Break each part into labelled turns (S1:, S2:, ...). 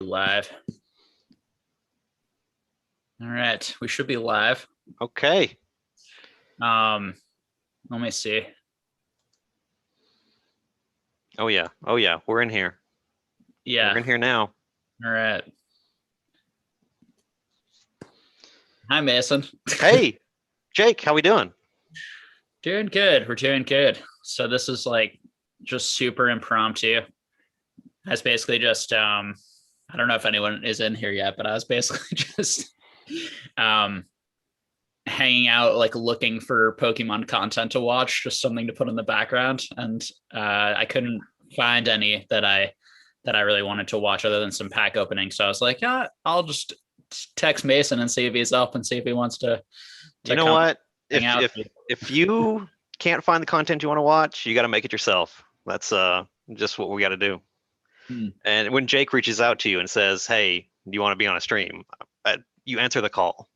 S1: live. All right, we should be live.
S2: Okay.
S1: Let me see.
S2: Oh yeah. We're in here.
S1: Yeah.
S2: We're in here now.
S1: All right. Hi, Mason.
S2: Hey, Jake, how we doing?
S1: Doing good. We're doing good. So this is like just super impromptu. That's basically just I don't know if anyone is in here yet, but I was basically just hanging out, like looking for Pokemon content to watch, just something to put in the background, and I couldn't find any that I really wanted to watch other than some pack opening. So I was like, yeah, I'll just text Mason and see if he's up and see if he wants to
S2: You know
S1: come
S2: what?
S1: hang out.
S2: If you can't find the content you want to watch, you got to make it yourself. That's just what we got to do. And when Jake reaches out to you and says, "Hey, do you want to be on a stream?" You answer the call.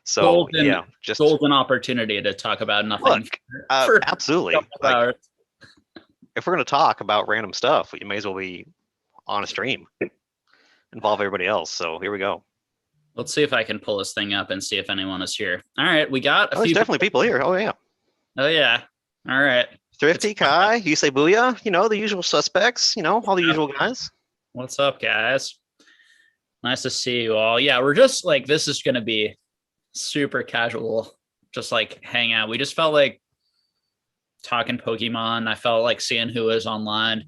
S2: So
S1: golden opportunity to talk about nothing.
S2: Look, absolutely. Like, if we're going to talk about random stuff, you may as well be on a stream, involve everybody else. So here we go.
S1: Let's see if I can pull this thing up and see if anyone is here. All right, we got
S2: there's definitely people here. Oh yeah.
S1: All right.
S2: Thrifty, Kai, you say booyah, the usual suspects, all the usual guys.
S1: What's up, guys? Nice to see you all. Yeah, we're just like, this is going to be super casual, just like hang out. We just felt like talking Pokemon. I felt like seeing who is online.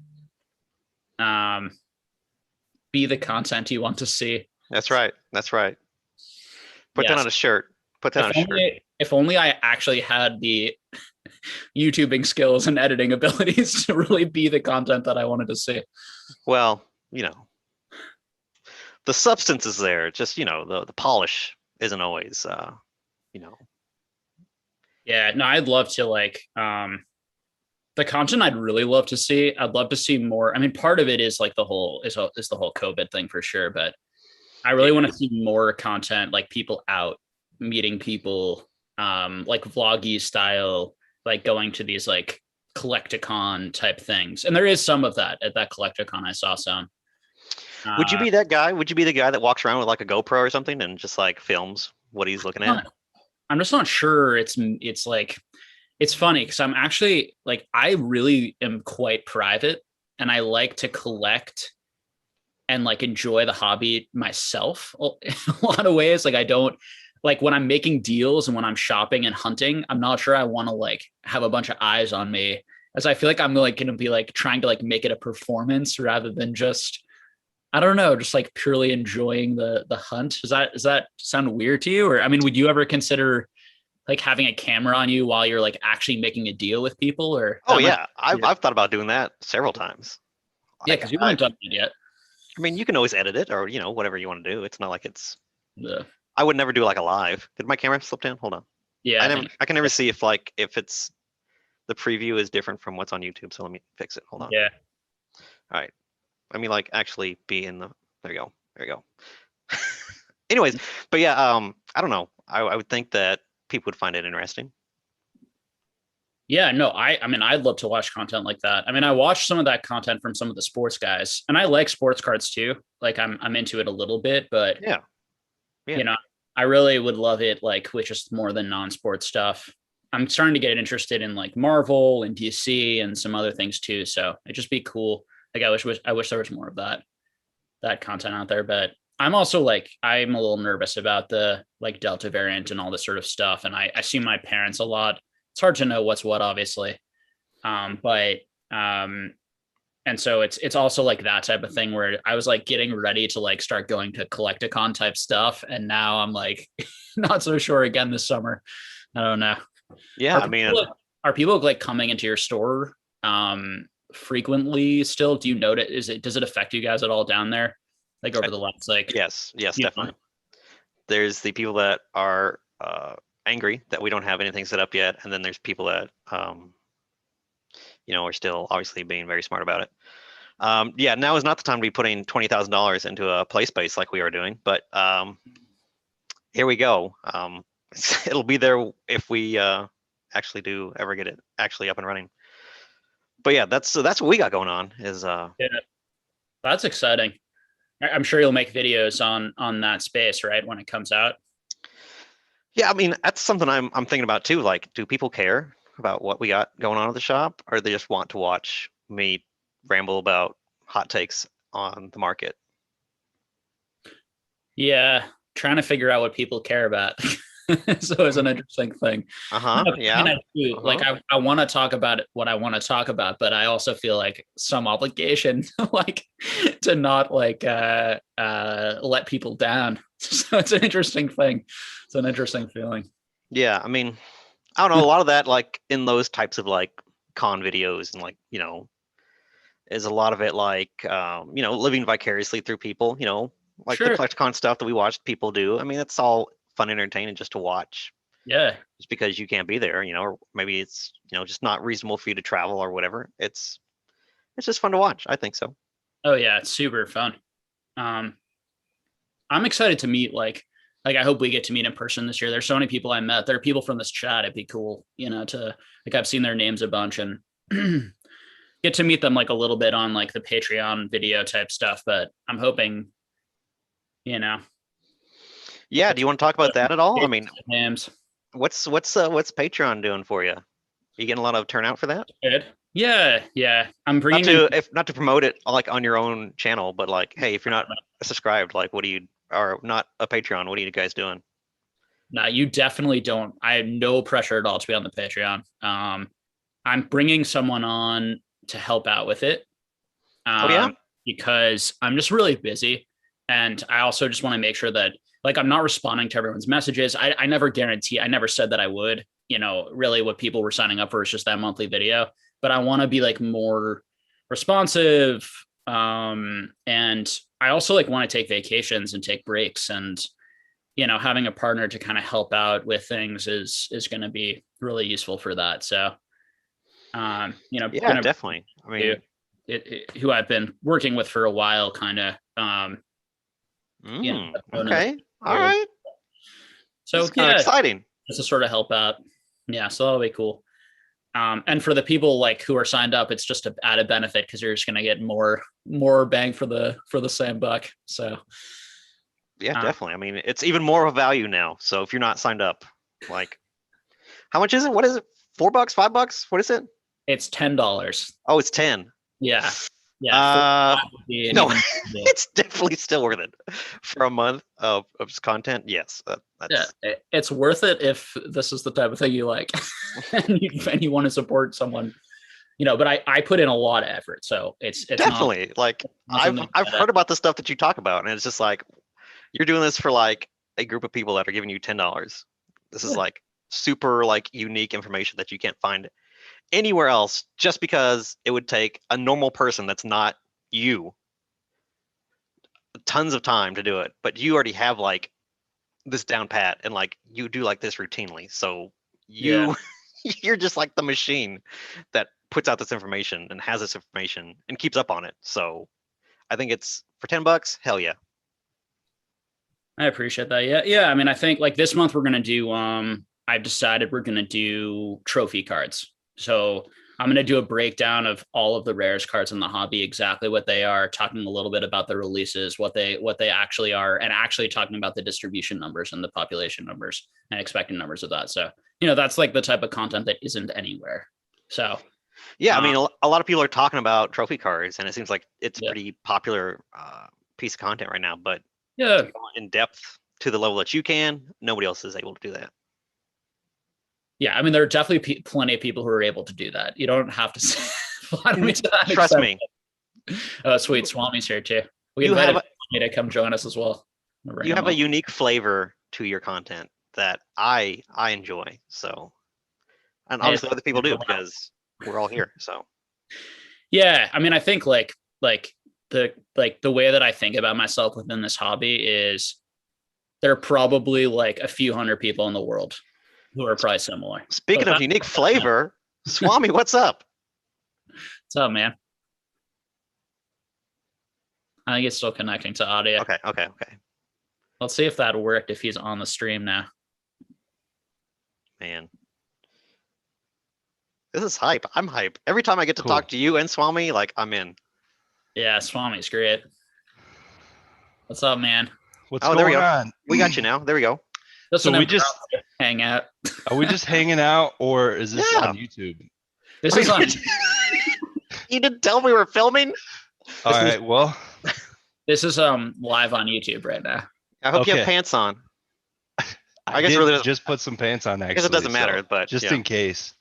S1: Be the content you want to see.
S2: That's right. Put that on a shirt.
S1: If only I actually had the YouTubing skills and editing abilities to really be the content that I wanted to see.
S2: Well, the substance is there. Just, the polish isn't always,
S1: Yeah, no, I'd love to the content I'd really love to see. I'd love to see more. I mean, part of it is like the whole COVID thing for sure, but I really want to see more content, like people out meeting people, like vloggy style, like going to these like collecticon type things. And there is some of that at that collecticon. I saw some.
S2: Would you be that guy? Would you be the guy that walks around with like a GoPro or something and just like films what he's looking at?
S1: I'm just not sure. It's like, it's funny because I'm actually like, I really am quite private and I like to collect and like enjoy the hobby myself in a lot of ways. Like I don't like when I'm making deals and when I'm shopping and hunting, I'm not sure I want to like have a bunch of eyes on me, as I feel like I'm like going to be like trying to like make it a performance rather than just, I don't know, just like purely enjoying the hunt. Does that sound weird to you? Or I mean, would you ever consider like having a camera on you while you're like actually making a deal with people? Or
S2: I've thought about doing that several times.
S1: Yeah, because you haven't done it yet.
S2: I mean, you can always edit it or whatever you want to do. It's not like it's. I would never do like a live. Did my camera slip down? Hold on.
S1: Yeah,
S2: I can never see if it's the preview is different from what's on YouTube. So let me fix it. Hold on.
S1: Yeah.
S2: All right. I mean, like actually be in the. There you go. Anyways, but yeah, I don't know. I would think that people would find it interesting.
S1: Yeah, no, I mean, I'd love to watch content like that. I mean, I watched some of that content from some of the sports guys, and I like sports cards too. Like I'm into it a little bit, but
S2: yeah.
S1: I really would love it like with just more than non-sports stuff. I'm starting to get interested in like Marvel and DC and some other things too. So it'd just be cool. Like I wish there was more of that content out there. But I'm also like, I'm a little nervous about the like Delta variant and all this sort of stuff. And I see my parents a lot. It's hard to know what's what, obviously. And so it's also like that type of thing where I was like getting ready to like start going to collecticon type stuff. And now I'm like, not so sure again this summer. I don't know.
S2: Yeah.
S1: Are people like coming into your store frequently still? Do you notice, does it affect you guys at all down there? Like over the last, like,
S2: yes, definitely. There's the people that are angry that we don't have anything set up yet. And then there's people that, are still obviously being very smart about it. Now is not the time to be putting $20,000 into a play space like we are doing, but here we go. It'll be there if we actually do ever get it actually up and running. But yeah, that's what we got going on is
S1: that's exciting. I'm sure you'll make videos on that space, right, when it comes out.
S2: Yeah, I mean that's something I'm thinking about too. Like, do people care about what we got going on at the shop, or they just want to watch me ramble about hot takes on the market?
S1: Yeah, trying to figure out what people care about. So it's an interesting thing.
S2: Uh-huh.
S1: No, I mean,
S2: Yeah.
S1: I do. Like,
S2: Uh-huh.
S1: I want to talk about what I want to talk about, but I also feel like some obligation, like, to not like let people down. So it's an interesting thing. It's an interesting feeling.
S2: Yeah, I mean, I don't know, a lot of that like in those types of like con videos and like, is a lot of it like living vicariously through people, like the
S1: Sure.
S2: CollectCon stuff that we watched people do. I mean, it's all fun and entertaining just to watch,
S1: Yeah.
S2: just because you can't be there, or maybe it's, just not reasonable for you to travel or whatever. It's just fun to watch. I think so.
S1: Oh yeah, it's super fun. Um, I'm excited to meet like I hope we get to meet in person this year. There's so many people I met. There are people from this chat. It'd be cool, to like I've seen their names a bunch and get to meet them like a little bit on like the Patreon video type stuff. But I'm hoping, you know,
S2: Yeah, do you want to talk about that at all? I mean,
S1: names.
S2: what's Patreon doing for you? You getting a lot of turnout for that?
S1: Good. Yeah, yeah. I'm
S2: Not
S1: bringing in.
S2: to if not to promote it like on your own channel, but like, hey, if you're not subscribed, like, what do you or not a Patreon? What are you guys doing?
S1: No, you definitely don't. I have no pressure at all to be on the Patreon. I'm bringing someone on to help out with it.
S2: Oh yeah.
S1: um, because I'm just really busy. And I also just want to make sure that like I'm not responding to everyone's messages. I never guarantee, I never said that I would, really what people were signing up for is just that monthly video. But I want to be like more responsive. And I also like want to take vacations and take breaks and having a partner to kind of help out with things is going to be really useful for that. So
S2: Yeah,
S1: gonna
S2: definitely. I mean,
S1: who I've been working with for a while, kind of, known in the
S2: okay. All
S1: field.
S2: right. This
S1: So
S2: is kind of
S1: yeah,
S2: exciting.
S1: just to sort of help out. Yeah, so that'll be cool. And for the people like who are signed up, it's just an added benefit because you're just gonna get more bang for the same buck. So
S2: Yeah,
S1: uh,
S2: definitely. I mean, it's even more of a value now. So if you're not signed up, like, how much is it? What is it? $4, $5? What is it?
S1: it's $10.
S2: Oh, it's 10.
S1: Yeah, yeah, four
S2: Uh,
S1: would be an
S2: no,
S1: even deal.
S2: it's definitely still worth it for a month of just content. Yes,
S1: Yeah,
S2: that's
S1: it's worth it if this is the type of thing you like and you want to support someone. But I put in a lot of effort, so it's
S2: definitely like
S1: not something
S2: I've
S1: that
S2: heard about the stuff that you talk about, and it's just like you're doing this for like a group of people that are giving you $10. This is
S1: yeah,
S2: like super like unique information that you can't find anywhere else, just because it would take a normal person that's not you tons of time to do it, but you already have like this down pat and like you do like this routinely. So
S1: yeah.
S2: you you're just like the machine that puts out this information and has this information and keeps up on it. So I think it's for $10, hell yeah.
S1: I appreciate that. Yeah, yeah. I mean, I think like this month we're gonna do. I've decided we're gonna do trophy cards. So I'm gonna do a breakdown of all of the rarest cards in the hobby, exactly what they are, talking a little bit about the releases, what they actually are, and actually talking about the distribution numbers and the population numbers and expected numbers of that. So that's like the type of content that isn't anywhere. So
S2: Yeah, I
S1: uh,
S2: mean, a lot of people are talking about trophy cards, and it seems like it's a
S1: yeah,
S2: pretty popular piece of content right now. But to
S1: yeah,
S2: go in depth to the level that you can, nobody else is able to do that.
S1: yeah. I mean, there are definitely plenty of people who are able to do that. You don't have to flatter me to that
S2: Trust
S1: extent.
S2: me,
S1: Oh, sweet. Swami's here too. We
S2: you have
S1: invited
S2: a,
S1: Swami to come join us as well. We'll bring
S2: you
S1: him
S2: have a
S1: up.
S2: unique flavor to your content that I enjoy. So, and
S1: Hey,
S2: obviously other people do because we're all here. So,
S1: yeah, I mean, I think like the way that I think about myself within this hobby is there are probably like a few hundred people in the world who are probably similar. So
S2: speaking of
S1: that's
S2: unique flavor, Swami, what's up?
S1: what's up, man. I think it's still connecting to audio.
S2: Okay, okay, okay.
S1: Let's see if that worked if he's on the stream now.
S2: Man, this is hype. I'm hype. Every time I get to
S3: Cool.
S2: talk to you and Swami, like I'm in.
S1: Yeah, Swami's great. What's up, man?
S3: What's
S2: Oh, there we
S3: going
S2: go.
S3: on?
S2: We got you now. There we go.
S1: Listen,
S3: So we
S1: I'm
S3: just
S1: proud to hang out.
S3: are we just hanging out, or is this
S2: Yeah.
S3: on YouTube?
S1: This
S2: Wait,
S1: is on.
S2: You didn't tell me we were filming.
S3: All
S1: This is
S3: right. Well,
S1: this is live on YouTube right now.
S2: I hope you have
S3: okay.
S2: pants on.
S3: I
S2: guess it
S3: did
S2: really doesn't.
S3: just put some pants on
S2: I guess it
S3: actually,
S2: doesn't matter,
S3: so
S2: but
S3: just
S2: yeah.
S3: in case.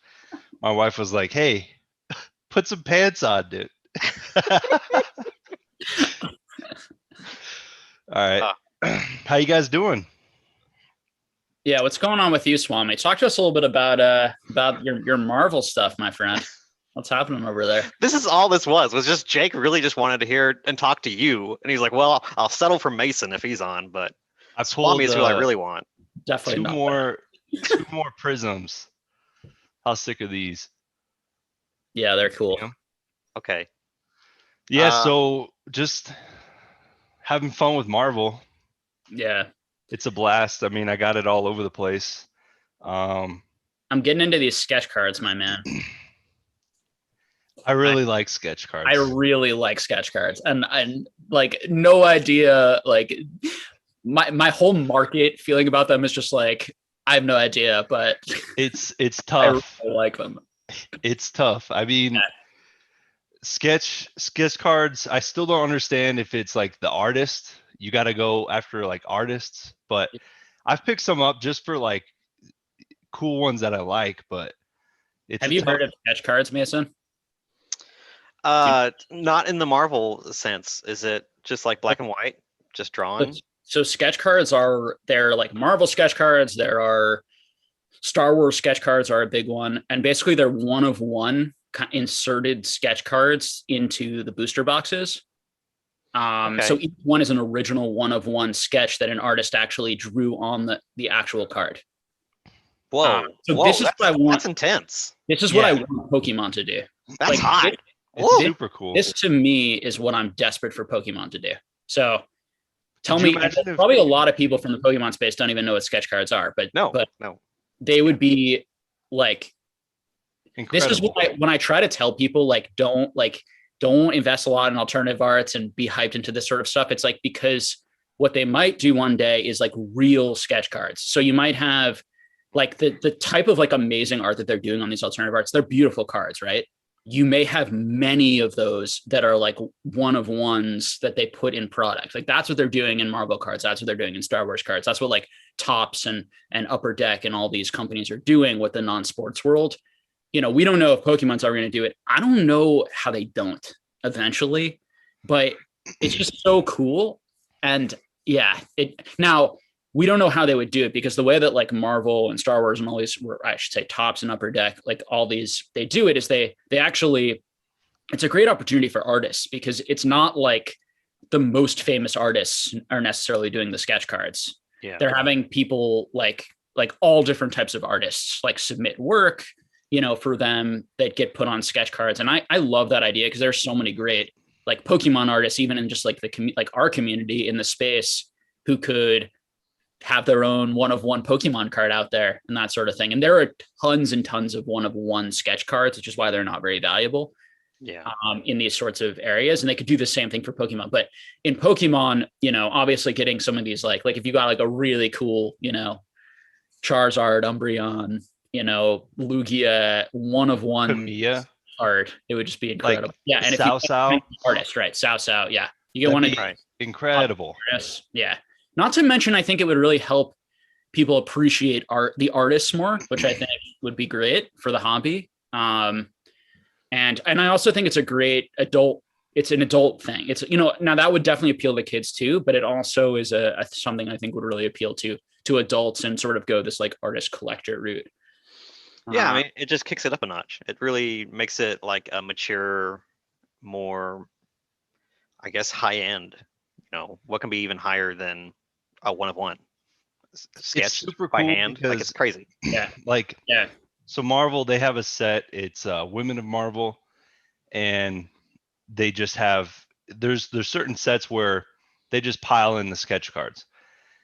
S3: My wife was like, "Hey, put some pants on, dude." All right. How you guys doing?
S1: Yeah, what's going on with you, Swami? Talk to us a little bit about your Marvel stuff, my friend. What's happening over there?
S2: This is all this was just Jake really just wanted to hear and talk to you, and he's like, "Well, I'll settle for Mason if he's on, but
S3: I
S2: Swami
S3: pulled
S2: is who I really want."
S1: Definitely
S3: two
S1: not.
S3: more prisms. How sick are these?
S1: Yeah, they're cool.
S3: Yeah.
S2: Okay.
S3: Yeah, so just having fun with Marvel.
S1: Yeah,
S3: It's a blast. I mean, I got it all over the place.
S1: I'm getting into these sketch cards, my man.
S3: I really like sketch cards.
S1: I really like sketch cards, and like no idea. Like my whole market feeling about them is just like I have no idea, but
S3: It's
S1: I
S3: tough.
S1: really like them.
S3: It's tough. I mean,
S1: Yeah.
S3: sketch cards, I still don't understand if it's like the artist. You got to go after like artists, but I've picked some up just for like cool ones that I like, but it's
S1: Have you heard of sketch cards, Mason?
S2: Not in the Marvel sense. Is it just like black and white, just drawn?
S1: So sketch cards they're like Marvel sketch cards. There are Star Wars sketch cards are a big one, and basically they're one of one inserted sketch cards into the booster boxes.
S2: Okay.
S1: So each one is an original one of one sketch that an artist actually drew on the actual card.
S2: Whoa.
S1: So
S2: Whoa,
S1: this is what I want.
S2: That's intense.
S1: This is what I want Pokemon to do.
S2: That's
S1: Like,
S2: hot.
S3: It's super cool.
S1: This to me is what I'm desperate for Pokemon to do. So tell
S3: Could you
S1: me,
S3: imagine if-
S1: probably a lot of people from the Pokemon space don't even know what sketch cards are, but
S2: No.
S1: they would be like,
S3: Incredible.
S1: this is what when I try to tell people, like, don't invest a lot in alternative arts and be hyped into this sort of stuff. It's like, because what they might do one day is like real sketch cards. So you might have like the type of like amazing art that they're doing on these alternative arts. They're beautiful cards, right? You may have many of those that are like one of ones that they put in product. Like that's what they're doing in Marvel cards. That's what they're doing in Star Wars cards. That's what like Topps and Upper Deck and all these companies are doing with the non-sports world. You know, we don't know if Pokemon's ever going to do it. I don't know how they don't eventually, but it's just so cool. And yeah, now we don't know how they would do it, because the way that like Marvel and Star Wars and all these, I should say Topps and Upper Deck, like all these, they do it is they actually, it's a great opportunity for artists, because it's not like the most famous artists are necessarily doing the sketch cards.
S2: Yeah.
S1: They're having people like all different types of artists like submit work, you know, for them that get put on sketch cards. And I love that idea, because there's so many great like Pokemon artists, even in just like like our community in the space, who could have their own one of one Pokemon card out there and that sort of thing. And there are tons and tons of one of one sketch cards, which is why they're not very valuable.
S2: Yeah.
S1: In these sorts of areas. And they could do the same thing for Pokemon. But in Pokemon, you know, obviously getting some of these like if you got like a really cool, you know, Charizard, Umbreon, you know, Lugia, one of one
S3: Pamiya
S1: card, it would just be incredible.
S3: Like
S1: yeah, and
S3: Sao
S1: if you
S3: Sao,
S1: artist, right? Sao, yeah, you get one of
S2: Right.
S3: incredible.
S1: yeah. Not to mention, I think it would really help people appreciate the artists more, which I think would be great for the hobby. And I also think it's a great adult. It's an adult thing. It's, you know, now that would definitely appeal to kids too, but it also is a something I think would really appeal to adults and sort of go this like artist collector route.
S2: Yeah, I mean, it just kicks it up a notch. It really makes it like a mature, more, I guess, high end. You know, what can be even higher than a one of one sketch
S3: super
S2: by
S3: cool
S2: hand? Like,
S3: because
S2: it's crazy.
S1: Yeah.
S3: Like,
S1: yeah.
S3: So Marvel, they have a set. It's Women of Marvel, and they just have there's certain sets where they just pile in the sketch cards.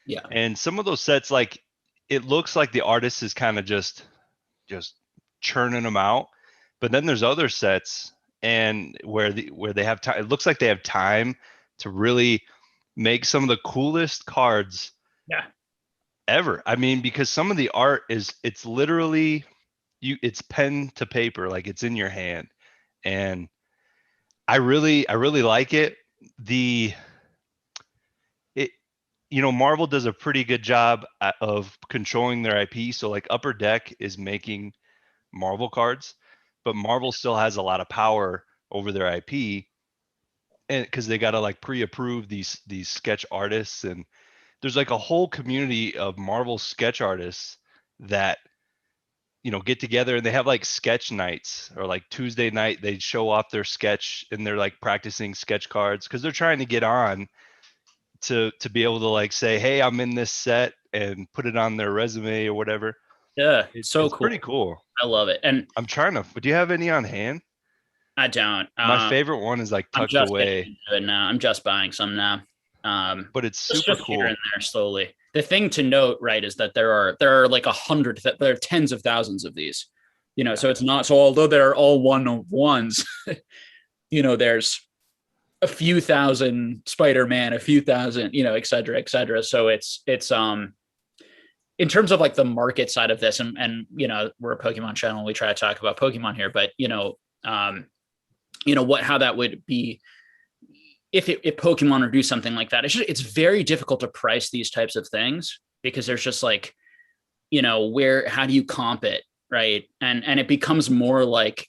S1: Yeah.
S3: And some of those sets, like it looks like the artist is kind of just churning them out, but then there's other sets and where they have time. It looks like they have time to really make some of the coolest cards
S1: Yeah.
S3: ever. I mean, because some of the art it's literally it's pen to paper, like it's in your hand. And I really like it. It Marvel does a pretty good job of controlling their IP. So like Upper Deck is making Marvel cards, but Marvel still has a lot of power over their IP, and because they got to like pre-approve these sketch artists, and there's like a whole community of Marvel sketch artists that get together, and they have like sketch nights, or like Tuesday night they show off their sketch, and they're like practicing sketch cards because they're trying to get on to be able to like say, hey, I'm in this set, and put it on their resume or whatever.
S1: Yeah. So
S3: It's
S1: cool.
S3: pretty cool.
S1: I love it. And
S3: I'm trying to, do you have any on hand?
S1: I don't.
S3: My favorite one is like
S1: I'm
S3: tucked
S1: just getting
S3: away,
S1: into it now. I'm just buying some now.
S3: but it's
S1: It's
S3: super
S1: just here
S3: cool.
S1: and there slowly. The thing to note, right, is that there are like 100, there are tens of thousands of these. So it's not, so although they're all one of ones, there's a few thousand Spider-Man, a few thousand, et cetera, et cetera. So it's in terms of like the market side of this, and we're a Pokemon channel, we try to talk about Pokemon here, but how that would be if Pokemon were to do something like that. It's very difficult to price these types of things, because there's just like, how do you comp it, right? And it becomes more like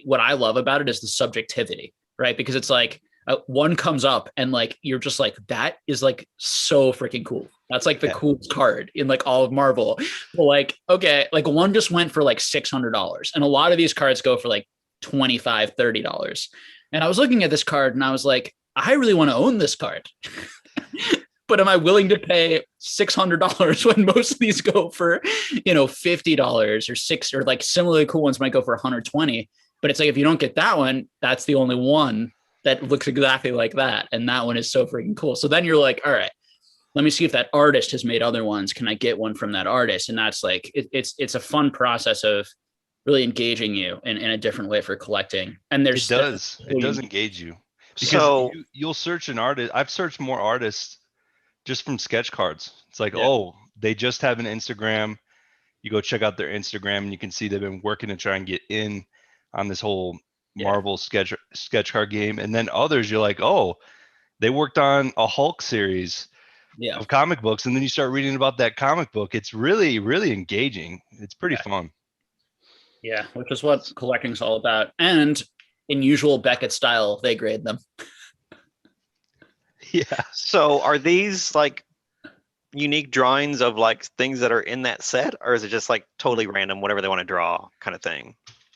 S1: what I love about it is the subjectivity, right? Because it's like one comes up and like you're just like, that is like so freaking cool. That's like the coolest card in like all of Marvel. But like, okay, like one just went for like $600, and a lot of these cards go for like $25-$30. And I was looking at this card and I was like, I really want to own this card. But am I willing to pay $600 when most of these go for, $50 or $6, or like similarly cool ones might go for 120? But it's like, if you don't get that one, that's the only one that looks exactly like that. And that one is so freaking cool. So then you're like, all right, let me see if that artist has made other ones. Can I get one from that artist? And that's like, it's a fun process of really engaging you in a different way for collecting. And
S3: It does engage you, because
S2: So
S3: you'll search an artist. I've searched more artists just from sketch cards. It's like,
S1: Yeah.
S3: oh, they just have an Instagram. You go check out their Instagram, and you can see they've been working to try and get in on this whole Marvel sketch card game. And then others, you're like, oh, they worked on a Hulk series of comic books, and then you start reading about that comic book. It's really, really engaging. It's pretty fun.
S1: Yeah, which is what collecting's all about. And in usual Beckett style, they grade them.
S3: Yeah.
S2: So are these like unique drawings of like things that are in that set, or is it just like totally random, whatever they want to draw kind of thing?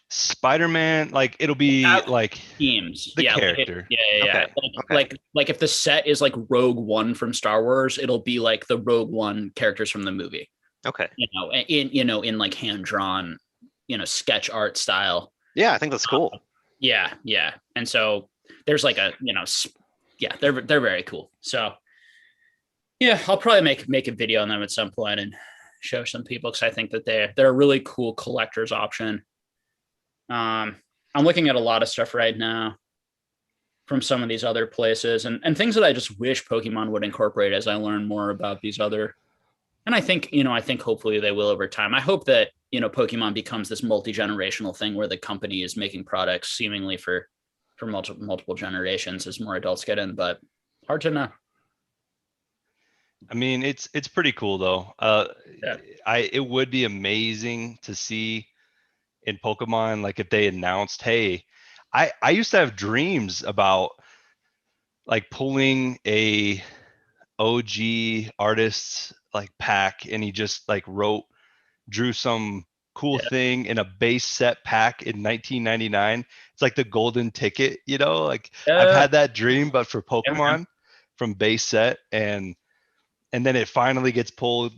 S3: Spider-Man, like it'll be like
S1: themes,
S3: the character.
S2: Okay.
S1: Like if the set is like Rogue One from Star Wars, it'll be like the Rogue One characters from the movie.
S2: Okay.
S1: In like hand drawn, sketch art style.
S2: Yeah, I think that's cool.
S1: Yeah. And so there's like they're very cool. So yeah, I'll probably make a video on them at some point and show some people, because I think that they're a really cool collector's option. I'm looking at a lot of stuff right now from some of these other places, and things that I just wish Pokemon would incorporate as I learn more about these other. And I think hopefully they will over time. I hope that, Pokemon becomes this multi-generational thing where the company is making products seemingly for multiple generations as more adults get in, but hard to know.
S3: I mean, it's pretty cool though. It would be amazing to see in Pokemon, like if they announced, hey, I used to have dreams about like pulling a OG artist's like pack, and he just like drew some cool thing in a base set pack in 1999. It's like the golden ticket, like I've had that dream, but for Pokemon from base set, and then it finally gets pulled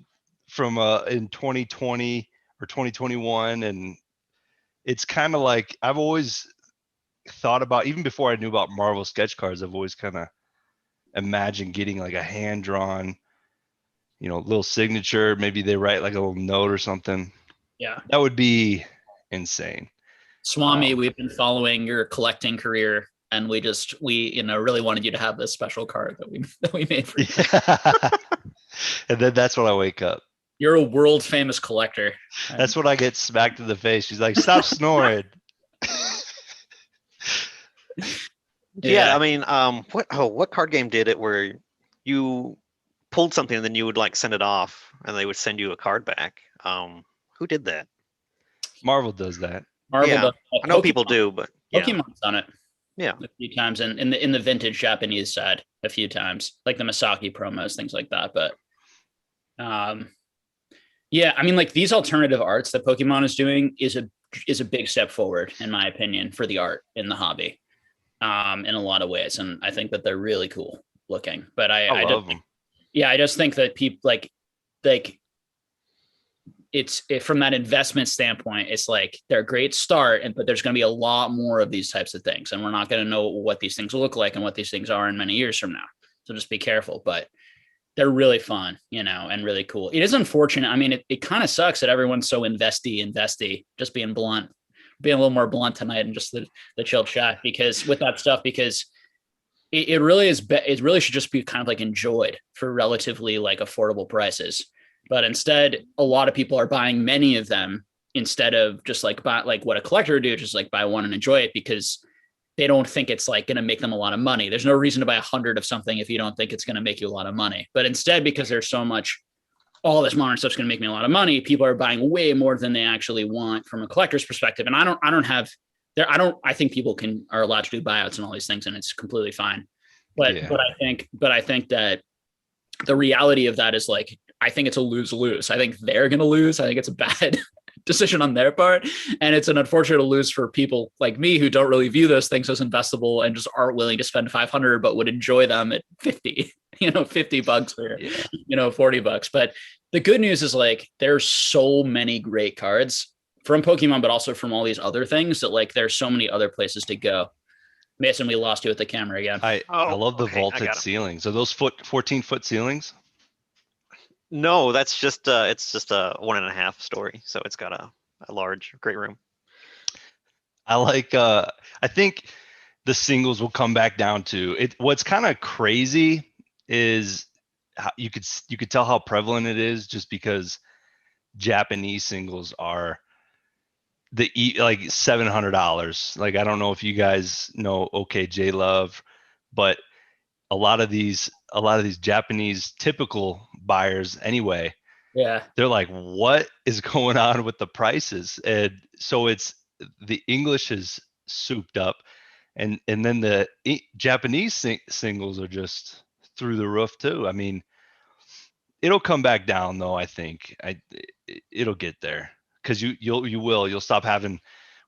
S3: from in 2020 or 2021. And it's kind of like, I've always thought about, even before I knew about Marvel sketch cards, I've always kind of imagined getting like a hand drawn, little signature. Maybe they write like a little note or something.
S1: Yeah.
S3: That would be insane.
S1: Swami, we've been following your collecting career and we really wanted you to have this special card that we made for you.
S3: And then that's when I wake up.
S1: You're a world famous collector.
S3: That's when I get smacked in the face. She's like, "Stop snoring."
S2: Yeah, I mean, what card game did it where you pulled something and then you would like send it off and they would send you a card back? Who did that?
S3: Marvel does that.
S1: Marvel
S2: Yeah,
S1: does.
S2: I know people do, but yeah.
S1: Pokemon's done it.
S2: Yeah,
S1: a few times, and in the vintage Japanese side, a few times, like the Masaki promos, things like that. But, yeah, I mean, like these alternative arts that Pokemon is doing is a big step forward, in my opinion, for the art in the hobby, in a lot of ways, and I think that they're really cool looking. But I
S3: love them.
S1: Yeah, I just think that people like from that investment standpoint, it's like they're a great start, but there's going to be a lot more of these types of things, and we're not going to know what these things look like and what these things are in many years from now. So just be careful, but they're really fun, and really cool. It is unfortunate. I mean, it kind of sucks that everyone's so investy, just being blunt, being a little more blunt tonight and just the chill chat, because with that stuff, because it really is, it really should just be kind of like enjoyed for relatively like affordable prices. But instead, a lot of people are buying many of them instead of just like buy, like what a collector would do, just like buy one and enjoy it, because they don't think it's like going to make them a lot of money. There's no reason to buy 100 of something if you don't think it's going to make you a lot of money. But instead, because there's so much, all this modern stuff's going to make me a lot of money, people are buying way more than they actually want from a collector's perspective. And I think people are allowed to do buyouts and all these things, and it's completely fine. But I think that the reality of that is like, I think it's a lose-lose. I think they're going to lose. I think it's a bad decision on their part. And it's an unfortunate lose for people like me who don't really view those things as investable and just aren't willing to spend 500, but would enjoy them at 50, $50 or, $40. But the good news is like, there's so many great cards from Pokemon, but also from all these other things that like, there's so many other places to go. Mason, we lost you at the camera again.
S3: I love the vaulted ceilings. Are those 14-foot ceilings?
S2: No, that's just it's just a 1.5 story, so it's got a large, great room.
S3: I like. I think the singles will come back down to it. What's kind of crazy is how you could tell how prevalent it is, just because Japanese singles are like $700. Like, I don't know if you guys know OKJ Love, but a lot of these Japanese typical buyers anyway, they're like, what is going on with the prices? And so it's the English is souped up, and then the Japanese singles are just through the roof too. I mean, it'll come back down though. I think it'll get there, because you'll stop having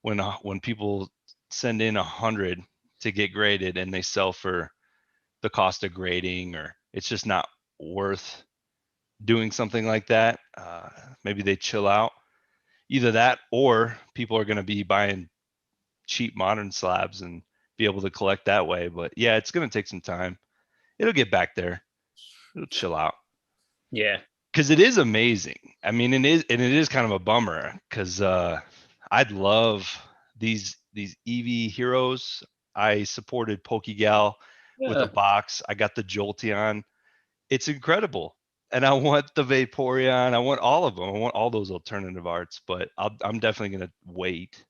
S3: when people send in 100 to get graded and they sell for the cost of grading, or it's just not worth doing something like that. Maybe they chill out. Either that, or people are going to be buying cheap modern slabs and be able to collect that way. But yeah, it's going to take some time. It'll get back there. It'll chill out.
S1: Yeah,
S3: because it is amazing. I mean, it is kind of a bummer, because I'd love these Eevee heroes. I supported Pokegal with a box. I got the Jolteon. It's incredible. And I want the Vaporeon. I want all of them. I want all those alternative arts, but I'm definitely going to wait,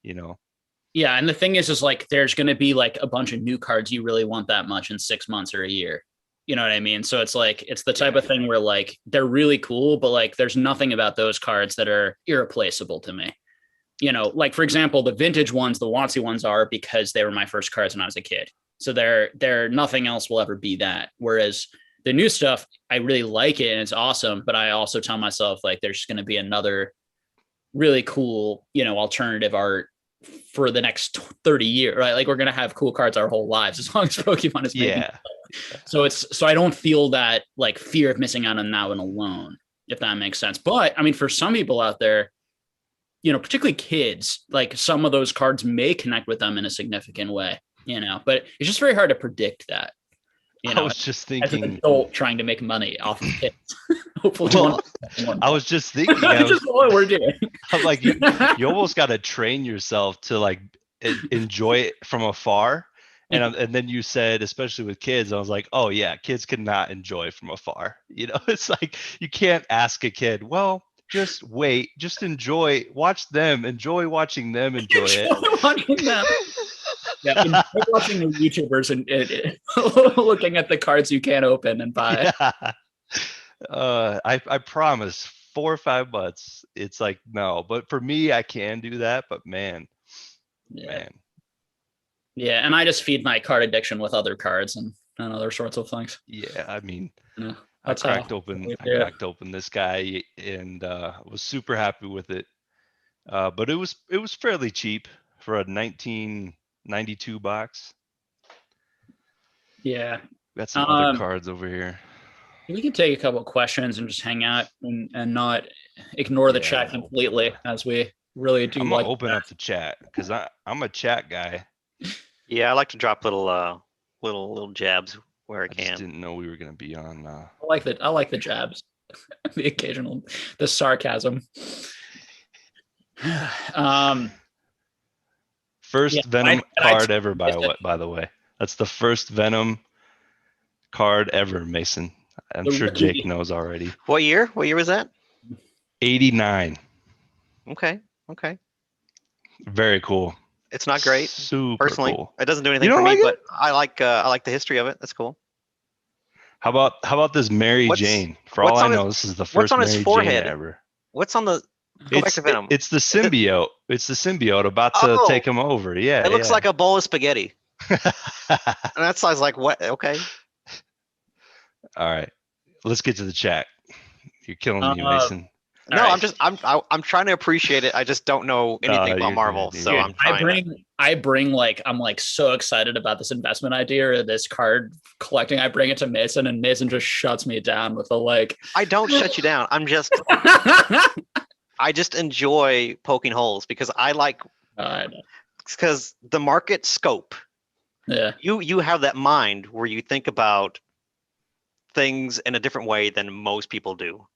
S1: Yeah. And the thing is like, there's going to be like a bunch of new cards you really want that much in 6 months or a year. You know what I mean? So it's like, it's the type of thing where like, they're really cool, but like, there's nothing about those cards that are irreplaceable to me. Like, for example, the vintage ones, the WotC ones are, because they were my first cards when I was a kid. So they're nothing else will ever be that. Whereas the new stuff, I really like it and it's awesome. But I also tell myself like, there's going to be another really cool, alternative art for the next 30 years, right? Like, we're going to have cool cards our whole lives as long as Pokemon is making it. So I don't feel that like fear of missing out on that one alone, if that makes sense. But I mean, for some people out there, particularly kids, like some of those cards may connect with them in a significant way, but it's just very hard to predict that.
S3: I was just thinking,
S1: as an adult trying to make money off of kids. Hopefully,
S3: I was just thinking,
S1: just what we're doing.
S3: I'm like, you almost got to train yourself to like enjoy it from afar, And then you said, especially with kids, I was like, oh yeah, kids cannot enjoy from afar. It's like you can't ask a kid, well, just wait, just enjoy, watch them, enjoy watching them enjoy it.
S1: Watching them. Yeah, enjoy watching the YouTubers and looking at the cards you can't open and buy.
S3: Yeah. I promise 4 or 5 months. It's like, no, but for me, I can do that. But man.
S1: Yeah, and I just feed my card addiction with other cards and other sorts of things.
S3: Yeah, I mean, I
S1: that's
S3: cracked open this guy and was super happy with it. But it was fairly cheap for a 1992 box.
S1: Yeah.
S3: Got some other cards over here.
S1: We can take a couple of questions and just hang out and not ignore the chat completely as we really do.
S3: I'm gonna open up the chat because I'm a chat guy.
S2: Yeah, I like to drop little jabs where I can.
S3: Just didn't know we were gonna be on.
S1: I like the jabs, the occasional, the sarcasm.
S3: First Venom card ever, by the way. That's the first Venom card ever, Mason. I'm sure Jake knows already.
S2: What year? What year was that?
S3: 89.
S2: Okay.
S3: Very cool.
S2: It's not great.
S3: Super
S2: personally.
S3: Cool.
S2: It doesn't do anything for me, but I like the history of it. That's cool.
S3: How about this Mary Jane? For all I know, this is the first Mary Jane ever.
S2: What's on the Venom?
S3: It's the symbiote. It's the symbiote about to take him over. Yeah.
S2: It looks like a bowl of spaghetti. And that sounds like what? Okay.
S3: All right. Let's get to the chat. You're killing me, Mason.
S2: No, right. I'm trying to appreciate it. I just don't know anything about Marvel, so I'm trying.
S1: I'm like so excited about this investment idea or this card collecting. I bring it to Mason, and Mason just shuts me down with the like.
S2: I don't shut you down. I'm just. I just enjoy poking holes because I like. Because the market scope.
S1: Yeah.
S2: You have that mind where you think about things in a different way than most people do.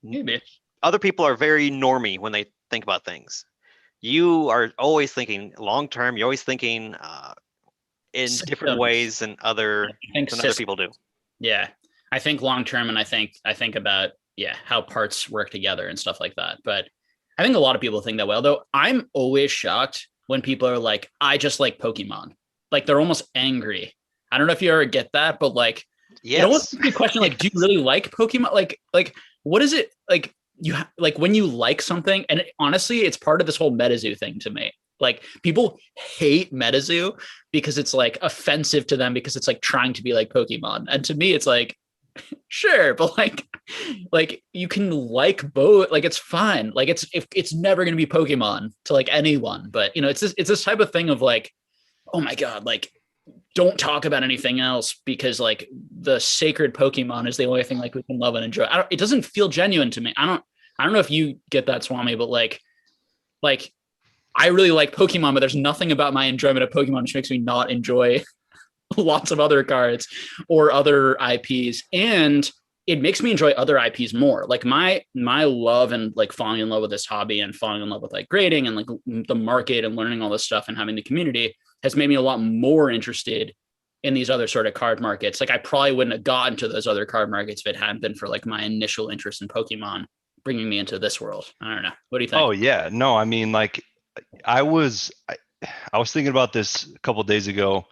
S1: Maybe.
S2: Other people are very normie when they think about things. You are always thinking long term. You're always thinking in different ways than other people do.
S1: Yeah, I think long term, and I think about how parts work together and stuff like that. But I think a lot of people think that way. Although I'm always shocked when people are like, "I just like Pokemon." Like they're almost angry. I don't know if you ever get that, but like, it almost makes me question, like, do you really like Pokemon? Like, what is it like? Like when you like something, and honestly, it's part of this whole MetaZoo thing to me. Like people hate MetaZoo because it's like offensive to them because it's like trying to be like Pokemon. And to me, it's like, sure, but like you can like both. Like it's fine. Like it's never going to be Pokemon to like anyone. But it's this type of thing of like, oh my God, like don't talk about anything else because like the sacred Pokemon is the only thing like we can love and enjoy. It doesn't feel genuine to me. I don't know if you get that, Swami, but like I really like Pokemon, but there's nothing about my enjoyment of Pokemon which makes me not enjoy lots of other cards or other IPs. And it makes me enjoy other IPs more. Like my love and like falling in love with this hobby and falling in love with like grading and like the market and learning all this stuff and having the community has made me a lot more interested in these other sort of card markets. Like I probably wouldn't have gotten to those other card markets if it hadn't been for like my initial interest in Pokemon bringing me into this world. I don't know. What do you think?
S3: Oh yeah, no, I mean, like I was thinking about this a couple of days ago.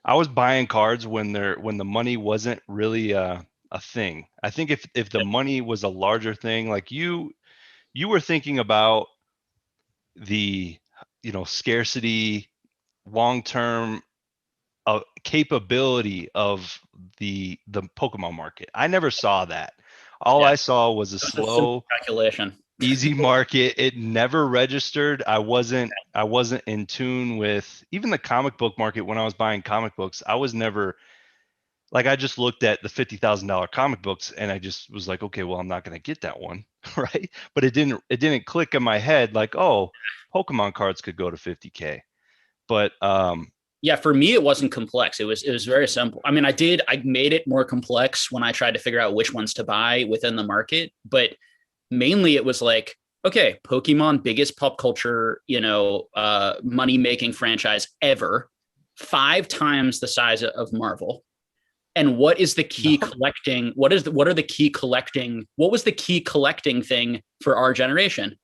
S3: I was buying cards when the money wasn't really a thing. I think if the money was a larger thing, like you were thinking about the scarcity, long-term capability of the Pokemon market. I never saw that. All I saw was a slow
S1: calculation,
S3: easy market. It never registered. I wasn't in tune with even the comic book market when I was buying comic books. I was never like, I just looked at the $50,000 comic books and I just was like, okay, well, I'm not going to get that one. Right. But it didn't click in my head like, oh, Pokemon cards could go to 50K. But
S1: yeah, for me, it wasn't complex. It was very simple. I mean, I made it more complex when I tried to figure out which ones to buy within the market. But mainly it was like, okay, Pokemon, biggest pop culture, money-making franchise ever. 5 times the size of Marvel. And what is the key collecting? What was the key collecting thing for our generation?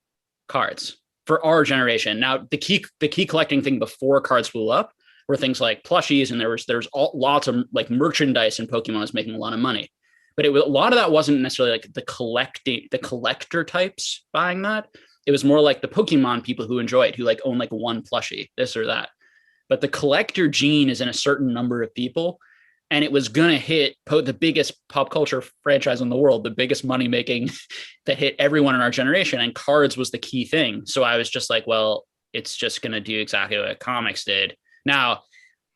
S1: Cards. For our generation. Now, the key collecting thing before cards blew up were things like plushies, and there's lots of like merchandise, and Pokemon was making a lot of money. But a lot of that wasn't necessarily like the collector types buying that. It was more like the Pokemon people who enjoy it, who like own like one plushie, this or that. But the collector gene is in a certain number of people, and it was going to hit the biggest pop culture franchise in the world, the biggest money making that hit everyone in our generation. And cards was the key thing. So I was just like, well, it's just going to do exactly what comics did. Now,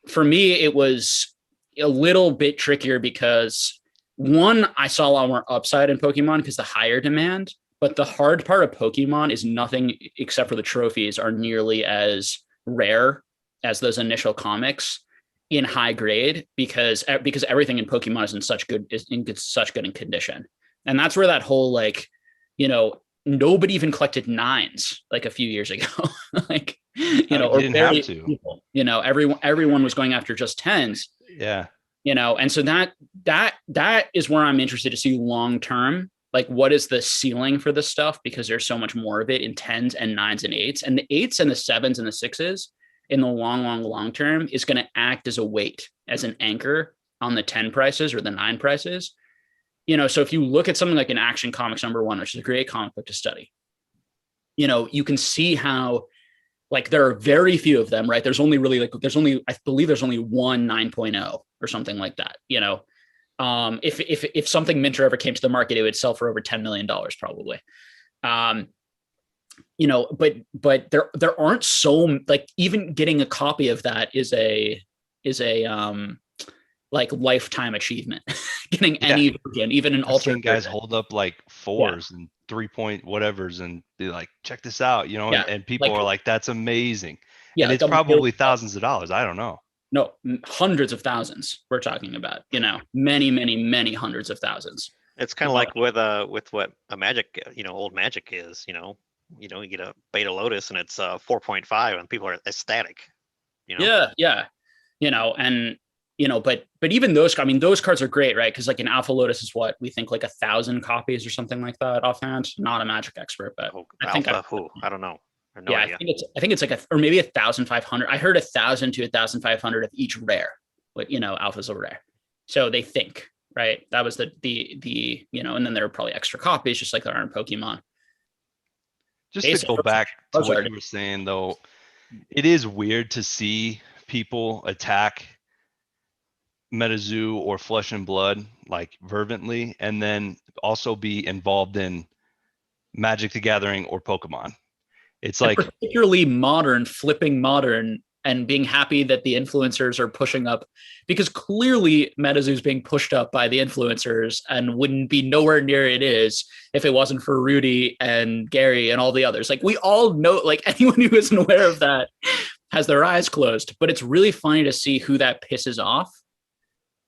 S1: for me, it was a little bit trickier because one, I saw a lot more upside in Pokemon because the higher demand, but the hard part of Pokemon is nothing except for the trophies are nearly as rare as those initial comics in high grade because everything in Pokemon is in such good condition. And that's where that whole like, nobody even collected 9s like a few years ago. Like, or
S3: didn't
S1: very
S3: have to.
S1: people, everyone was going after just 10s.
S3: Yeah.
S1: And so that is where I'm interested to see long term, like what is the ceiling for this stuff, because there's so much more of it in 10s and 9s and 8s, and the 8s and the 7s and the 6s in the long term is going to act as a weight, as an anchor on the 10 prices or the 9 prices. So if you look at something like an Action Comics #1, which is a great comic book to study, you can see how like there are very few of them, right? There's only really I believe there's only one 9.0 or something like that. If something Minter ever came to the market, it would sell for over $10 million probably. But there aren't so like even getting a copy of that is a like lifetime achievement. Getting any version, even an alternate
S3: guys hold up like 4s and 3-point whatevers and be like, check this out, and people are like, that's amazing. Yeah, and it's probably thousands of dollars. I don't know.
S1: No, hundreds of thousands we're talking about, many hundreds of thousands.
S2: It's kind of like with what a Magic, old Magic is, you get a Beta Lotus and it's 4.5 and people are ecstatic.
S1: Yeah. And but even those cards are great, right? Because like an Alpha Lotus is what we think like 1,000 copies or something like that offhand. Not a Magic expert, but
S2: I don't know. No idea.
S1: I think it's like or maybe 1,500. I heard 1,000 to 1,500 of each rare. But alphas are rare, so they think, right? That was the and then there are probably extra copies, just like there are in Pokemon.
S3: Just to go back to what you were saying, though, it is weird to see people attack MetaZoo or Flesh and Blood like fervently, and then also be involved in Magic the Gathering or Pokemon. It's like
S1: particularly flipping modern, and being happy that the influencers are pushing up, because clearly MetaZoo is being pushed up by the influencers and wouldn't be nowhere near it is if it wasn't for Rudy and Gary and all the others. Like we all know, like anyone who isn't aware of that has their eyes closed. But it's really funny to see who that pisses off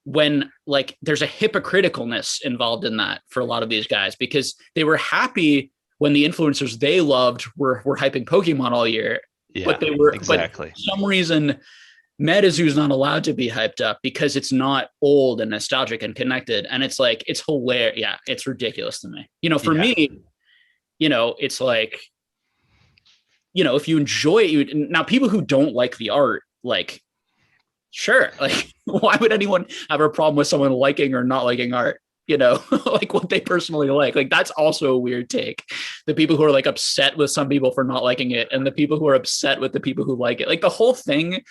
S1: when like there's a hypocriticalness involved in that for a lot of these guys, because they were happy when the influencers they loved were hyping Pokemon all year.
S3: Yeah,
S1: but they were
S3: exactly.
S1: But for some reason, MetaZoo is not allowed to be hyped up because it's not old and nostalgic and connected. And it's like, it's hilarious. Yeah, it's ridiculous to me. For me, it's like, if you enjoy it, now people who don't like the art, like, sure, like, why would anyone have a problem with someone liking or not liking art? Like what they personally like that's also a weird take. The people who are like upset with some people for not liking it, and the people who are upset with the people who like it, like the whole thing,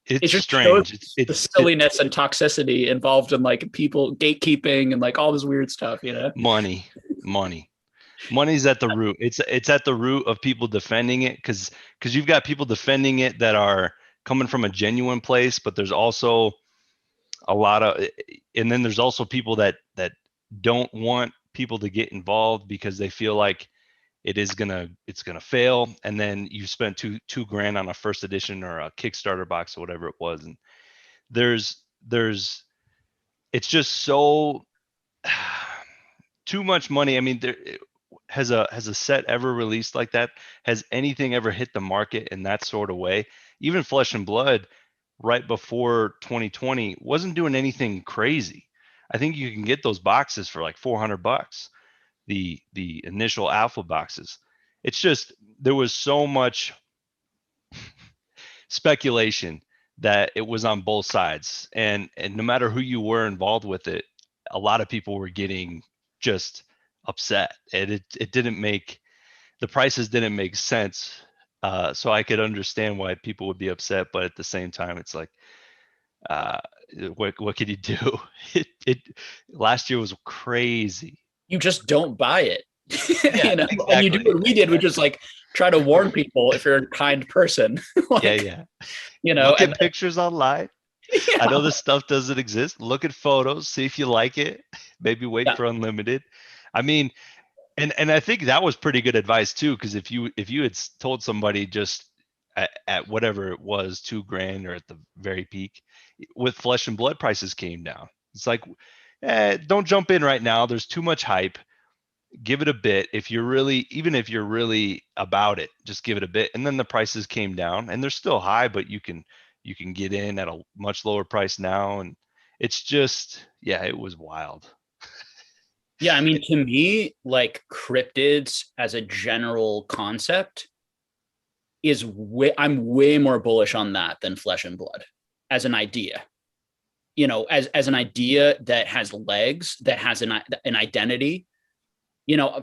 S3: it's just strange. It's
S1: the silliness and toxicity involved in like people gatekeeping and like all this weird stuff.
S3: Money's at the root. It's at the root of people defending it, because you've got people defending it that are coming from a genuine place, but there's also a lot of, and then there's also people that don't want people to get involved because they feel like it's gonna fail, and then you spent two grand on a first edition or a Kickstarter box or whatever it was, and there's it's just so too much money. I mean, has a set ever released like that? Has anything ever hit the market in that sort of way? Even Flesh and Blood, right before 2020 wasn't doing anything crazy. I think you can get those boxes for like $400, the initial alpha boxes. It's just there was so much speculation that it was on both sides, and no matter who you were involved with it, a lot of people were getting just upset, and it didn't make the prices didn't make sense. So I could understand why people would be upset, but at the same time, it's like, uh, what could you do? It last year was crazy.
S1: You just don't buy it.
S3: Yeah,
S1: And you do
S3: exactly.
S1: what we did, which is like try to warn people if you're a kind person.
S3: Yeah,
S1: Like,
S3: yeah. Look
S1: and
S3: at pictures online. I
S1: yeah,
S3: know this stuff doesn't exist. Look at photos, see if you like it. Maybe wait
S1: yeah,
S3: for unlimited. I mean, and I think that was pretty good advice too, because if you had told somebody just at whatever it was, 2 grand or at the very peak, with Flesh and Blood prices came down. It's like, don't jump in right now. There's too much hype. Give it a bit. If you're really, even if you're really about it, just give it a bit. And then the prices came down, and they're still high, but you can get in at a much lower price now, and it's just, yeah, it was wild.
S1: yeah. I mean, to me, like cryptids as a general concept is I'm way more bullish on that than Flesh and Blood as an idea. As an idea that has legs, that has an identity.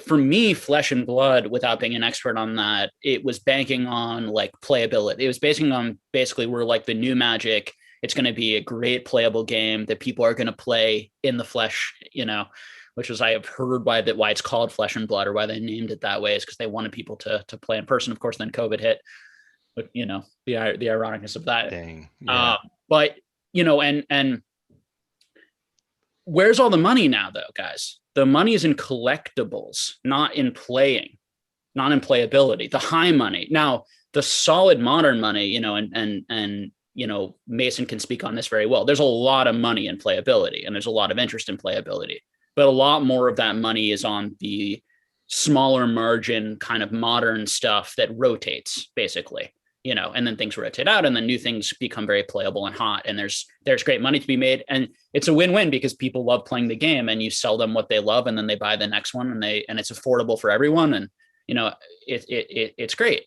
S1: For me, Flesh and Blood, without being an expert on that, it was banking on like playability. It was basing on basically we're like the new Magic. It's going to be a great playable game that people are going to play in the flesh, which is I have heard why it's called Flesh and Blood, or why they named it that way, is because they wanted people to play in person. Of course, then COVID hit, but the ironicness of that.
S3: Dang. Yeah.
S1: But and where's all the money now, though, guys? The money is in collectibles, not in playing, not in playability. The high money. Now, the solid modern money, and Mason can speak on this very well. There's a lot of money in playability, and there's a lot of interest in playability, but a lot more of that money is on the smaller margin kind of modern stuff that rotates, basically. And then things rotate out, and then new things become very playable and hot, and there's great money to be made, and it's a win-win because people love playing the game, and you sell them what they love, and then they buy the next one, and it's affordable for everyone, and it's great.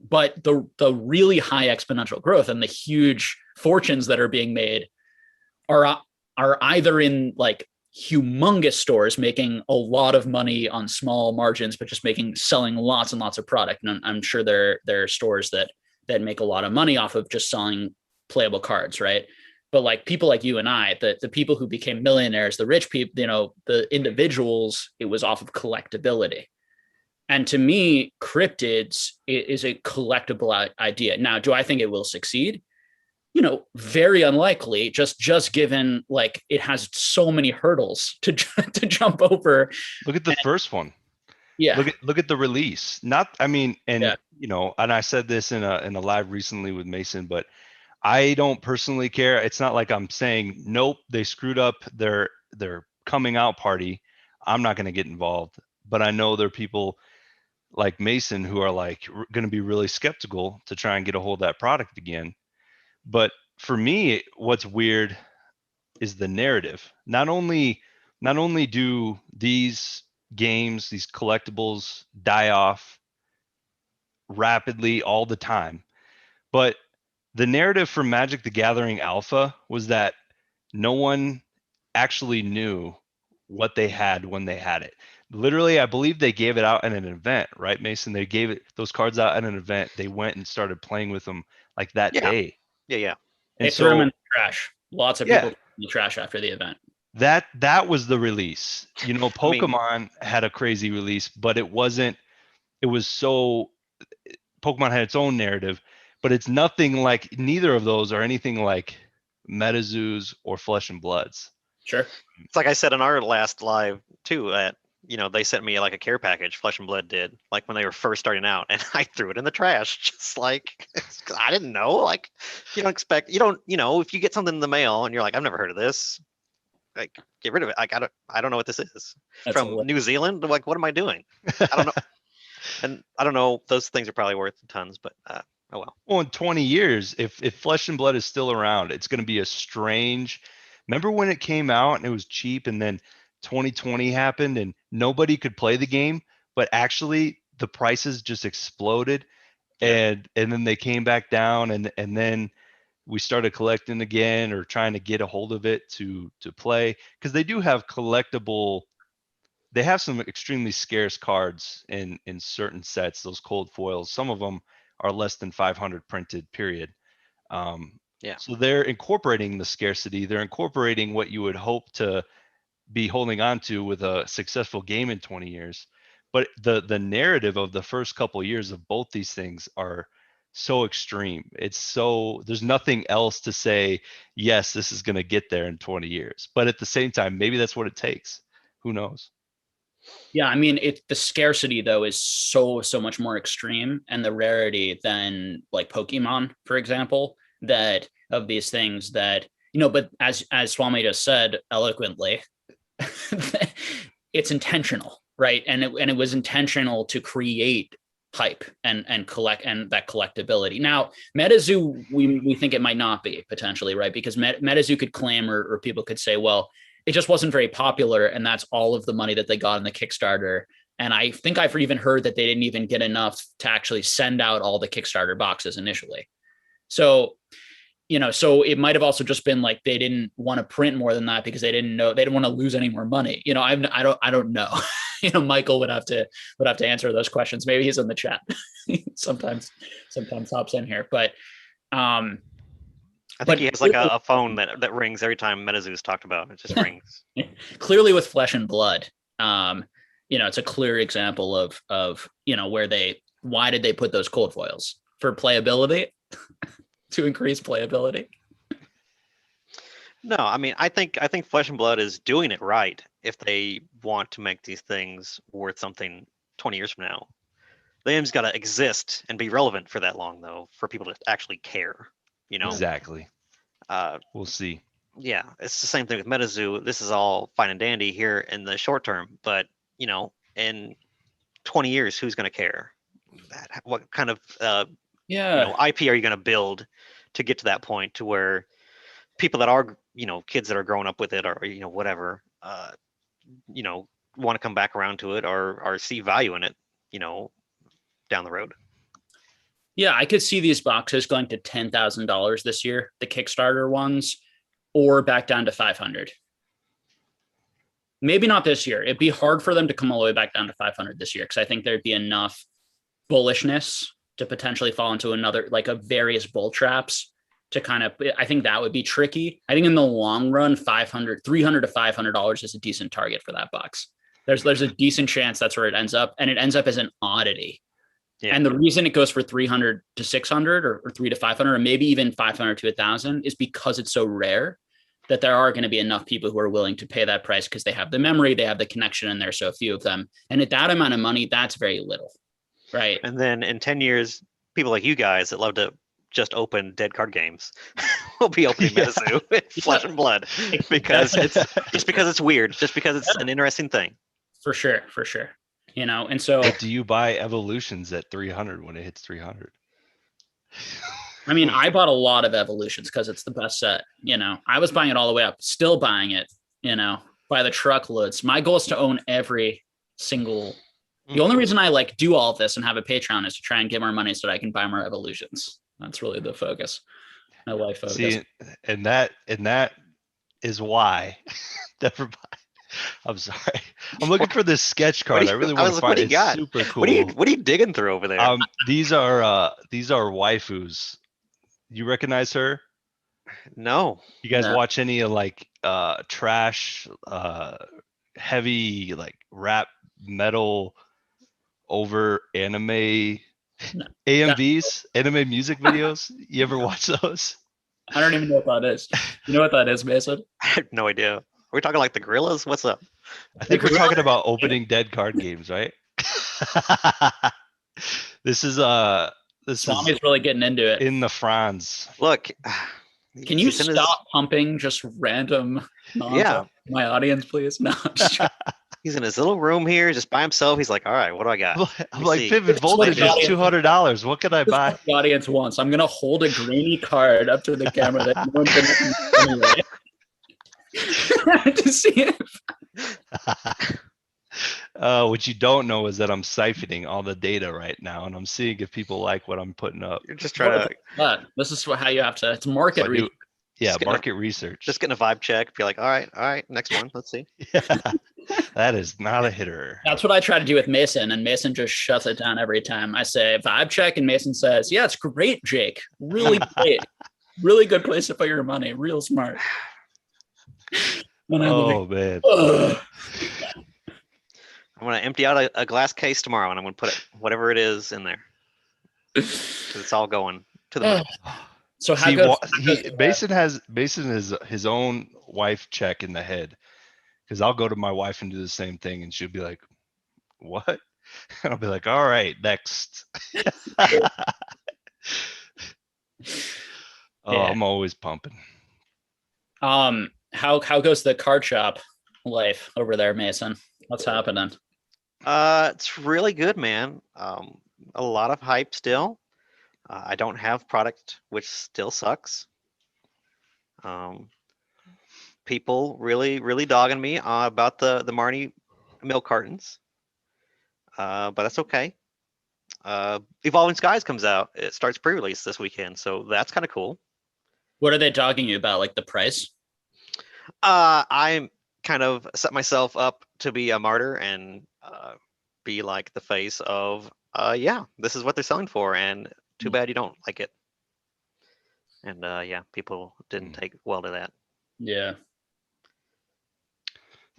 S1: But the really high exponential growth and the huge fortunes that are being made are either in like humongous stores making a lot of money on small margins, but just selling lots and lots of product. And I'm sure there are stores that make a lot of money off of just selling playable cards, right? But like people like you and I, the people who became millionaires, the rich people, the individuals, it was off of collectability. And to me, cryptids is a collectible idea. Now, do I think it will succeed? Very unlikely, just given like it has so many hurdles to jump over.
S3: Look at the first one.
S1: Yeah.
S3: Look at the release. Not, I mean, and
S1: Yeah.
S3: and I said this in a live recently with Mason, but I don't personally care. It's not like I'm saying, nope, they screwed up their coming out party. I'm not going to get involved. But I know there are people like Mason who are like going to be really skeptical to try and get a hold of that product again. But for me, what's weird is the narrative. Not only do these games, these collectibles die off rapidly all the time, but the narrative for Magic the Gathering Alpha was that no one actually knew what they had when they had it. Literally, I believe they gave it out at an event, right, Mason? They gave those cards out at an event. They went and started playing with them like that day.
S2: Yeah.
S1: They
S3: And
S1: threw them in
S3: so,
S1: the trash. Lots of
S3: yeah,
S1: people threw them in the trash after the event.
S3: that was the release. Pokemon had a crazy release, but it wasn't. It was so Pokemon had its own narrative, but it's nothing like, neither of those are anything like MetaZoo's or Flesh and Bloods.
S1: Sure.
S2: It's like I said in our last live too, that they sent me like a care package, Flesh and Blood did, like when they were first starting out, and I threw it in the trash, just like I didn't know. Like if you if you get something in the mail and you're like, I've never heard of this, like get rid of it. Like I don't know what this is.
S1: That's
S2: From New Zealand. Like what am I doing? I don't know. And I don't know. Those things are probably worth tons, but Oh well.
S3: Well, in 20 years, if Flesh and Blood is still around, it's going to be a strange. Remember when it came out and it was cheap, and then 2020 happened and nobody could play the game, but actually the prices just exploded,
S2: Yeah.
S3: and then they came back down, and then we started collecting again or trying to get a hold of it to play, because they do have collectible. They have some extremely scarce cards in certain sets, those cold foils. Some of them are less than 500 printed, period. Um,
S2: Yeah.
S3: so they're incorporating the scarcity. They're incorporating what you would hope to be holding on to with a successful game in 20 years. But the narrative of the first couple of years of both these things are so extreme. It's so, there's nothing else to say, yes, this is going to get there in 20 years. But at the same time, maybe that's what it takes. Who knows?
S1: Yeah, I mean, the scarcity though is so much more extreme, and the rarity than like Pokemon, for example, that of these things that But as Swami just said eloquently, it's intentional, right? And it was intentional to create hype and collect and that collectability. Now, MetaZoo, we think it might not be potentially, right? Because MetaZoo could claim, or people could say, well, it just wasn't very popular, and that's all of the money that they got in the Kickstarter. And I think I've even heard that they didn't even get enough to actually send out all the Kickstarter boxes initially. So, so it might have also just been like they didn't want to print more than that because they didn't want to lose any more money. I don't know. Michael would have to answer those questions. Maybe he's in the chat. sometimes hops in here, but
S2: I think he has like a phone that rings every time MetaZoo's talked about. It just rings.
S1: Clearly with Flesh and Blood, it's a clear example of why did they put those cold foils? For playability, to increase playability.
S2: No, I mean, I think Flesh and Blood is doing it right if they want to make these things worth something 20 years from now. The game's got to exist and be relevant for that long, though, for people to actually care.
S3: Exactly. We'll see.
S2: Yeah, it's the same thing with MetaZoo. This is all fine and dandy here in the short term, but in 20 years, who's going to care? What kind of IP are you going to build to get to that point to where people that are kids that are growing up with it, or whatever, want to come back around to it or see value in it, down the road.
S1: Yeah, I could see these boxes going to $10,000 this year, the Kickstarter ones, or back down to 500. Maybe not this year. It'd be hard for them to come all the way back down to 500 this year, because I think there'd be enough bullishness to potentially fall into another, like a various bull traps to kind of, I think that would be tricky. I think in the long run, $300 to $500 is a decent target for that box. There's a decent chance that's where it ends up, and it ends up as an oddity. Yeah. And the reason it goes for 300 to 600 or 3 to 500, or maybe even 500 to 1,000 is because it's so rare that there are going to be enough people who are willing to pay that price because they have the memory, they have the connection, and there's so few of them. And at that amount of money, that's very little, right?
S2: And then in 10 years, people like you guys that love to just open dead card games will be opening MetaZoo Flesh and Blood because it's weird, just because it's an interesting thing.
S1: For sure. And so,
S3: but do you buy Evolutions at 300 when it hits 300?
S1: I mean, I bought a lot of Evolutions because it's the best set. I was buying it all the way up, still buying it, by the truckloads. My goal is to own every single. The only reason I do all of this and have a Patreon is to try and get more money so that I can buy more Evolutions. That's really the focus. My life focus.
S3: See, and that is why. Never mind. I'm sorry. I'm looking for this sketch card. I really want to find it. It's super cool.
S2: What are you digging through over there?
S3: These are waifus. You recognize her?
S2: No.
S3: You guys watch any of trash, heavy rap metal over anime AMVs, anime music videos? You ever watch those?
S1: I don't even know what that is. You know what that is, Mason?
S2: I have no idea. Are we talking like the Gorillas? What's up?
S3: I think we're talking about opening dead card games, right? This is
S1: Swami's really getting into it.
S3: In the Franz.
S2: Look,
S1: can you stop pumping just random nonsense?
S2: Yeah.
S1: My audience, please. No, I'm just
S2: He's in his little room here, just by himself. He's like, all right, what do I got?
S3: I'm like,
S2: see.
S3: pivot voltage is $200. What can I buy?
S1: What the audience wants. I'm gonna hold a grainy card up to the camera that no one's gonna see anyway. To see it.
S3: What you don't know is that I'm siphoning all the data right now, and I'm seeing if people like what I'm putting up.
S2: You're just trying to.
S1: This is how you have to. It's market research.
S3: Yeah, market research.
S2: Just getting a vibe check. Be like, all right, next one. Let's see.
S3: Yeah, that is not a hitter.
S1: That's what I try to do with Mason, and Mason just shuts it down every time. I say vibe check, and Mason says, "Yeah, it's great, Jake. Really great. Really good place to put your money. Real smart."
S3: Oh man.
S2: I'm gonna empty out a glass case tomorrow, and I'm gonna put it, whatever it is, in there. It's all going to the moon.
S1: So how
S3: Mason has his own wife check in the head, because I'll go to my wife and do the same thing, and she'll be like, "What?" And I'll be like, "All right, next." I'm always pumping.
S1: How goes the card shop life over there, Mason? What's happening?
S2: It's really good, man. A lot of hype still. I don't have product, which still sucks. People really dogging me about the Marnie milk cartons, but that's okay. Evolving Skies comes out. It starts pre-release this weekend, so that's kind of cool.
S1: What are they dogging you about? Like the price?
S2: I'm kind of set myself up to be a martyr and be like the face of, yeah, this is what they're selling for, and too bad you don't like it. And yeah, people didn't take well to that.
S1: Yeah.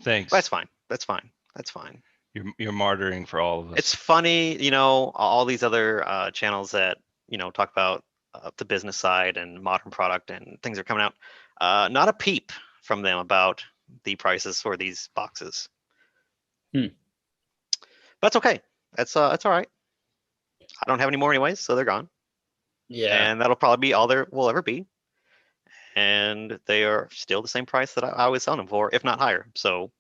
S3: Thanks.
S2: But that's fine.
S3: You're martyring for all of us.
S2: It's funny, all these other channels that talk about the business side and modern product and things are coming out. Not a peep from them about the prices for these boxes. But that's okay. That's all right. I don't have any more anyways, so they're gone.
S1: Yeah.
S2: And that'll probably be all there will ever be. And they are still the same price that I was selling them for, if not higher. So,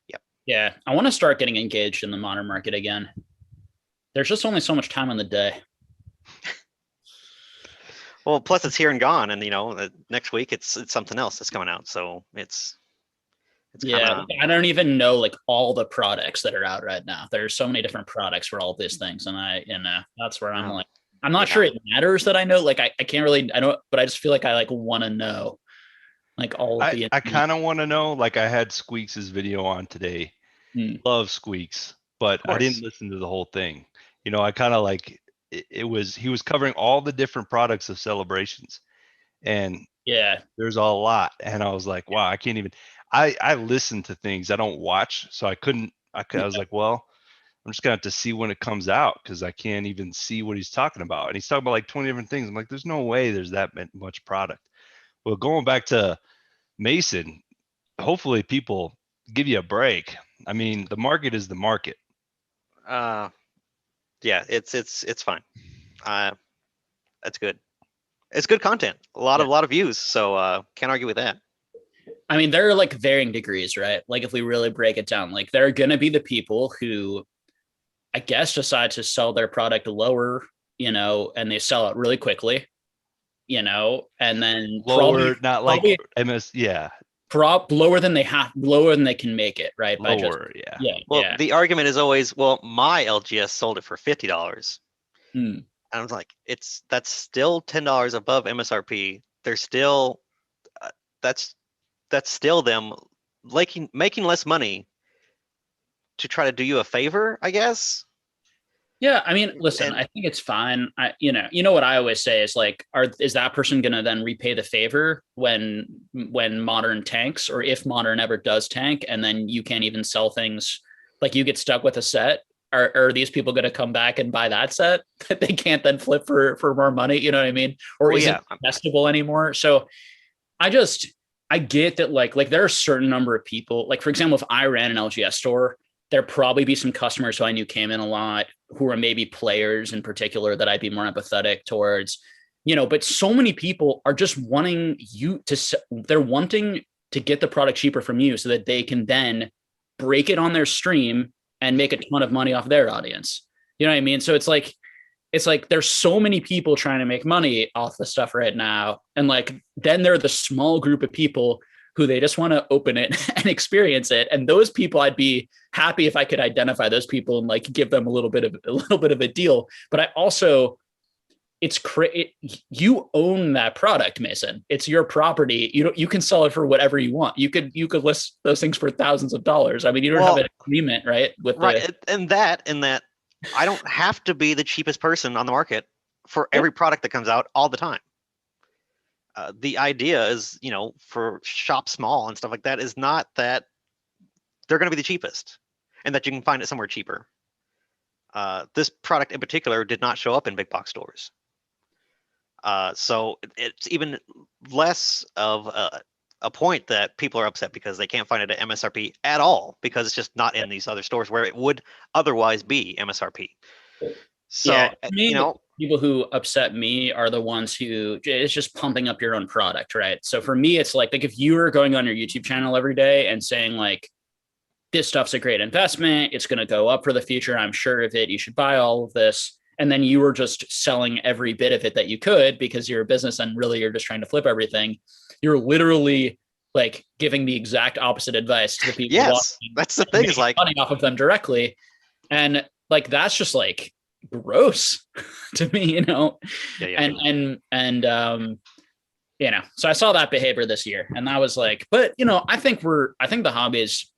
S2: yeah.
S1: Yeah. I want to start getting engaged in the modern market again. There's just only so much time in the day.
S2: Well, plus it's here and gone, and next week it's something else that's coming out. So it's
S1: yeah. I don't even know like all the products that are out right now. There's so many different products for all these things, and that's where I'm like, I'm not sure it matters that I know. Like I can't really, I don't, but I just feel like I like want to know, like all of the.
S3: I kind of want to know. Like I had Squeaks' video on today. Love Squeaks, but I didn't listen to the whole thing. I kind of like. He was covering all the different products of Celebrations, and there's a lot, and I was like, wow, I can't even. I listen to things, I don't watch, so I was like, well, I'm just gonna have to see when it comes out, because I can't even see what he's talking about, and he's talking about like 20 different things. I'm like, there's no way there's that much product. Well, going back to Mason, hopefully people give you a break. I mean, the market is the market.
S2: Yeah, it's fine. That's good. It's good content. A lot of views. So can't argue with that.
S1: I mean, there are like varying degrees, right? Like if we really break it down, like there are going to be the people who, I guess, decide to sell their product lower, and they sell it really quickly, and then
S3: lower, not like MS,
S1: lower than they can make it, right?
S3: Lower,
S2: Well, the argument is always, well, my LGS sold it for $50. And I was like, that's still $10 above MSRP. They're still that's still them making less money to try to do you a favor, I guess.
S1: Yeah, I mean, listen, I think it's fine. You know what I always say is like, is that person going to then repay the favor when Modern tanks, or if Modern ever does tank, and then you can't even sell things, like you get stuck with a set? Are these people going to come back and buy that set that they can't then flip for more money? You know what I mean? Or is it testable anymore? So I get that like there are a certain number of people, like for example, if I ran an LGS store, there'd probably be some customers who I knew came in a lot who are maybe players in particular that I'd be more empathetic towards, but so many people are just wanting to get the product cheaper from you so that they can then break it on their stream and make a ton of money off their audience. You know what I mean? So it's like there's so many people trying to make money off the stuff right now. And like, then there are the small group of people who they just want to open it and experience it. And those people, I'd be happy if I could identify those people and like give them a little bit of a deal. But I also, you own that product, Mason. It's your property. You can sell it for whatever you want. You could list those things for thousands of dollars. I mean, you don't have an agreement, right?
S2: And that I don't have to be the cheapest person on the market for every product that comes out all the time. The idea is, for shop small and stuff like that, is not that they're going to be the cheapest and that you can find it somewhere cheaper. This product in particular did not show up in big box stores. So it's even less of a point that people are upset because they can't find it at MSRP at all, because it's just not in these other stores where it would otherwise be MSRP. So,
S1: yeah, people who upset me are the ones who it's just pumping up your own product, right? So for me, it's like if you were going on your YouTube channel every day and saying like, this stuff's a great investment, it's going to go up for the future, I'm sure of it, you should buy all of this. And then you were just selling every bit of it that you could because you're a business and really you're just trying to flip everything. You're literally like giving the exact opposite advice to the people.
S2: Yes, that's the thing, is like
S1: money off of them directly. And like, that's just like gross to me, so I saw that behavior this year and that was like, but I think the hobby's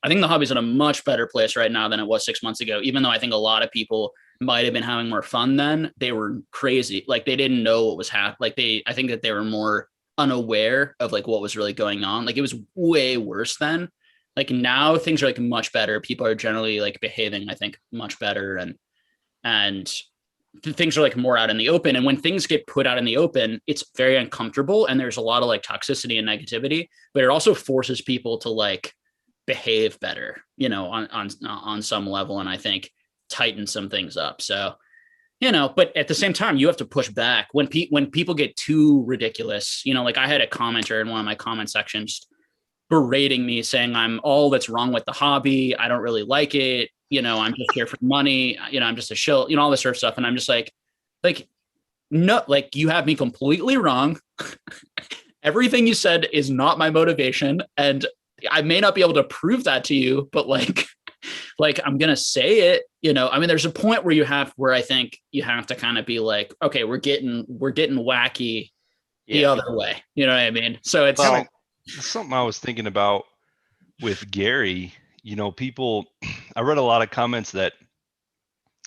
S1: in a much better place right now than it was 6 months ago, even though I think a lot of people might have been having more fun then. They were crazy. Like they didn't know what was happening. Like I think that they were more unaware of like what was really going on. Like it was way worse then. Like now things are like much better. People are generally like behaving, I think, much better. And things are like more out in the open. And when things get put out in the open, it's very uncomfortable. And there's a lot of like toxicity and negativity, but it also forces people to like behave better, on some level. And I think tighten some things up. So, but at the same time, you have to push back when people get too ridiculous. Like I had a commenter in one of my comment sections berating me saying I'm all that's wrong with the hobby. I don't really like it. I'm just here for money. I'm just a shill, all this sort of stuff. And I'm just like, no, like you have me completely wrong. Everything you said is not my motivation. And I may not be able to prove that to you, but like I'm going to say it, I mean, there's a point where I think you have to kind of be like, okay, we're getting wacky the other way. You know what I mean? So it's
S3: something I was thinking about with Gary, people, I read a lot of comments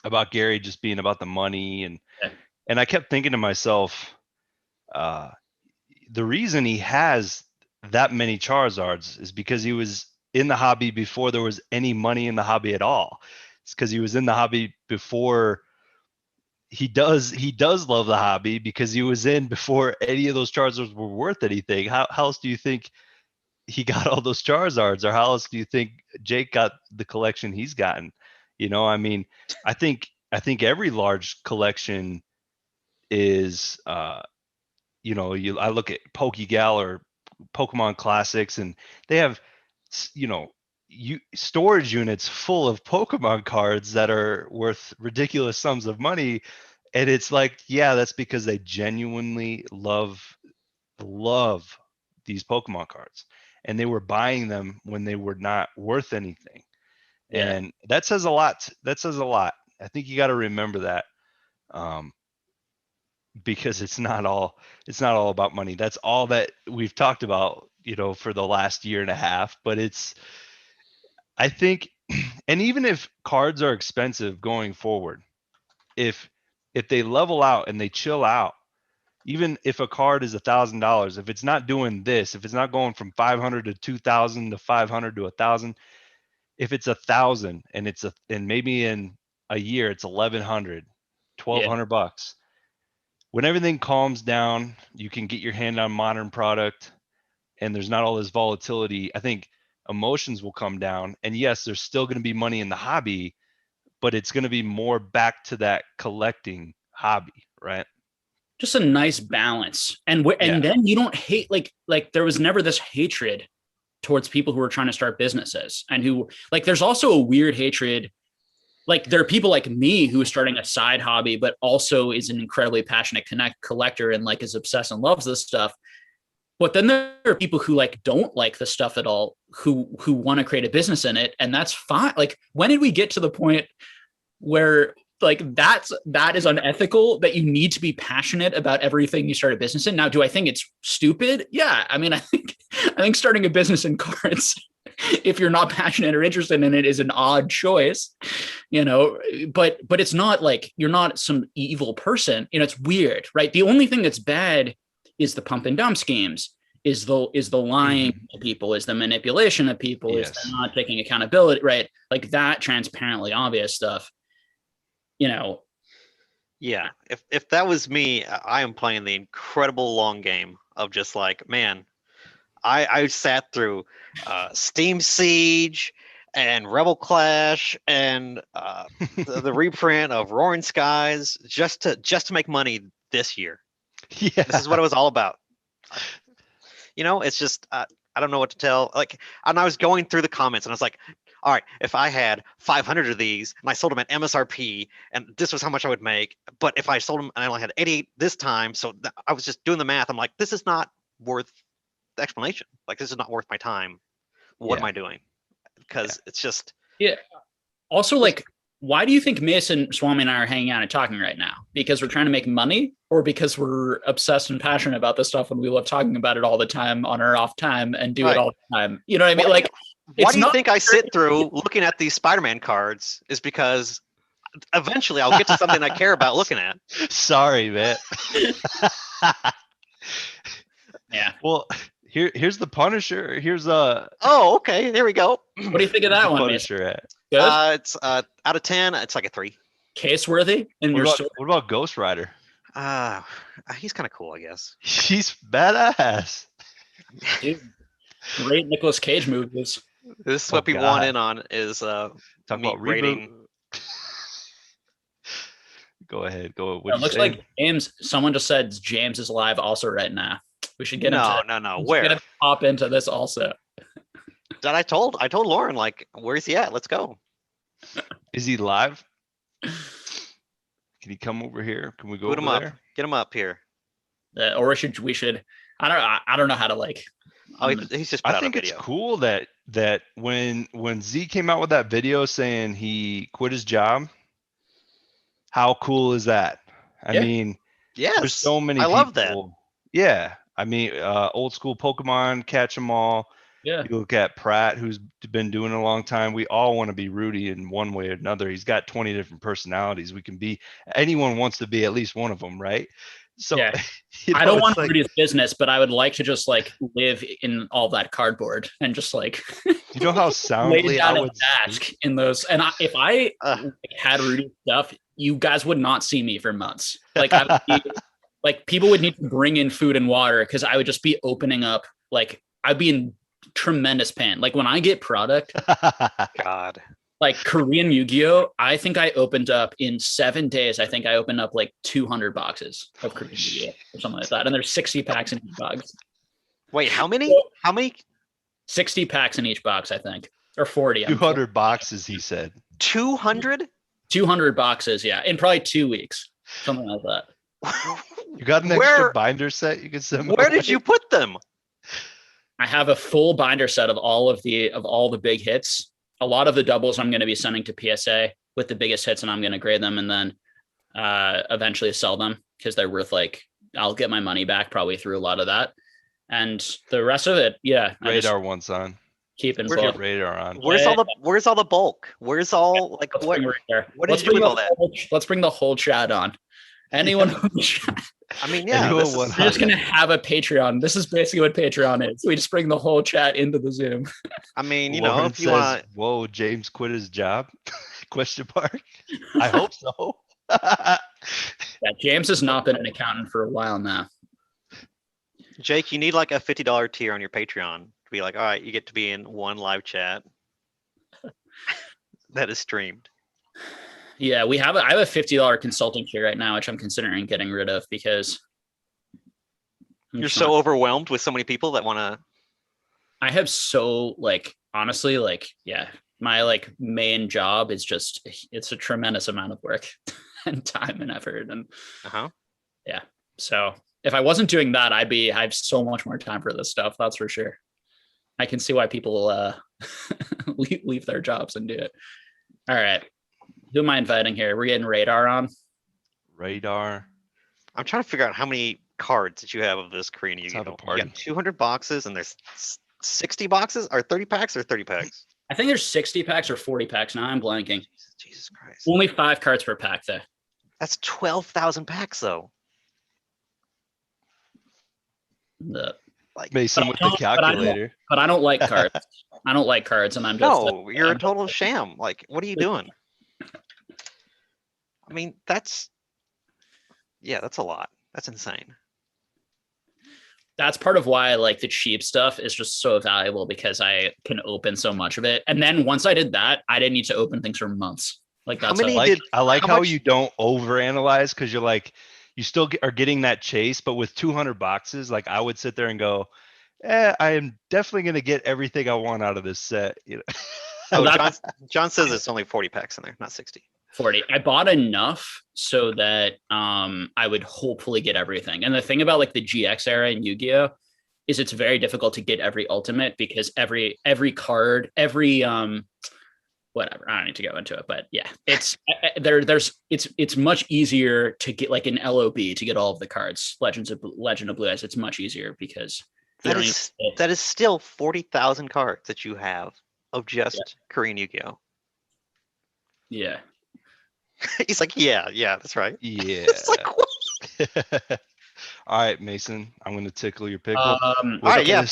S3: about Gary just being about the money. And I kept thinking to myself, the reason he has that many Charizards is because he was in the hobby before there was any money in the hobby at all. It's because he was in the hobby before he does love the hobby, because he was in before any of those Charizards were worth anything. How else do you think he got all those Charizards, or how else do you think Jake got the collection he's gotten? I mean, I think every large collection is, I look at PokeGal or Pokemon Classics, and they have, storage units full of Pokemon cards that are worth ridiculous sums of money. And it's like, yeah, that's because they genuinely love these Pokemon cards, and they were buying them when they were not worth anything. Yeah. And that says a lot. I think you got to remember that, because it's not all about money. That's all that we've talked about, for the last year and a half. But I think, and even if cards are expensive going forward, if they level out and they chill out, even if a card is $1,000, if it's not doing this, if it's not going from 500 to 2,000 to 500 to 1,000, if it's 1,000 and maybe in a year it's 1,100, 1,200 bucks. When everything calms down, you can get your hand on modern product, and there's not all this volatility. I think emotions will come down, and yes, there's still going to be money in the hobby, but it's going to be more back to that collecting hobby, right?
S1: Just a nice balance. And then you don't hate, like there was never this hatred towards people who are trying to start businesses and who like, there's also a weird hatred. Like there are people like me who is starting a side hobby, but also is an incredibly passionate collector and like is obsessed and loves this stuff. But then there are people who like don't like the stuff at all, who want to create a business in it, and that's fine. Like when did we get to the point where like that is unethical, that you need to be passionate about everything you start a business in? Now, do I think it's stupid? Yeah. I mean, I think starting a business in cards, if you're not passionate or interested in it, is an odd choice, you know, but it's not like you're not some evil person. You know, it's weird, right? The only thing that's bad is the pump and dump schemes, is the lying to people, is the manipulation of people, is the not taking accountability, right? Like that transparently obvious stuff, you know.
S2: Yeah, if that was me, I am playing the incredible long game of just like, man, I sat through Steam Siege and Rebel Clash and the reprint of Roaring Skies just to make money this year.
S3: Yeah.
S2: This is what it was all about. You know, it's just I don't know what to tell. Like, and I was going through the comments and I was like, all right, if I had 500 of these and I sold them at MSRP and this was how much I would make, but if I sold them and I only had 88 this time, so I was just doing the math. I'm like, this is not worth the explanation. Like, this is not worth my time. What am I doing? Because it's just
S1: Also, like, why do you think Mason, Swami, and I are hanging out and talking right now? Because we're trying to make money, or because we're obsessed and passionate about this stuff and we love talking about it all the time on our off time and do it all the time? You know what I mean? Like,
S2: why do you think I sit through looking at these Spider-Man cards? Is because eventually I'll get to something I care about looking at.
S3: Sorry, man.
S1: Yeah.
S3: Well, here's the Punisher. Here's
S2: Oh, okay. There we go.
S1: What do you think of that one,
S3: Punisher at?
S1: Good?
S2: It's out of 10. It's like a 3.
S1: Case worthy in your store?
S3: What about Ghost Rider?
S2: He's kind of cool, I guess.
S3: He's badass.
S1: Dude, great Nicolas Cage movies.
S2: This is what people want in on is
S3: talk about
S2: rating.
S3: Go ahead. Go.
S1: It looks like James. Someone just said James is live also right now. We should get
S2: No. Where?
S1: Get him to pop into this also.
S2: That I told Lauren, like, where's he at? Let's go.
S3: Is he live? Can he come over here? Can we go
S2: Put him
S3: over
S2: up.
S3: there?
S2: Get him up here.
S1: Or we should. I don't know how to like.
S2: Oh, he's just put
S3: I
S2: out
S3: think
S2: a video.
S3: it's cool that when Z came out with that video saying he quit his job, how cool is that? I mean, there's so many people.
S2: I love that.
S3: Yeah. I mean, old school Pokemon, catch 'em all.
S1: Yeah.
S3: You look at Pratt, who's been doing it a long time. We all want to be Rudy in one way or another. He's got 20 different personalities. We can be, anyone wants to be at least one of them, right? So
S1: yeah.
S3: You know,
S1: I don't want Rudy's business, but I would like to just like live in all that cardboard and just like
S3: you know how soundly I would
S1: ask in those. And if I had Rudy's stuff, you guys would not see me for months. Like I would be, like people would need to bring in food and water because I would just be opening up. Like I'd be in tremendous pain. Like when I get product,
S2: God,
S1: like Korean Yu-Gi-Oh, I think I opened up in 7 days. I think I opened up like 200 boxes of Korean Yu-Gi-Oh or something like that. And there's 60 packs in each box.
S2: Wait, how many?
S1: 60 packs in each box, I think, or 40.
S3: 200 boxes, he said.
S2: 200?
S1: 200 boxes, yeah, in probably 2 weeks, something like that.
S3: You got an extra binder set you can send me?
S2: Where did you put them?
S1: I have a full binder set of all the big hits. A lot of the doubles I'm going to be sending to PSA with the biggest hits, and I'm going to grade them and then eventually sell them because they're worth like I'll get my money back probably through a lot of that, and the rest of it, yeah.
S3: Radar one's on.
S1: Keep in
S3: bulk. Radar on.
S2: Where's all the bulk? Where's all like what? What did you do with all that?
S1: Let's bring the whole chat on. Anyone on the chat.
S2: I mean, yeah,
S1: we're just gonna have a Patreon. This is basically what Patreon is. We just bring the whole chat into the Zoom.
S2: I mean, you
S3: Lauren
S2: know, if you want,
S3: whoa, James quit his job? Question mark. I hope so.
S1: Yeah, James has not been an accountant for a while now.
S2: Jake, you need like a $50 tier on your Patreon to be like, all right, you get to be in one live chat that is streamed.
S1: Yeah, I have a $50 consulting fee right now, which I'm considering getting rid of because
S2: you're so overwhelmed with so many people that want to.
S1: I have so like honestly like yeah, my like main job is just it's a tremendous amount of work and time and effort and
S2: Uh-huh.
S1: yeah. So if I wasn't doing that, I have so much more time for this stuff. That's for sure. I can see why people leave their jobs and do it. All right. Who am I inviting here? We're getting radar on.
S3: Radar.
S2: I'm trying to figure out how many cards that you have of this Korean
S3: Let's have a
S2: Yu-Gi-Oh. You
S3: party.
S2: got 200 boxes and there's 60 boxes or 30 packs or 30 packs.
S1: I think there's 60 packs or 40 packs. Now I'm blanking.
S2: Jesus Christ.
S1: Only 5 cards per pack though.
S2: That's 12,000 packs though. Like
S3: Mason with the calculator.
S1: But I don't like cards. I don't like cards, and I'm just
S2: no, you're a total sham. Like, what are you doing? I mean, that's a lot. That's insane.
S1: That's part of why I like the cheap stuff is just so valuable because I can open so much of it. And then once I did that, I didn't need to open things for months. Like that's
S3: I like how you don't overanalyze because you're like you still are getting that chase, but with 200 boxes, like I would sit there and go, I am definitely going to get everything I want out of this set. You know?
S2: Oh, John says it's only 40 packs in there, not 60.
S1: 40. I bought enough so that I would hopefully get everything. And the thing about like the GX era in Yu-Gi-Oh is it's very difficult to get every ultimate because every card, every whatever. I don't need to go into it, but yeah, it's it's much easier to get like an LOB to get all of the cards. Legend of Blue Eyes. It's much easier because
S2: that is still 40,000 cards that you have of just Korean Yu-Gi-Oh.
S1: Yeah.
S2: He's like, yeah, that's right.
S3: Yeah.
S2: It's like, what?
S3: All right, Mason, I'm going to tickle your pickle.
S2: All right, yeah.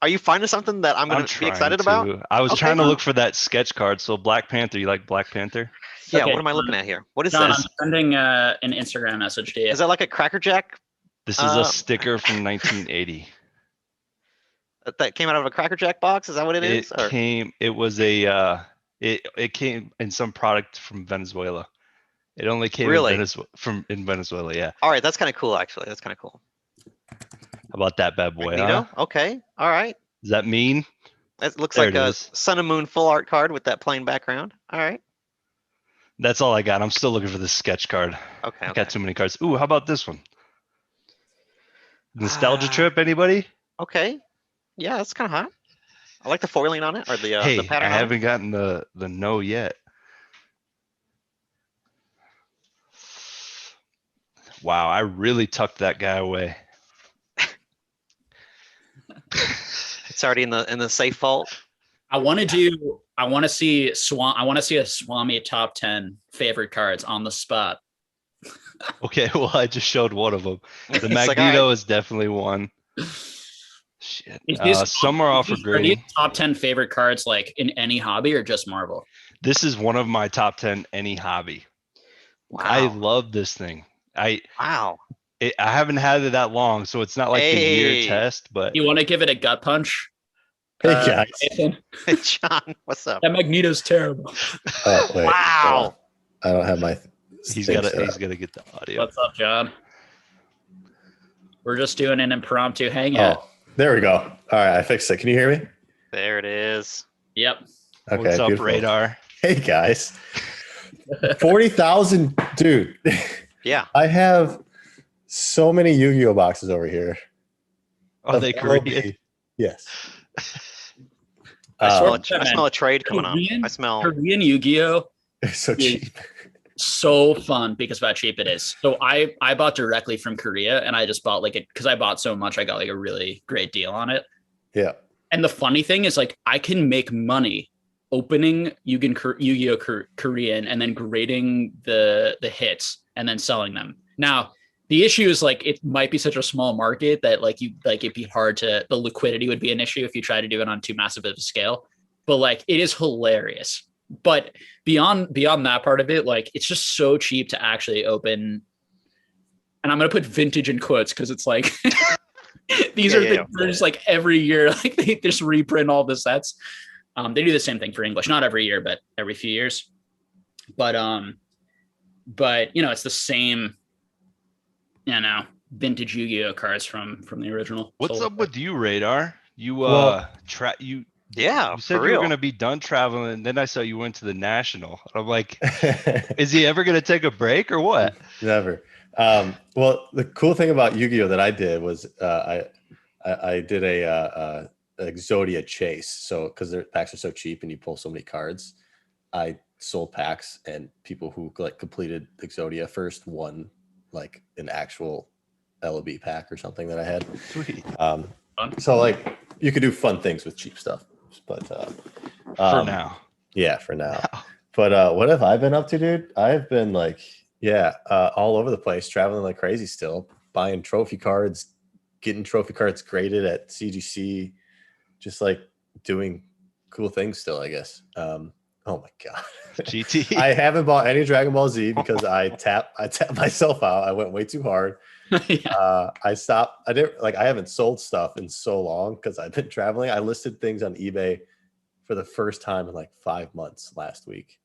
S2: Are you finding something that I'm going to be excited about?
S3: I was trying to look for that sketch card. So Black Panther, you like Black Panther?
S2: Yeah. Okay, what am I looking at here? What is
S1: John,
S2: this?
S1: I'm sending an Instagram message to you.
S2: Is that like a Cracker Jack?
S3: This is a sticker from 1980.
S2: That came out of a Cracker Jack box? Is that what it is?
S3: It came in some product from Venezuela. It only came in Venezuela, yeah.
S2: All right, that's kind of cool, actually. That's kind of cool.
S3: How about that bad boy? Huh?
S2: Okay, all right.
S3: Does that mean?
S2: It looks like a Sun and Moon full art card with that plain background. All right.
S3: That's all I got. I'm still looking for the sketch card.
S2: Okay.
S3: I got too many cards. Ooh, how about this one? Nostalgia Trip, anybody?
S2: Okay. Yeah, that's kind of hot. I like the foiling on it, or the
S3: hey,
S2: pattern.
S3: I haven't gotten the no yet. Wow, I really tucked that guy away.
S2: It's already in the safe vault.
S1: I want to see a Swami top 10 favorite cards on the spot.
S3: Okay, well, I just showed one of them. The Magneto is definitely one. Shit. Some are off for green.
S1: Are these top 10 favorite cards like in any hobby or just Marvel?
S3: This is one of my top 10 any hobby.
S2: Wow.
S3: I love this thing. I haven't had it that long, so it's not like the year test, but
S1: you want to give it a gut punch?
S4: Hey guys.
S2: Hey, John, what's up?
S1: That Magneto's terrible.
S4: Oh, wait,
S2: wow.
S4: I don't have my
S3: he's gotta get the audio.
S1: What's up, John? We're just doing an impromptu hangout.
S4: Oh, there we go. All right, I fixed it. Can you hear me?
S2: There it is.
S1: Yep.
S4: Okay.
S3: What's up,
S4: beautiful.
S3: Radar?
S4: Hey guys. 40,000, dude.
S2: Yeah.
S4: I have so many Yu-Gi-Oh boxes over here.
S3: Are they Korean?
S4: Yes.
S2: I smell a trade coming up. I smell
S1: Korean Yu-Gi-Oh.
S4: It's so cheap.
S1: So fun because of how cheap it is. So I bought directly from Korea and I just bought because I bought so much, I got like a really great deal on it.
S4: Yeah.
S1: And the funny thing is like I can make money opening Yu-Gi-Oh Korean and then grading the hits and then selling them. Now, the issue is like it might be such a small market that it'd be hard to, the liquidity would be an issue if you try to do it on too massive of a scale. But like it is hilarious. But beyond that part of it, like it's just so cheap to actually open. And I'm gonna put vintage in quotes because it's like these are things that are just like every year, like they just reprint all the sets. They do the same thing for English, not every year, but every few years. But you know, it's the same, vintage Yu-Gi-Oh cards from the original.
S3: What's up with you, Radar? You
S4: Well-
S2: Yeah,
S3: you said
S2: for
S3: you were
S2: real.
S3: gonna be done traveling, and then I saw you went to the National. I'm like, is he ever gonna take a break or what?
S4: Never. Well, the cool thing about Yu-Gi-Oh that I did was I did a Exodia chase. So because their packs are so cheap and you pull so many cards, I sold packs, and people who like completed Exodia first won like an actual LOB pack or something that I had.
S3: Sweet.
S4: So like you could do fun things with cheap stuff, but
S3: For now.
S4: yeah, for now. But what have I been up to, dude? I've been like, all over the place, traveling like crazy still, buying trophy cards, getting trophy cards graded at CGC, just like doing cool things still, I guess. Oh my God.
S3: GT.
S4: I haven't bought any Dragon Ball Z because I tapped myself out. I went way too hard. I stopped. I haven't sold stuff in so long because I've been traveling. I listed things on eBay for the first time in like 5 months last week.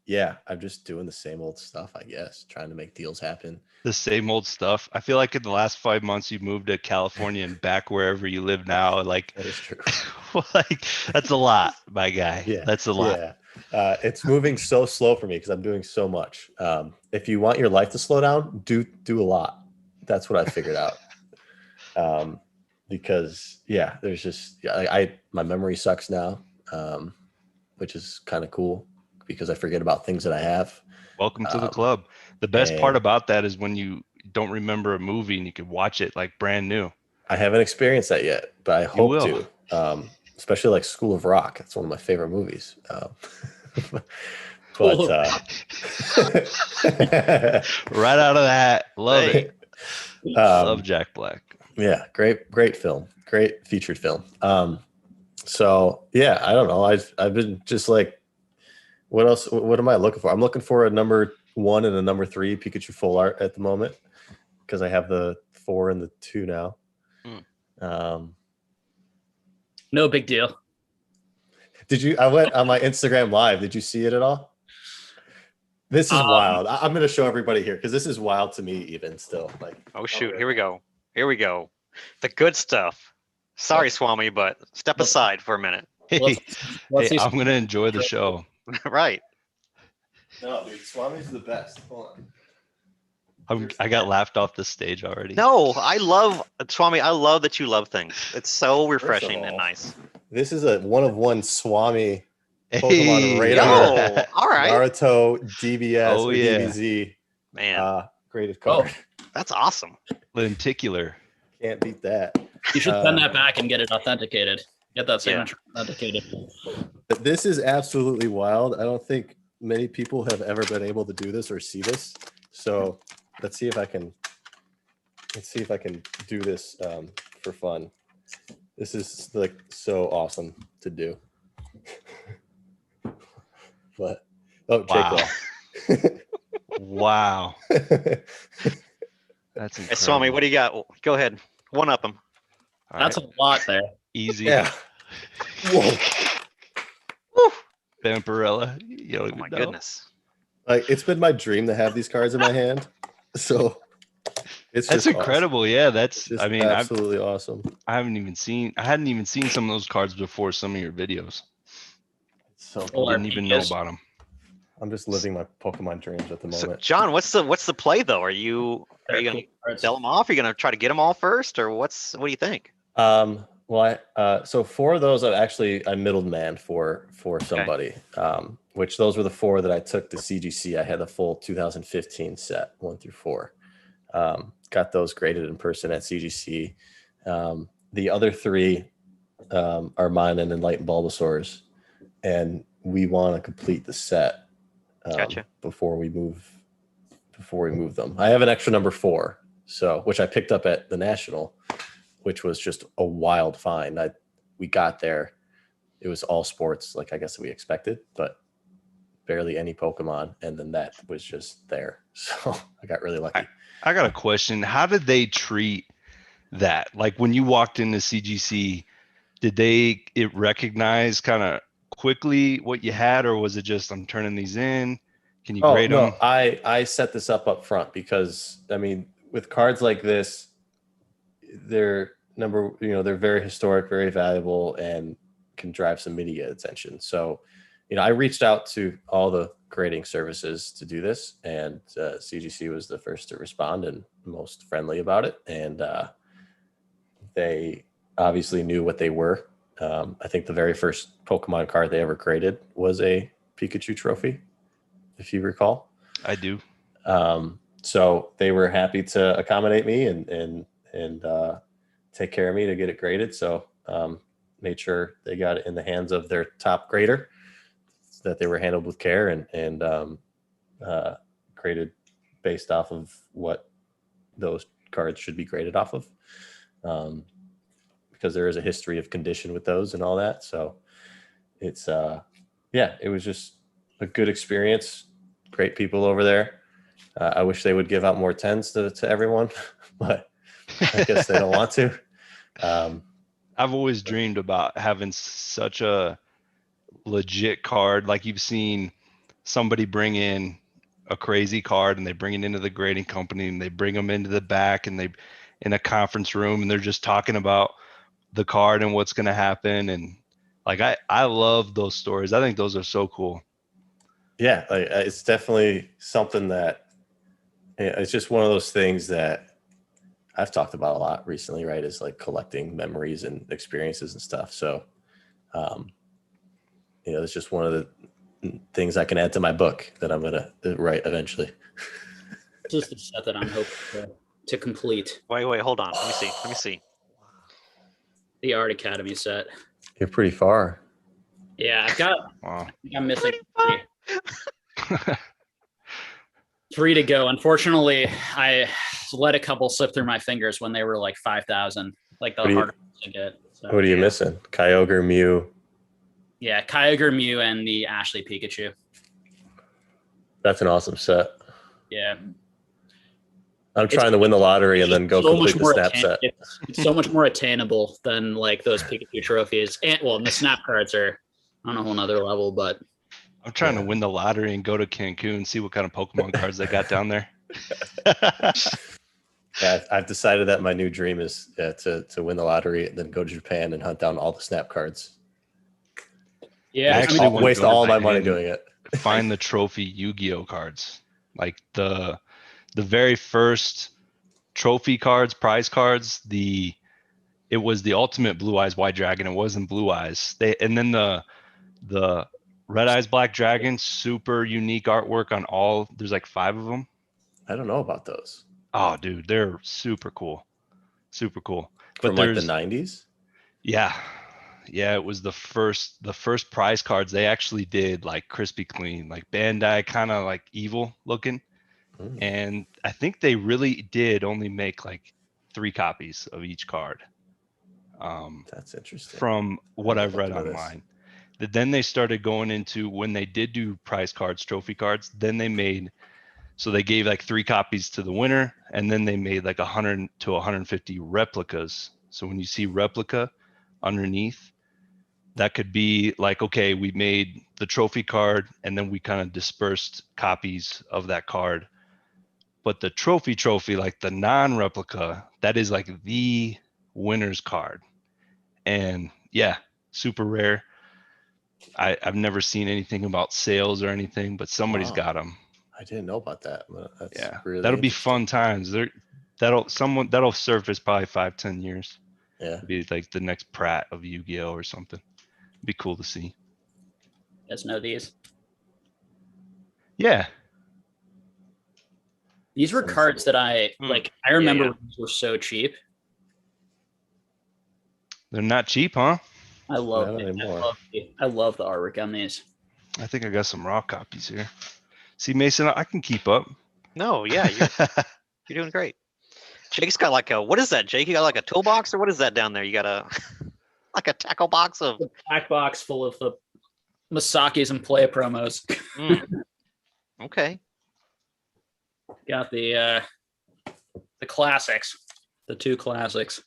S4: Yeah, I'm just doing the same old stuff, I guess, trying to make deals happen.
S3: The same old stuff. I feel like in the last 5 months you moved to California and back wherever you live now. Like,
S4: That is true.
S3: like that's a lot, my guy.
S4: Yeah,
S3: That's a lot.
S4: Yeah. It's moving so slow for me because I'm doing so much. If you want your life to slow down, do a lot. That's what I figured out. Because there's just my memory sucks now, which is kind of cool because I forget about things that I have.
S3: Welcome to the club. The best part
S4: and-
S3: about that is when you don't remember a movie and you can watch it like brand new.
S4: I haven't experienced that yet, but I hope
S3: will.
S4: to. Especially like School of Rock. It's one of my favorite movies.
S1: Cool.
S3: Right out of that. Love
S2: Hey.
S3: it. Love Jack Black.
S4: Yeah, great film. Great featured film. So yeah, I don't know. I've been just like, what else? What am I looking for? I'm looking for a number 1 and a number 3 Pikachu full art at the moment because I have the 4 and the 2 now.
S1: No big deal.
S4: I went on my Instagram live. Did you see it at all? This is wild. I'm going to show everybody here because this is wild to me even still. Like,
S2: Oh shoot, here we go. Here we go. The good stuff. Sorry, Swami, but step aside for a minute.
S3: Hey,
S1: Let's see
S3: I'm going to enjoy the show.
S2: Right.
S4: No, dude, Swami's the best. Hold on.
S3: I got laughed off the stage already.
S2: No, I love Swami. I love that you love things. It's so refreshing and
S4: all,
S2: nice.
S4: This is a 1-of-1 Swami
S3: Hey.
S4: Pokemon radar.
S2: Yo, all right,
S4: Naruto DBS
S3: Oh,
S4: or
S3: yeah.
S4: DBZ
S2: man,
S4: graded card.
S2: that's awesome.
S3: Lenticular.
S4: Can't beat that.
S1: You should send that back and get it authenticated. Get that
S2: Yeah.
S1: signature authenticated.
S4: But this is absolutely wild. I don't think many people have ever been able to do this or see this. So let's see if I can do this for fun. This is like so awesome to do. But Jake
S3: Wow.
S4: Law.
S3: Wow. That's incredible.
S2: Hey, Swami, what do you got? Go ahead, one up him.
S3: All
S1: That's
S3: right.
S1: a lot there.
S3: Easy.
S4: Yeah. Whoa.
S3: Vampirella. You don't
S2: Oh
S3: even
S2: my
S3: know.
S2: goodness.
S4: Like it's been my dream to have these cards in my hand. So it's
S3: That's
S4: just awesome.
S3: incredible. Yeah, that's.
S4: Just
S3: I mean,
S4: absolutely awesome.
S3: I hadn't even seen some of those cards before some of your videos.
S4: So
S1: Well,
S3: Didn't even know
S1: yes.
S3: about them.
S4: I'm just living my Pokemon dreams at the
S2: So,
S4: moment.
S2: John, what's the play though? Are you gonna sell them off? Are you gonna try to get them all first, or what do you think?
S4: Well, so 4 of those I middleman for somebody, which those were the 4 that I took to CGC. I had the full 2015 set 1 through 4. Got those graded in person at CGC. The other 3 are mine and Enlightened Bulbasaur's, and we want to complete the set
S2: Gotcha.
S4: before we move them. I have an extra number 4, which I picked up at the National, which was just a wild find. We got there, it was all sports, like I guess we expected, but barely any Pokemon, and then that was just there. So I got really lucky.
S3: I got a question. How did they treat that? Like when you walked into CGC, did it recognize kind of quickly what you had, or was it just I'm turning these in? Can you grade them?
S4: No, I set this up front because I mean, with cards like this, they're they're very historic, very valuable, and can drive some media attention. So, I reached out to all the grading services to do this, and CGC was the first to respond and most friendly about it. And they obviously knew what they were. I think the very first Pokemon card they ever graded was a Pikachu trophy, if you recall.
S3: I do.
S4: So they were happy to accommodate me and take care of me to get it graded. So made sure they got it in the hands of their top grader, so that they were handled with care and graded based off of what those cards should be graded off of. Because there is a history of condition with those and all that. So it's, it was just a good experience. Great people over there. I wish they would give out more 10s to everyone, but I guess they don't want to.
S3: I've always dreamed about having such a legit card. Like you've seen somebody bring in a crazy card and they bring it into the grading company and they bring them into the back and they in a conference room and they're just talking about the card and what's going to happen. And like, I love those stories. I think those are so cool.
S4: Yeah. It's definitely something that it's just one of those things that I've talked about a lot recently, right? Is like collecting memories and experiences and stuff. So, it's just one of the things I can add to my book that I'm going to write eventually.
S1: Just the set that I'm hoping to complete.
S2: Wait, hold on. Let me see.
S1: The Art Academy set.
S4: You're pretty far.
S1: Yeah, I'm missing
S2: Pretty
S1: 3 to go. Unfortunately, I let a couple slip through my fingers when they were like 5,000, like the hardest to get. So,
S4: what are you missing? Kyogre, Mew.
S1: Yeah, Kyogre, Mew, and the Ashley Pikachu.
S4: That's an awesome set.
S1: Yeah.
S4: I'm trying to win the lottery and then go complete the snap set.
S1: It's so much more attainable than like those Pikachu trophies. And the snap cards are on a whole nother level, but
S3: I'm trying to win the lottery and go to Cancun and see what kind of Pokemon cards they got down there.
S4: Yeah, I've decided that my new dream is to win the lottery and then go to Japan and hunt down all the snap cards.
S1: Yeah,
S3: I actually want to
S4: waste
S3: go to
S4: all my money
S3: Japan
S4: doing it.
S3: Find the trophy Yu-Gi-Oh cards, like the very first trophy cards, prize cards. It was the ultimate Blue Eyes White Dragon. It wasn't Blue Eyes. And then the Red Eyes Black Dragon, super unique artwork on all. There's like 5 of them.
S4: I don't know about those.
S3: Oh, dude, they're super cool. Super cool. But
S4: From like the 90s?
S3: Yeah. Yeah, it was the first prize cards they actually did like crispy clean, like Bandai, kind of like evil looking. And I think they really did only make like 3 copies of each card.
S4: That's interesting.
S3: From what I've read online. Then they started going into, when they did do prize cards, trophy cards, then they gave like 3 copies to the winner, and then they made like 100 to 150 replicas. So when you see replica underneath, that could be like, okay, we made the trophy card and then we kind of dispersed copies of that card. But the trophy, like the non-replica, that is like the winner's card. And yeah, super rare. I've never seen anything about sales or anything, but somebody's got them.
S4: I didn't know about that. That's really
S3: that'll be fun times. That'll surface probably 5-10 years.
S4: Yeah,
S3: it'll be like the next Pratt of Yu-Gi-Oh or something. It'd be cool to see.
S1: You guys know these?
S3: Yeah.
S1: These were cards that I remember when these were so cheap.
S3: They're not cheap, huh?
S1: I love it. I love the artwork on these.
S3: I think I got some raw copies here. See, Mason, I can keep up.
S2: No, yeah, you're doing great. Jake's got like what is that, Jake? You got like a toolbox, or what is that down there? You got like a tackle box of...
S1: A pack box full of the Masaki's and play promos.
S2: Okay.
S1: Got the classics, the 2 classics.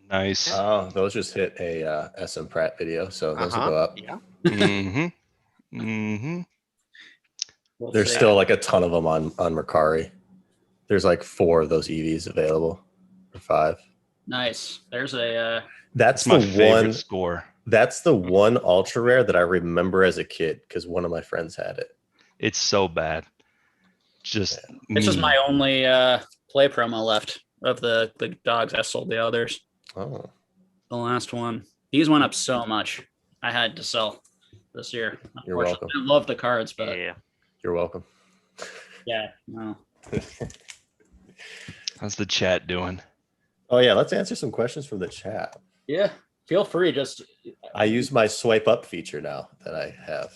S3: Nice.
S4: Oh, those just hit a SM Pratt video, so those will go up.
S2: Yeah.
S4: There's still like a ton of them on Mercari. There's like 4 of those EVs available. or 5.
S1: Nice. There's a
S4: That's
S3: That's my
S4: the
S3: favorite
S4: one.
S3: score.
S4: That's the one ultra rare that I remember as a kid because one of my friends had it.
S3: It's so bad. Just
S1: this is
S3: mean.
S1: my only play promo left of the dogs. I sold the others.
S4: Oh,
S1: The last one. These went up so much. I had to sell this year.
S4: You're welcome.
S1: I love the cards, but
S2: Yeah.
S4: you're welcome.
S1: no.
S3: How's the chat doing?
S4: Oh yeah, let's answer some questions from the chat.
S1: Yeah. Feel free. Just
S4: I use my swipe up feature now that I have.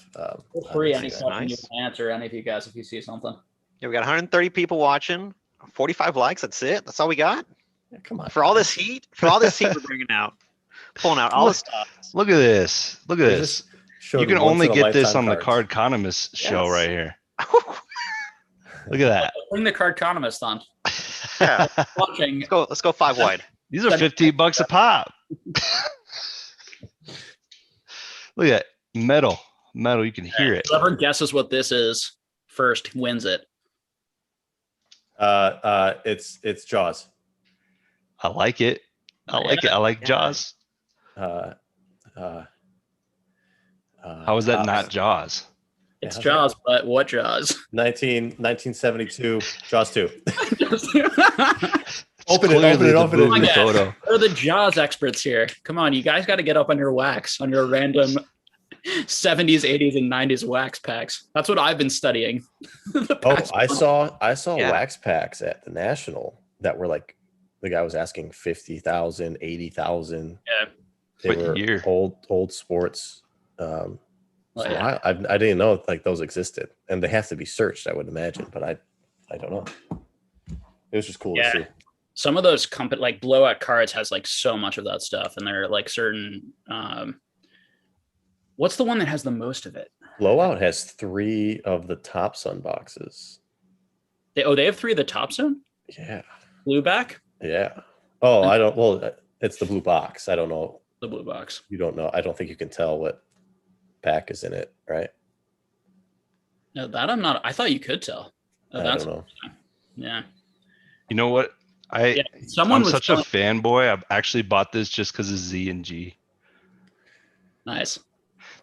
S1: feel free.
S4: on
S1: Any
S4: Instagram.
S1: question you
S2: Nice.
S1: can answer, any of you guys, if you see something.
S2: Yeah, we got 130 people watching, 45 likes. That's it. That's all we got
S4: Yeah, come on.
S2: for all this heat. For all this heat we're bringing out, pulling out all the stuff.
S3: Look at this. Look at
S4: We
S3: this.
S4: just showed
S3: You can
S4: once
S3: only
S4: in a
S3: get this
S4: lifetime
S3: on the
S4: cards.
S3: Cardconomist show
S2: Yes.
S3: right here. Look at that.
S1: Bring the card economist on.
S2: Yeah.
S1: Watching.
S2: Let's go 5 wide.
S3: These are $15 a pop. Look at that. Metal. You can hear it.
S1: Whoever guesses what this is first wins it.
S4: It's Jaws.
S3: I like it. I like it. I like
S2: Yeah.
S3: Jaws.
S4: How
S3: How is that not Jaws?
S1: It's
S4: Yeah,
S1: Jaws, but what Jaws?
S4: 1972 Jaws 2.
S3: It's
S4: Open it,
S3: clearly
S4: open it,
S3: the
S4: open it.
S3: movie
S1: Okay.
S3: photo.
S1: We're the Jaws experts here. Come on, you guys got to get up on your wax, on your random 70s, 80s, and 90s wax packs. That's what I've been studying. The
S4: Oh,
S1: past
S4: I
S1: month.
S4: saw
S2: Yeah.
S4: wax packs at the National that were like the guy was asking 50,000, 80,000.
S1: Yeah.
S4: They
S3: What
S4: were
S3: year?
S4: old sports.
S1: Oh,
S4: So
S1: yeah.
S4: I didn't know like those existed, and they have to be searched, I would imagine, but I don't know. It was just cool
S1: Yeah.
S4: to see.
S1: Some of those like blowout cards has like so much of that stuff, and they're like certain. What's the one that has the most of it?
S4: Blowout has 3 of the top sun boxes.
S1: They have 3 of the top zone.
S4: Yeah,
S1: Blue back,
S4: yeah. Oh, I don't. Well, it's the blue box. I don't know.
S1: the blue box.
S4: You don't know. I don't think you can tell what pack is in it, right?
S1: No, that I'm not. I thought you could tell. Oh,
S4: I
S1: that's
S4: don't know.
S1: yeah.
S3: You know what?
S1: Someone
S3: I'm
S1: was
S3: such a
S1: telling-
S3: fanboy. I've actually bought this just because of Z and G.
S1: nice.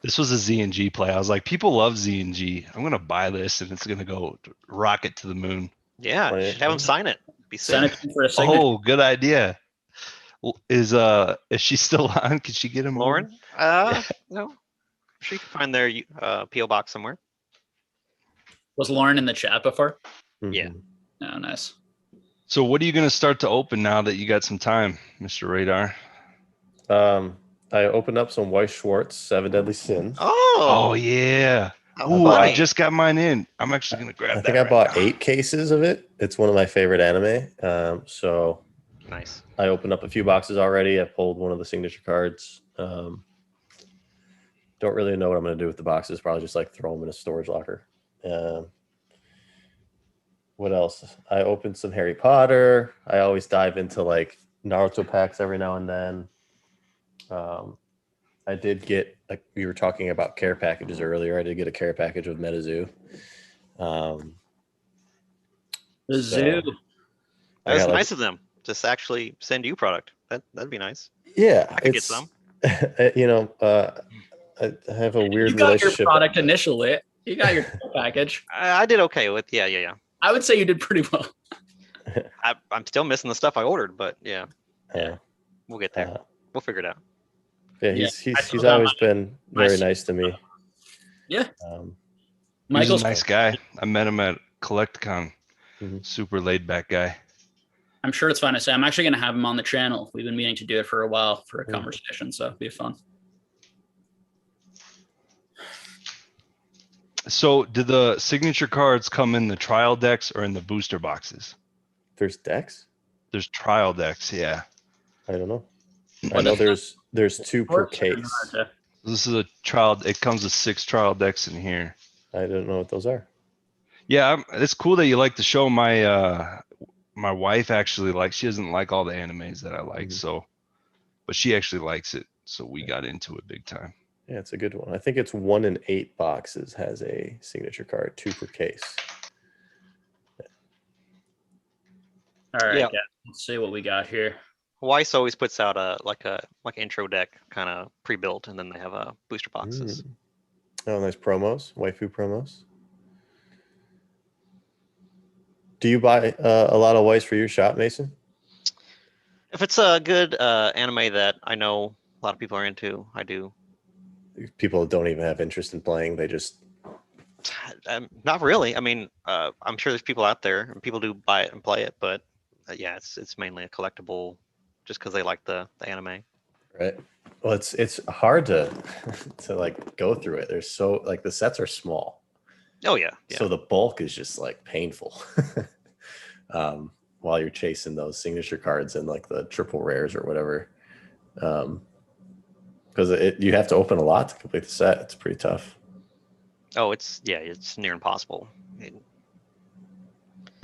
S3: This was a Z and G play. I was like, people love Z and G. I'm gonna buy this, and it's gonna go rocket to the moon.
S2: Yeah, you should have him sign it. Be
S1: Send
S2: sick.
S1: it in for a signature.
S3: Oh, good idea. Is she still on? Can she get him, over?
S2: Lauren? No. I'm sure you can find their PO box somewhere.
S1: Was Lauren in the chat before?
S2: Yeah.
S4: Mhm.
S1: Oh, nice.
S3: So, what are you gonna start to open now that you got some time, Mr. Radar?
S4: I opened up some Weiss Schwarz 7 Deadly Sins.
S3: Oh yeah.
S2: how
S3: Ooh, I
S2: funny.
S3: just got mine in. I'm actually gonna grab
S4: I
S3: that.
S4: think I
S3: right
S4: bought
S3: now.
S4: 8 cases of it. It's one of my favorite anime. So
S2: Nice.
S4: I opened up a few boxes already. I pulled one of the signature cards. Don't really know what I'm going to do with the boxes. Probably just like throw them in a storage locker. What else? I opened some Harry Potter. I always dive into like Naruto packs every now and then. I did get, like we were talking about care packages earlier. I did get a care package with MetaZoo.
S1: The
S4: So,
S1: zoo.
S4: I
S2: That's
S4: got, like-
S2: nice of them. Just actually send you product. That'd be nice.
S4: Yeah,
S2: I could get some.
S4: You know, I have a weird
S1: You got your
S4: relationship.
S1: product initially. You got your package.
S2: I did okay with yeah.
S1: I would say you did pretty well.
S2: I'm still missing the stuff I ordered, but yeah,
S4: Yeah.
S2: we'll get there. We'll figure it out.
S4: Yeah,
S1: Yeah,
S4: he's
S1: I still
S4: he's
S1: got
S4: always been very
S1: my-
S4: nice to me.
S1: Yeah.
S4: Um,
S3: He's
S1: Michael's
S3: a nice guy. I met him at CollectCon.
S4: Mhm.
S3: Super laid back guy.
S1: I'm sure it's fun to say. I'm actually going to have him on the channel. We've been meaning to do it for a while for a
S4: Cool.
S1: conversation, so it'll be fun.
S3: So, did the signature cards come in the trial decks or in the booster boxes?
S4: there's decks.
S3: There's trial decks, yeah.
S4: I don't know. I
S1: What
S4: know
S1: is
S4: there's 2 per case.
S3: This is a trial. It comes with 6 trial decks in here.
S4: I don't know what those are.
S3: Yeah, it's cool that you like the show. My wife actually likes. She doesn't like all the animes that I like,
S4: Mhm.
S3: so, but she actually likes it. So we got into it big time.
S4: Yeah, it's a good one. I think it's 1 in 8 boxes has a signature card, 2 per case.
S1: All right,
S2: Yeah.
S1: guys, let's see what we got here.
S2: Weiss always puts out a intro deck kind of pre-built, and then they have booster boxes.
S4: Oh, nice promos, waifu promos. Do you buy a lot of Weiss for your shop, Mason?
S2: If it's a good anime that I know a lot of people are into, I do.
S4: People don't even have interest in playing; they just
S2: Not really. I mean, I'm sure there's people out there, and people do buy it and play it, but yeah, it's mainly a collectible, just because they like the anime.
S4: right. Well, it's hard to to like go through it. There's so like the sets are small,
S2: Oh yeah, yeah.
S4: so the bulk is just like painful. While you're chasing those signature cards and like the triple rares or whatever, because you have to open a lot to complete the set. It's pretty tough.
S2: Oh, it's near impossible.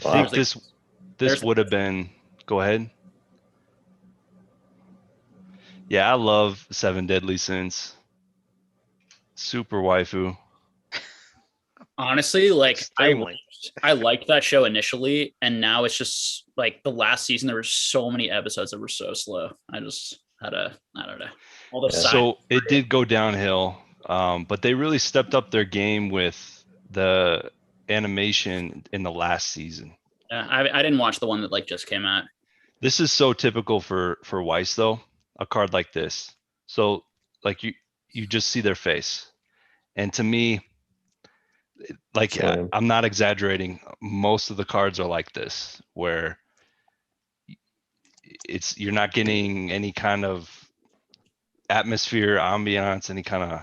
S3: I think this would have been. Go ahead. Yeah, I love Seven Deadly Sins. Super waifu.
S1: Honestly, like
S2: Extremely.
S1: I liked that show initially, and now it's just like the last season. There were so many episodes that were so slow. I just had I don't know. All the side-
S3: So it did go downhill, but they really stepped up their game with the animation in the last season.
S1: I didn't watch the one that like just came out.
S3: This is so typical for Weiss though. A card like this. So like you just see their face, and to me, like
S4: Same.
S3: I'm not exaggerating. Most of the cards are like this, where you're not getting any kind of atmosphere, ambiance, any kind of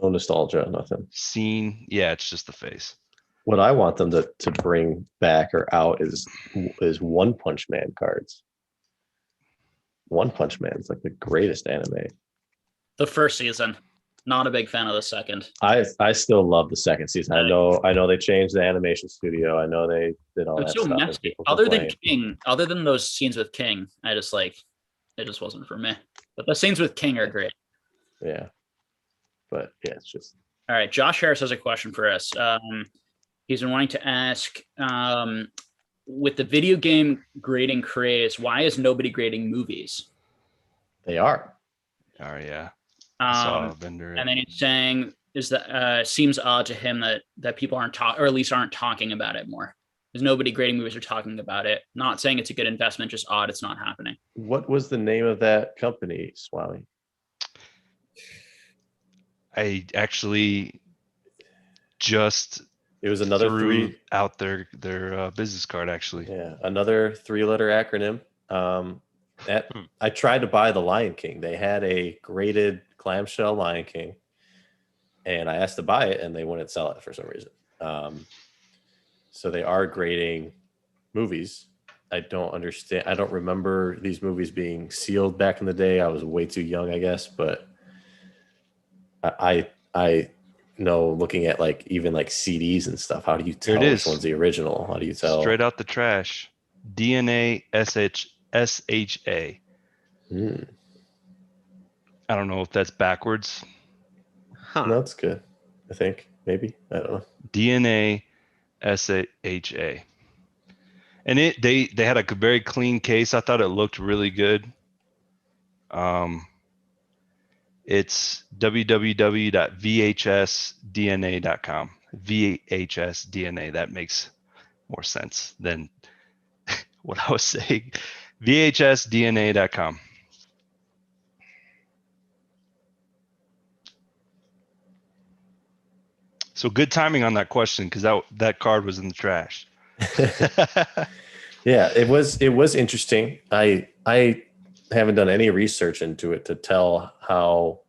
S4: No nostalgia, nothing.
S3: scene. Yeah, it's just the face.
S4: What I want them to bring back or out is One Punch Man cards. One Punch Man is like the greatest anime.
S1: The first season, not a big fan of the second.
S4: I still love the second season. I know they changed the animation studio. I know they did all
S1: It's
S4: that
S1: so
S4: stuff.
S1: messy. Other than King, other than those scenes with King, I just like it just wasn't for me. But the scenes with King are great.
S4: Yeah, but yeah, it's just
S1: All right, Josh Harris has a question for us. He's been wanting to ask, with the video game grading craze, why is nobody grading movies?
S4: they are.
S3: Oh yeah. I saw a
S1: Um,
S3: vendor.
S1: and then he's saying is that seems odd to him that people aren't or at least aren't talking about it more. There's nobody grading movies or talking about it. Not saying it's a good investment, just odd it's not happening.
S4: What was the name of that company, Swami?
S3: I actually just
S4: It was another
S3: threw out their business card actually.
S4: Yeah, another 3-letter acronym. I tried to buy the Lion King. They had a graded clamshell Lion King, and I asked to buy it, and they wouldn't sell it for some reason. So they are grading movies. I don't understand. I don't remember these movies being sealed back in the day. I was way too young, I guess, but I know looking at like even like CDs and stuff. How do you tell which one's the original? How do you tell?
S3: Straight out the trash. DNA SHA. I don't know if that's backwards.
S2: Huh.
S4: No, that's good. I think maybe. I don't know.
S3: DNA SHA. And they had a very clean case. I thought it looked really good. It's www.vhsdna.com. VHSDNA. That makes more sense than what I was saying. VHSDNA.com. So good timing on that question, because that card was in the trash.
S4: Yeah, it was interesting. I haven't done any research into it to tell how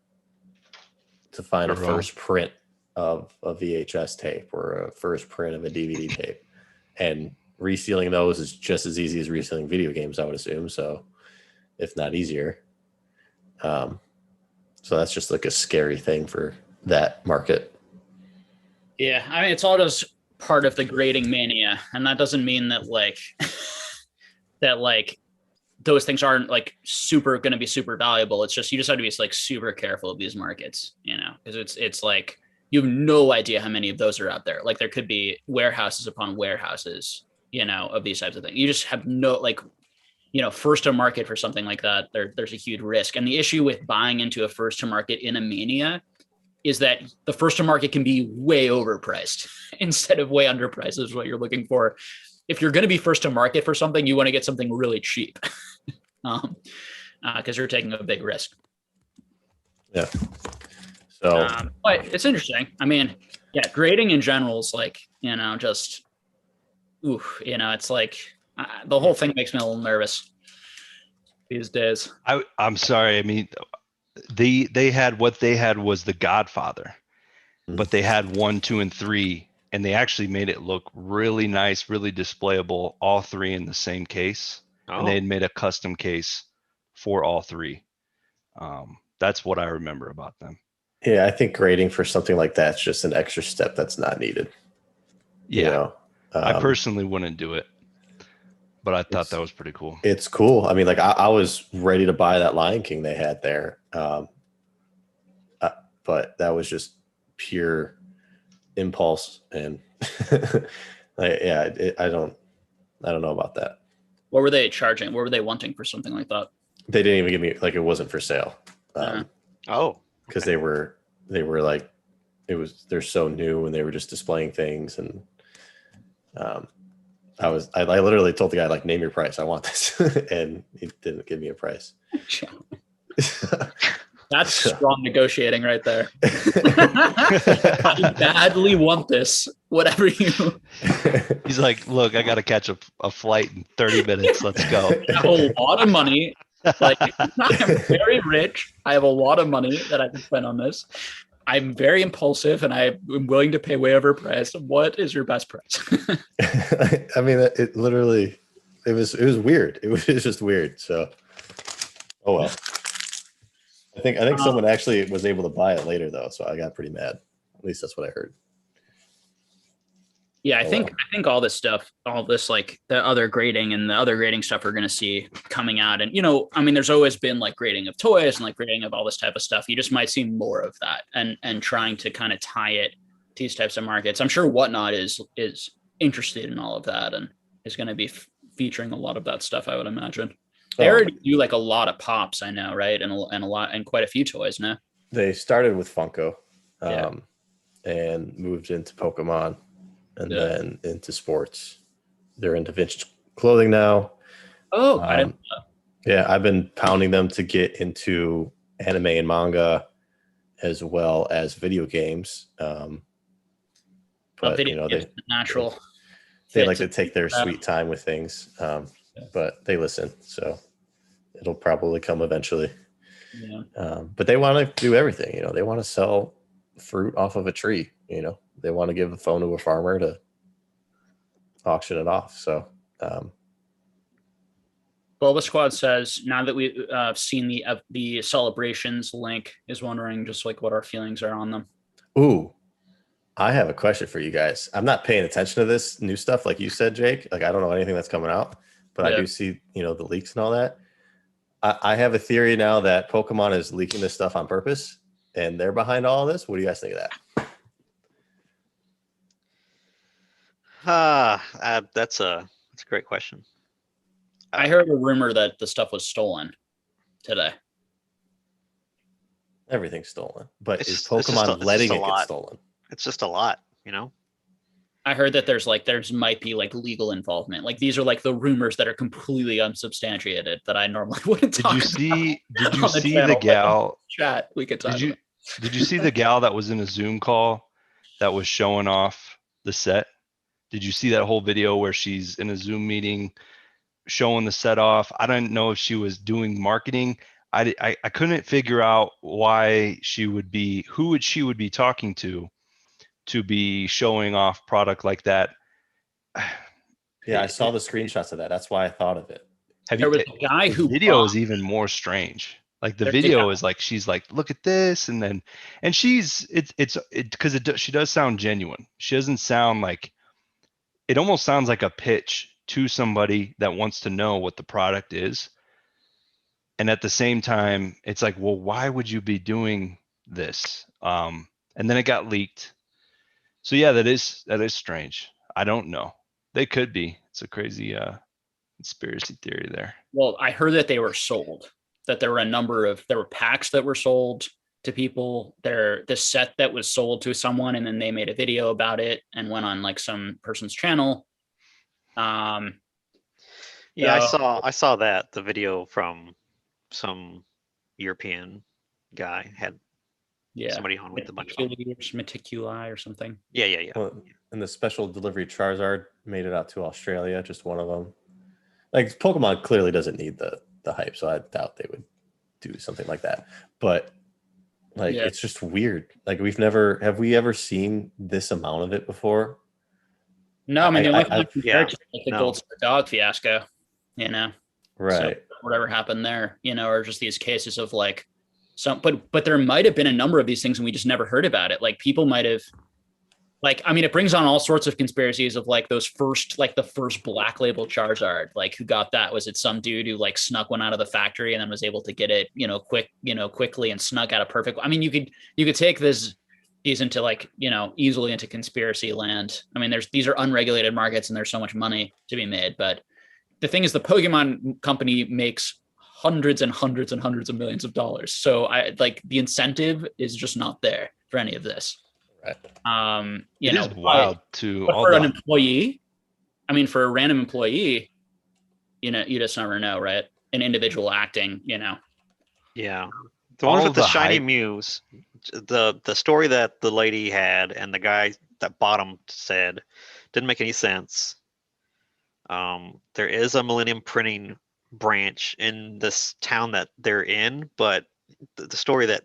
S4: to find a first print of a VHS tape or a first print of a DVD tape, and resealing those is just as easy as resealing video games, I would assume. So, if not easier. So that's just like a scary thing for that market.
S1: Yeah, I mean, it's all just part of the grading mania, and that doesn't mean that like that like those things aren't like super going to be super valuable. It's just you just have to be like super careful of these markets, you know, because it's like you have no idea how many of those are out there. Like there could be warehouses upon warehouses, of these types of things. You just have no, like, first to market for something like that, there's a huge risk. And the issue with buying into a first to market in a mania is that the first to market can be way overpriced instead of way underpriced is what you're looking for. If you're going to be first to market for something, you want to get something really cheap because you're taking a big risk.
S4: Yeah. So,
S1: but it's interesting. I mean, yeah, grading in general is like, just, it's like the whole thing makes me a little nervous these days.
S3: I'm sorry. I mean, they had, what they had was The Godfather, but they had 1, 2, and 3, and they actually made it look really nice, really displayable, all 3 in the same case. And they had made a custom case for all 3. That's what I remember about them.
S4: Yeah, I think grading for something like that's just an extra step that's not needed.
S3: Yeah. I personally wouldn't do it, but I thought that was pretty cool.
S4: It's cool. I mean, like I was ready to buy that Lion King they had there. But that was just pure impulse. And I don't know about that.
S1: What were they charging? What were they wanting for something like that?
S4: They didn't even give me, like, it wasn't for sale. Because they were like, they're so new and they were just displaying things. And I literally told the guy, like, name your price. I want this. And he didn't give me a price.
S1: That's strong negotiating right there. I badly want this. Whatever you.
S3: He's like, look, I got to catch a flight in 30 minutes. Let's go.
S1: I have a lot of money. Like, I'm very rich. I have a lot of money that I can spend on this. I'm very impulsive and I'm willing to pay way overpriced. What is your best price?
S4: I mean, it literally, it was weird. It was just weird. So, oh well. I think someone actually was able to buy it later though, so I got pretty mad. At least that's what I heard.
S1: Yeah, I think all this stuff, like the other grading and the other grading stuff we're going to see coming out. And, I mean, there's always been like grading of toys and like grading of all this type of stuff. You just might see more of that and trying to kind of tie it to these types of markets. I'm sure Whatnot is interested in all of that and is going to be featuring a lot of that stuff, I would imagine. They already do like a lot of pops, I know, right? And quite a few toys now.
S4: They started with Funko and moved into Pokemon. And then into sports. They're into vintage clothing now.
S1: Oh, I didn't know.
S4: Yeah, I've been pounding them to get into anime and manga as well as video games. But
S1: video games, natural.
S4: They like to take their sweet time with things. But they listen, so it'll probably come eventually. Yeah. But they want to do everything. They want to sell fruit off of a tree. They want to give the phone to a farmer to auction it off. So,
S1: Bulba Squad says, now that we've seen the celebrations link, is wondering just like what our feelings are on them.
S4: Ooh, I have a question for you guys. I'm not paying attention to this new stuff, like you said, Jake. Like, I don't know anything that's coming out, but I do see, the leaks and all that. I have a theory now that Pokemon is leaking this stuff on purpose, and they're behind all of this. What do you guys think of that?
S2: That's a great question.
S1: I heard a rumor that the stuff was stolen today.
S4: Everything's stolen, but is Pokemon letting it get stolen?
S2: It's just a lot,
S1: I heard that there's might be like legal involvement. Like these are like the rumors that are completely unsubstantiated that I normally wouldn't talk about.
S3: Did you see the gal
S1: chat? We could talk.
S3: Did you see the gal that was in a Zoom call that was showing off the set? Did you see that whole video where she's in a Zoom meeting showing the set off? I don't know if she was doing marketing. I couldn't figure out why she would be talking to be showing off product like that.
S4: Yeah, I saw the screenshots of that. That's why I thought of it.
S1: There was a guy who
S3: video is even more strange. Like the video is like, she's like, look at this. And she's because she does sound genuine. She doesn't sound like, it almost sounds like a pitch to somebody that wants to know what the product is. And at the same time, it's like, well, why would you be doing this? And then it got leaked. So yeah, that is strange. I don't know. They could be. It's a crazy conspiracy theory there.
S1: Well, I heard that they were sold. That there were packs that were sold to people. The set that was sold to someone, and then they made a video about it and went on like some person's channel.
S2: Yeah,
S1: So-
S2: I saw that the video from some European guy had
S1: Yeah.
S2: somebody on with a bunch of them.
S1: Meticuli or something.
S2: Yeah.
S4: Well, and the special delivery Charizard made it out to Australia, just one of them. Like Pokemon clearly doesn't need the hype, so I doubt they would do something like that. But like
S1: Yeah.
S4: it's just weird. Like have we ever seen this amount of it before?
S1: No, I mean the only thing I
S4: I-
S1: compare to like the
S2: no.
S1: Gold Star Dog fiasco, you know.
S4: Right.
S1: So whatever happened there, you know, or just these cases of like some, but there might have been a number of these things and we just never heard about it. Like people might have, like, I mean, it brings on all sorts of conspiracies of like those first, like the first black label Charizard, like who got that? Was it some dude who like snuck one out of the factory and then was able to get it, quickly and snuck out a perfect? I mean, you could take these into like, easily into conspiracy land. I mean, these are unregulated markets and there's so much money to be made. But the thing is, the Pokemon company makes hundreds and hundreds and hundreds of millions of dollars. So the incentive is just not there for any of this.
S4: Right.
S3: It is wild to
S1: but
S3: all
S1: for
S3: the
S1: an employee, I mean, for a random employee, you just never know, right? An individual acting,
S2: Yeah. The
S3: All
S2: ones with
S3: of
S2: the
S3: the
S2: shiny
S3: hype.
S2: Mews, the story that the lady had and the guy that bottom said didn't make any sense. There is a Millennium Printing branch in this town that they're in, but the story that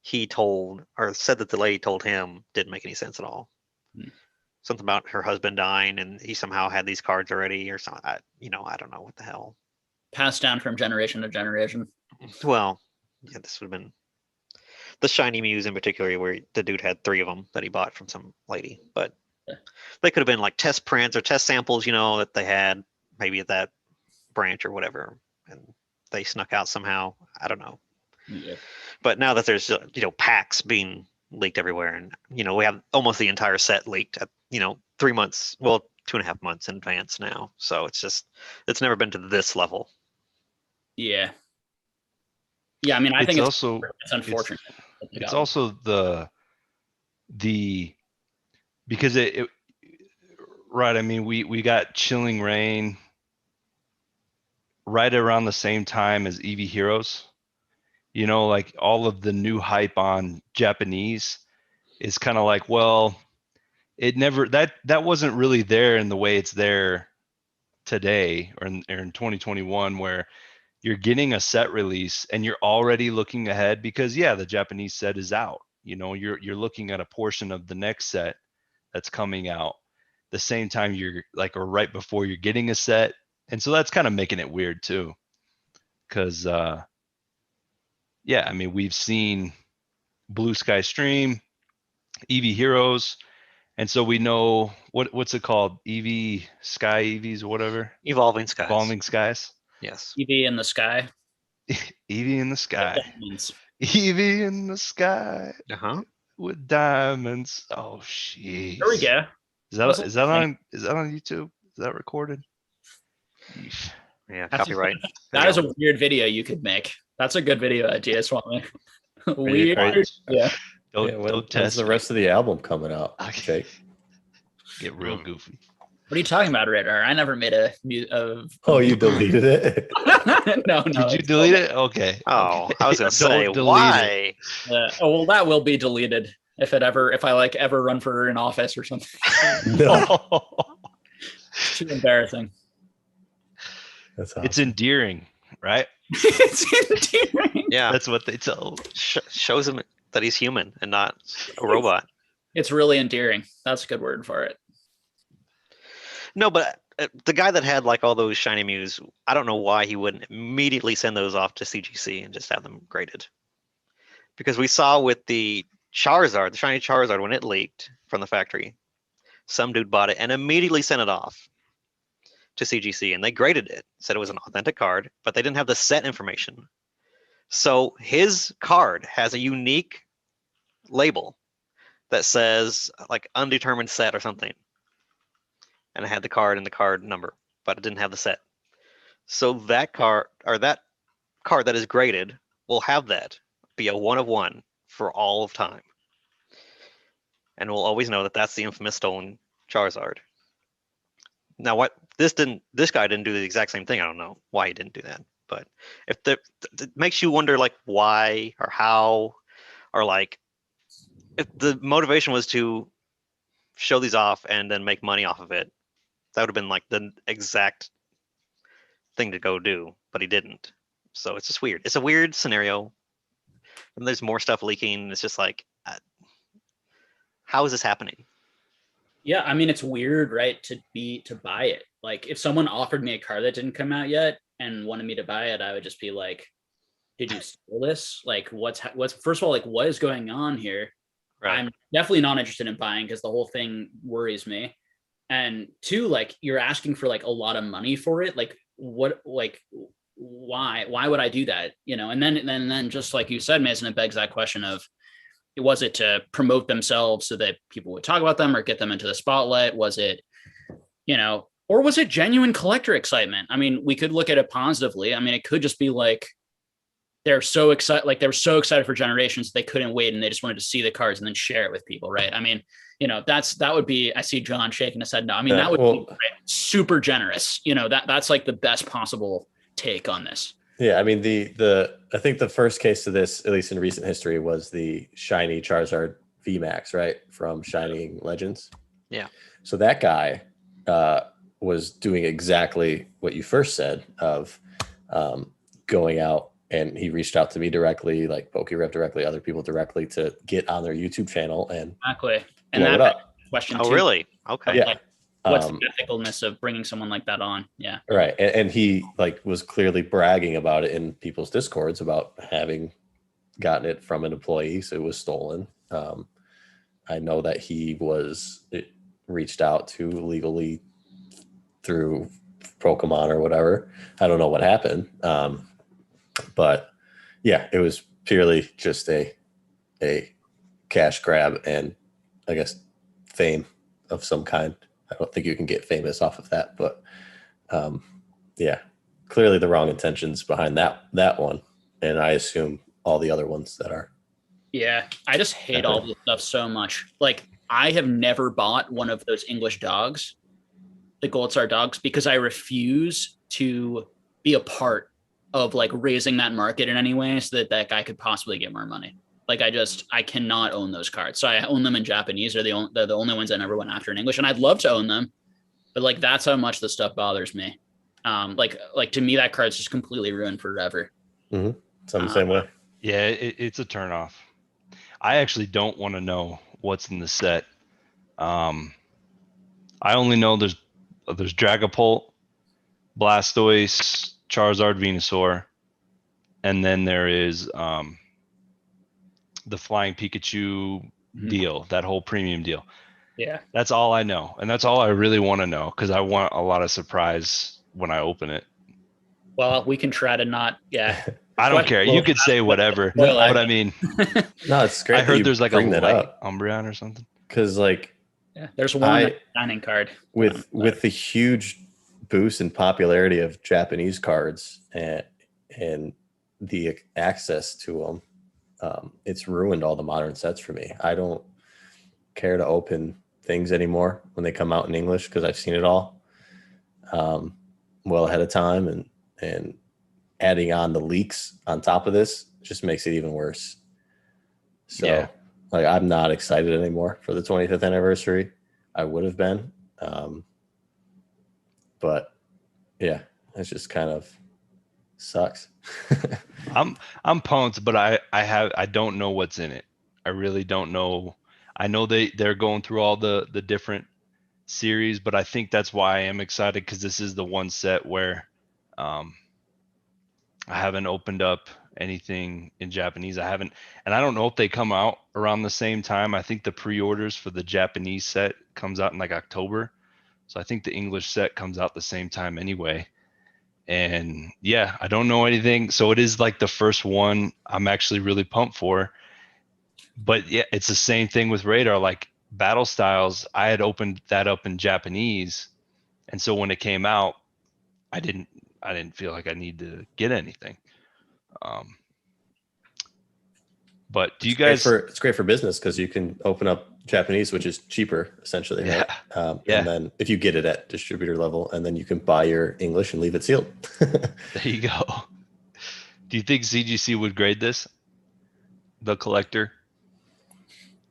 S2: he told or said that the lady told him didn't make any sense at all. Something about her husband dying and he somehow had these cards already or something. I don't know what the hell.
S1: passed down from generation to generation.
S2: Well, yeah, this would have been the shiny Mews in particular, where the dude had 3 of them that he bought from some lady, but they could have been like test prints or test samples, that they had maybe at that branch or whatever, and they snuck out somehow. I don't know.
S1: Yeah.
S2: But now that there's packs being leaked everywhere, and we have almost the entire set leaked at 3 months, well, 2.5 months in advance now. So it's never been to this level.
S1: Yeah. Yeah, I mean, I think it's unfortunate.
S3: It's also the because it right. I mean, we got Chilling Reign right around the same time as EV Heroes. Like all of the new hype on Japanese is kind of like, well, it never that wasn't really there in the way it's there today or in 2021, where you're getting a set release and you're already looking ahead because the Japanese set is out. You're looking at a portion of the next set that's coming out the same time you're like, or right before you're getting a set. And so that's kind of making it weird too. Cause I mean, we've seen Blue Sky Stream, EV Heroes, and so we know what's it called? EV Sky EVs or whatever.
S2: Evolving Skies.
S3: Evolving Skies.
S2: Yes.
S1: EV in the sky.
S3: EV in the sky.
S1: Diamonds.
S3: EV in the sky
S2: Uh-huh.
S3: with diamonds. Oh jeez.
S1: There we go.
S3: Is that on YouTube? Is that recorded? Yeesh.
S2: Yeah,
S1: That's
S2: copyright.
S1: That is a weird video you could make. That's a good video idea, Swami. Weird.
S4: Right.
S1: Yeah.
S3: Don't
S4: When's
S3: test
S4: the
S3: me.
S4: rest of the album coming out?
S3: Okay.
S4: Jake?
S3: Get real goofy.
S1: What are you talking about, Radar? I never made a
S4: Oh, you deleted it?
S1: no.
S3: Did you delete it? Okay.
S2: Oh,
S3: Okay.
S2: I was gonna say
S3: Don't delete it.
S2: why.
S1: Well, that will be deleted if I ever run for an office or something.
S4: No.
S1: It's too embarrassing.
S4: That's awesome.
S3: It's endearing, right?
S1: It's endearing.
S2: Yeah,
S3: That's what they tell.
S2: shows him that he's human and not a robot.
S1: It's really endearing. That's a good word for it.
S2: No, but the guy that had like all those shiny Mews, I don't know why he wouldn't immediately send those off to CGC and just have them graded. Because we saw with the Charizard, the shiny Charizard, when it leaked from the factory, some dude bought it and immediately sent it off to CGC, and they graded it, said it was an authentic card, but they didn't have the set information. So his card has a unique label that says like undetermined set or something. and it had the card and the card number, but it didn't have the set. So that card, or that card that is graded, will have that be a 1 of 1 for all of time. And we'll always know that that's the infamous stolen Charizard. Now, what this guy didn't do the exact same thing. I don't know why he didn't do that, but if it makes you wonder, like, why or how, or like if the motivation was to show these off and then make money off of it, that would have been like the exact thing to go do, but he didn't. So it's just weird. It's a weird scenario, and there's more stuff leaking. It's just like, how is this happening?
S1: Yeah, I mean, it's weird, right? To buy it. Like, if someone offered me a card that didn't come out yet and wanted me to buy it, I would just be like, "Did you steal this? Like, what's first of all, like, what is going on here?"
S2: Right.
S1: I'm definitely not interested in buying because the whole thing worries me. And two, like, you're asking for like a lot of money for it. Like, what? Like, why? Why would I do that? You know? And then just like you said, Mason, it begs that question of, was it to promote themselves so that people would talk about them or get them into the spotlight? Was it, or was it genuine collector excitement? I mean, we could look at it positively. I mean, it could just be like they're so excited, like they were so excited for generations they couldn't wait and they just wanted to see the cards and then share it with people, right? I mean, that would be. I see John shaking his head no. I mean, that would be super generous. That's like the best possible take on this.
S4: Yeah, I mean I think the first case of this, at least in recent history, was the shiny Charizard VMAX, right, from Shining Legends.
S2: Yeah.
S4: So that guy was doing exactly what you first said of going out, and he reached out to me directly, like PokeRep directly, other people directly, to get on their YouTube channel and
S1: exactly. And
S4: blow it up.
S1: Question.
S2: Oh,
S1: too,
S2: really? Okay.
S4: Yeah.
S1: like, what's the ethicalness of bringing someone like that on? Yeah.
S4: Right. And he like was clearly bragging about it in people's discords about having gotten it from an employee. So it was stolen. I know that he reached out to legally through Pokemon or whatever. I don't know what happened. But yeah, it was purely just a cash grab and I guess fame of some kind. I don't think you can get famous off of that, but yeah, clearly the wrong intentions behind that one, and I assume all the other ones that are.
S1: Yeah, I just hate all this stuff so much. Like, I have never bought one of those English dogs, the Gold Star dogs, because I refuse to be a part of like raising that market in any way so that guy could possibly get more money. Like, I cannot own those cards. So I own them in Japanese. They're the only ones I never went after in English, and I'd love to own them, but like that's how much this stuff bothers me. Like to me, that card's just completely ruined forever.
S4: Mm-hmm. So I'm the same way.
S3: Yeah, it's a turnoff. I actually don't want to know what's in the set. I only know there's Dragapult, Blastoise, Charizard, Venusaur, and then there is the Flying Pikachu deal, that whole premium deal.
S1: Yeah.
S3: That's all I know. And that's all I really want to know because I want a lot of surprise when I open it.
S1: Well, we can try to not, yeah.
S3: I don't care. You could say whatever. But I mean,
S4: no, it's great.
S3: I heard there's like a
S4: light
S3: Umbreon or something.
S4: Because like,
S1: yeah, there's one signing card
S4: with the huge boost in popularity of Japanese cards and the access to them. It's ruined all the modern sets for me. I don't care to open things anymore when they come out in English because I've seen it all well ahead of time, and adding on the leaks on top of this just makes it even worse. So yeah. Like, I'm not excited anymore for the 25th anniversary. I would have been, but yeah, it's just kind of sucks.
S3: I'm pumped, but I don't know what's in it. I really don't know. I know they're going through all the different series, but I think that's why I am excited, because this is the one set where I haven't opened up anything in Japanese. I haven't, and I don't know if they come out around the same time. I think the pre-orders for the Japanese set comes out in like October. So I think the English set comes out the same time anyway. And yeah, I don't know anything. So it is like the first one I'm actually really pumped for. But yeah, it's the same thing with Radar. Like Battle Styles, I had opened that up in Japanese And so when it came out, I didn't feel like I need to get anything. But do you guys?
S4: It's great for business because you can open up Japanese, which is cheaper essentially,
S3: Yeah.
S4: right?
S3: Yeah.
S4: And then if you get it at distributor level, and then you can buy your English and leave it sealed.
S3: There you go. Do you think CGC would grade this? The collector?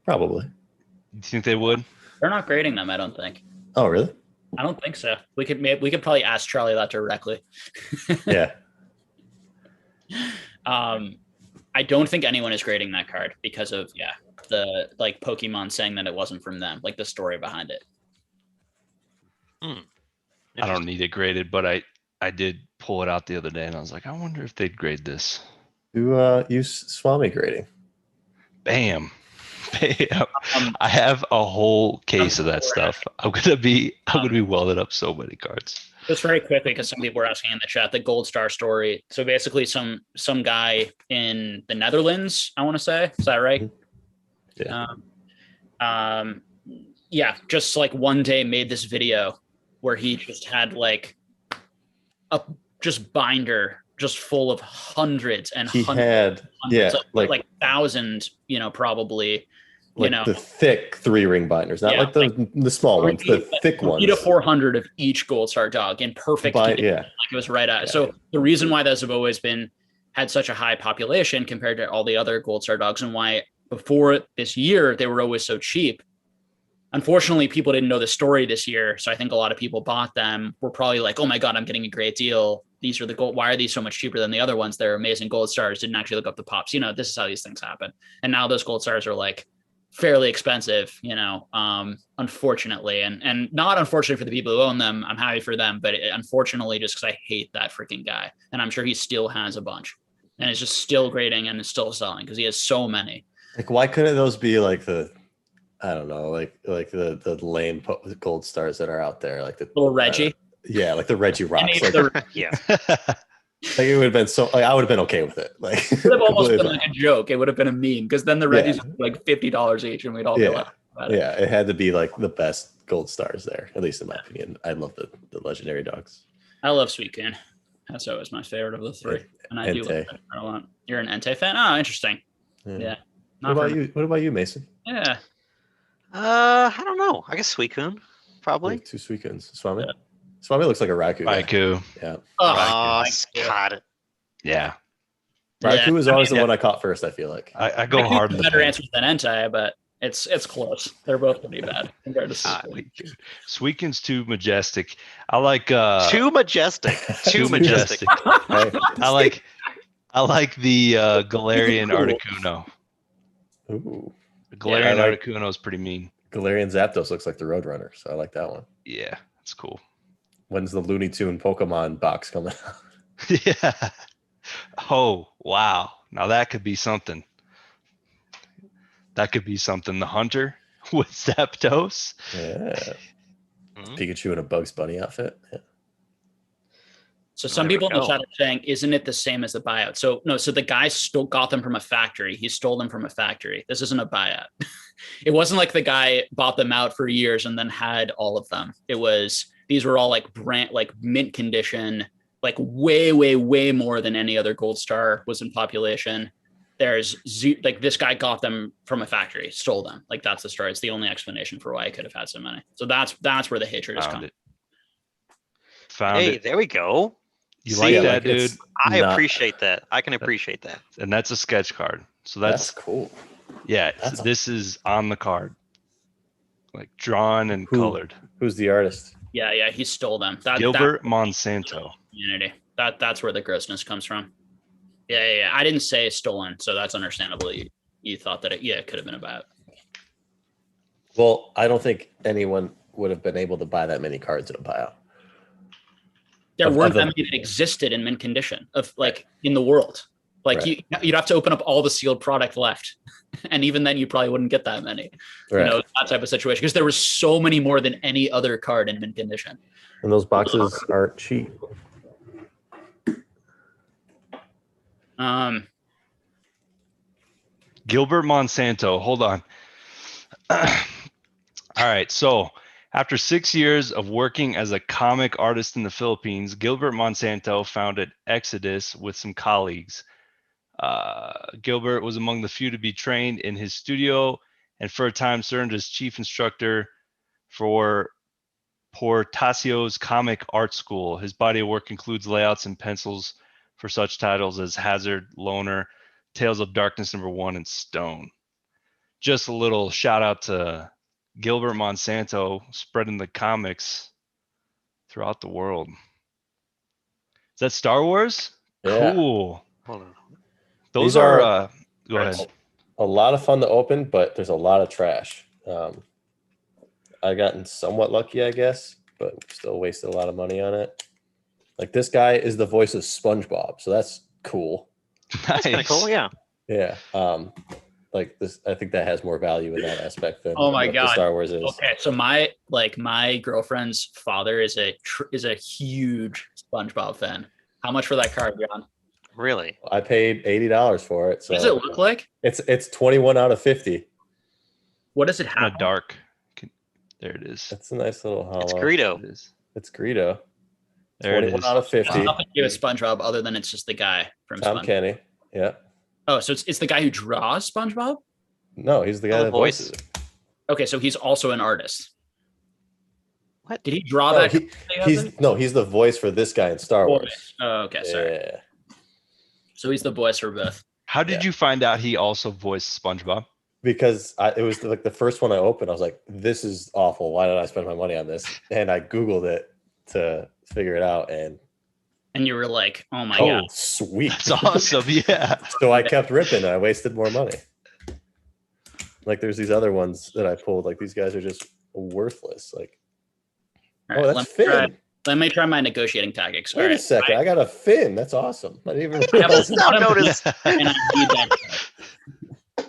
S4: Probably.
S3: Do you think they would?
S1: They're not grading them, I don't think.
S4: Oh, really?
S1: I don't think so. We could probably ask Charlie that directly.
S4: Yeah.
S1: I don't think anyone is grading that card because of the like Pokemon saying that it wasn't from them, like the story behind it.
S3: I don't need it graded, but I did pull it out the other day and I was like, I wonder if they'd grade this.
S4: Do use Swami grading.
S3: Bam. Bam. I have a whole case of that stuff. I'm gonna be welded up so many cards.
S1: Just very quickly, because some people were asking in the chat, the Gold Star story. So basically, some guy in the Netherlands, I want to say, is that right?
S4: Yeah.
S1: Yeah, just like one day made this video where he just had like a just binder just full of hundreds and hundreds like thousands, probably.
S4: Like the thick 3-ring binders, not like the small ones, the thick ones.
S1: 3 to 400 of each Gold Star dog in perfect condition, like it was right at. Yeah. So the reason why those have always had such a high population compared to all the other Gold Star dogs, and why before this year they were always so cheap. Unfortunately, people didn't know the story this year, so I think a lot of people bought them. Were probably like, "Oh my god, I'm getting a great deal. These are the gold. Why are these so much cheaper than the other ones? They're amazing Gold Stars." Didn't actually look up the pops. This is how these things happen. And now those Gold Stars are like fairly expensive, unfortunately, and not unfortunately for the people who own them. I'm happy for them, but unfortunately, just because I hate that freaking guy, and I'm sure he still has a bunch, and it's just still grading and is still selling because he has so many.
S4: Like, why couldn't those be like the, I don't know, like the lame Gold Stars that are out there, like the
S1: little Reggie?
S4: Yeah, like the Reggie rocks.
S2: Yeah.
S4: Like it would have been so. Like I would have been okay with it. Like
S1: it would have almost been like a joke. It would have been a meme because then the Reggies were like $50 each, and we'd all be laughing about it.
S4: Yeah, it had to be like the best Gold Stars there, at least in my opinion. I love the legendary dogs.
S1: I love Suicune. That's always my favorite of the three, and I do love it a lot. You're an Entei fan? Oh, interesting. Yeah.
S4: What about you, Mason?
S1: Yeah.
S2: I don't know. I guess Suicune, probably.
S4: 2 Suicunes. Swami? Yeah. Swami looks like a Raikou.
S3: Raikou.
S4: Yeah.
S2: Oh, God.
S3: Yeah.
S4: Raikou is always the one I caught first, I feel like.
S3: I go hard in the
S1: better answers than Entei, but it's close. They're both pretty bad compared to Suicune.
S3: Suicune's too majestic. I like
S2: too majestic. Too majestic.
S3: I like the Galarian Articuno.
S4: Ooh.
S3: The Galarian Articuno is pretty mean.
S4: Galarian Zapdos looks like the Roadrunner, so I like that one.
S3: Yeah, that's cool.
S4: When's the Looney Tune Pokemon box coming out?
S3: Yeah. Oh, wow. Now that could be something. The Hunter with Zapdos.
S4: Yeah. Pikachu in a Bugs Bunny outfit. Yeah.
S1: So some people in the chat are saying, isn't it the same as the buyout? So no, so the guy got them from a factory. He stole them from a factory. This isn't a buyout. It wasn't like the guy bought them out for years and then had all of them. These were all like mint condition, like way, way, way more than any other Gold Star was in population. Like this guy got them from a factory, stole them. Like that's the story. It's the only explanation for why I could have had so many. So that's where the hatred is coming.
S2: Hey, there we go.
S3: You like that, dude?
S2: I appreciate that. I can appreciate that.
S3: And that's a sketch card. So that's
S4: cool.
S3: Yeah, this is on the card, like drawn and colored.
S4: Who's the artist?
S1: Yeah, he stole them.
S3: Gilbert Monsanto.
S1: Community. That's where the grossness comes from. Yeah. I didn't say stolen, so that's understandable. You thought that it could have been about.
S4: Well, I don't think anyone would have been able to buy that many cards in a buyout.
S1: There weren't that many that existed in mint condition in the world. Like you'd have to open up all the sealed product left, and even then you probably wouldn't get that many. Right. That type of situation, because there was so many more than any other card in mint condition.
S4: And those boxes aren't cheap.
S3: Gilbert Monsanto. Hold on. All right. So After 6 years of working as a comic artist in the Philippines, Gilbert Monsanto founded Exodus with some colleagues. Gilbert was among the few to be trained in his studio and for a time served as chief instructor for Portasio's Comic Art School. His body of work includes layouts and pencils for such titles as Hazard, Loner, Tales of Darkness #1, and Stone. Just a little shout out to Gilbert Monsanto spreading the comics throughout the world. Is that Star Wars?
S4: Yeah.
S3: Cool.
S2: Hold on.
S3: Those
S4: These
S3: are,
S4: are-
S3: go ahead.
S4: A lot of fun to open, but there's a lot of trash. I gotten somewhat lucky, I guess, but still wasted a lot of money on it. Like this guy is the voice of SpongeBob, so that's cool.
S3: Nice.
S2: Kind of cool, yeah.
S4: Yeah. Like this, I think that has more value in that aspect than
S1: Oh my
S4: what
S1: God.
S4: the Star Wars is.
S1: Okay, so my girlfriend's father is a huge SpongeBob fan. How much for that card, John?
S2: Really?
S4: I paid $80 for it. So
S1: What does it look like?
S4: it's 21 out of 50.
S1: What does it
S3: Kind
S1: have?
S3: of dark. There it is.
S4: It's a nice little hollow.
S2: It's Greedo.
S3: It is.
S4: It's Greedo.
S3: There it
S4: 21
S3: is.
S4: out of 50.
S1: There's nothing to do with SpongeBob other than it's just the guy from
S4: Tom
S1: SpongeBob.
S4: Kenny. Yeah.
S1: Oh, so it's the guy who draws SpongeBob?
S4: No, he's the guy
S2: Oh,
S4: that
S2: voice.
S4: voices it.
S1: Okay, so he's also an artist.
S2: What?
S1: Did he draw
S4: No,
S1: that?
S4: he's the voice for this guy in Star Wars.
S1: Voice. Oh, okay, sorry.
S4: Yeah.
S1: So he's the voice for both.
S3: How did
S4: Yeah.
S3: you find out he also voiced SpongeBob?
S4: Because it was like the first one I opened, I was like, this is awful. Why did I spend my money on this? And I Googled it to figure it out. And
S1: And you were like, oh my God.
S4: sweet.
S3: That's awesome. Yeah.
S4: So I kept ripping and I wasted more money. Like there's these other ones that I pulled. Like these guys are just worthless. Like,
S1: All right,
S4: that's Finn.
S1: let me try my negotiating tactics. All
S4: Wait a
S1: right.
S4: second. I got a Finn. That's awesome. I didn't even
S1: I have
S4: realize
S1: a
S2: Now
S1: lot of
S2: notice.
S1: and I need that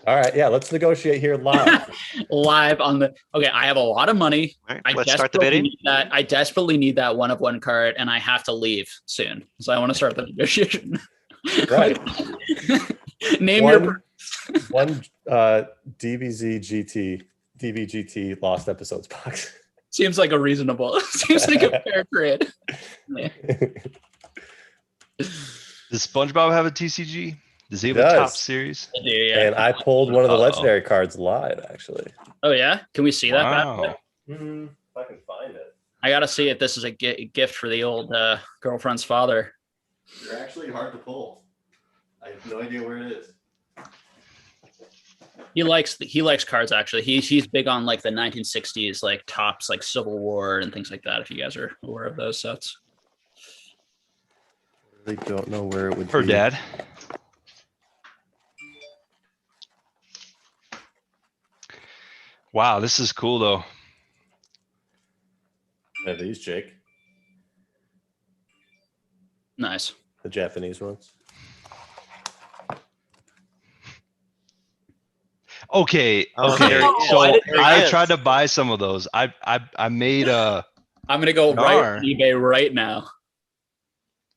S4: All right, yeah, let's negotiate here live.
S1: live on the. Okay, I have a lot of money.
S2: All right,
S1: I
S2: let's start the
S1: desperately
S2: bidding.
S1: need that. I desperately need that 1 of 1 card, and I have to leave soon. So I want to start the negotiation.
S4: Right.
S1: Name your.
S4: one DBGT Lost Episodes box.
S1: Seems like a reasonable. Seems like a fair trade. Yeah.
S3: Does SpongeBob have a TCG? Does he have
S4: He
S3: a top
S4: does.
S1: I
S3: series?
S1: do, yeah.
S4: And I pulled one of the
S3: Uh-oh.
S4: legendary cards live, actually.
S1: Oh yeah, can we see that? bad boy?
S3: Wow.
S4: If I can find it.
S1: I gotta see if this is a gift for the old girlfriend's father.
S4: They're actually hard to pull. I have no idea where it is.
S1: He likes cards actually. He's big on like the 1960s like tops like Civil War and things like that. If you guys are aware of those sets.
S4: I really don't know where it would
S3: Her
S4: be.
S3: dad. Wow, this is cool though.
S4: Are these, Jake?
S1: Nice.
S4: The Japanese ones?
S3: Okay,
S2: Oh,
S3: okay.
S2: there he-
S3: So
S1: I didn't
S2: know
S3: I
S2: this.
S3: tried to buy some of those. I made a.
S1: I'm gonna go right
S3: Darn.
S1: on eBay right now.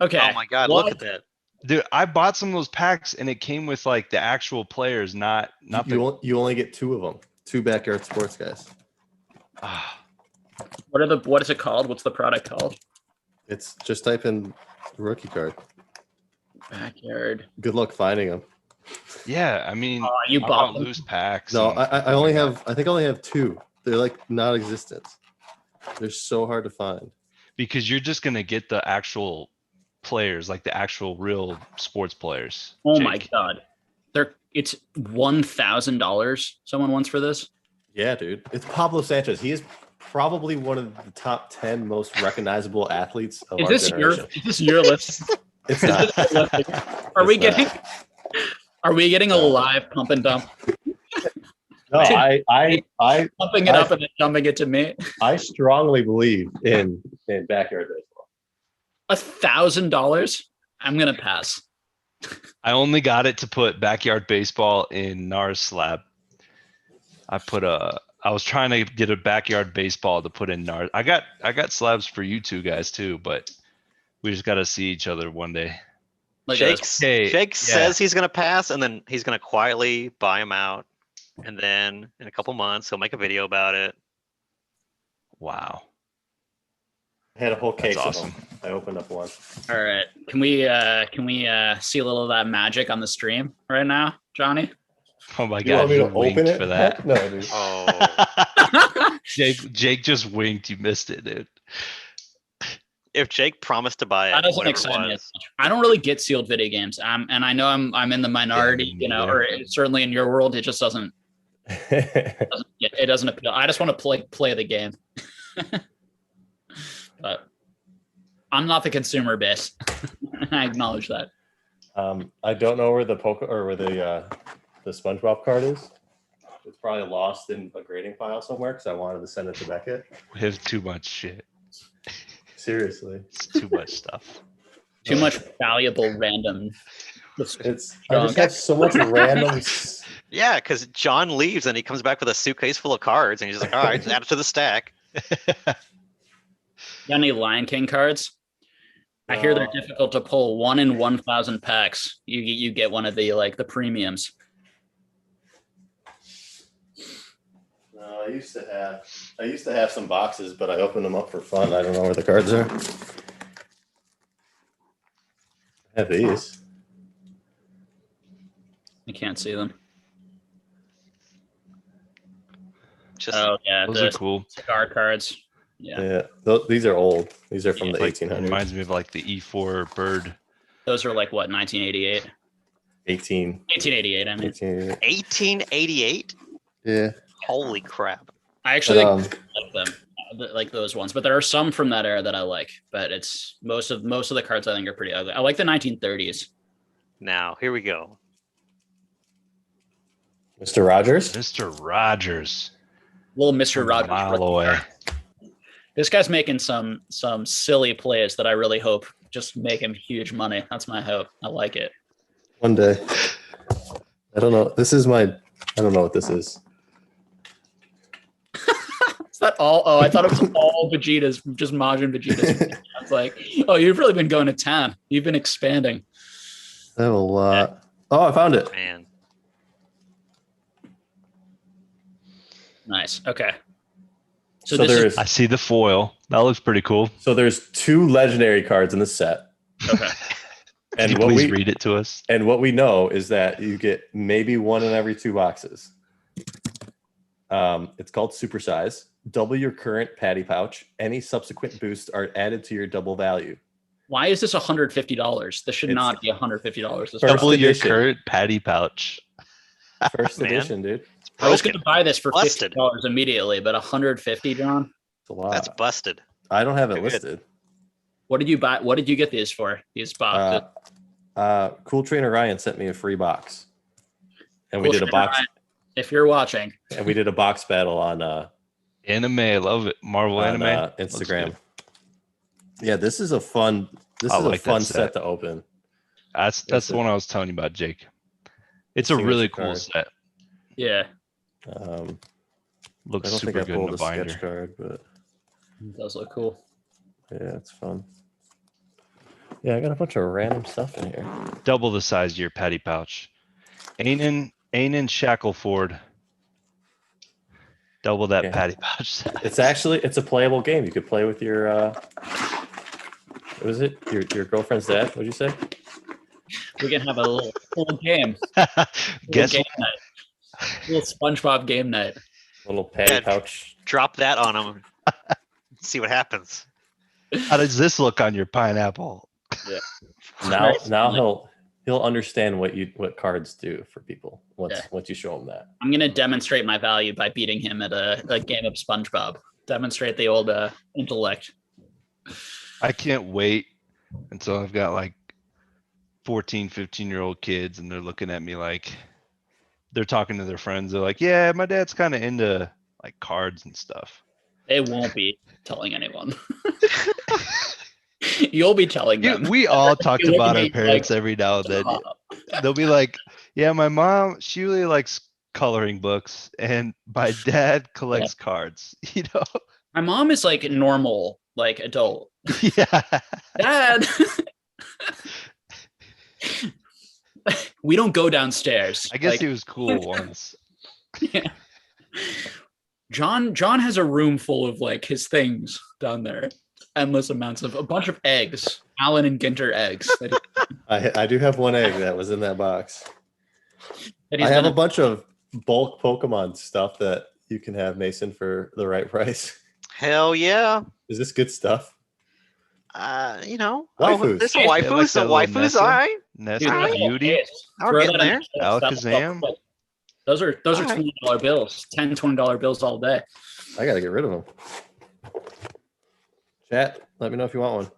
S1: Okay.
S2: Oh my God,
S1: What?
S2: look at that.
S3: Dude, I bought some of those packs and it came with like the actual players, not the.
S4: You only get 2 of them. 2 backyard sports guys.
S3: Ah,
S1: What is it called? What's the product called?
S4: It's just type in rookie card.
S1: Backyard.
S4: Good luck finding them.
S3: yeah, I mean,
S1: You
S3: I
S1: bought
S3: bought
S1: them?
S3: loose packs.
S4: No,
S3: and-
S4: I only have. I think I only have 2. They're like non-existent. They're so hard to find.
S3: because you're just gonna get the actual players, like the actual real sports players.
S1: Oh my
S3: Jake.
S1: God. It's $1,000 someone wants for this.
S4: Yeah, dude. It's Pablo Sanchez. He is probably one of the top 10 most recognizable athletes of our generation.
S1: Is this your list?
S4: It's
S1: Is
S4: not.
S1: this your list? Are we
S4: It's not.
S1: getting are we getting a live pump and dump?
S4: No, I
S1: Pumping it up and then dumping it to me.
S4: strongly believe in backyard baseball.
S1: $1,000? I'm gonna pass.
S3: I only got it to put backyard baseball in NARS slab. I was trying to get a backyard baseball to put in NARS. I got slabs for you two guys too, but we just got to see each other one day.
S1: Like
S2: Jake,
S3: Okay,
S2: Jake
S3: yeah.
S2: says he's gonna pass, and then he's gonna quietly buy him out, and then in a couple months he'll make a video about it.
S3: Wow.
S4: I had a whole case
S3: That's
S4: of
S3: awesome.
S4: them. I opened up one.
S1: All right. Can we see a little of that magic on the stream right now, Johnny?
S3: Oh my
S4: You want
S3: god,
S4: me
S3: he
S4: to open
S3: winked
S4: it?
S3: for that.
S4: Heck no, dude.
S2: Oh,
S3: Jake just winked. You missed it, dude.
S2: if Jake promised to buy
S1: That
S2: it,
S1: doesn't
S2: whatever it
S1: excite me as
S2: was,
S1: much. I don't really get sealed video games. And I know I'm in the minority,
S3: me
S1: or
S3: neither.
S1: certainly in your world, it just doesn't it doesn't appeal. I just want to play the game. But I'm not the consumer base. I acknowledge that.
S4: I don't know where the SpongeBob card is. It's probably lost in a grading file somewhere because I wanted to send it to Beckett.
S3: We have too much shit.
S4: Seriously,
S3: It's too much stuff.
S1: Too much valuable random.
S4: I just
S1: Junk.
S4: have so much random.
S2: yeah, because John leaves and he comes back with a suitcase full of cards, and he's just like, "All right, add it to the stack."
S1: Got any Lion King cards? I hear they're difficult to pull. 1 in 1,000 packs. You get one of the premiums.
S4: No, I used to have some boxes, but I opened them up for fun. I don't know where the cards are. I have these.
S1: I can't see them.
S2: Just
S1: Oh yeah,
S3: Those are cool.
S1: cigar cards. Yeah,
S4: These are old. These are from the
S3: Like,
S4: 1800s.
S3: reminds me of like the E4 bird.
S1: those are like what 1988. 1888. I mean,
S2: 1888.
S4: Yeah.
S2: Holy crap!
S1: I actually
S4: But,
S1: like them, like those ones. But there are some from that era that I like. But it's most of the cards I think are pretty ugly. I like the 1930s.
S2: Now here we go.
S4: Mr. Rogers.
S3: Mr. Rogers.
S1: Little Mr.
S3: From a
S1: Rogers.
S3: mile
S1: rookie
S3: away.
S1: card. This guy's making some silly plays that I really hope just make him huge money. That's my hope. I like it.
S4: One day. I don't know. I don't know what this is.
S1: Is that all? Oh, I thought it was all Vegetas, just Majin Vegetas. I was like, oh, you've really been going to town. You've been expanding.
S4: I have a lot. Oh, I found it.
S2: Man,
S1: Nice. Okay.
S4: So
S1: this
S4: there
S1: is
S4: is
S3: I see the foil. That looks pretty cool.
S4: so there's 2 legendary cards in the set.
S1: okay.
S3: Can you
S4: And what
S3: please
S4: we
S3: read it to us?
S4: and what we know is that you get maybe 1 in every 2 boxes. It's called Supersize. Double your current patty pouch. Any subsequent boosts are added to your double value.
S1: Why is this $150? This should
S4: It's-
S1: not be $150. This
S4: First
S3: Double your
S4: edition.
S3: current patty pouch.
S4: First
S2: Man.
S4: edition, dude.
S2: it's
S1: I was going
S2: broken.
S1: to buy this for
S2: Busted.
S1: $50 immediately, but $150, John.
S4: It's a lot.
S2: That's busted.
S4: I don't have it
S2: Too good.
S4: listed.
S1: What did you buy? What did you get these for? These boxes.
S4: Cool Trainer Ryan sent me a free box. And
S1: Cool
S4: we did a
S1: Trainer
S4: box
S1: Ryan. If you're watching,
S4: and we did a box battle on
S3: Anime, I love it. Marvel anime.
S4: Instagram.
S3: good.
S4: Yeah, this is a fun
S3: I
S4: a
S3: like that
S4: fun
S3: set.
S4: set to open.
S3: That's
S4: It's
S3: the
S4: a-
S3: one I was telling you about, Jake. It's a
S4: signature
S3: really cool
S4: card.
S3: set.
S1: yeah,
S4: I
S3: Looks
S4: don't
S3: super
S4: think I
S3: good in
S4: pulled
S3: the
S4: a
S3: binder.
S4: sketch card, but
S1: it does look cool.
S4: yeah, it's fun. Yeah, I got a bunch of random stuff in here.
S3: Double the size of your patty pouch. Ainen Shackleford. Double that
S4: Yeah.
S3: patty pouch size.
S4: It's a playable game. You could play with your what was it? Your girlfriend's dad, what'd you say?
S1: We can have a little game.
S3: Guess
S1: Game night. Little SpongeBob game night.
S4: Little patty
S2: Yeah.
S4: pouch.
S2: Drop that on him. See what happens.
S3: how does this look on your pineapple?
S4: Now
S1: Very similar.
S4: he'll understand what cards do for people once
S1: Yeah.
S4: once you show him that.
S1: I'm gonna demonstrate my value by beating him at a game of SpongeBob. Demonstrate the old intellect.
S3: I can't wait until I've got like 14, 15-year-old kids and they're looking at me like they're talking to their friends. They're like, yeah, my dad's kind of into like cards and stuff.
S1: They won't be telling anyone. You'll be telling them.
S3: We all talked
S1: You look
S3: about
S1: at
S3: our
S1: me
S3: parents
S1: like,
S3: every now and then.
S1: "Stop."
S3: They'll be like, yeah, my mom, she really likes coloring books and my dad collects cards, you know?
S1: My mom is like normal, like adult.
S3: Yeah.
S1: Dad. We don't go downstairs.
S3: I guess
S1: Like,
S3: he was cool once.
S1: John has a room full of like his things down there. Endless amounts of a bunch of eggs, Allen and Ginter eggs.
S4: I do have one egg that was in that box.
S1: That
S4: I
S1: he's
S4: have
S1: been
S4: a bunch of bulk Pokemon stuff that you can have, Mason, for the right price.
S2: Hell yeah.
S4: Is this good stuff?
S2: You know,
S4: Waifus.
S2: there's some
S1: Yeah,
S2: waifus,
S3: like
S2: some
S3: that little
S2: waifus.
S3: Nessa.
S2: All right,
S3: Nessa
S1: Dude, that's
S3: Beauty.
S1: okay.
S2: I'll
S1: Throw
S2: get
S1: that
S2: in
S1: in
S2: there.
S1: the chat.
S3: Alakazam.
S1: Those are
S2: All right.
S1: $20 bills, $10, $20 bills all day.
S4: I got to get rid of them. Chat, let me know if you want one.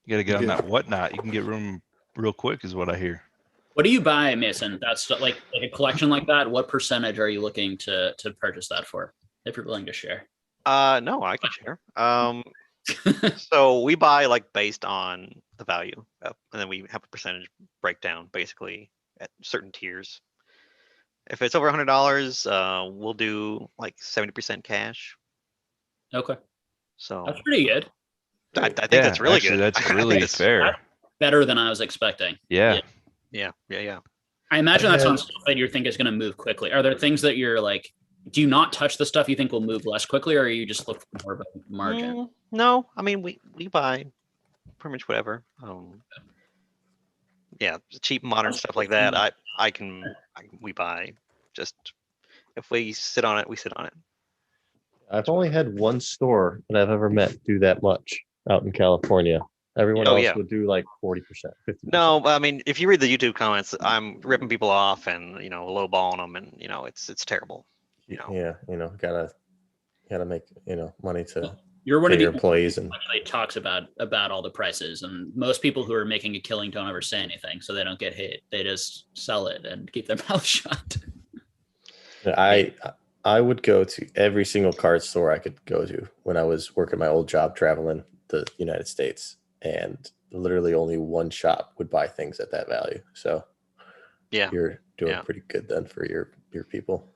S3: You got to get on
S4: Good.
S3: that whatnot. You can get room real quick, is what I hear.
S1: What do you buy, Mason? That's like a collection like that. What percentage are you looking to purchase that for? If you're willing to share.
S2: No, I can share. So we buy like based on the value, and then we have a percentage breakdown basically at certain tiers. If it's over $100, we'll do like 70% cash.
S1: Okay,
S2: So
S1: that's pretty good.
S2: I think that's really
S3: actually,
S2: good.
S3: That's
S2: I think
S3: really
S2: it's-
S3: fair.
S1: Better than I was expecting.
S3: Yeah.
S2: Yeah.
S1: I imagine
S4: I
S1: that's on
S4: had-
S1: stuff that you think is going to move quickly. Are there things that you're like, do you not touch the stuff you think will move less quickly, or you just look for more of a margin?
S2: No, I mean we buy pretty much whatever. Yeah, cheap modern stuff like that. We buy. Just if we sit on it, we sit on it.
S4: I've only had one store that I've ever met do that much out in California. Everyone
S2: Oh,
S4: else
S2: yeah.
S4: would do like 40%, 50%.
S2: No, I mean if you read the YouTube comments, I'm ripping people off and lowballing them, and it's terrible.
S4: Yeah, gotta make money to
S1: You're one
S4: pay
S1: of the
S4: your employees and
S1: actually talks about all the prices, and most people who are making a killing don't ever say anything, so they don't get hit. They just sell it and keep their mouth shut.
S4: I would go to every single card store I could go to when I was working my old job traveling the United States, and literally only one shop would buy things at that value. So
S2: Yeah,
S4: you're doing
S2: Yeah.
S4: pretty good then for your people.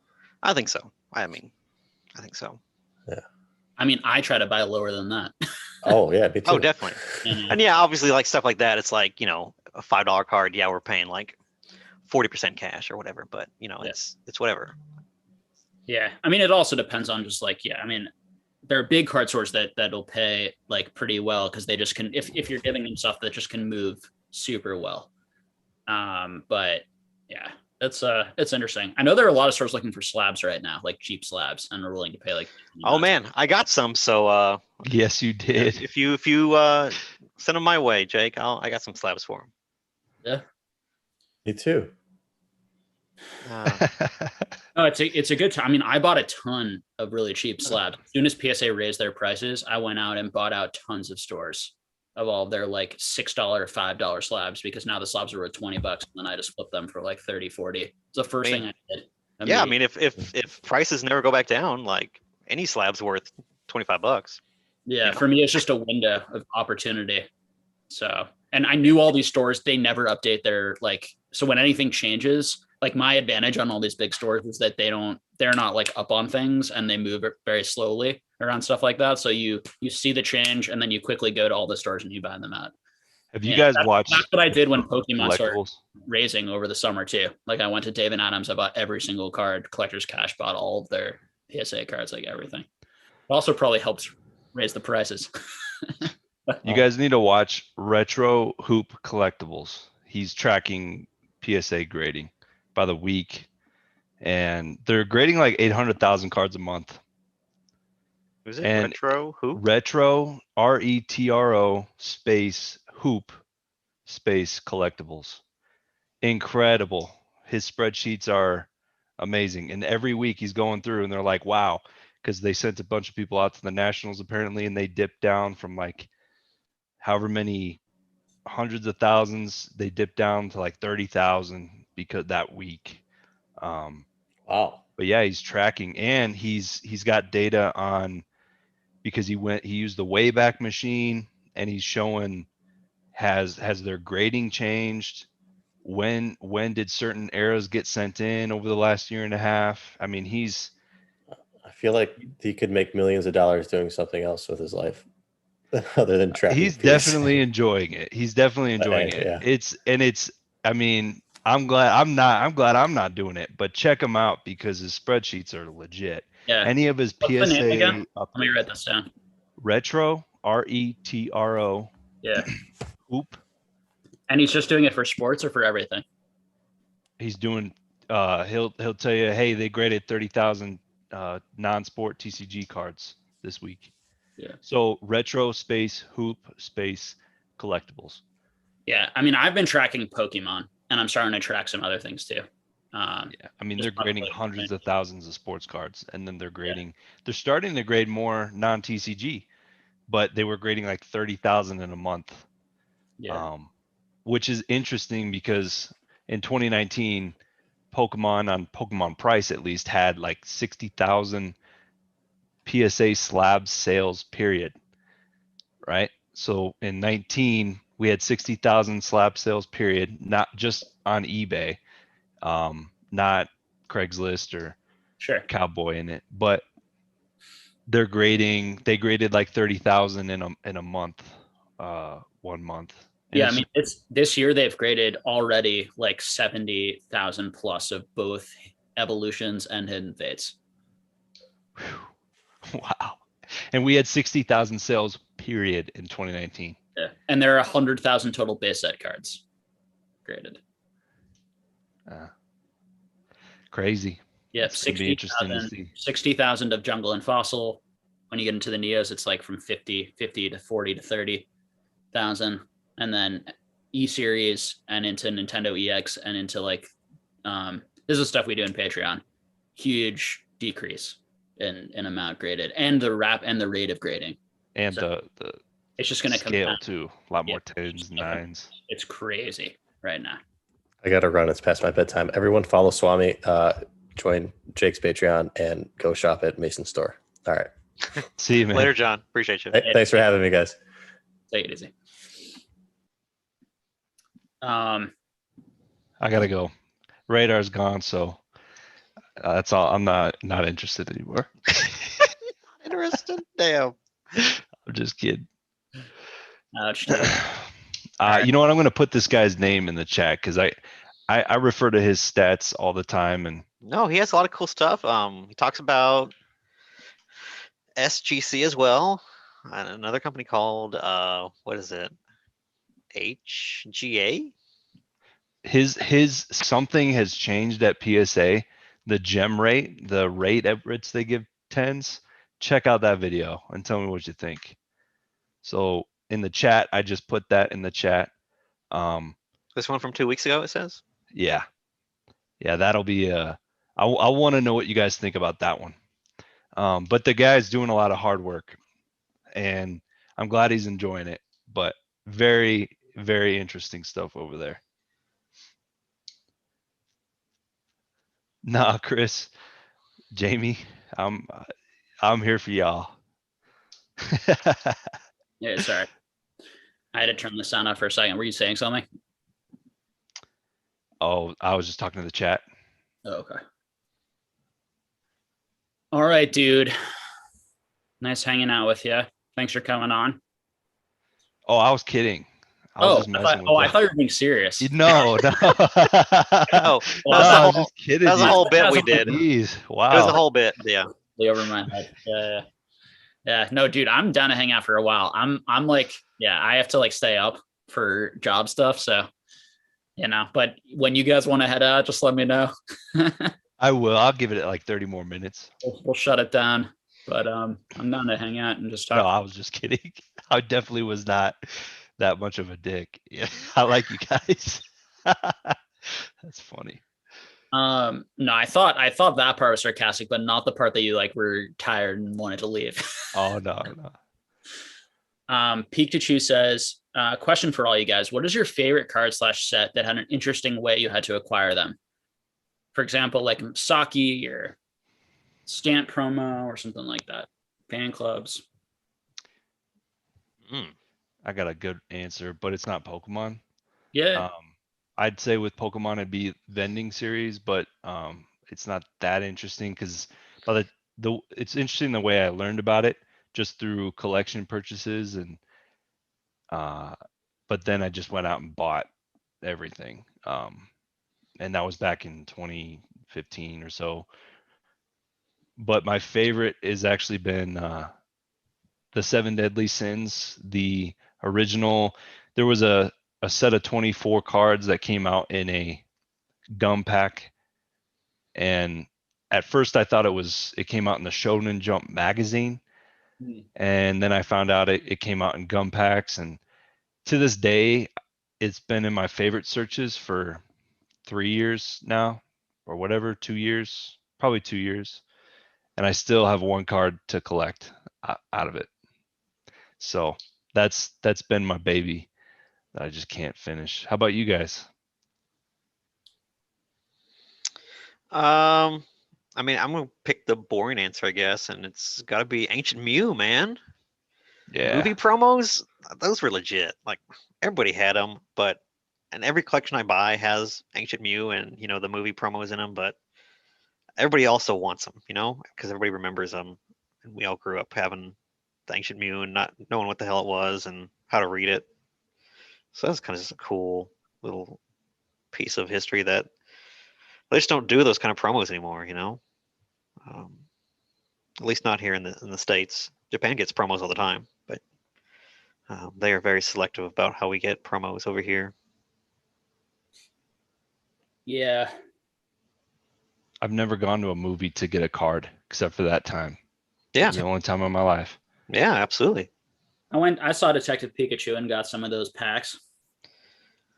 S2: I think so. I think so.
S1: I mean, I try to buy lower than that.
S4: Oh yeah, me too.
S2: Oh, definitely. And yeah, obviously, like stuff like that, it's like a $5 card. Yeah, we're paying like 40% cash or whatever, but it's whatever.
S1: Yeah, I mean, it also depends on just like, I mean, there are big card stores that'll pay like pretty well because they just can, if you're giving them stuff that just can move super well. But yeah, it's interesting. I know there are a lot of stores looking for slabs right now, like cheap slabs, and are willing to pay like.
S2: Oh man, I got some. So
S3: Yes, you did.
S2: if you send them my way, Jake, I got some slabs for them.
S1: Yeah.
S4: Me too.
S1: No, it's a good time. I mean, I bought a ton of really cheap slabs. As soon as PSA raised their prices, I went out and bought out tons of stores of all their like $6 or $5 slabs, because now the slabs are worth $20 and then I just flipped them for like 30, 40. It's the first thing I did.
S2: Yeah, I mean, if prices never go back down, like any slab's worth $25.
S1: Yeah, for me, it's just a window of opportunity. So, and I knew all these stores, they never update their so when anything changes, like my advantage on all these big stores is that they're not like up on things, and they move very slowly around stuff like that. So you see the change, and then you quickly go to all the stores and you buy them out.
S3: Have you guys watched?
S1: That's what I did when Pokemon started
S3: collectibles?
S1: raising over the summer too. Like I went to Dave and Adams, I bought every single card. Collector's Cash bought all of their PSA cards, like everything. It also probably helps raise the prices.
S3: You guys need to watch Retro Hoop Collectibles. He's tracking PSA grading by the week, and they're grading like 800,000 cards a month.
S2: Who's it?
S3: And
S2: Retro who?
S3: Retro RETRO space hoop space collectibles. Incredible. His spreadsheets are amazing, and every week he's going through, and they're like, wow, because they sent a bunch of people out to the Nationals apparently, and they dipped down from like however many hundreds of thousands, they dipped down to like 30,000 because that week.
S4: Wow.
S3: But yeah, he's tracking, and he's got data on, because he used the Wayback Machine, and he's showing has their grading changed, when did certain eras get sent in over the last year and a half. I mean,
S4: I feel like he could make millions of dollars doing something else with his life other than tracking.
S3: he's
S4: PSA.
S3: definitely enjoying it. He's definitely enjoying it.
S4: Yeah.
S3: It's I mean, I'm glad I'm not doing it, but check him out because his spreadsheets are legit.
S1: Yeah.
S3: Any of his
S1: What's the name again?
S3: PSA
S1: Let me
S3: updates.
S1: write this down.
S3: Retro, RETRO,
S1: Yeah.
S3: hoop.
S1: And he's just doing it for sports or for everything?
S3: He's doing he'll tell you, hey, they graded 30,000 non-sport TCG cards this week.
S1: Yeah.
S3: So retro space hoop space collectibles.
S1: Yeah. I mean, I've been tracking Pokemon and I'm starting to track some other things too.
S3: Yeah, I mean, they're
S1: just
S3: grading
S1: probably-
S3: hundreds of thousands of sports cards, and then they're starting to grade more non-TCG, but they were grading like 30,000 in a month.
S1: Yeah.
S3: Which is interesting because in 2019, Pokemon on Pokemon Price at least had like 60,000 PSA slab sales period, right? So in 19, we had 60,000 slab sales period, not just on eBay, not Craigslist or
S1: Sure.
S3: Cowboy in it, but they graded like 30,000 in a month, 1 month. And
S1: Yeah, I mean, it's this year they've graded already like 70,000 plus of both evolutions and hidden fates.
S3: wow. And we had 60,000 sales period in 2019.
S1: Yeah. And there are 100,000 total base set cards graded.
S3: Crazy.
S1: Yep,
S3: It's gonna be interesting to see.
S1: 60,000 of jungle and fossil. When you get into the Neos, it's like from 50 to 40 to 30,000. And then E series and into Nintendo EX and into like this is stuff we do in Patreon. Huge decrease in amount graded and the rate of grading.
S3: And
S1: So
S3: the
S1: it's just gonna
S3: scale
S1: come down.
S3: too. A lot more
S1: Yeah,
S3: tens, nines.
S1: It's crazy right now.
S4: I got to run. It's past my bedtime. Everyone follow Swami, join Jake's Patreon, and go shop at Mason's store. All right.
S3: See you, man.
S2: Later, John. Appreciate you.
S4: Thanks for having me, guys.
S1: Take it easy.
S3: I gotta go. Radar's gone, so that's all. I'm not interested anymore.
S2: Interested? Damn.
S3: I'm just kidding.
S1: Ouch, dude.
S3: You know what? I'm gonna put this guy's name in the chat because I refer to his stats all the time, and
S2: No, he has a lot of cool stuff. He talks about SGC as well, and another company called what is it? HGA.
S3: his something has changed at PSA. The gem rate, the rate at which they give tens. Check out that video and tell me what you think. So in the chat, I just put that in the chat.
S2: This one from 2 weeks ago, it says.
S3: Yeah, that'll be I want to know what you guys think about that one. But the guy's doing a lot of hard work, and I'm glad he's enjoying it. But very, very interesting stuff over there. Nah, Chris, Jamie, I'm here for y'all.
S1: Yeah, sorry. I had to turn the sound off for a second. Were you saying something?
S3: Oh, I was just talking to the chat.
S1: Oh, okay. All right, dude. Nice hanging out with you. Thanks for coming on.
S3: Oh, I was kidding. I was just messing with
S1: I thought you were being serious.
S3: No.
S2: No,
S1: Well,
S3: I was just kidding.
S2: that was a
S3: dude.
S2: whole bit we did.
S3: Jeez,
S2: It was a
S3: wow.
S2: whole bit. Yeah.
S1: Way over my head. Yeah. No, dude, I'm down to hang out for a while. I'm like, yeah, I have to like stay up for job stuff. So, but when you guys want to head out, just let me know.
S3: I will. I'll give it like 30 more minutes.
S1: We'll shut it down. But I'm down to hang out and just talk.
S3: No, I was just kidding. I definitely was not that much of a dick. Yeah, I like you guys. That's funny.
S1: No, I thought that part was sarcastic, but not the part that you like were tired and wanted to leave.
S3: Oh no.
S1: Peak2Chew says, question for all you guys. What is your favorite card / set that had an interesting way you had to acquire them? For example, like Saki or Stamp promo or something like that. Fan clubs.
S3: I got a good answer, but it's not Pokemon.
S1: Yeah.
S3: I'd say with Pokemon it'd be vending series, but it's not that interesting because it's interesting the way I learned about it just through collection purchases and but then I just went out and bought everything. and that was back in 2015 or so. But my favorite has actually been the Seven Deadly Sins, the original. There was a set of 24 cards that came out in a gum pack, and at first I thought it came out in the Shonen Jump magazine, and then I found out it came out in gum packs, and to this day it's been in my favorite searches for 3 years now, or whatever, 2 years, probably 2 years, and I still have one card to collect out of it. So that's been my baby that I just can't finish. How about you guys?
S2: I mean, I'm gonna pick the boring answer, I guess, and it's got to be Ancient Mew, man.
S3: Yeah.
S2: Movie promos, those were legit. Like everybody had them, and every collection I buy has Ancient Mew and the movie promos in them. But everybody also wants them, because everybody remembers them, and we all grew up having the Ancient Mew and not knowing what the hell it was and how to read it. So that's kind of just a cool little piece of history that they just don't do those kind of promos anymore. At least not here in the States. Japan gets promos all the time, but they are very selective about how we get promos over here.
S1: Yeah.
S3: I've never gone to a movie to get a card except for that time.
S2: Yeah.
S3: It's the only time in my life.
S2: Yeah, absolutely.
S1: I saw Detective Pikachu and got some of those packs.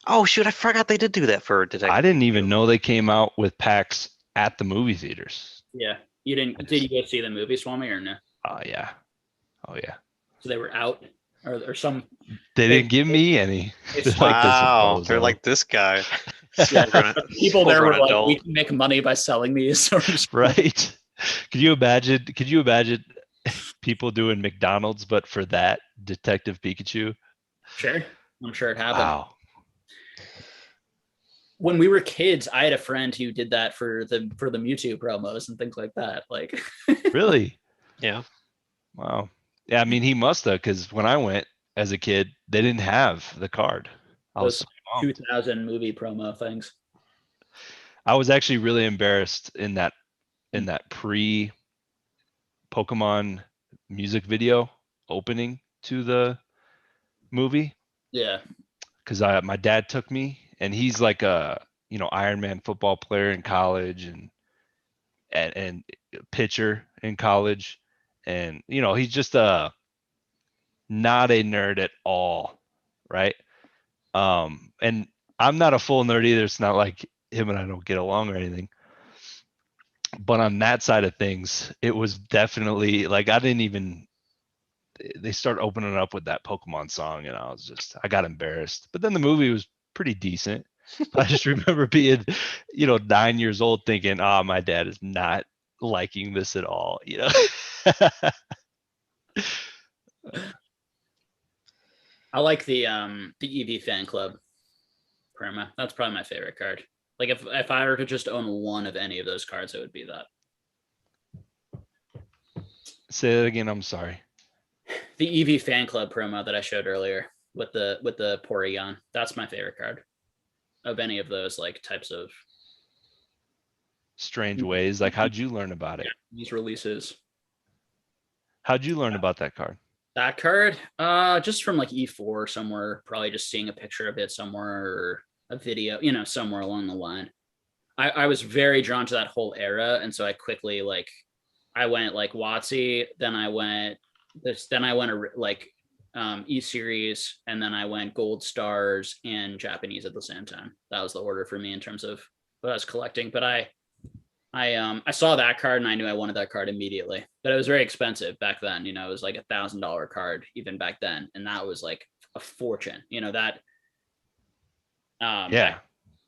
S2: Oh shoot, I forgot they did do that for Detective
S3: I didn't
S2: Pikachu.
S3: even know they came out with packs at the movie theaters.
S1: Yeah. You didn't did you go see the movie, Swami, or no?
S3: Oh yeah. Oh yeah.
S1: So they were out or some
S3: They didn't give me any.
S1: They're
S2: Wow, they're like this guy.
S1: People there were like, we can make money by selling these.
S3: Right. Could you imagine people doing McDonald's but for that Detective Pikachu?
S1: Sure. I'm sure it happened.
S3: Wow.
S1: When we were kids, I had a friend who did that for the Mewtwo promos and things like that. Like
S3: Really?
S2: Yeah.
S3: Wow. Yeah, I mean he must have, because when I went as a kid, they didn't have the card. I was
S1: those 2000 movie promo things.
S3: I was actually really embarrassed in that pre Pokemon music video opening to the movie.
S1: Yeah.
S3: Because my dad took me, and he's like a Iron Man football player in college and pitcher in college, and he's just not a nerd at all, right? And I'm not a full nerd either. It's not like him and I don't get along or anything. But on that side of things, it was definitely like they start opening up with that Pokemon song, and I got embarrassed. But then the movie was pretty decent. I just remember being, 9 years old thinking, oh, my dad is not liking this at all,
S1: I like the EV fan club promo. That's probably my favorite card. Like if I were to just own one of any of those cards, it would be that.
S3: Say that again. I'm sorry.
S1: The EV fan club promo that I showed earlier with the Porygon. That's my favorite card of any of those like types of
S3: strange ways. Like, how'd you learn about it?
S1: These releases.
S3: How'd you learn about that card?
S1: That card, just from like E4 somewhere, probably just seeing a picture of it somewhere or a video, somewhere along the line. I was very drawn to that whole era, and so I quickly I went like WotC, then I went like E Series, and then I went Gold Stars and Japanese at the same time. That was the order for me in terms of what I was collecting. But I saw that card and I knew I wanted that card immediately, but it was very expensive back then. It was like $1,000 card even back then, and that was like a fortune. That.
S3: Yeah.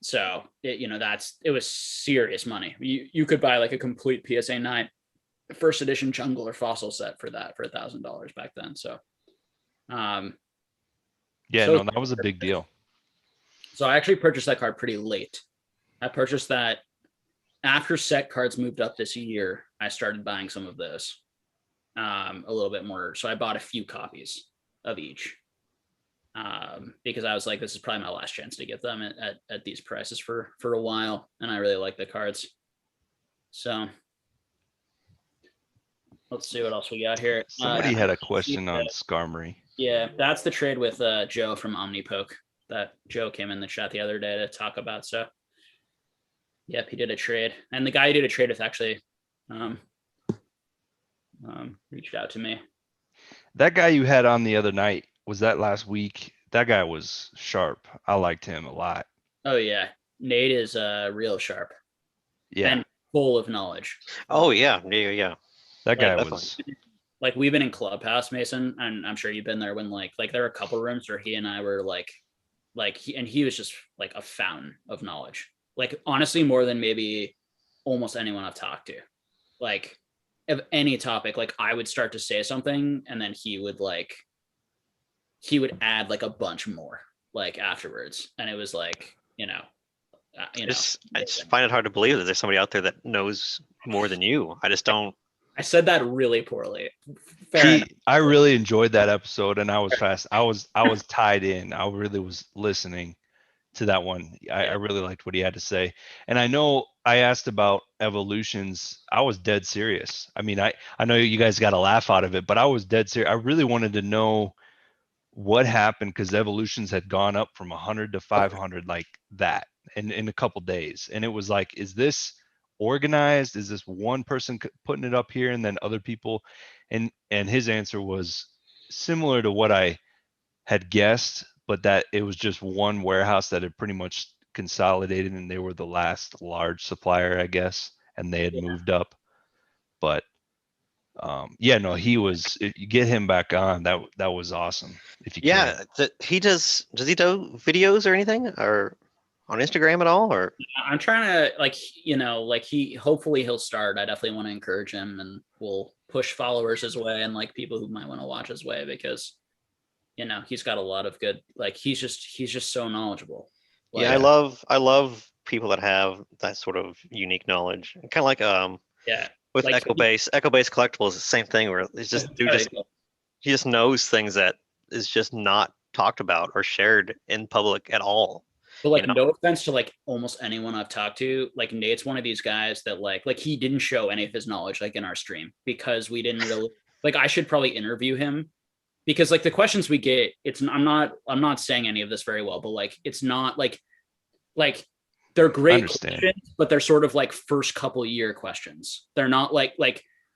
S1: So it was serious money. You could buy like a complete PSA 9 first edition jungle or fossil set for $1,000 back then. So,
S3: that was a big deal.
S1: So I actually purchased that card pretty late. I purchased that after set cards moved up this year. I started buying some of those, a little bit more. So I bought a few copies of each. because I was like, this is probably my last chance to get them at these prices for a while, and I really like the cards. So let's see what else we got here.
S3: Somebody had a question on Skarmory.
S1: Yeah, that's the trade with Joe from OmniPoke that Joe came in the chat the other day to talk about. So yep, he did a trade, and the guy he did a trade with actually reached out to me.
S3: That guy you had on the other night, was that last week? That guy was sharp. I liked him a lot.
S1: Oh yeah, Nate is real sharp.
S3: Yeah,
S1: and full of knowledge.
S2: Oh yeah.
S3: that guy
S2: definitely.
S3: was.
S1: Like we've been in Clubhouse, Mason, and I'm sure you've been there when like there were a couple rooms where he and I were he was just like a fountain of knowledge. Like honestly, more than maybe almost anyone I've talked to. Like of any topic, like I would start to say something and then he would add like a bunch more like afterwards. And it was like,
S2: I just find it hard to believe that there's somebody out there that knows more than you. I just don't.
S1: I said that really poorly.
S3: I really enjoyed that episode, and I was fast. I was tied in. I really was listening to that one. I really liked what he had to say. And I know I asked about evolutions. I was dead serious. I mean, I know you guys got a laugh out of it, but I was dead serious. I really wanted to know what happened because evolutions had gone up from 100 to 500 like that in a couple days. And it was like, is this organized? Is this one person putting it up here and then other people? And his answer was similar to what I had guessed, but that it was just one warehouse that had pretty much consolidated and they were the last large supplier, I guess, and they had moved up. But he was. You get him back on. That was awesome. If you can.
S2: He does he do videos or anything or on Instagram at all? Or
S1: I'm trying to hopefully he'll start. I definitely want to encourage him, and we'll push followers his way and like people who might want to watch his way because he's got a lot of good, like he's just so knowledgible. Like,
S2: I love people that have that sort of unique knowledge. Kind of like with
S1: like
S2: Echo-Base collectibles, the same thing where it's just he just knows things that is just not talked about or shared in public at all.
S1: But like, no offense to like almost anyone I've talked to, like Nate's one of these guys that like he didn't show any of his knowledge like in our stream because we didn't really like. I should probably interview him because like the questions we get, I'm not saying any of this very well, but like it's not like they're great questions, but they're sort of like first couple year questions. They're not like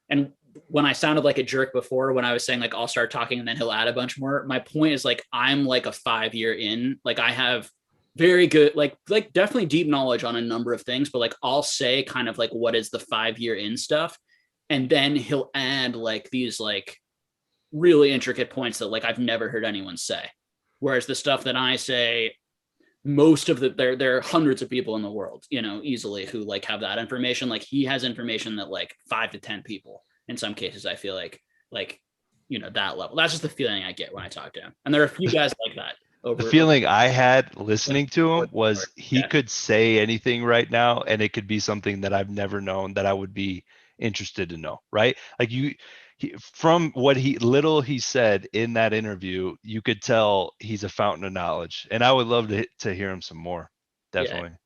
S1: and when I sounded like a jerk before when I was saying like I'll start talking and then he'll add a bunch more, my point is like I'm like a 5-year in, like I have very good like definitely deep knowledge on a number of things, but like I'll say kind of like what is the 5-year in stuff, and then he'll add like these like really intricate points that like I've never heard anyone say. Whereas the stuff that I say, most of there are hundreds of people in the world, easily who like have that information. Like he has information that like 5 to 10 people in some cases. I feel like that level. That's just the feeling I get when I talk to him. And there are a few guys like that. The
S3: feeling I had listening to him was he could say anything right now, and it could be something that I've never known that I would be interested to know. Right? Like from what he said in that interview, you could tell he's a fountain of knowledge, and I would love to hear him some more. Definitely.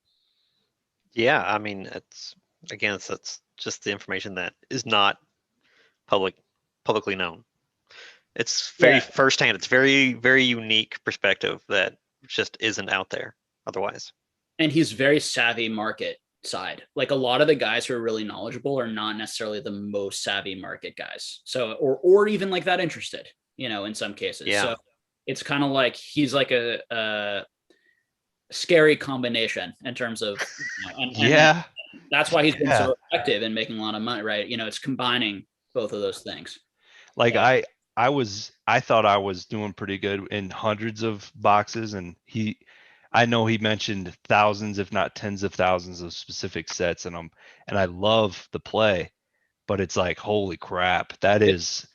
S2: Yeah, I mean, that's just the information that is not publicly known. It's very firsthand. It's very, very unique perspective that just isn't out there otherwise.
S1: And he's very savvy market side. Like a lot of the guys who are really knowledgeable are not necessarily the most savvy market guys. So, or even like that interested, in some cases.
S2: Yeah.
S1: So it's kind of like he's like a scary combination in terms of, and that's why he's been so effective in making a lot of money, right? It's combining both of those things.
S3: Like I thought I was doing pretty good in hundreds of boxes, and I know he mentioned thousands, if not tens of thousands of specific sets, and I love the play, but it's like, holy crap, he's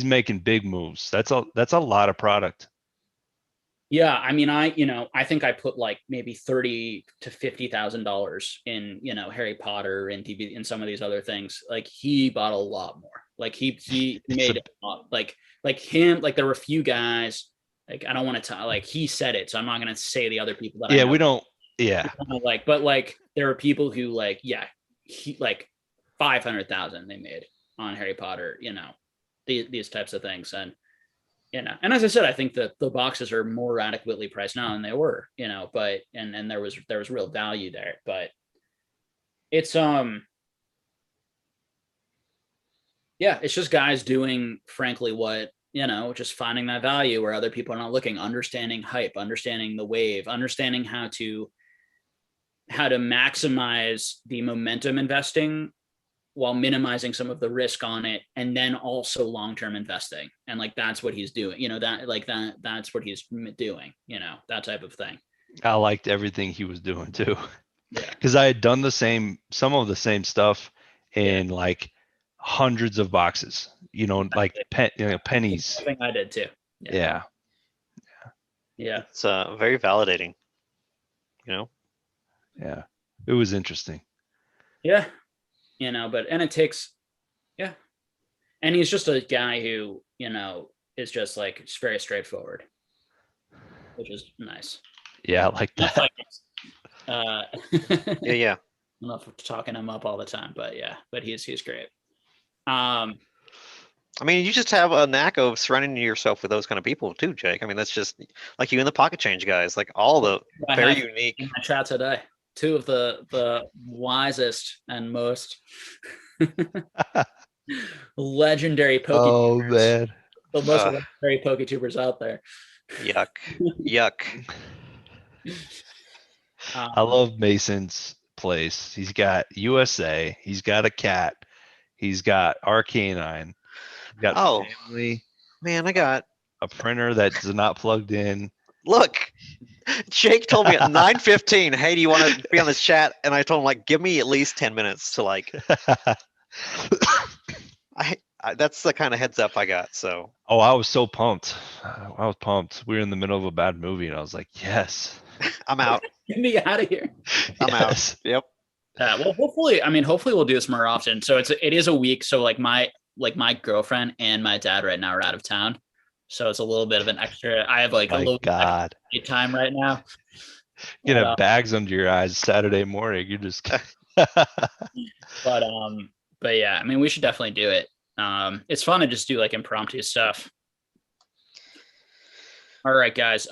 S3: making big moves. That's a lot of product.
S1: Yeah, I mean, I think I put like maybe $30,000 to $50,000 in, Harry Potter and TV and some of these other things. Like he bought a lot more. Like he made like him. Like there were a few guys Like, I don't want to like, he said it, so I'm not going to say the other people that
S3: Yeah,
S1: I know.
S3: we don't. Yeah.
S1: Like, but like, there are people who like, yeah, he like 500,000 they made on Harry Potter, you know, these types of things. And, you know, and as I said, I think that the boxes are more adequately priced now than they were, you know, but, and there was real value there, but it's, yeah, it's just guys doing, frankly, what, you know, just finding that value where other people are not looking, understanding hype, understanding the wave, understanding how to maximize the momentum investing while minimizing some of the risk on it, and then also long-term investing. And like, that's what he's doing, you know, that's what he's doing, you know, that type of thing.
S3: I liked everything he was doing too.
S1: Yeah.
S3: Because I had done some of the same stuff in like hundreds of boxes, you know, like pennies.
S1: I think I did too.
S3: Yeah.
S1: Yeah.
S2: It's very validating, you know?
S3: Yeah. It was interesting.
S1: Yeah. You know, but, and it takes, yeah. And he's just a guy who, you know, is just like, it's very straightforward, which is nice.
S3: Yeah, I like that.
S2: Yeah.
S1: I'm not talking him up all the time, but yeah, but he's great.
S2: I mean, you just have a knack of surrounding yourself with those kind of people too, Jake. I mean, that's just like you and the pocket change guys, like all the very unique.
S1: In my chat today, two of the wisest and most legendary
S3: Oh man,
S1: the most legendary PokeTubers out there.
S2: Yuck.
S3: I love Mason's place. He's got USA. He's got a cat. He's got Arcanine. He's got family.
S2: Man, I got
S3: a printer that's not plugged in.
S2: Look, Jake told me at 9:15, hey, do you want to be on this chat? And I told him, like, give me at least 10 minutes to like. That's the kind of heads up I got. So.
S3: Oh, I was so pumped. I was pumped. We were in the middle of a bad movie, and I was like, yes.
S2: I'm out.
S1: Get me out of here.
S2: I'm out. Yep.
S1: Well, hopefully we'll do this more often. So it is a week. So like my girlfriend and my dad right now are out of town. So it's a little bit of an extra. I have like a little bit time right now.
S3: You have bags under your eyes Saturday morning. You just.
S1: But yeah, I mean, we should definitely do it. It's fun to just do like impromptu stuff. All right, guys.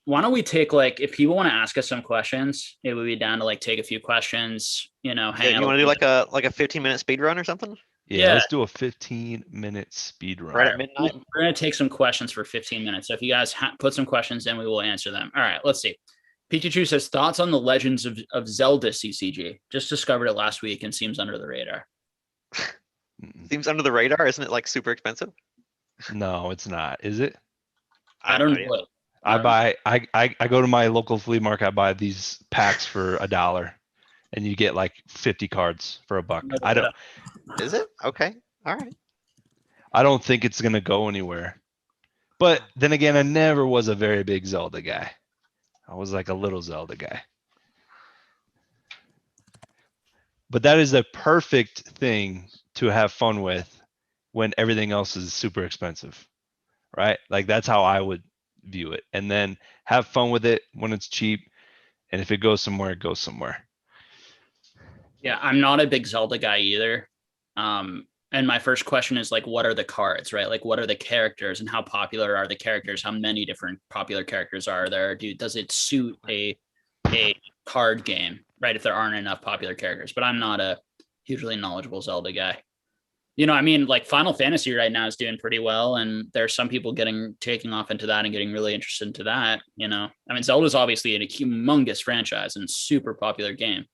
S1: Why don't we take like, if people want to ask us some questions, it would be down to like take a few questions, you know.
S2: You want to do like a 15-minute speed run or something?
S3: Yeah, let's do a 15-minute speed run.
S2: Right at midnight.
S1: We're going to take some questions for 15 minutes. So if you guys put some questions in, we will answer them. All right, let's see. Pikachu says, thoughts on the Legends of Zelda CCG? Just discovered it last week and seems under the radar.
S2: Seems under the radar? Isn't it like super expensive?
S3: No, it's not. Is it?
S1: I don't know.
S3: I go to my local flea market. I buy these packs for $1, and you get like 50 cards for $1. I don't.
S2: Is it? Okay. All right.
S3: I don't think it's gonna go anywhere. But then again, I never was a very big Zelda guy. I was like a little Zelda guy. But that is a perfect thing to have fun with when everything else is super expensive, right? Like that's how I would view it. And then have fun with it when it's cheap. And if it goes somewhere, it goes somewhere.
S1: Yeah, I'm not a big Zelda guy either. And my first question is like, what are the cards, right? Like, what are the characters and how popular are the characters? How many different popular characters are there? Does it suit a card game, right? If there aren't enough popular characters, but I'm not a hugely knowledgeable Zelda guy. You know, I mean, like Final Fantasy right now is doing pretty well, and there's some people taking off into that and getting really interested into that. You know, I mean, Zelda's obviously a humongous franchise and super popular game.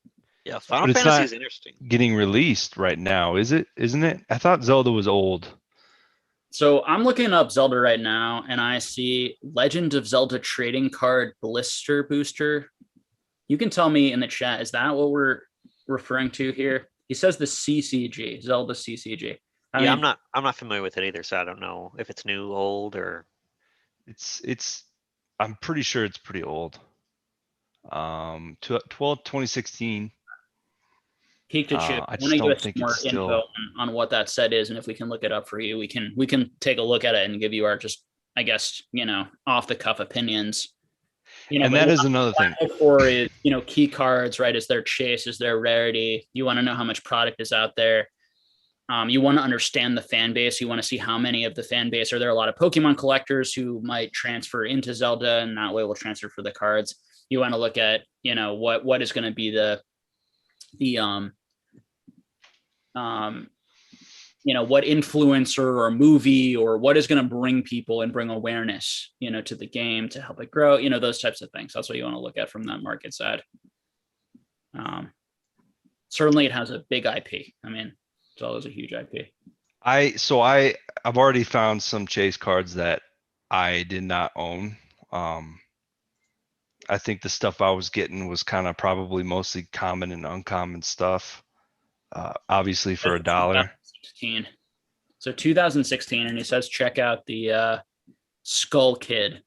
S2: Yeah, Final Fantasy is interesting.
S3: Getting released right now, is it? Isn't it? I thought Zelda was old.
S1: So I'm looking up Zelda right now, and I see Legend of Zelda trading card blister booster. You can tell me in the chat, is that what we're referring to here? He says the CCG, Zelda CCG. I mean,
S2: I'm not familiar with it either, so I don't know if it's new, old, or.
S3: I'm pretty sure it's pretty old. 2016.
S1: Pikachu.
S3: I just don't think it's still
S1: on what that set is, and if we can look it up for you, we can take a look at it and give you our just I guess, off the cuff opinions.
S3: And that is another thing.
S1: For is, key cards, right? Is their chase, is their rarity. You want to know how much product is out there. You want to understand the fan base. You want to see how many of the fan base. Are there a lot of Pokemon collectors who might transfer into Zelda and that way will transfer for the cards? You want to look at, what is going to be the what influencer or movie or what is going to bring people and bring awareness, to the game to help it grow, those types of things. That's what you want to look at from that market side. Certainly it has a big IP. I mean, it's always a huge IP.
S3: I've already found some chase cards that I did not own. I think the stuff I was getting was kind of probably mostly common and uncommon stuff. Obviously for $1.
S1: So 2016, and he says check out the Skull Kid.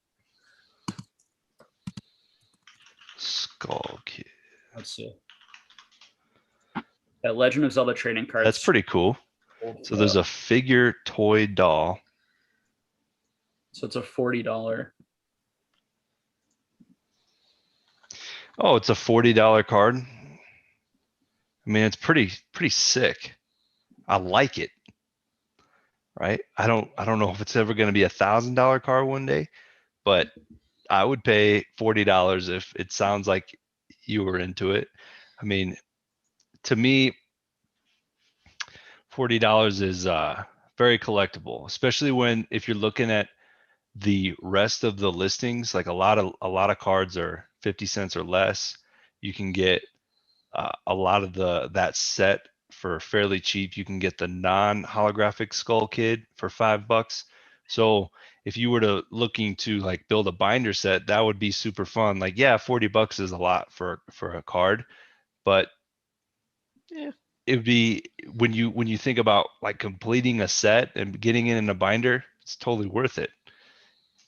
S3: Skull Kid.
S1: Let's see. That Legend of Zelda trading cards.
S3: That's pretty cool. So there's a figure toy doll.
S1: So it's a $40.
S3: Oh, it's a $40 card. I mean, it's pretty sick. I like it. Right? I don't know if it's ever going to be $1,000 card one day, but I would pay $40 if it sounds like you were into it. I mean, to me, $40 is very collectible, especially if you're looking at the rest of the listings. Like a lot of cards are 50 cents or less. You can get a lot of that set for fairly cheap. You can get the non-holographic Skull Kid for $5. So if you were looking to like build a binder set, that would be super fun. Like, yeah, $40 is a lot for a card, but yeah, it'd be when you think about like completing a set and getting it in a binder, it's totally worth it.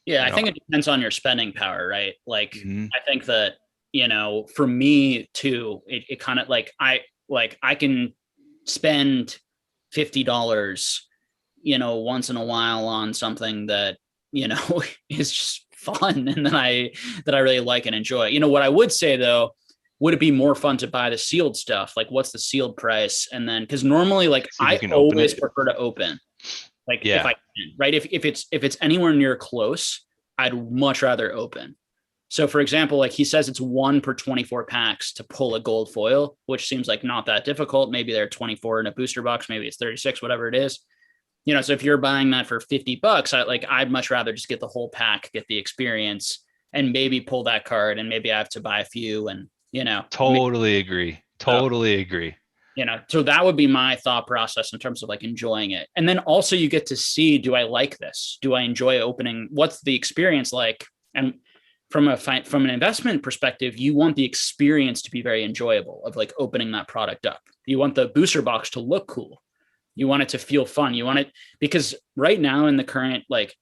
S1: Yeah, I think it depends on your spending power, right? Like, I think that, for me too, it kind of like I can spend $50, once in a while on something that, is just fun and that I really like and enjoy. What I would say though, would it be more fun to buy the sealed stuff? Like what's the sealed price? And then, cause normally like I always prefer to open. Like if I can, right? If it's anywhere near close, I'd much rather open. So for example, like he says it's 1 per 24 packs to pull a gold foil, which seems like not that difficult. Maybe there are 24 in a booster box, maybe it's 36, whatever it is. So if you're buying that for $50, I'd much rather just get the whole pack, get the experience, and maybe pull that card, and maybe I have to buy a few, and
S3: totally agree.
S1: So that would be my thought process in terms of like enjoying it. And then also you get to see, do I like this? Do I enjoy opening? What's the experience like? And from an investment perspective, you want the experience to be very enjoyable of like opening that product up. You want the booster box to look cool. You want it to feel fun. You want it, because right now in the current like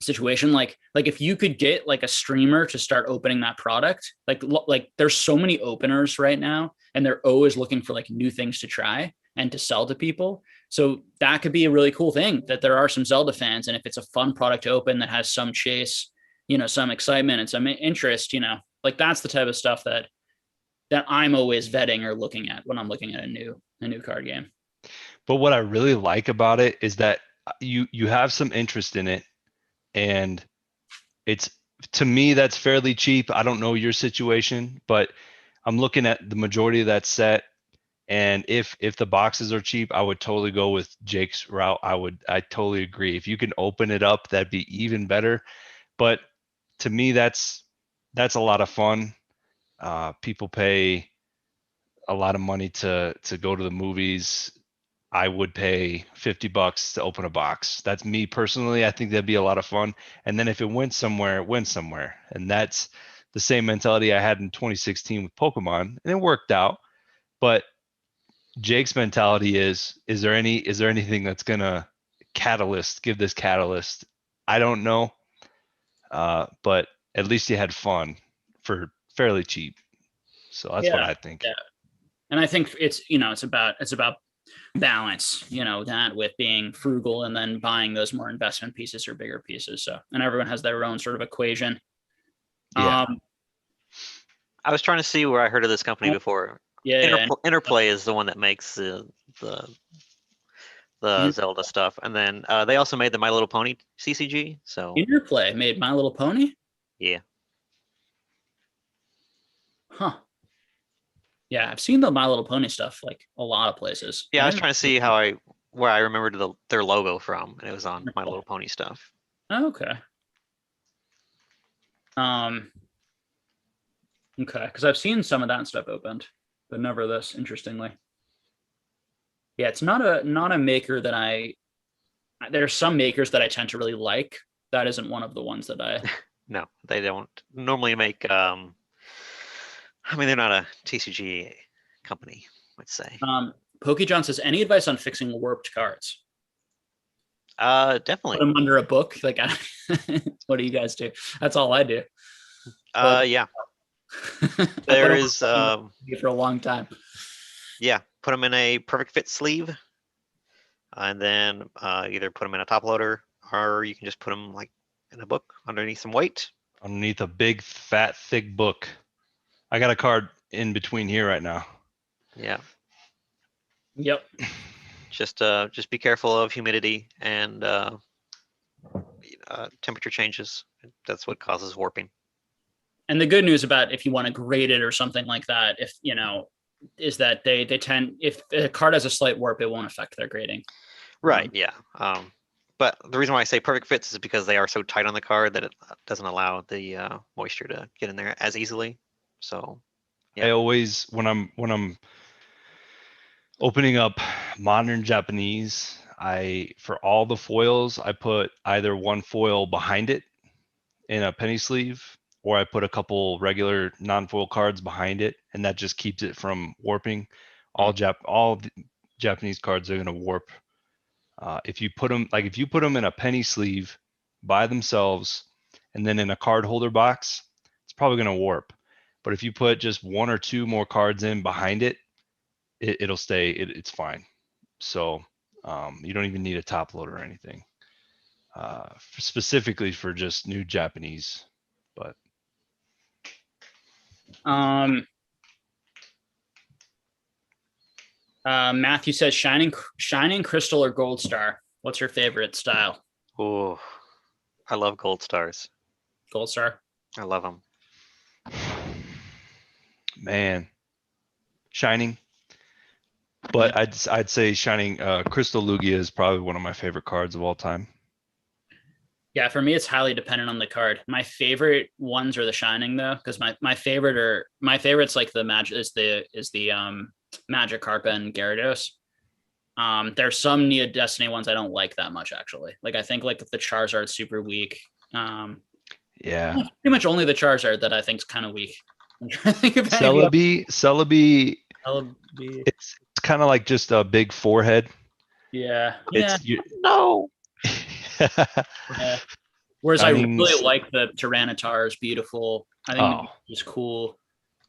S1: situation, like if you could get like a streamer to start opening that product, like there's so many openers right now, and they're always looking for like new things to try and to sell to people. So that could be a really cool thing, that there are some Zelda fans, and if it's a fun product to open that has some chase, some excitement and some interest, like that's the type of stuff that I'm always vetting or looking at when I'm looking at a new card game.
S3: But what I really like about it is that you have some interest in it, and it's, to me, that's fairly cheap. I don't know your situation, but I'm looking at the majority of that set, and if the boxes are cheap, I would totally go with Jake's route. I totally agree. If you can open it up, that'd be even better. But to me, that's a lot of fun. People pay a lot of money to go to the movies. I would pay $50 to open a box. That's me personally. I think that'd be a lot of fun. And then if it went somewhere, it went somewhere. And that's the same mentality I had in 2016 with Pokemon, and it worked out. But Jake's mentality is there anything that's gonna give this catalyst? I don't know. But at least you had fun for fairly cheap. So that's what I think.
S1: Yeah. And I think it's, it's about balance, that with being frugal and then buying those more investment pieces or bigger pieces. So, and everyone has their own sort of equation.
S3: Yeah.
S2: I was trying to see where I heard of this company before.
S1: Yeah.
S2: Interplay is the one that makes the Zelda stuff, and then they also made the My Little Pony CCG. So
S1: Interplay made My Little Pony.
S2: yeah.
S1: Huh. Yeah, I've seen the My Little Pony stuff like a lot of places.
S2: Yeah, I was trying to see where I remembered their logo from, and it was on My Little Pony stuff.
S1: Okay. Okay, because I've seen some of that stuff opened, but never this. Interestingly, yeah, it's not a maker that there's some makers that I tend to really like. That isn't one of the ones that I.
S2: No, they don't normally make. I mean, they're not a TCG company, let's say.
S1: PokeJohn says, any advice on fixing warped cards?
S2: Definitely.
S1: Put them under a book. Like, what do you guys do? That's all I do.
S2: Yeah. There is
S1: for a long time.
S2: Yeah, put them in a perfect fit sleeve, and then either put them in a top loader, or you can just put them like in a book underneath some weight.
S3: Underneath a big, fat, thick book. I got a card in between here right now.
S2: Yeah.
S1: Yep.
S2: Just be careful of humidity and temperature changes. That's what causes warping.
S1: And the good news about if you want to grade it or something like that, if is that they tend, if a card has a slight warp, it won't affect their grading.
S2: Right. Yeah. But the reason why I say perfect fits is because they are so tight on the card that it doesn't allow the moisture to get in there as easily. So yeah.
S3: I always, when I'm opening up modern Japanese, for all the foils, I put either one foil behind it in a penny sleeve, or I put a couple regular non-foil cards behind it, and that just keeps it from warping. All Japanese cards are going to warp. If you put them in a penny sleeve by themselves and then in a card holder box, it's probably going to warp. But if you put just one or two more cards in behind it, it'll stay. It's fine. So you don't even need a top loader or anything. Specifically for just new Japanese, but.
S1: Matthew says shining crystal or gold star. What's your favorite style?
S2: Oh, I love gold stars.
S1: Gold star.
S2: I love them.
S3: Man, shining. But I'd say shining crystal Lugia is probably one of my favorite cards of all time.
S1: Yeah, for me it's highly dependent on the card. My favorite ones are the shining though, because my favorite's like the magic is the Magikarp and Gyarados. There's some Neo Destiny ones I don't like that much actually. Like I think like the Charizard's super weak.
S3: Yeah.
S1: Pretty much only the Charizard that I think is kind of weak.
S3: Celebi. It's kind of like just a big forehead.
S1: Yeah.
S2: No.
S1: Yeah. Whereas I really like the Tyranitar is beautiful. I think it's cool.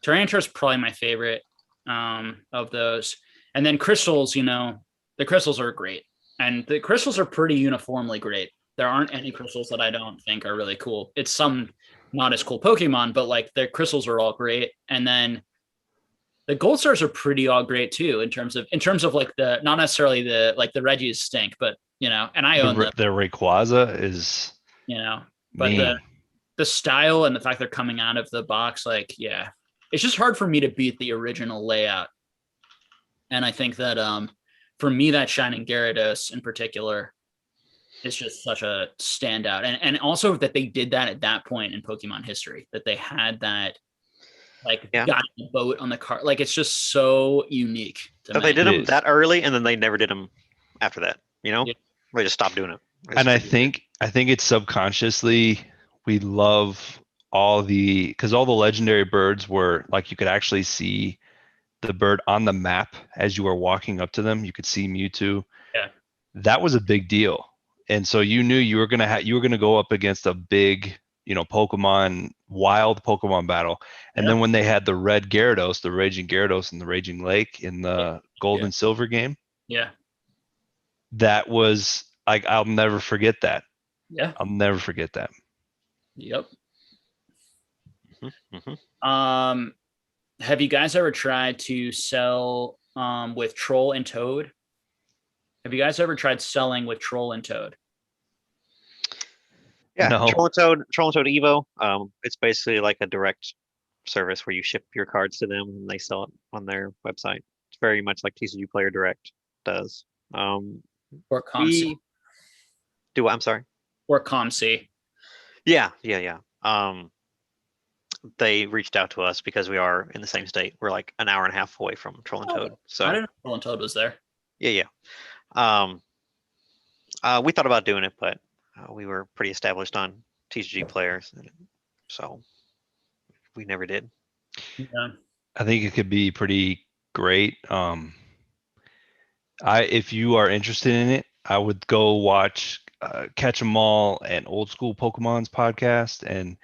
S1: Tyranitar is probably my favorite of those. And then crystals, the crystals are great. And the crystals are pretty uniformly great. There aren't any crystals that I don't think are really cool. It's some not as cool Pokemon, but like the crystals are all great. And then the gold stars are pretty all great too, in terms of like the, not necessarily the, like the Reggies stink, but and I own them.
S3: The Rayquaza is,
S1: but the style and the fact they're coming out of the box, like, yeah, it's just hard for me to beat the original layout. And I think that for me, that Shining Gyarados in particular is just such a standout. And also that they did that at that point in Pokemon history, that they had that got the boat on the card. Like, it's just so unique.
S2: They did them that early, and then they never did them after that. Yeah. They just stopped doing it.
S3: And I think it's subconsciously we love because all the legendary birds were like, you could actually see the bird on the map as you were walking up to them. You could see Mewtwo.
S1: Yeah,
S3: that was a big deal, and so you knew you were gonna go up against a big, wild Pokemon battle. And then when they had the red Gyarados, the Raging Gyarados, and the Raging Lake in the Gold and Silver game,
S1: Yeah.
S3: That was like, I'll never forget that.
S1: Yeah.
S3: I'll never forget that.
S1: Yep.
S2: Mm-hmm.
S1: Have you guys ever tried to sell with Troll and Toad? Have you guys ever tried selling with Troll and Toad?
S2: Yeah,
S3: No.
S2: Troll and Toad Evo. It's basically like a direct service where you ship your cards to them and they sell it on their website. It's very much like TCG Player Direct does.
S1: Or ComC?
S2: We do. I'm sorry.
S1: Or ComC?
S2: Yeah. They reached out to us because we are in the same state. We're like an hour and a half away from Troll and Toad. So
S1: I didn't know Troll and Toad was there.
S2: yeah. We thought about doing it, but we were pretty established on TCG players, so we never did.
S1: Yeah.
S3: I think it could be pretty great. If you are interested in it, I would go watch Catch 'em All and Old School Pokemon's podcast, and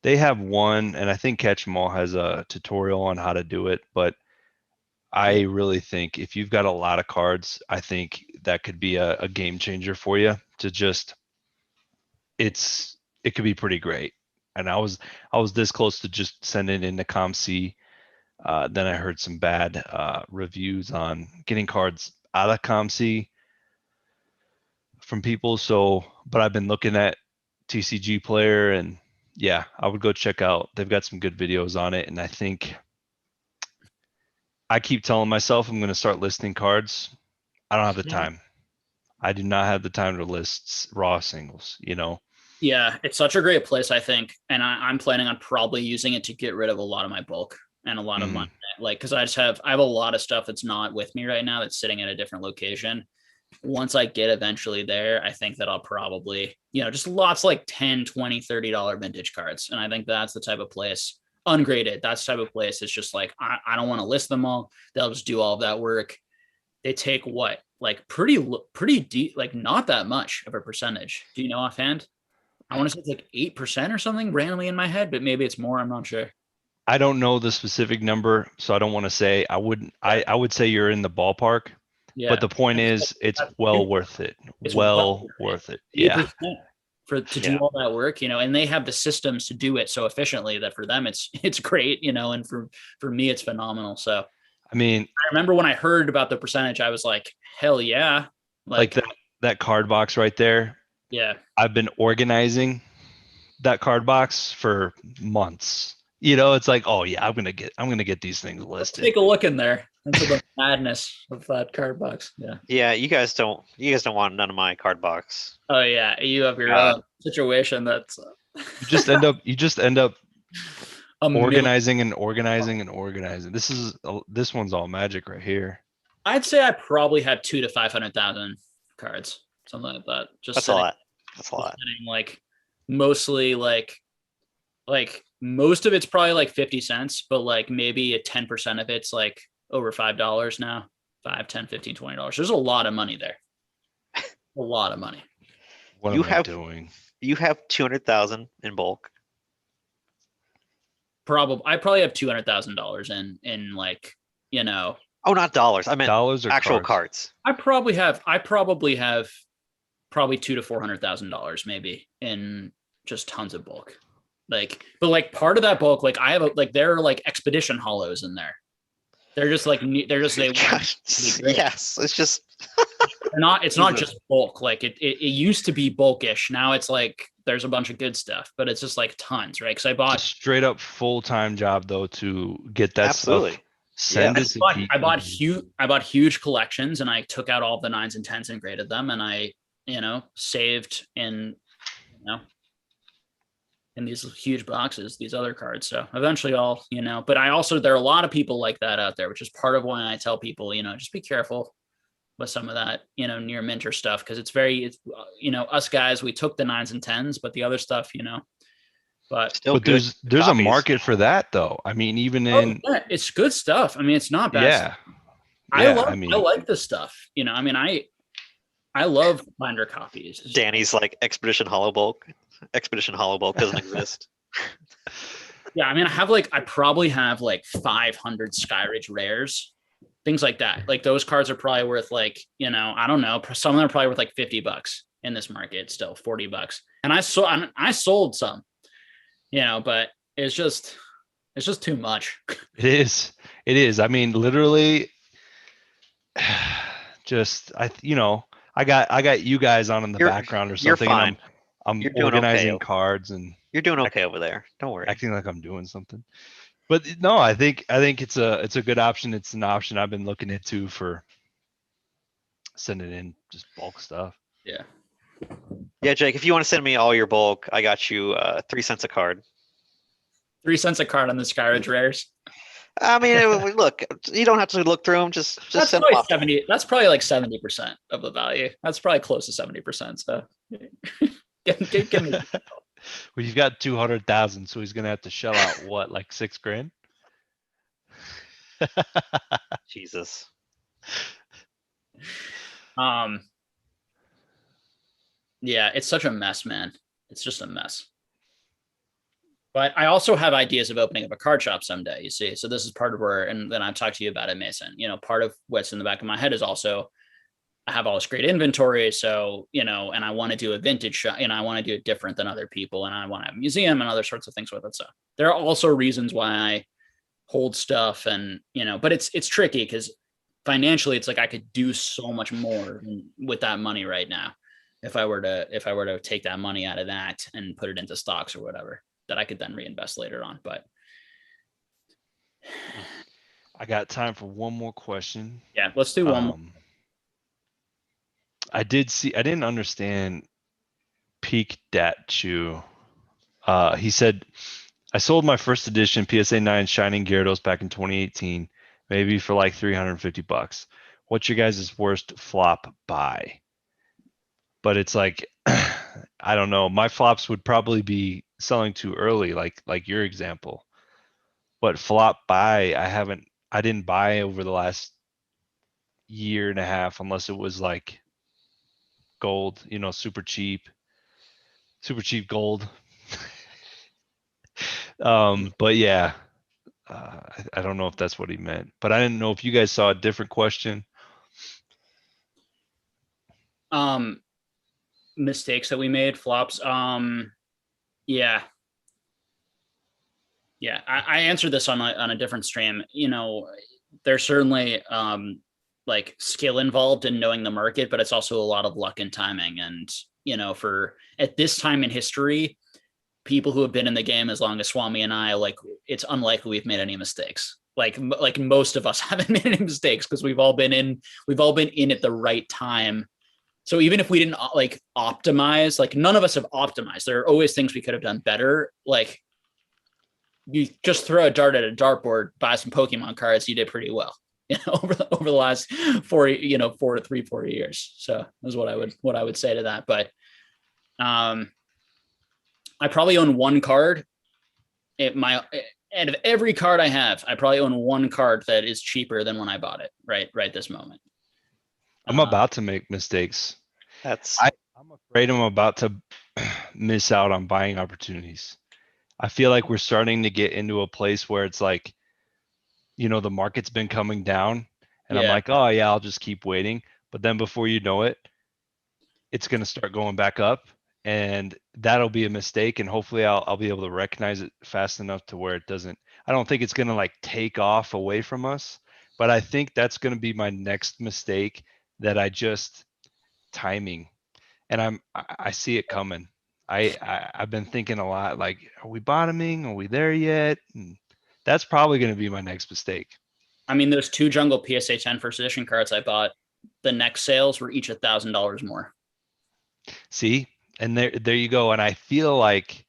S3: they have one, and I think Catch 'em All has a tutorial on how to do it. But I really think if you've got a lot of cards, I think that could be a game changer for you. It could be pretty great. And I was this close to just sending it into ComC. Then I heard some bad reviews on getting cards out of ComC from people. So, but I've been looking at TCG Player, and yeah, I would go check out. They've got some good videos on it, and I think I keep telling myself I'm going to start listing cards. I don't have the time. I do not have the time to list raw singles,
S1: Yeah, it's such a great place, I think. And I'm planning on probably using it to get rid of a lot of my bulk and a lot of my, because I have a lot of stuff that's not with me right now that's sitting at a different location. Once I get eventually there, I think that I'll probably, just lots like 10, 20, $30 vintage cards. And I think that's the type of place, ungraded, that's the type of place. It's just like, I don't want to list them all. They'll just do all of that work. They take what, like pretty deep, like not that much of a percentage. Do you know offhand? I want to say it's like 8% or something randomly in my head, but maybe it's more. I'm not sure.
S3: I don't know the specific number, so I don't want to say. I would say you're in the ballpark. Yeah. But the point is, it's well worth it.
S1: It's
S3: well worth it.
S1: 8% to do all that work, and they have the systems to do it so efficiently that for them it's great, and for me it's phenomenal. So
S3: I mean,
S1: I remember when I heard about the percentage, I was like, hell yeah.
S3: Like that card box right there.
S1: Yeah.
S3: I've been organizing that card box for months. It's like, oh yeah, I'm gonna get these things listed.
S1: Let's take a look in there into the madness of that card box. Yeah.
S2: Yeah, you guys don't want none of my card box.
S1: Oh yeah, you have your own situation that's
S3: you just end up organizing and organizing and organizing. This one's all magic right here.
S1: I'd say I probably have 200,000 to 500,000 cards, something like that.
S2: That's a lot.
S1: Like mostly like most of it's probably like 50 cents, but like maybe 10% of it's like over $5 now. 5, 10, 15, $20. There's a lot of money there. A lot of money.
S3: What am I doing?
S2: You have 200,000 in bulk.
S1: I probably have $200,000 in like,
S2: Oh, not dollars. I meant
S3: dollars or
S2: actual cards.
S1: I probably have $200,000 to $400,000 maybe in just tons of bulk. But part of that bulk, like I have there are like expedition hollows in there. Yes,
S2: it's just
S1: it's not just bulk. Like it used to be bulkish. Now it's like there's a bunch of good stuff, but it's just like tons, right? Because I bought
S3: a straight up full-time job though to get that stuff.
S1: I bought huge collections, and I took out all the 9s and 10s and graded them, and I saved in in these huge boxes these other cards. So eventually I'll but there are a lot of people like that out there, which is part of why I tell people just be careful with some of that near minter stuff, because it's us guys, we took the 9s and 10s, but the other stuff but
S3: there's a market for that though. I mean, even in
S1: it's good stuff. I mean, it's not bad.
S3: Yeah.
S1: I like this stuff. I love binder copies.
S2: Danny's like Expedition Hollow Bulk. Expedition Hollow Bulk doesn't exist.
S1: Yeah, I mean, I probably have like 500 Skyridge rares. things like that. Like those cards are probably worth like, I don't know, some of them are probably worth like $50 in this market, still $40. And I sold some, but it's just too much.
S3: It is. I mean, literally, just I got you guys on in the background or
S2: You're
S3: something,
S2: fine.
S3: and I'm
S2: You're doing
S3: organizing
S2: okay.
S3: cards and
S2: You're doing okay over there. Don't worry.
S3: acting like I'm doing something. But no, I think it's a good option. It's an option I've been looking into for sending in just bulk stuff.
S1: Yeah.
S2: Yeah, Jake, if you want to send me all your bulk, I got you 3 cents a card.
S1: 3 cents a card on the Skyridge rares.
S2: I mean, look, you don't have to look through them. Just
S1: That's
S2: send
S1: probably
S2: them off.
S1: 70. That's probably like 70% of the value. That's probably close to 70%. So give me.
S3: Well, you've got 200,000, so he's gonna have to shell out what, like $6,000?
S2: Jesus.
S1: Yeah, it's such a mess, man. It's just a mess. But I also have ideas of opening up a card shop someday, you see. So this is part of where, and then I've talked to you about it, Mason. Part of what's in the back of my head is also I have all this great inventory. So, and I want to do a vintage shop, I want to do it different than other people. And I want to have a museum and other sorts of things with it. So there are also reasons why I hold stuff and, but it's tricky because financially it's like I could do so much more with that money right now. If I were to take that money out of that and put it into stocks or whatever that I could then reinvest later on. But
S3: I got time for one more question.
S1: Yeah, let's do one more.
S3: I didn't understand Peak Datchu. He said, I sold my first edition PSA 9 Shining Gyarados back in 2018, maybe for like $350. What's your guys' worst flop buy? But it's like, I don't know. My flops would probably be selling too early, like your example. But flop buy, I didn't buy over the last year and a half unless it was like gold, super cheap gold. But yeah, I don't know if that's what he meant, but I didn't know if you guys saw a different question.
S1: Mistakes that we made, flops. Yeah. I answered this on a different stream. There's certainly like skill involved in knowing the market, but it's also a lot of luck and timing. And for at this time in history, people who have been in the game as long as Swami and I, like, it's unlikely we've made any mistakes. Like most of us haven't made any mistakes because we've all been in at the right time. So even if we didn't like optimize, like none of us have optimized. There are always things we could have done better. Like you just throw a dart at a dartboard, buy some Pokemon cards, you did pretty well, over the last 4 years. So that's what I would say to that. But I probably own one card. Out of every card I have, I probably own one card that is cheaper than when I bought it. Right this moment.
S3: I'm about to make mistakes. I'm afraid I'm about to miss out on buying opportunities. I feel like we're starting to get into a place where it's like, the market's been coming down and I'm like, oh yeah, I'll just keep waiting. But then before you know it, it's going to start going back up and that'll be a mistake. And hopefully I'll be able to recognize it fast enough to where I don't think it's going to like take off away from us, but I think that's going to be my next mistake that timing. And I see it coming. I've been thinking a lot, like, are we bottoming? Are we there yet? And that's probably going to be my next mistake.
S1: I mean, those 2 Jungle PSA 10 first edition cards I bought, the next sales were each $1,000 more.
S3: See, and there you go. And I feel like,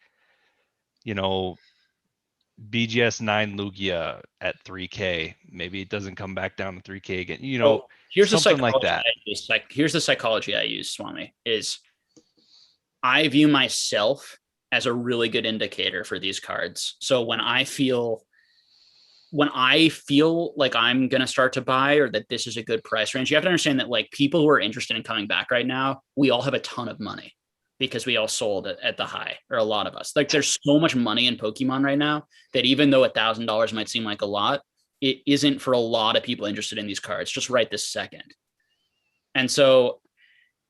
S3: BGS 9 Lugia at 3K, maybe it doesn't come back down to 3K again.
S1: Here's
S3: something
S1: the
S3: like that.
S1: Here's the psychology I use, Swami, is I view myself as a really good indicator for these cards. So when I feel like I'm going to start to buy or that this is a good price range, you have to understand that like people who are interested in coming back right now, we all have a ton of money because we all sold it at the high, or a lot of us. Like there's so much money in Pokemon right now that even though $1,000 might seem like a lot, it isn't for a lot of people interested in these cards just right this second. And so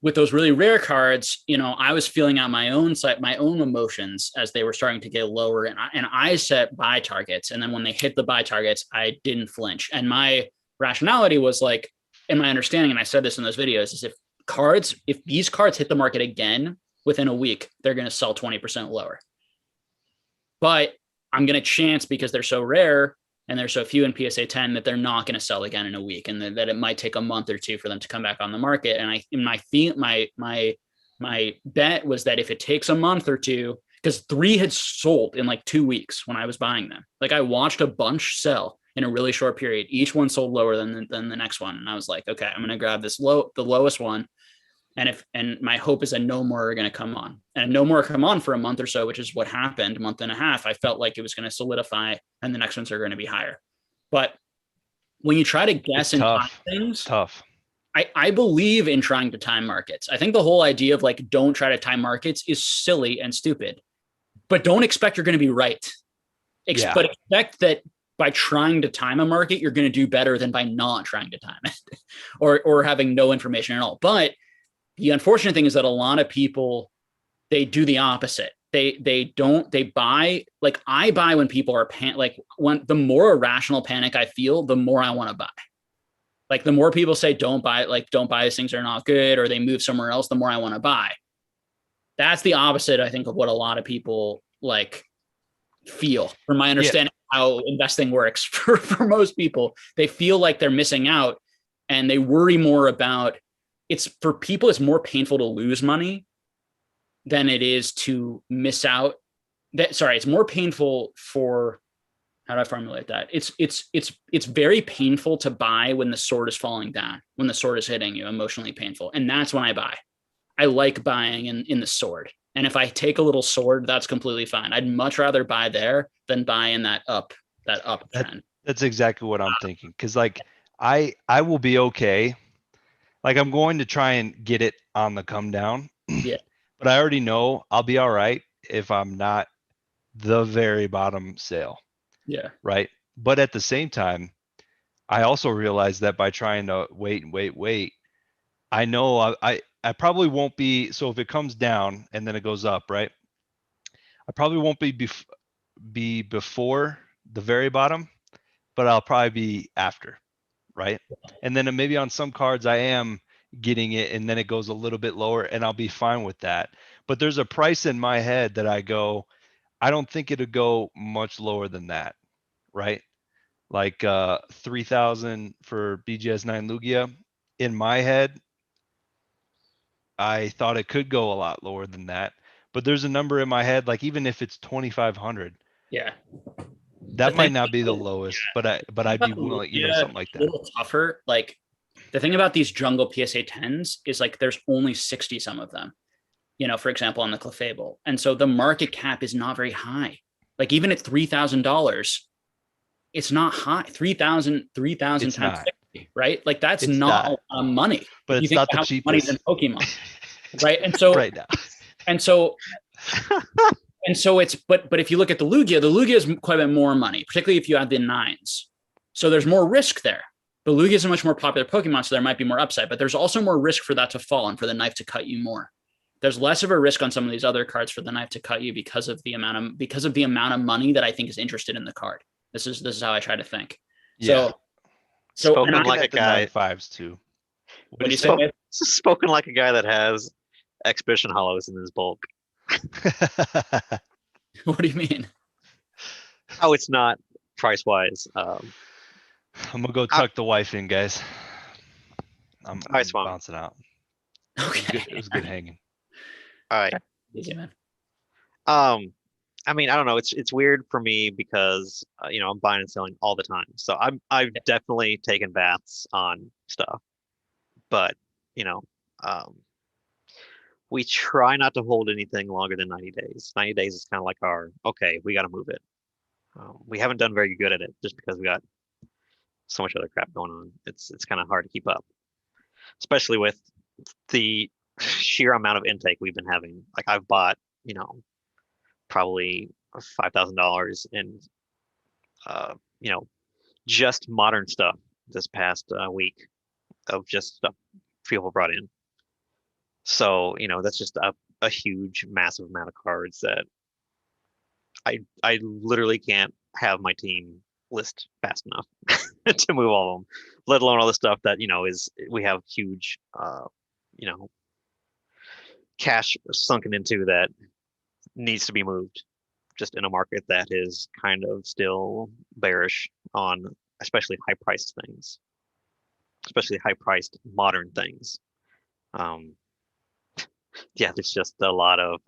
S1: with those really rare cards, I was feeling out my own emotions as they were starting to get lower, and I set buy targets. And then when they hit the buy targets, I didn't flinch. And my rationality was like, in my understanding, and I said this in those videos, is if these cards hit the market again within a week, they're going to sell 20% lower. But I'm going to chance, because they're so rare and there's so few in PSA 10, that they're not going to sell again in a week, and that it might take a month or two for them to come back on the market. And my bet was that if it takes a month or two, because 3 had sold in like 2 weeks when I was buying them. Like, I watched a bunch sell in a really short period. Each one sold lower than the next one. And I was like, okay, I'm going to grab the lowest one. And my hope is that no more are going to come on, and no more come on for a month or so, which is what happened. A month and a half, I felt like it was going to solidify, and the next ones are going to be higher. But when you try to guess and time things,
S3: tough.
S1: I believe in trying to time markets. I think the whole idea of like, don't try to time markets is silly and stupid, but don't expect you're going to be right. But expect that by trying to time a market, you're going to do better than by not trying to time it or having no information at all. But the unfortunate thing is that a lot of people, they do the opposite. They buy, like I buy when people are when the more irrational panic I feel, the more I want to buy. Like the more people say, don't buy these things, are not good, or they move somewhere else, the more I want to buy. That's the opposite, I think, of what a lot of people like feel, from my understanding how investing works for most people. They feel like they're missing out, and they worry more about, it's more painful to lose money than it is to miss out. It's more painful for, how do I formulate that? It's very painful to buy when the sword is falling down, when the sword is hitting you, emotionally painful. And that's when I buy. I like buying in the sword. And if I take a little sword, that's completely fine. I'd much rather buy there than buy in that up trend.
S3: That's exactly what I'm thinking. Cause like I will be okay. Like I'm going to try and get it on the come down.
S1: Yeah.
S3: But I already know I'll be all right if I'm not the very bottom sale.
S1: Yeah.
S3: Right. But at the same time, I also realize that by trying to wait, I know I probably won't be. So if it comes down and then it goes up, right? I probably won't be before the very bottom, but I'll probably be after. Right. And then maybe on some cards I am getting it and then it goes a little bit lower and I'll be fine with that. But there's a price in my head that I go, I don't think it'll go much lower than that. Right. Like 3,000 for BGS 9 Lugia. In my head, I thought it could go a lot lower than that. But there's a number in my head, like even if it's 2,500.
S1: Yeah.
S3: That might not be the lowest, but I'd be willing, something like that.
S1: A little tougher. Like the thing about these jungle PSA 10s is like there's only 60 some of them, for example, on the Clefable. And so the market cap is not very high. Like even at $3,000, it's not high. 3,000 times 60, right? Like that's not a lot of money.
S3: But it's not the cheapest.
S1: Money's in Pokemon, right? And so
S3: right now.
S1: And so it's, but if you look at the Lugia is quite a bit more money, particularly if you add the 9s. So there's more risk there. The Lugia is a much more popular Pokemon, so there might be more upside, but there's also more risk for that to fall and for the knife to cut you more. There's less of a risk on some of these other cards for the knife to cut you because of the amount of money that I think is interested in the card. This is how I try to think.
S3: Yeah.
S1: So
S2: spoken like a guy.
S3: 5s too.
S1: What do you say?
S2: Spoken like a guy that has Exhibition Hollows in his bulk.
S1: What do you mean?
S2: Oh, it's not price wise.
S3: I'm gonna go tuck the wife in, guys. I'm bouncing out.
S1: Okay.
S3: It was good hanging.
S2: All right.
S1: Easy, man.
S2: I mean, I don't know. It's weird for me because I'm buying and selling all the time. So I've definitely taken baths on stuff, but we try not to hold anything longer than 90 days. 90 days is kind of like okay, we got to move it. We haven't done very good at it just because we got so much other crap going on. It's kind of hard to keep up, especially with the sheer amount of intake we've been having. Like I've bought, probably $5,000 in, just modern stuff this past week of just stuff people brought in. So, that's just a huge, massive amount of cards that I literally can't have my team list fast enough to move all of them, let alone all the stuff that, we have huge, cash sunken into that needs to be moved just in a market that is kind of still bearish on especially high-priced things, especially high-priced modern things. Yeah, there's just a lot of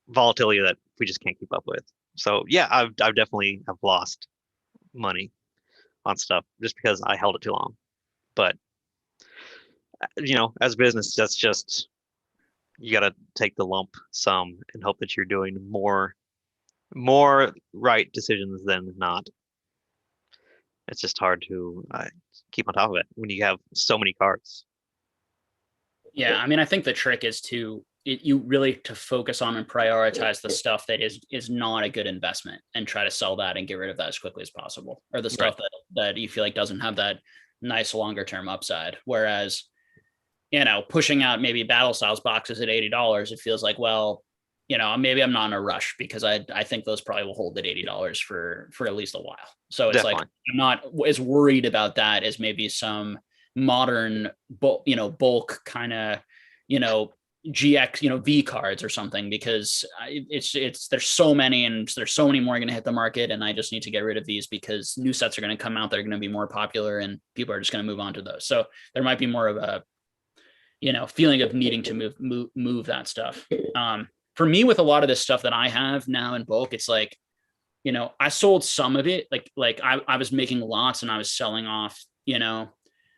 S2: volatility that we just can't keep up with. So yeah, I've definitely have lost money on stuff just because I held it too long. But as a business, that's just, you got to take the lump sum and hope that you're doing more right decisions than not. It's just hard to keep on top of it when you have so many cards.
S1: Yeah, I mean, I think the trick is you really to focus on and prioritize the stuff that is not a good investment and try to sell that and get rid of that as quickly as possible, or the stuff that you feel like doesn't have that nice longer term upside. Whereas, pushing out maybe Battle Styles boxes at $80, it feels like, well, maybe I'm not in a rush because I think those probably will hold at $80 for at least a while. So it's
S2: Definitely.
S1: like I'm not as worried about that as maybe some modern bulk kind of GX V cards or something, because it's there's so many and there's so many more going to hit the market, and I just need to get rid of these because new sets are going to come out that are going to be more popular and people are just going to move on to those. So there might be more of a feeling of needing to move that stuff. For me, with a lot of this stuff that I have now in bulk, it's like, I sold some of it, like I was making lots and I was selling off,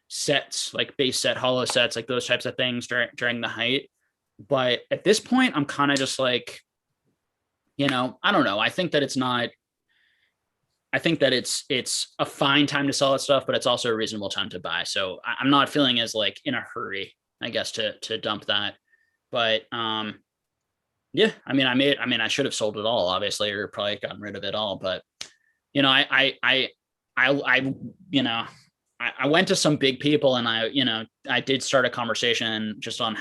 S1: sets, like base set, hollow sets, like those types of things during the height. But at this point, I'm kind of just like, I don't know. I think that it's a fine time to sell that stuff, but it's also a reasonable time to buy. So I'm not feeling as like in a hurry, I guess, to dump that. But yeah, I should have sold it all, obviously, or probably gotten rid of it all. But I went to some big people and I did start a conversation just on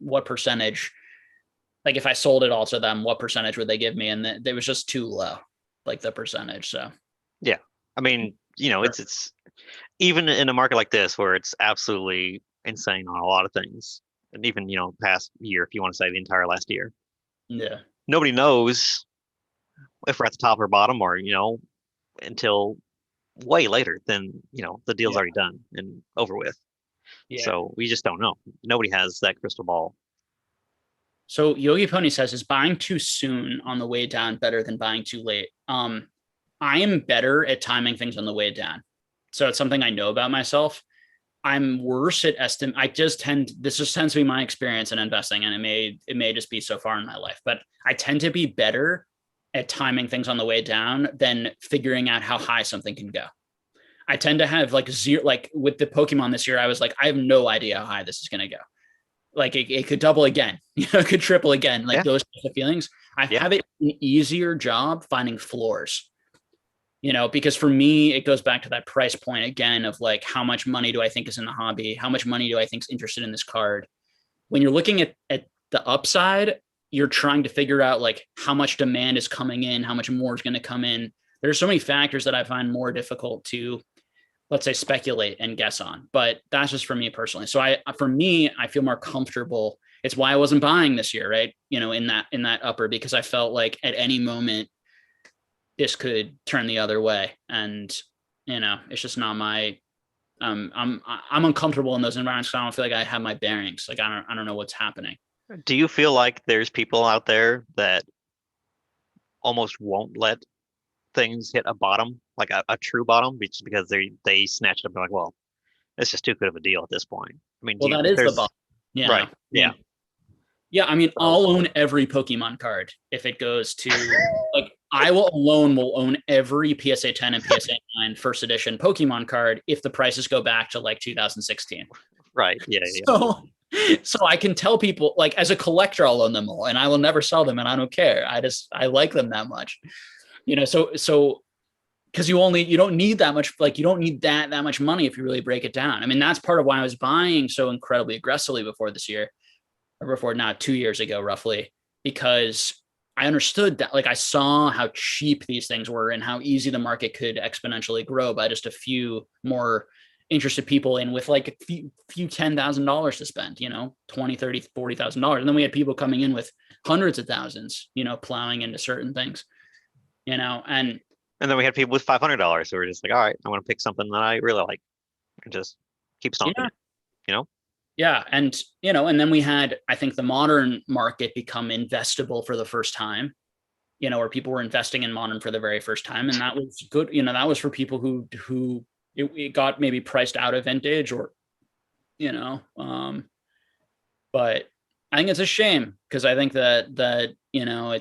S1: what percentage, like if I sold it all to them, what percentage would they give me? And it was just too low, like the percentage. So
S2: yeah, I mean, it's even in a market like this where it's absolutely insane on a lot of things, and even past year, if you want to say the entire last year,
S1: yeah,
S2: nobody knows if we're at the top or bottom, or until way later than the deal's already done and over with.
S1: Yeah.
S2: So we just don't know. Nobody has that crystal ball.
S1: So Yogi Pony says, is buying too soon on the way down better than buying too late? I am better at timing things on the way down. So it's something I know about myself. I'm worse at this just tends to be my experience in investing, and it may just be so far in my life, but I tend to be better at timing things on the way down than figuring out how high something can go. I tend to have like zero, like with the Pokemon this year, I was like, I have no idea how high this is going to go. Like it could double again, it could triple again. Like those types of feelings. I have it an easier job finding floors, because for me, it goes back to that price point again of like, how much money do I think is in the hobby? How much money do I think is interested in this card? When you're looking at the upside, you're trying to figure out like how much demand is coming in, how much more is going to come in. There's so many factors that I find more difficult to, let's say, speculate and guess on, but that's just for me personally. So I feel more comfortable. It's why I wasn't buying this year, right? In that upper, because I felt like at any moment this could turn the other way. And, it's just not my, I'm uncomfortable in those environments. So I don't feel like I have my bearings. Like, I don't know what's happening.
S2: Do you feel like there's people out there that almost won't let things hit a bottom, like a true bottom, just because they snatch it up and like, well, it's just too good of a deal at this point? I mean,
S1: that is the bottom. Yeah.
S2: Right. Yeah.
S1: Yeah. I mean, I'll own every Pokemon card if it goes to like, I will own every PSA 10 and PSA 9 first edition Pokemon card if the prices go back to like 2016.
S2: Right. Yeah.
S1: So I can tell people, like, as a collector, I'll own them all and I will never sell them and I don't care. I like them that much, so because you don't need that much, like you don't need that much money if you really break it down. I mean, that's part of why I was buying so incredibly aggressively before this year, or before now 2 years ago roughly, because I understood that, like I saw how cheap these things were and how easy the market could exponentially grow by just a few more interested people in with like a few $10,000 to spend, you know, 20, 30, $40,000. And then we had people coming in with hundreds of thousands, you know, plowing into certain things, you know, and
S2: then we had people with $500 who were just like, all right, I want to pick something that I really like and just keep stomping it, you know?
S1: Yeah. And, you know, and then we had, I think, the modern market become investable for the first time, you know, where people were investing in modern for the very first time. And that was good. You know, that was for people who it got maybe priced out of vintage, or, you know, but I think it's a shame, because I think that, you know,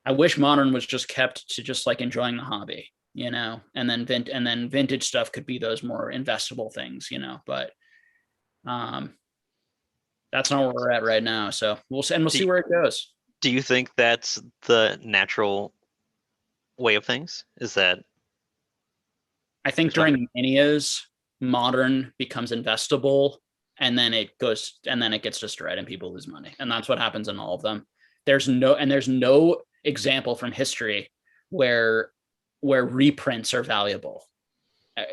S1: I wish modern was just kept to just like enjoying the hobby, you know, and then vintage stuff could be those more investable things, you know, but that's not where we're at right now. So we'll see where it goes.
S2: Do you think that's the natural way of things? Is that
S1: I think during manias, modern becomes investable, and then it gets destroyed and people lose money. And that's what happens in all of them. There's no example from history where reprints are valuable,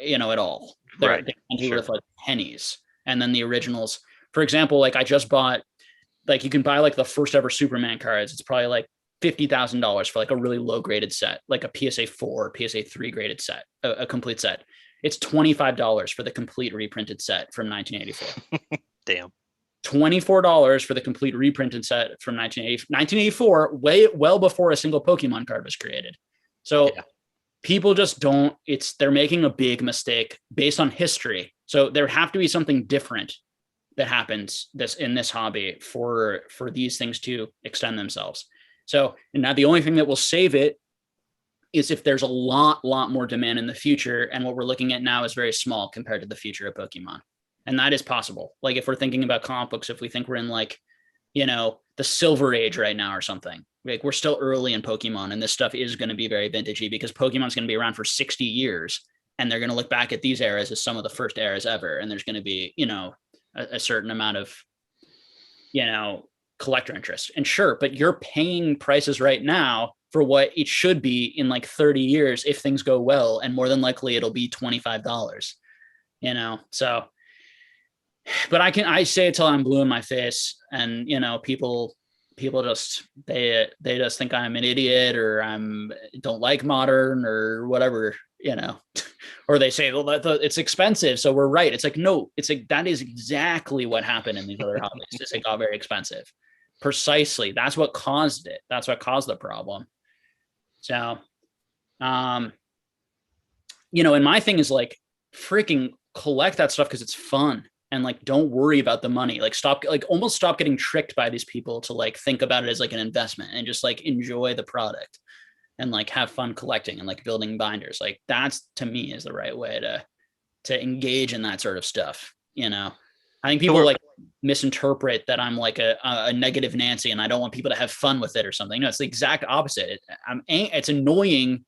S1: you know, at all. They can be worth like pennies. And then the originals, for example, like I just bought, like you can buy like the first ever Superman cards. It's probably like $50,000 for like a really low graded set, like a PSA 4, PSA 3 graded set, a complete set. It's $25 for the complete reprinted set from 1984.
S2: Damn.
S1: $24 for the complete reprinted set from 1984, well before a single Pokemon card was created. So people just they're making a big mistake based on history. So there have to be something different that happens in this hobby for these things to extend themselves. So, and now the only thing that will save it is if there's a lot more demand in the future. And what we're looking at now is very small compared to the future of Pokemon. And that is possible. Like if we're thinking about comic books, if we think we're in like, you know, the Silver Age right now or something, like we're still early in Pokemon, and this stuff is going to be very vintagey because Pokemon's going to be around for 60 years. And they're going to look back at these eras as some of the first eras ever. And there's going to be, you know, a certain amount of, you know, collector interest. And sure, but you're paying prices right now for what it should be in like 30 years if things go well. And more than likely it'll be $25, you know? So, but I say it till I'm blue in my face, and, you know, people just, they just think I'm an idiot, or don't like modern or whatever, you know, or they say, well, it's expensive, so we're right. It's like, no, it's like, that is exactly what happened in these other hobbies. It got very expensive. Precisely. That's what caused it. That's what caused the problem. So, you know, and my thing is like, freaking collect that stuff because it's fun. And like, don't worry about the money. Like almost stop getting tricked by these people to like think about it as like an investment, and just like enjoy the product and like have fun collecting and like building binders. Like that's, to me, is the right way to engage in that sort of stuff. You know, I think people like misinterpret that I'm like a negative Nancy and I don't want people to have fun with it or something. No, it's the exact opposite. It's annoying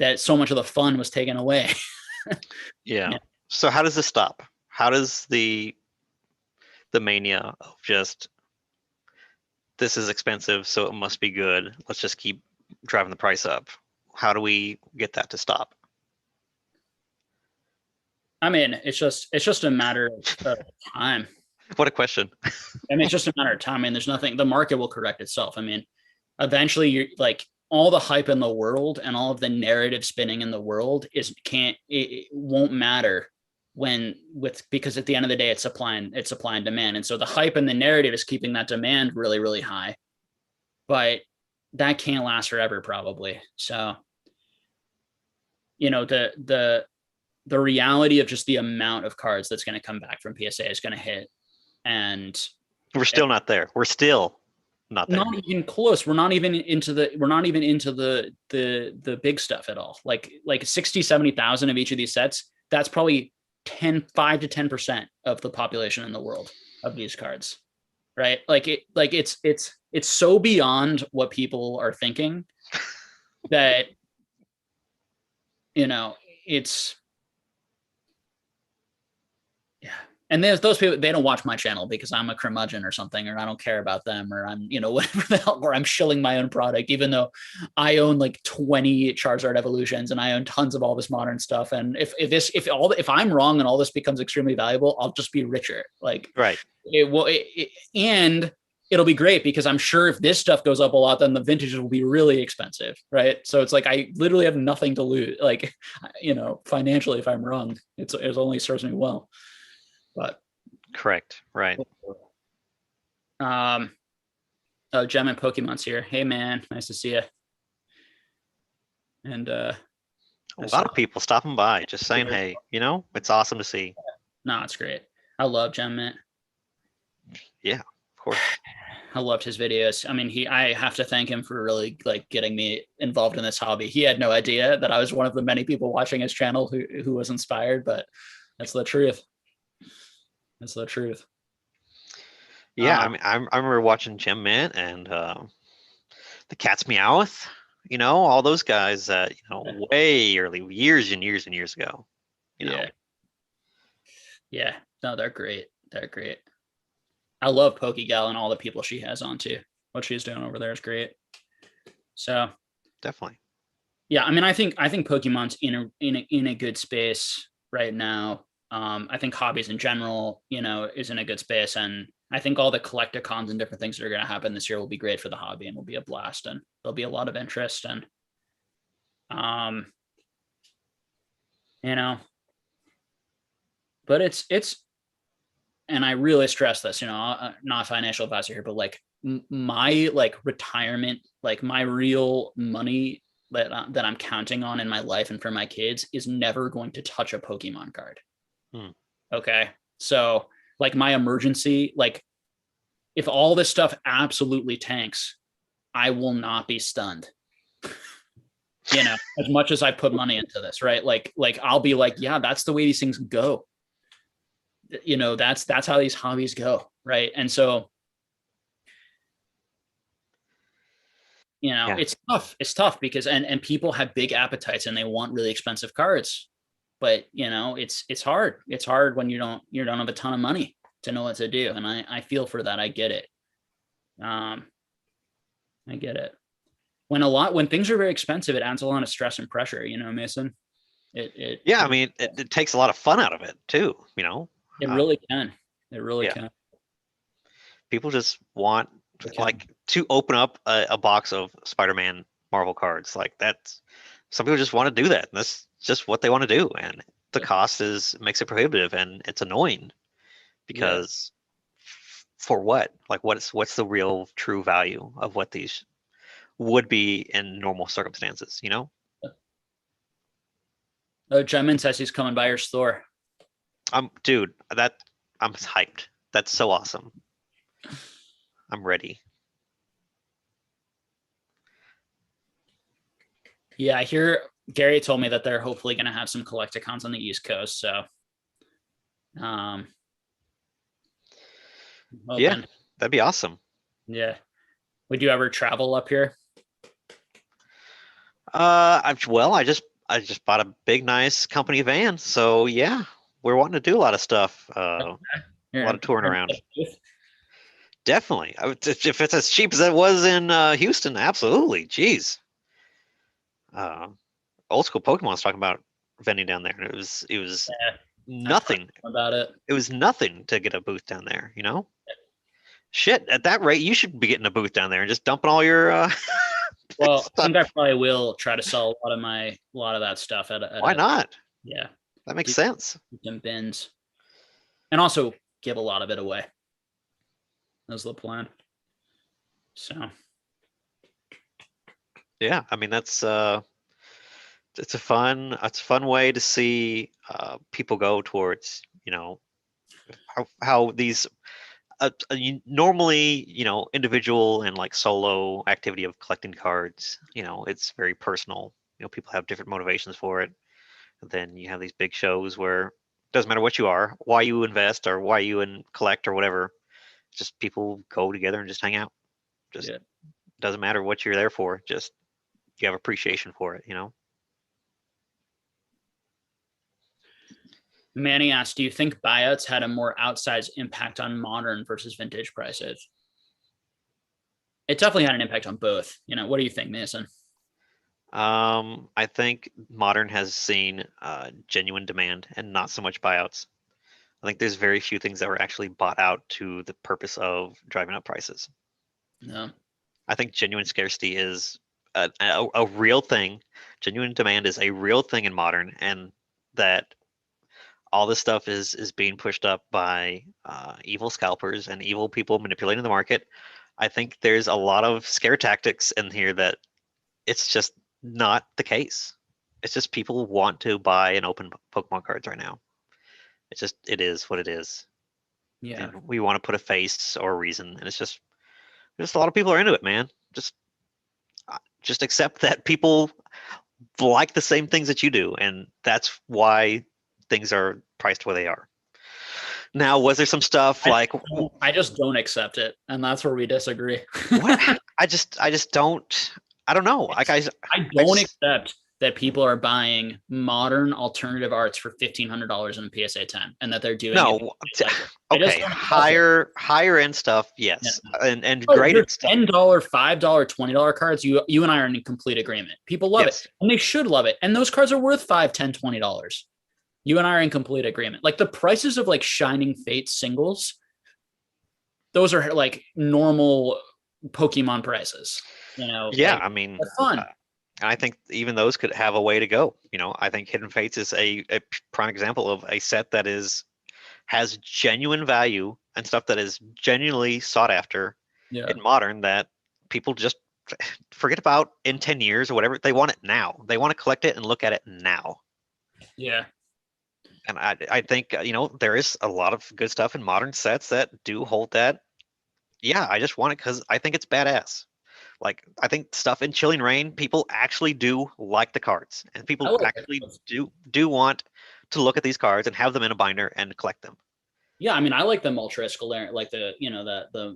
S1: that so much of the fun was taken away.
S2: Yeah. So how does this stop? How does the mania of just, this is expensive, so it must be good, let's just keep driving the price up, how do we get that to stop?
S1: I mean, it's just a matter of time.
S2: What a question.
S1: I mean, it's just a matter of time. I mean, there's nothing, the market will correct itself. I mean, eventually you're like, all the hype in the world and all of the narrative spinning in the world it won't matter because at the end of the day, it's supply and demand. And so the hype and the narrative is keeping that demand really, really high, but that can't last forever probably. So, you know, the reality of just the amount of cards that's going to come back from PSA is going to hit, and
S2: we're still not there. We're still not there.
S1: Not even close. We're not even into the big stuff at all. Like 60, 70,000 of each of these sets. That's probably 5 to 10% of the population in the world of these cards, right? It's so beyond what people are thinking that you know, it's yeah. And there's those people, they don't watch my channel because I'm a curmudgeon or something, or I don't care about them, or I'm, whatever the hell, or I'm shilling my own product, even though I own like 20 Charizard evolutions and I own tons of all this modern stuff. And if I'm wrong and all this becomes extremely valuable, I'll just be richer. Like,
S2: Right.
S1: And it'll be great because I'm sure if this stuff goes up a lot, then the vintages will be really expensive. Right. So it's like, I literally have nothing to lose. Like, financially, if I'm wrong, it only serves me well. But
S2: correct, right.
S1: Oh, Gem and Pokemon's here. Hey man, nice to see you. And
S2: a lot of people stopping by, just saying, hey, it's awesome to see.
S1: No, it's great. I love Gem Mint.
S2: Yeah, of course.
S1: I loved his videos. I mean, I have to thank him for really like getting me involved in this hobby. He had no idea that I was one of the many people watching his channel who was inspired, but that's the truth. That's the truth.
S2: Yeah, I mean, I remember watching Gem Mint and the Cat's Meowth, all those guys that, way early, years and years and years ago.
S1: Yeah. No, they're great. They're great. I love Pokegal and all the people she has on too. What she's doing over there is great. So
S2: definitely.
S1: Yeah, I mean, I think Pokemon's in a good space right now. I think hobbies in general, is in a good space, and I think all the collecticons and different things that are going to happen this year will be great for the hobby and will be a blast, and there'll be a lot of interest, and but it's, and I really stress this, not a financial advisor here, but like my retirement, like my real money that I'm counting on in my life and for my kids is never going to touch a Pokemon card. Okay. So like my emergency, like if all this stuff absolutely tanks, I will not be stunned. As much as I put money into this, right? Like I'll be like, yeah, that's the way these things go. That's how these hobbies go. Right. And so, it's tough. It's tough because, and people have big appetites and they want really expensive cards, but it's hard. It's hard when you don't have a ton of money to know what to do. And I feel for that. I get it. I get it. When things are very expensive, it adds a lot of stress and pressure, Mason.
S2: I mean, it takes a lot of fun out of it too,
S1: It really can. It really can.
S2: People just want to open up a box of Spider-Man Marvel cards. Like some people just want to do that. And that's just what they want to do. And the cost makes it prohibitive, and it's annoying because for what? Like what's the real true value of what these would be in normal circumstances,
S1: Oh, Jemin says he's coming by your store.
S2: Dude, I'm hyped. That's so awesome. I'm ready.
S1: Yeah, I hear Gary told me that they're hopefully going to have some collecticons on the East Coast. So,
S2: yeah, that'd be awesome.
S1: Yeah. Would you ever travel up here?
S2: I just bought a big, nice company van. So yeah, we're wanting to do a lot of stuff. A lot of touring around. Definitely. If it's as cheap as it was in Houston, absolutely. Jeez. Old school Pokemon was talking about vending down there. It was nothing
S1: about it.
S2: It was nothing to get a booth down there, Shit, at that rate, you should be getting a booth down there and just dumping all your
S1: well, stuff. I think I probably will try to sell a lot of that stuff at
S2: why not?
S1: Yeah.
S2: That makes sense.
S1: Some bins. And also give a lot of it away. That's the plan. So
S2: yeah, I mean that's it's a fun way to see people go towards how these normally individual and like solo activity of collecting cards, it's very personal. People have different motivations for it. And then you have these big shows where it doesn't matter what you are, why you invest or why you collect or whatever, just people go together and just hang out. Just doesn't matter what you're there for, just you have appreciation for it.
S1: Manny asked, do you think buyouts had a more outsized impact on modern versus vintage prices? It definitely had an impact on both. What do you think, Mason?
S2: I think modern has seen genuine demand and not so much buyouts. I think there's very few things that were actually bought out to the purpose of driving up prices.
S1: No.
S2: I think genuine scarcity is a real thing. Genuine demand is a real thing in modern, and that all this stuff is being pushed up by evil scalpers and evil people manipulating the market. I think there's a lot of scare tactics in here that it's just not the case. It's just people want to buy and open Pokemon cards right now. It is what it is.
S1: Yeah.
S2: And we want to put a face or a reason, and it's just a lot of people are into it, man. Just accept that people like the same things that you do, and that's why things are priced where they are. Now, was there some stuff
S1: I just don't accept it, and that's where we disagree.
S2: what? I just don't. I don't know. Like
S1: I don't accept that people are buying modern alternative arts for $1,500 in a PSA 10, and that they're doing
S2: okay, higher end stuff, yes, and graded stuff.
S1: $10, $5, $20 cards. You and I are in complete agreement. People love it, and they should love it. And those cards are worth $5, $10, $20. You and I are in complete agreement. Like the prices of like Shining Fate singles, those are like normal Pokemon prices.
S2: Yeah, I mean,
S1: fun.
S2: I think even those could have a way to go. I think Hidden Fates is a prime example of a set that has genuine value and stuff that is genuinely sought after in modern, that people just forget about in 10 years or whatever. They want it now. They want to collect it and look at it now.
S1: Yeah.
S2: And I think, there is a lot of good stuff in modern sets that do hold that. Yeah, I just want it because I think it's badass. Like, I think stuff in Chilling Reign, people actually do like the cards, and people actually do want to look at these cards and have them in a binder and collect them.
S1: Yeah, I mean, I like the Ultra Escalarian, like the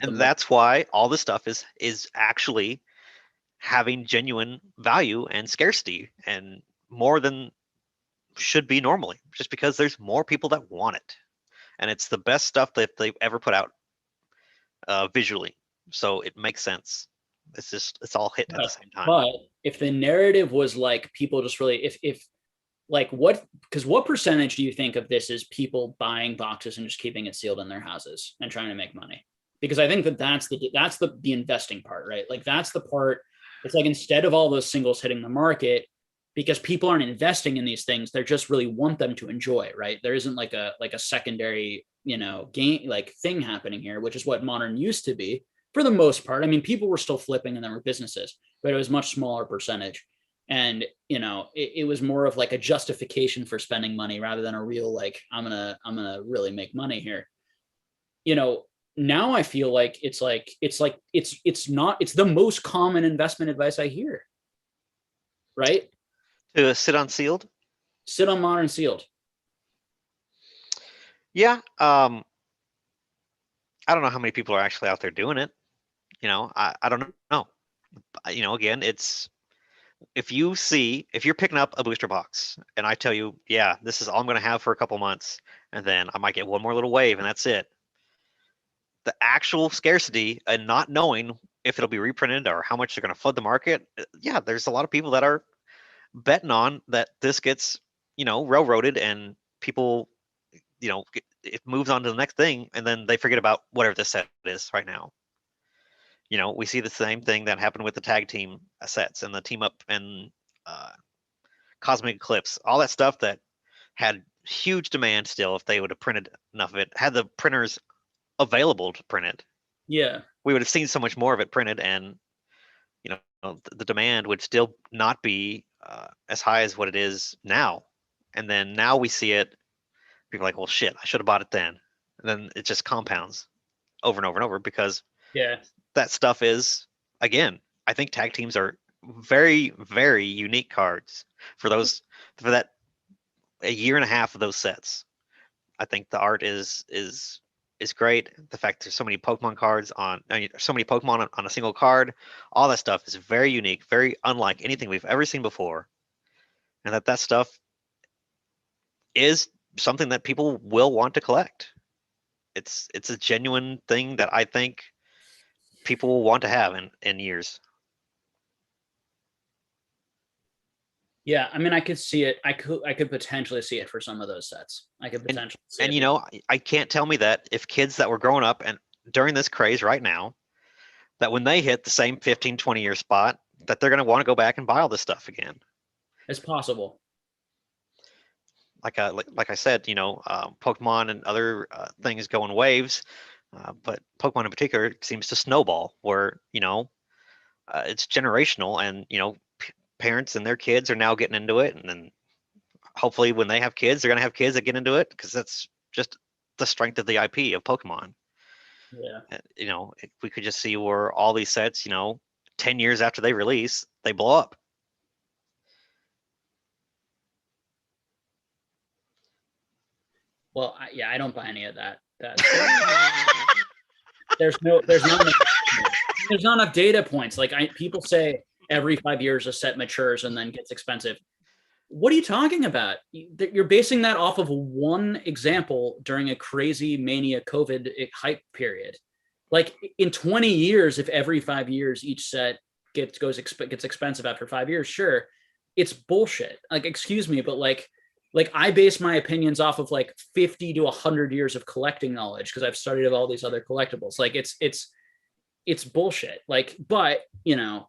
S2: and that's why all this stuff is actually having genuine value and scarcity, and more than should be normally, just because there's more people that want it, and it's the best stuff that they've ever put out visually, so it makes sense. It's all hit at the same time.
S1: But if the narrative was like people just really, if like what percentage do you think of this is people buying boxes and just keeping it sealed in their houses and trying to make money? Because I think that's the investing part, right? Like that's the part. It's like instead of all those singles hitting the market, because people aren't investing in these things, they just really want them to enjoy, right? There isn't like a secondary, game like thing happening here, which is what modern used to be for the most part. I mean, people were still flipping and there were businesses, but it was much smaller percentage. And, it was more of like a justification for spending money rather than a real, like, I'm going to really make money here. Now I feel like it's the most common investment advice I hear. Right?
S2: To sit on sealed?
S1: Sit on modern sealed.
S2: Yeah. I don't know how many people are actually out there doing it. I don't know. Again, it's if you're picking up a booster box and I tell you, yeah, this is all I'm going to have for a couple months, and then I might get one more little wave and that's it. The actual scarcity and not knowing if it'll be reprinted or how much they're going to flood the market. Yeah, there's a lot of people that are betting on that this gets, railroaded, and people, it moves on to the next thing, and then they forget about whatever this set is right now. We see the same thing that happened with the tag team sets and the team up and Cosmic Eclipse, all that stuff that had huge demand still. If they would have printed enough of it, had the printers available to print it,
S1: yeah,
S2: we would have seen so much more of it printed, and the demand would still not be as high as what it is now. And then now we see it, people are like, well, shit, I should have bought it then. And then it just compounds over and over and over, because that stuff is, again, I think tag teams are very, very unique cards for that a year and a half of those sets. I think the art is great. The fact there's so many Pokemon cards on a single card, all that stuff is very unique, very unlike anything we've ever seen before. And that stuff is something that people will want to collect. It's a genuine thing that I think people will want to have in years.
S1: Yeah, I mean, I could see it. I could potentially see it for some of those sets. I could potentially see
S2: And
S1: it.
S2: you know, I can't tell me that if kids that were growing up and during this craze right now, that when they hit the same 15, 20-year spot, that they're going to want to go back and buy all this stuff again.
S1: It's possible.
S2: Like I said, you know, Pokemon and other things go in waves, but Pokemon in particular seems to snowball, where you know it's generational, and you know parents and their kids are now getting into it, and then hopefully when they have kids, they're going to have kids that get into it, because that's just the strength of the IP of Pokemon.
S1: Yeah.
S2: You know, we could just see where all these sets, you know, 10 years after they release, they blow up.
S1: Well, yeah, I don't buy any of that. There's not enough data points. Like people say every 5 years a set matures and then gets expensive. What are you talking about? You're basing that off of one example during a crazy mania COVID hype period. Like in 20 years, if every 5 years each set gets expensive after 5 years, sure, it's bullshit. Like, excuse me, but like I base my opinions off of like 50 to 100 years of collecting knowledge because I've studied all these other collectibles. Like it's bullshit. Like, but you know,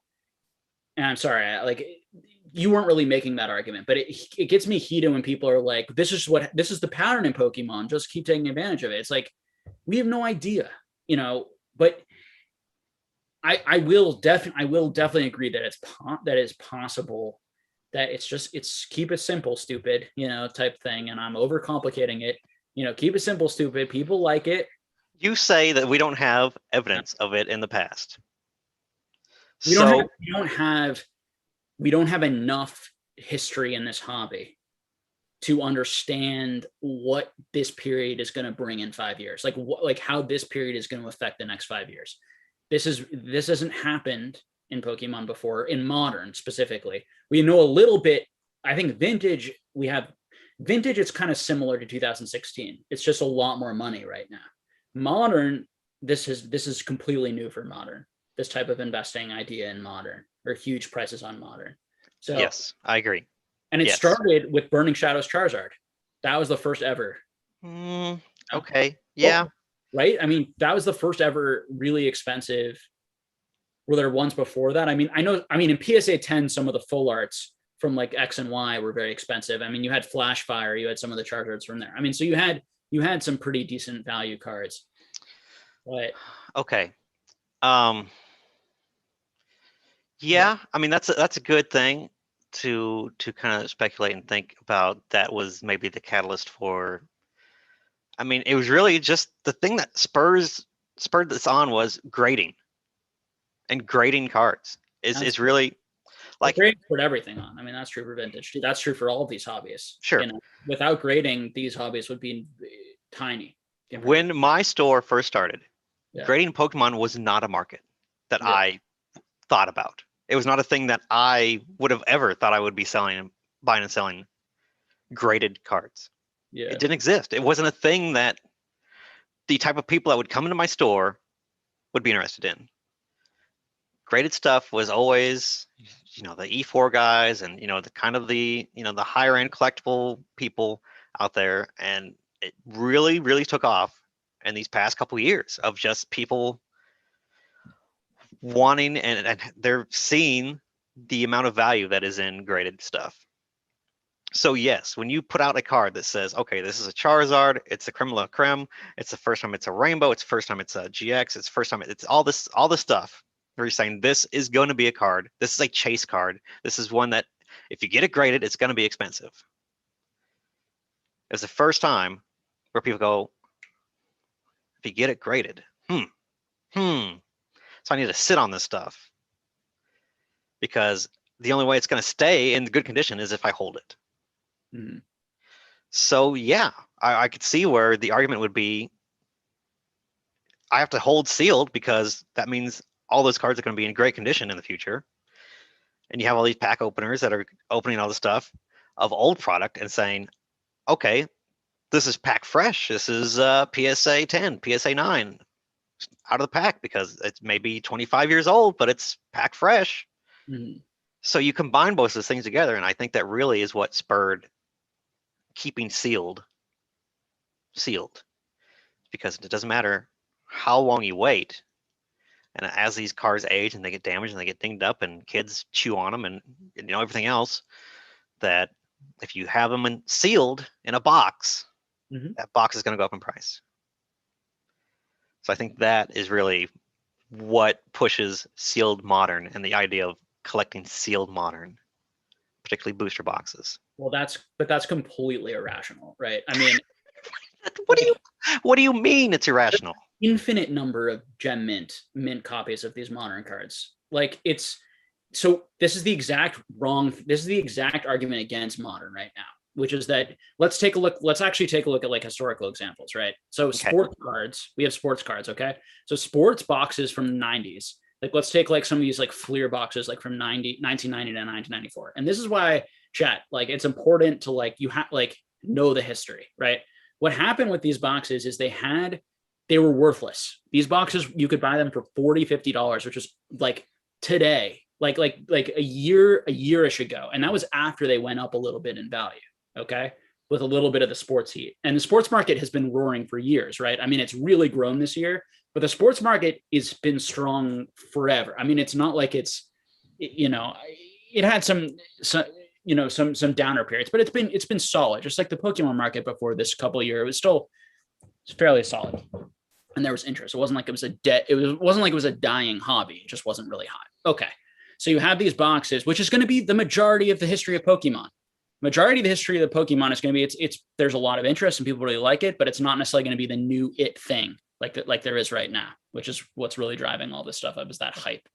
S1: and I'm sorry, like you weren't really making that argument, but it gets me heated when people are like, this is the pattern in Pokemon. Just keep taking advantage of it. It's like, we have no idea, you know, but I will definitely agree that that is possible, that it's keep it simple, stupid, you know, type thing. And I'm overcomplicating it, you know, keep it simple, stupid. People like it.
S2: You say that we don't have evidence of it in the past.
S1: We don't have enough history in this hobby to understand what this period is going to bring in 5 years, like how this period is going to affect the next 5 years. This hasn't happened in Pokemon before, in modern specifically. We know a little bit. I think vintage, it's kind of similar to 2016. It's just a lot more money right now. Modern, this is completely new for modern. This type of investing idea in modern, or huge prices on modern. So
S2: yes, I agree.
S1: And it started with Burning Shadows Charizard. That was the first ever.
S2: Okay. Yeah.
S1: Well, right? I mean, that was the first ever really expensive. Were there ones before that? I mean, in PSA 10, some of the full arts from like X and Y were very expensive. I mean, you had Flash Fire, you had some of the Charizards from there. I mean, so you had some pretty decent value cards. But
S2: okay. Yeah, I mean that's a good thing to kind of speculate and think about. That was maybe the catalyst for. I mean, it was really just the thing that spurred this on was grading, and grading cards is really like
S1: grading put everything on. I mean, that's true for vintage. That's true for all of these hobbies.
S2: Sure.
S1: You know, without grading, these hobbies would be tiny.
S2: When my store first started,
S1: yeah.
S2: Grading Pokemon was not a market that I thought about. It was not a thing that I would have ever thought I would be buying and selling graded cards.
S1: Yeah.
S2: It didn't exist. It wasn't a thing that the type of people that would come into my store would be interested in. Graded stuff was always, you know, the E4 guys and, you know, the kind of the higher end collectible people out there. And it really, really took off in these past couple of years of just people wanting and they're seeing the amount of value that is in graded stuff. So yes, when you put out a card that says, okay, this is a Charizard, it's a creme la creme, it's the first time it's a rainbow, it's the first time it's a GX, it's the first time it's all this stuff where you're saying this is going to be a card, this is a chase card, this is one that if you get it graded, it's going to be expensive. It's the first time where people go, if you get it graded, so I need to sit on this stuff because the only way it's going to stay in good condition is if I hold it.
S1: Mm-hmm.
S2: So yeah, I could see where the argument would be, I have to hold sealed because that means all those cards are going to be in great condition in the future. And you have all these pack openers that are opening all the stuff of old product and saying, okay, this is going to be a great card. This is going to be expensive. Graded stuff was always, you know, the kind of the higher end collectible people out there. And you know, the kind of the you know the higher end collectible people out there. And you have all these pack openers that are opening all the stuff of old product and saying, okay, this is pack fresh. This is PSA 10, PSA 9, out of the pack because it's maybe 25 years old, but it's pack fresh.
S1: Mhm.
S2: So you combine both those things together, and I think that really is what spurred keeping sealed, because it doesn't matter how long you wait. And as these cars age and they get damaged and they get dinged up and kids chew on them and everything else, that if you have them sealed in a box, that box is going to go up in price. So I think that is really what pushes sealed modern and the idea of collecting sealed modern, particularly booster boxes.
S1: Well, that's completely irrational, right? I mean,
S2: What do you mean it's irrational?
S1: Infinite number of gem mint copies of these modern cards. Like so this is the exact argument against modern right now, which is that let's actually take a look at like historical examples, right? So sports cards, we have sports cards, okay? So sports boxes from the 90s. Like let's take like some of these like Fleer boxes like from 1990 to 1994. And this is why, chat, like it's important to like know the history, right? What happened with these boxes is they were worthless. These boxes, you could buy them for $40-$50, which is like today, like a year-ish ago. And that was after they went up a little bit in value, okay? With a little bit of the sports heat. And the sports market has been roaring for years, right? I mean, it's really grown this year, but the sports market has been strong forever. I mean, it's not like it had some downer periods, but it's been solid. Just like the Pokemon market before this couple of years, it's fairly solid. And there was interest. It wasn't like it wasn't like it was a dying hobby. It just wasn't really hot. Okay. So you have these boxes, which is going to be the majority of the history of Pokemon. Majority of the history of the Pokemon is going to be there's a lot of interest and people really like it, but it's not necessarily going to be the new it thing like there is right now, which is what's really driving all this stuff up, is that hype.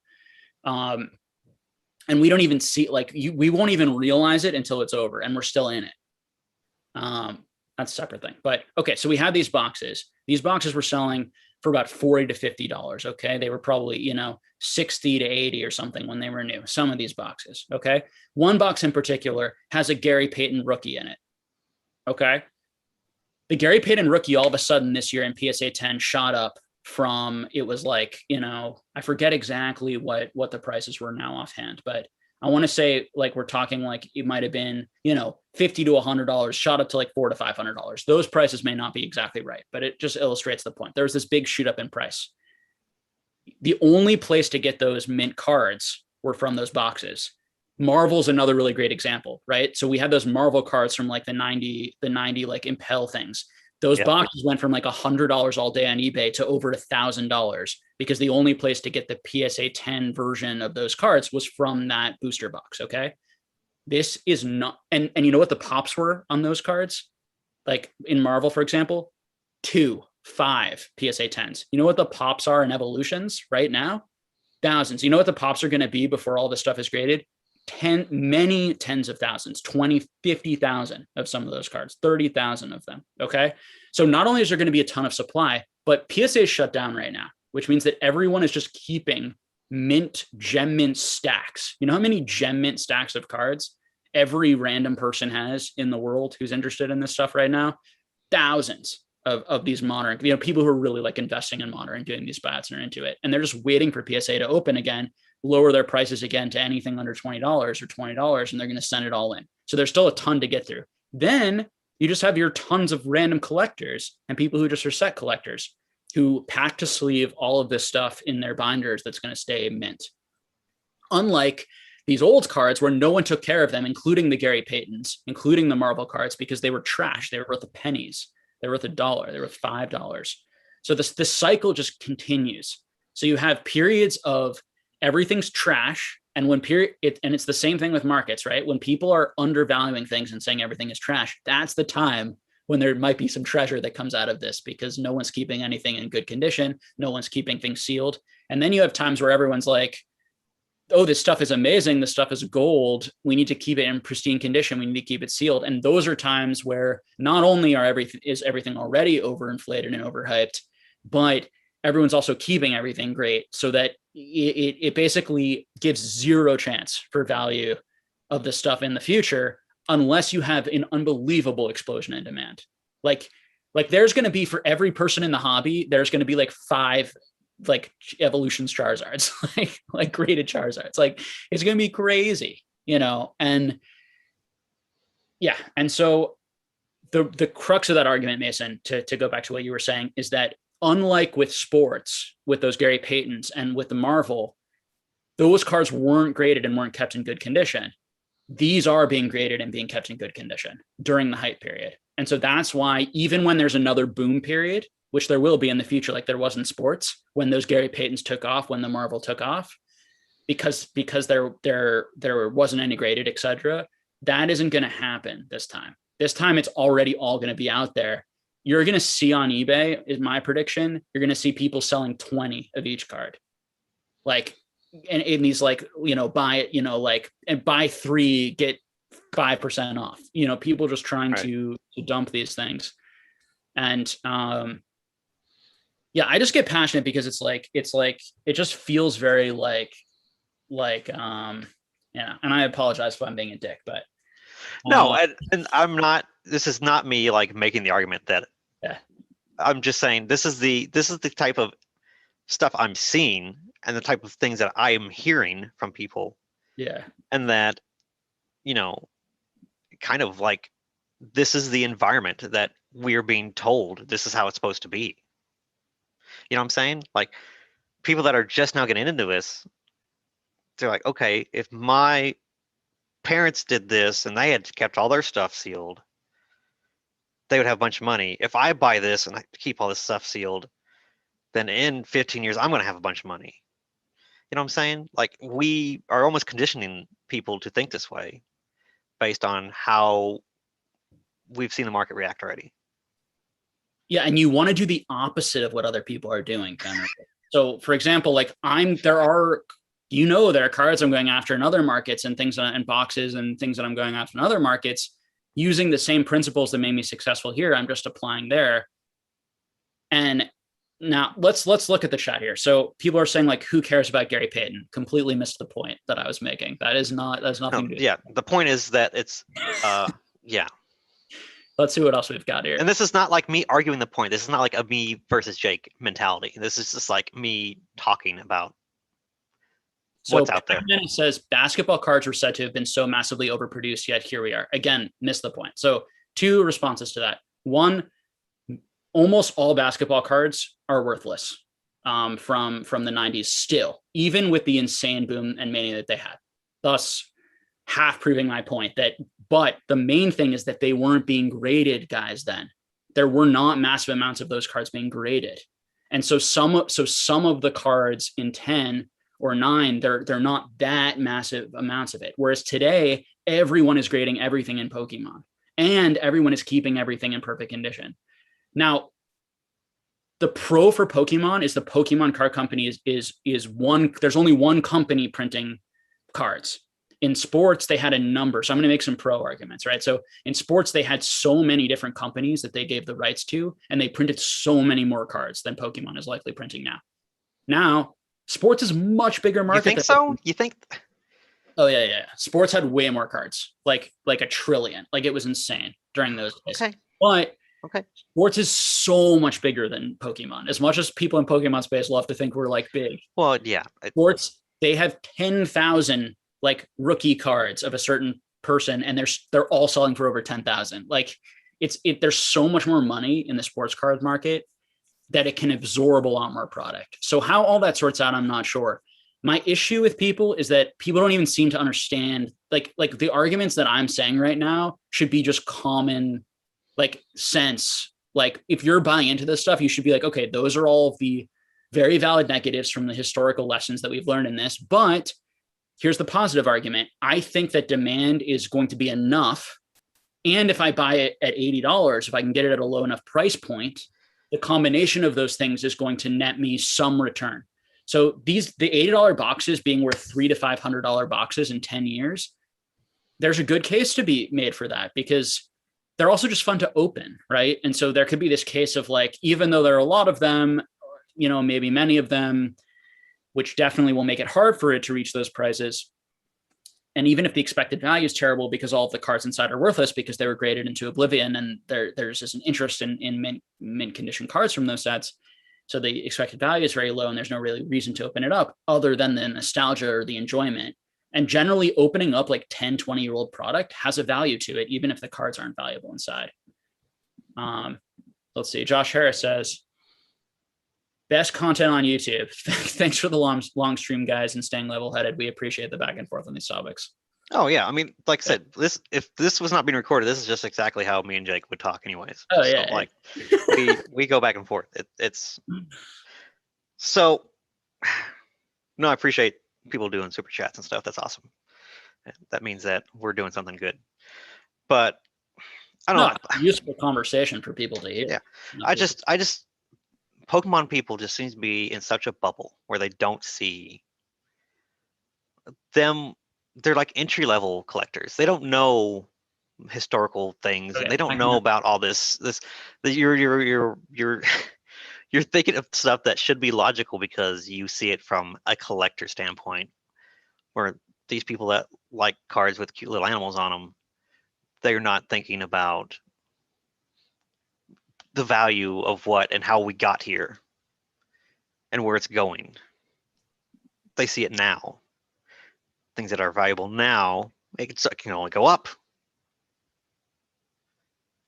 S1: And we don't even see we won't even realize it until it's over and we're still in it. That's a separate thing. But okay, so we have these boxes. These boxes were selling for about $40 to $50. Okay. They were probably, 60 to 80 or something when they were new. Some of these boxes. Okay. One box in particular has a Gary Payton rookie in it. Okay. The Gary Payton rookie all of a sudden this year in PSA 10 shot up from, it was like, I forget exactly what the prices were now offhand, but I want to say like we're talking like it might have been, $50 to $100, shot up to like $400 to $500. Those prices may not be exactly right, but it just illustrates the point. There was this big shoot up in price. The only place to get those mint cards were from those boxes. Marvel's another really great example, right? So we had those Marvel cards from like the 90 like Impel things. Those boxes went from like $100 all day on eBay to over $1,000 because the only place to get the PSA 10 version of those cards was from that booster box. Okay. This is not, and you know what the pops were on those cards? Like in Marvel, for example, 2, 5 PSA 10s. You know what the pops are in Evolutions right now? Thousands. You know what the pops are going to be before all this stuff is graded? Many tens of thousands, 20, 50,000 of some of those cards, 30,000 of them. Okay. So not only is there going to be a ton of supply, but PSA is shut down right now, which means that everyone is just keeping gem mint stacks. You know how many gem mint stacks of cards every random person has in the world who's interested in this stuff right now? Thousands of these modern, people who are really like investing in modern and doing these buyouts and are into it. And they're just waiting for PSA to open again, lower their prices again to anything under $20 or $20, and they're going to send it all in. So there's still a ton to get through. Then you just have your tons of random collectors and people who just are set collectors who pack to sleeve all of this stuff in their binders that's going to stay mint. Unlike these old cards where no one took care of them, including the Gary Paytons, including the Marvel cards, because they were trash. They were worth pennies. They were worth $1. They were worth $5. So this cycle just continues. So you have periods of everything's trash. And it's the same thing with markets, right? When people are undervaluing things and saying everything is trash, that's the time when there might be some treasure that comes out of this because no one's keeping anything in good condition. No one's keeping things sealed. And then you have times where everyone's like, oh, this stuff is amazing. This stuff is gold. We need to keep it in pristine condition. We need to keep it sealed. And those are times where not only is everything already overinflated and overhyped, but everyone's also keeping everything great so that it basically gives zero chance for value of the stuff in the future unless you have an unbelievable explosion in demand. Like there's going to be, for every person in the hobby, there's going to be like 5 like evolutions Charizards, like graded Charizards. Like it's going to be crazy, and yeah. And so the crux of that argument, Mason, to go back to what you were saying, is that unlike with sports, with those Gary Paytons and with the Marvel, those cards weren't graded and weren't kept in good condition. These are being graded and being kept in good condition during the hype period. And so that's why, even when there's another boom period, which there will be in the future, like there was in sports, when those Gary Paytons took off, when the Marvel took off, because there wasn't any graded, etc., that isn't going to happen this time. This time it's already all going to be out there. You're going to see on eBay, is my prediction, you're going to see people selling 20 of each card. Like, and in these, like, buy, and buy 3, get 5% off, people just trying to dump these things. And, yeah, I just get passionate because it's like, it just feels very and I apologize if I'm being a dick, but.
S2: No, and I'm not, this is not me like making the argument that,
S1: yeah.
S2: I'm just saying this is the type of stuff I'm seeing and the type of things that I am hearing from people.
S1: Yeah.
S2: And that, kind of like, this is the environment that we're being told this is how it's supposed to be. You know what I'm saying? Like, people that are just now getting into this, they're like, okay, if my parents did this and they had kept all their stuff sealed, they would have a bunch of money. If I buy this and I keep all this stuff sealed, then in 15 years, I'm going to have a bunch of money. You know what I'm saying? Like, we are almost conditioning people to think this way based on how we've seen the market react already.
S1: Yeah, and you want to do the opposite of what other people are doing. So, for example, like there are cards I'm going after in other markets and things, and boxes and things that I'm going after in other markets using the same principles that made me successful here. I'm just applying there. And now let's look at the chat here. So people are saying, like, who cares about Gary Payton? Completely missed the point that I was making. That's nothing to do.
S2: Yeah, the point is that it's yeah.
S1: Let's see what else we've got here.
S2: And this is not like me arguing the point. This is not like a me versus Jake mentality. This is just like me talking about what's out there.
S1: It says basketball cards were said to have been so massively overproduced, yet here we are. Again, missed the point. So 2 responses to that. 1, almost all basketball cards are worthless from the 90s still, even with the insane boom and mania that they had. Thus, half proving my point but the main thing is that they weren't being graded, guys. Then there were not massive amounts of those cards being graded. And so some of the cards in 10 or 9, they're not that massive amounts of it. Whereas today, everyone is grading everything in Pokemon and everyone is keeping everything in perfect condition. Now, the pro for Pokemon is the Pokemon card company is one. There's only one company printing cards. In sports, they had a number. So I'm going to make some pro arguments, right? So in sports, they had so many different companies that they gave the rights to, and they printed so many more cards than Pokemon is likely printing now. Now, sports is much bigger market.
S2: You think so? You think?
S1: Oh yeah. Sports had way more cards, like a trillion. Like, it was insane during those days.
S2: Okay.
S1: But
S2: okay,
S1: sports is so much bigger than Pokemon. As much as people in Pokemon space love to think we're like big.
S2: Well, yeah.
S1: Sports, they have 10,000 like rookie cards of a certain person, and they're all selling for over 10,000. Like, there's so much more money in the sports card market that it can absorb a lot more product. So how all that sorts out, I'm not sure. My issue with people is that people don't even seem to understand, like the arguments that I'm saying right now should be just common, like, sense. Like, if you're buying into this stuff, you should be like, okay, those are all of the very valid negatives from the historical lessons that we've learned in this. But here's the positive argument. I think that demand is going to be enough. And if I buy it at $80, if I can get it at a low enough price point, the combination of those things is going to net me some return. So the $80 boxes being worth $300 to $500 boxes in 10 years, there's a good case to be made for that, because they're also just fun to open, right? And so there could be this case of, like, even though there are a lot of them, maybe many of them, which definitely will make it hard for it to reach those prices, And even if the expected value is terrible because all of the cards inside are worthless because they were graded into oblivion, and there's just an interest in mint condition cards from those sets, so the expected value is very low, and there's no really reason to open it up other than the nostalgia or the enjoyment. And generally opening up like 10, 20-year-old product has a value to it, even if the cards aren't valuable inside. Let's see. Josh Harris says, best content on YouTube. Thanks for the long stream, guys, and staying level-headed. We appreciate the back and forth on these topics.
S2: Oh yeah, I mean, like I said, if this was not being recorded, this is just exactly how me and Jake would talk, anyways.
S1: Oh
S2: so,
S1: yeah,
S2: like we go back and forth. It's so. No, I appreciate people doing super chats and stuff. That's awesome. That means that we're doing something good. But I don't know.
S1: Useful conversation for people to hear.
S2: Yeah, I just Pokemon people just seems to be in such a bubble where they don't see them. They're like entry-level collectors. They don't know historical things, and they don't know about all this. You're thinking of stuff that should be logical because you see it from a collector standpoint. Where these people that like cards with cute little animals on them, they're not thinking about the value of what and how we got here and where it's going. They see it now. Things that are valuable now, it can only go up.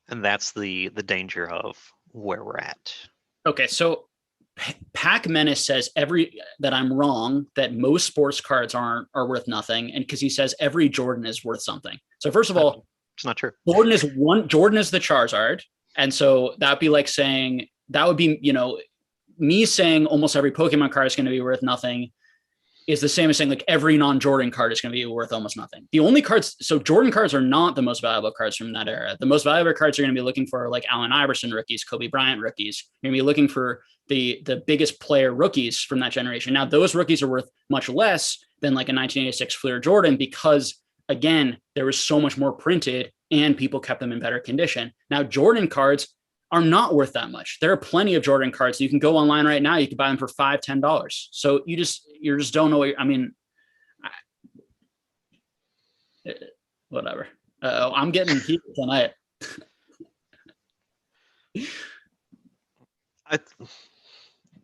S2: And that's the danger of where we're at.
S1: Okay, so Pac Menace says that I'm wrong, that most sports cards are worth nothing, and because he says every Jordan is worth something. So first of all,
S2: it's not true.
S1: Jordan is the Charizard, and so that'd be like saying that would be, me saying almost every Pokemon card is going to be worth nothing is the same as saying like every non-Jordan card is going to be worth almost nothing. The only cards, so Jordan cards are not the most valuable cards from that era. The most valuable cards you're going to be looking for are like Allen Iverson rookies, Kobe Bryant rookies. You're going to be looking for the biggest player rookies from that generation. Now, those rookies are worth much less than like a 1986 Fleer Jordan because, again, there was so much more printed and people kept them in better condition. Now, Jordan cards are not worth that much. There are plenty of Jordan cards. You can go online right now. You can buy them for $5, $10. So you just don't know. Whatever. I'm getting heated tonight.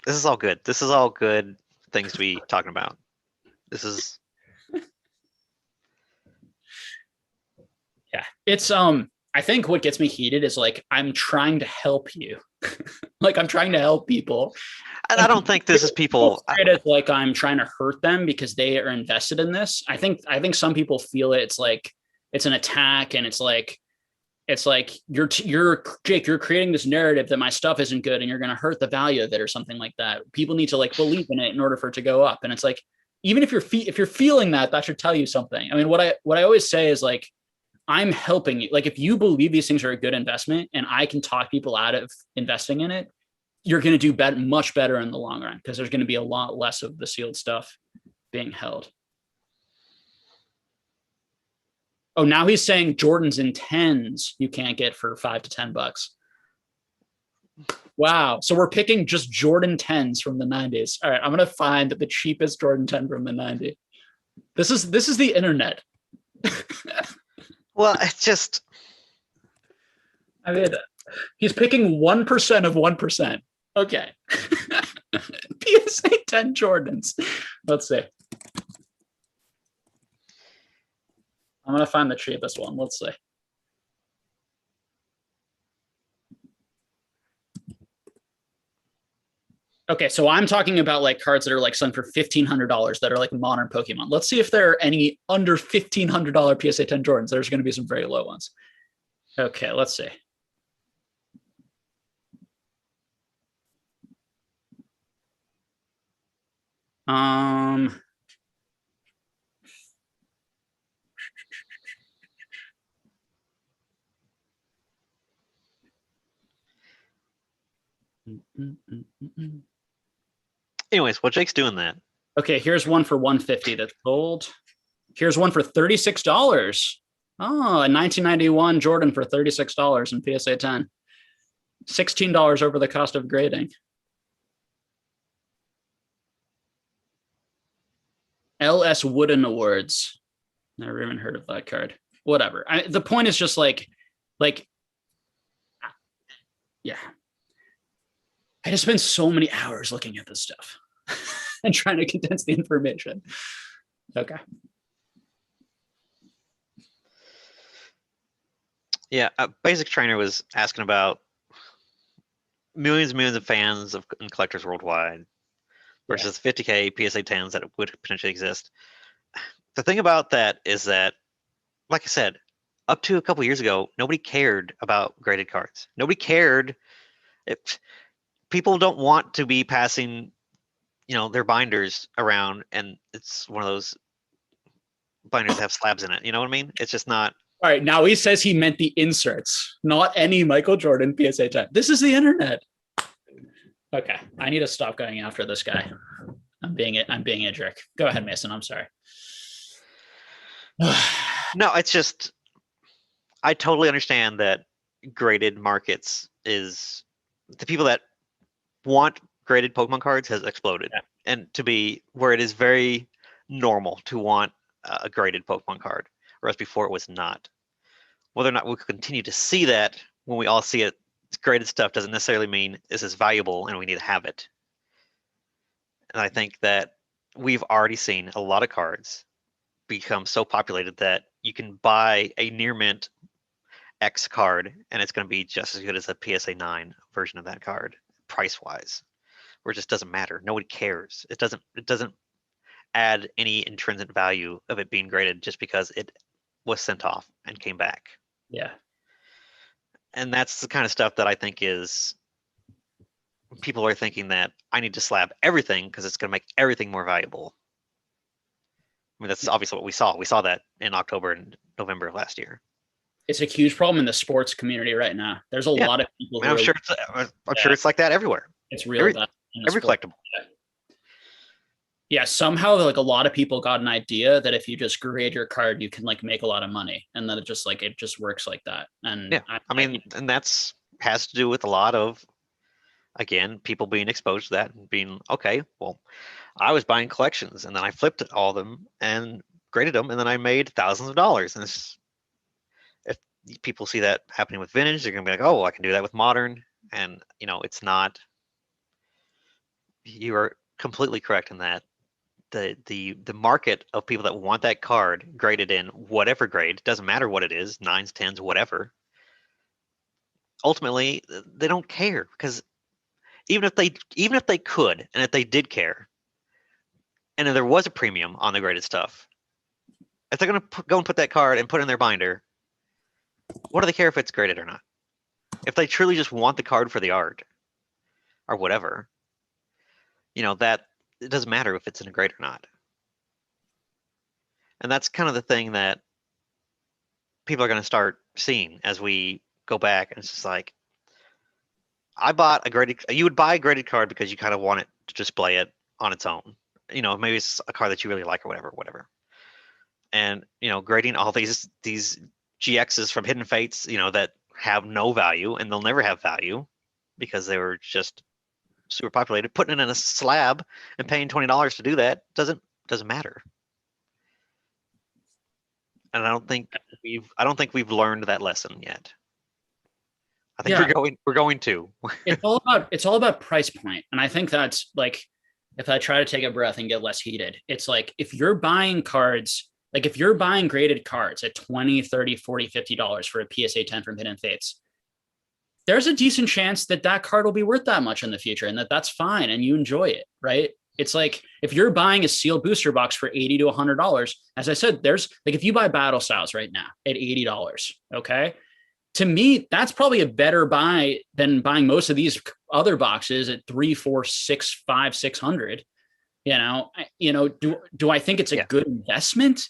S2: This is all good. This is all good things to be talking about. This is.
S1: Yeah, it's I think what gets me heated is like I'm trying to help you. Like I'm trying to help people.
S2: And I don't think this is people.
S1: It's like I'm trying to hurt them because they are invested in this. I think some people feel it. It's like it's an attack, and it's like you're Jake. You're creating this narrative that my stuff isn't good, and you're going to hurt the value of it or something like that. People need to like believe in it in order for it to go up. And it's like even if you're feeling that should tell you something. I mean, what I always say is like, I'm helping you. Like if you believe these things are a good investment and I can talk people out of investing in it, you're going to do much better in the long run because there's going to be a lot less of the sealed stuff being held. Oh, now he's saying Jordans in 10s you can't get for $5 to $10. Wow. So we're picking just Jordan 10s from the 90s. All right, I'm going to find the cheapest Jordan 10 from the 90s. This is the internet.
S2: Well, it's just.
S1: I mean, he's picking 1% of 1%. Okay. PSA 10 Jordans. Let's see. I'm going to find the cheapest one. Let's see. Okay, so I'm talking about like cards that are like selling for $1,500 that are like modern Pokemon. Let's see if there are any under $1,500 PSA 10 Jordans. There's going to be some very low ones. Okay, let's see.
S2: Anyways, what Jake's doing that.
S1: Okay, here's one for $150 that's sold. Here's one for $36. Oh, a 1991 Jordan for $36 in PSA 10. $16 over the cost of grading. LS Wooden Awards. Never even heard of that card. Whatever. The point is just like, yeah. I just spend so many hours looking at this stuff and trying to condense the information. Okay.
S2: Yeah, Basic Trainer was asking about millions and millions of fans and collectors worldwide versus 50K PSA 10s that would potentially exist. The thing about that is that, like I said, up to a couple years ago, nobody cared about graded cards. Nobody cared. People don't want to be passing, their binders around, and it's one of those binders that have slabs in it. You know what I mean? It's just not.
S1: All right, now he says he meant the inserts, not any Michael Jordan PSA 10. This is the internet. Okay, I need to stop going after this guy. I'm being a jerk. Go ahead, Mason. I'm sorry.
S2: No, it's just, I totally understand that graded markets is, the people that want graded Pokemon cards has exploded, and to be where it is very normal to want a graded Pokemon card, whereas before it was not. Whether or not we'll continue to see that when we all see it, graded stuff doesn't necessarily mean this is valuable and we need to have it. And I think that we've already seen a lot of cards become so populated that you can buy a near mint X card and it's going to be just as good as a PSA 9 version of that card, price wise, where it just doesn't matter. Nobody cares. It doesn't add any intrinsic value of it being graded just because it was sent off and came back.
S1: Yeah.
S2: And that's the kind of stuff that I think is, people are thinking that I need to slab everything because it's going to make everything more valuable. I mean, that's obviously what we saw. We saw that in October and November of last year.
S1: It's a huge problem in the sports community right now. There's a lot of people.
S2: I'm sure it's like that everywhere.
S1: It's real.
S2: Every collectible.
S1: Yeah, somehow like a lot of people got an idea that if you just grade your card, you can like make a lot of money, and then it just works like that. And
S2: and that's has to do with a lot of, again, people being exposed to that and being, okay, well, I was buying collections and then I flipped all of them and graded them, and then I made thousands of dollars. And if people see that happening with vintage, they're gonna be like, oh, well, I can do that with modern. And it's not. You are completely correct in that. The market of people that want that card graded in whatever grade, doesn't matter what it is, 9s, 10s, whatever, ultimately they don't care, because even if they could, and if they did care, and if there was a premium on the graded stuff, if they're going to go and put that card and put it in their binder, what do they care if it's graded or not? If they truly just want the card for the art or whatever, that it doesn't matter if it's in a grade or not. And that's kind of the thing that people are going to start seeing as we go back. And it's just like, I bought a graded, you would buy a graded card because you kind of want it to display it on its own. Maybe it's a card that you really like or whatever. And, grading all these GXs from Hidden Fates, that have no value, and they'll never have value because they were just super populated, putting it in a slab and paying $20 to do that doesn't matter. And I don't think we've learned that lesson yet. I think we're going to.
S1: It's all about price point. And I think that's like, if I try to take a breath and get less heated, it's like, if you're buying cards, like if you're buying graded cards at $20, $30, $40, $50 for a PSA 10 from Hidden Fates, there's a decent chance that card will be worth that much in the future, and that's fine, and you enjoy it, right? It's like, if you're buying a sealed booster box for $80 to $100, as I said, there's like, if you buy Battle Styles right now at $80, okay, to me, that's probably a better buy than buying most of these other boxes at $300, $400, $500, $600. Do I think it's a good investment?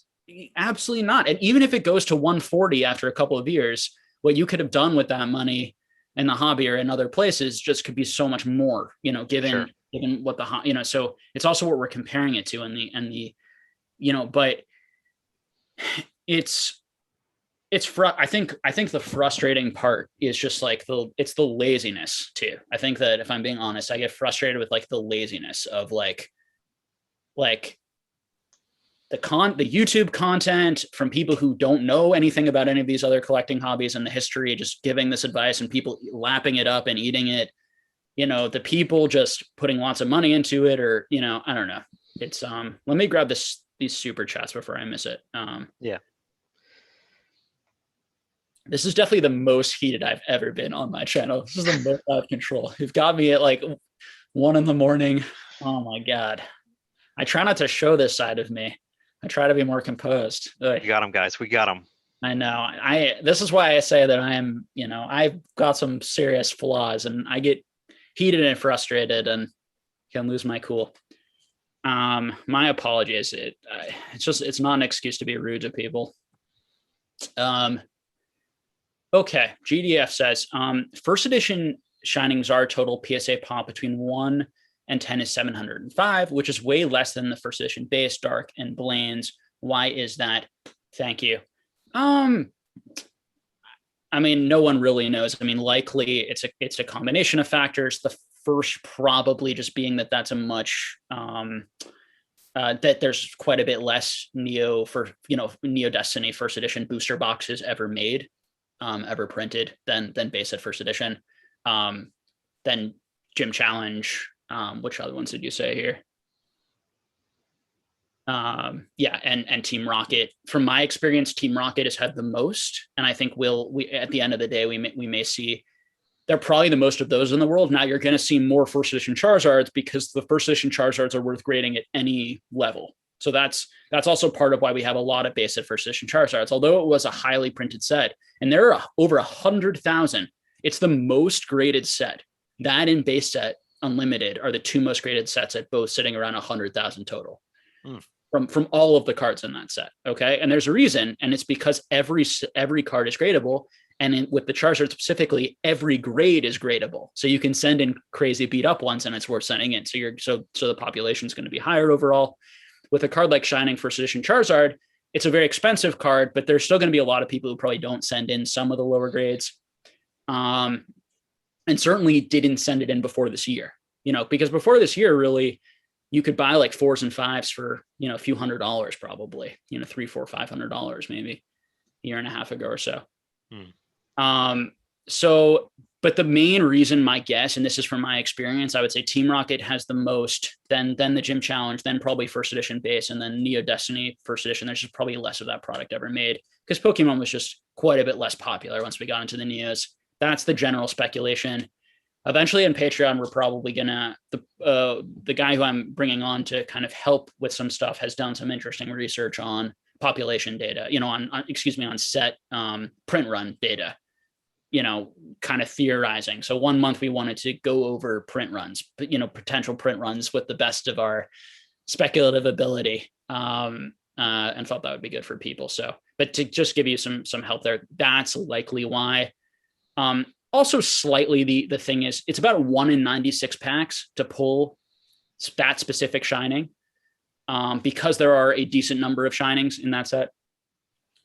S1: Absolutely not. And even if it goes to $140 after a couple of years, what you could have done with that money in the hobby or in other places just could be so much more, given what so it's also what we're comparing it to, but I think the frustrating part is just like it's the laziness too. I think that, if I'm being honest, I get frustrated with like the laziness of like the YouTube content from people who don't know anything about any of these other collecting hobbies and the history, just giving this advice and people lapping it up and eating it, the people just putting lots of money into it, or, I don't know. It's, let me grab these super chats before I miss it.
S2: Yeah.
S1: This is definitely the most heated I've ever been on my channel. This is the most out of control. You've got me at like 1 a.m. Oh my God. I try not to show this side of me. I try to be more composed.
S2: We got them, guys. We got them.
S1: I know. This is why I say that I am, I've got some serious flaws, and I get heated and frustrated and can lose my cool. My apologies. It's not an excuse to be rude to people. Okay. GDF says, first edition Shining Czar total PSA pop between 1 and 10 is 705, which is way less than the first edition base, dark, and Blaine's. Why is that? Thank you. I mean, no one really knows. I mean, likely it's a combination of factors. The first probably just being that's a much that there's quite a bit less Neo Destiny first edition booster boxes ever made, ever printed than base set first edition. Then Gym Challenge. Which other ones did you say here? Yeah, and Team Rocket. From my experience, Team Rocket has had the most, and I think we at the end of the day we may see they're probably the most of those in the world. Now you're going to see more first edition Charizards because the first edition Charizards are worth grading at any level. So that's also part of why we have a lot of base set first edition Charizards. Although it was a highly printed set, and there are over 100,000. It's the most graded set. That in base set Unlimited are the two most graded sets at both, sitting around 100,000 total from all of the cards in that set. Okay. And there's a reason, and it's because every card is gradable. And with the Charizard specifically, every grade is gradable. So you can send in crazy beat up ones and it's worth sending in. So the population is going to be higher overall. With a card like Shining First Edition Charizard, it's a very expensive card, but there's still going to be a lot of people who probably don't send in some of the lower grades. And certainly didn't send it in before this year, because before this year, really, you could buy like 4s and 5s for, a few $100 probably, $300, $400, $500 maybe a year and a half ago or so. But the main reason, my guess, and this is from my experience, I would say Team Rocket has the most, then the Gym Challenge, then probably first edition base, and then Neo Destiny first edition. There's just probably less of that product ever made because Pokemon was just quite a bit less popular once we got into the Neos. That's the general speculation. Eventually on Patreon, we're probably gonna, the guy who I'm bringing on to kind of help with some stuff has done some interesting research on population data, on set print run data, kind of theorizing. So 1 month we wanted to go over print runs, potential print runs with the best of our speculative ability, and thought that would be good for people. So, but to just give you some help there, that's likely why. Also slightly the thing is it's about 1 in 96 packs to pull that specific Shining, because there are a decent number of Shinings in that set.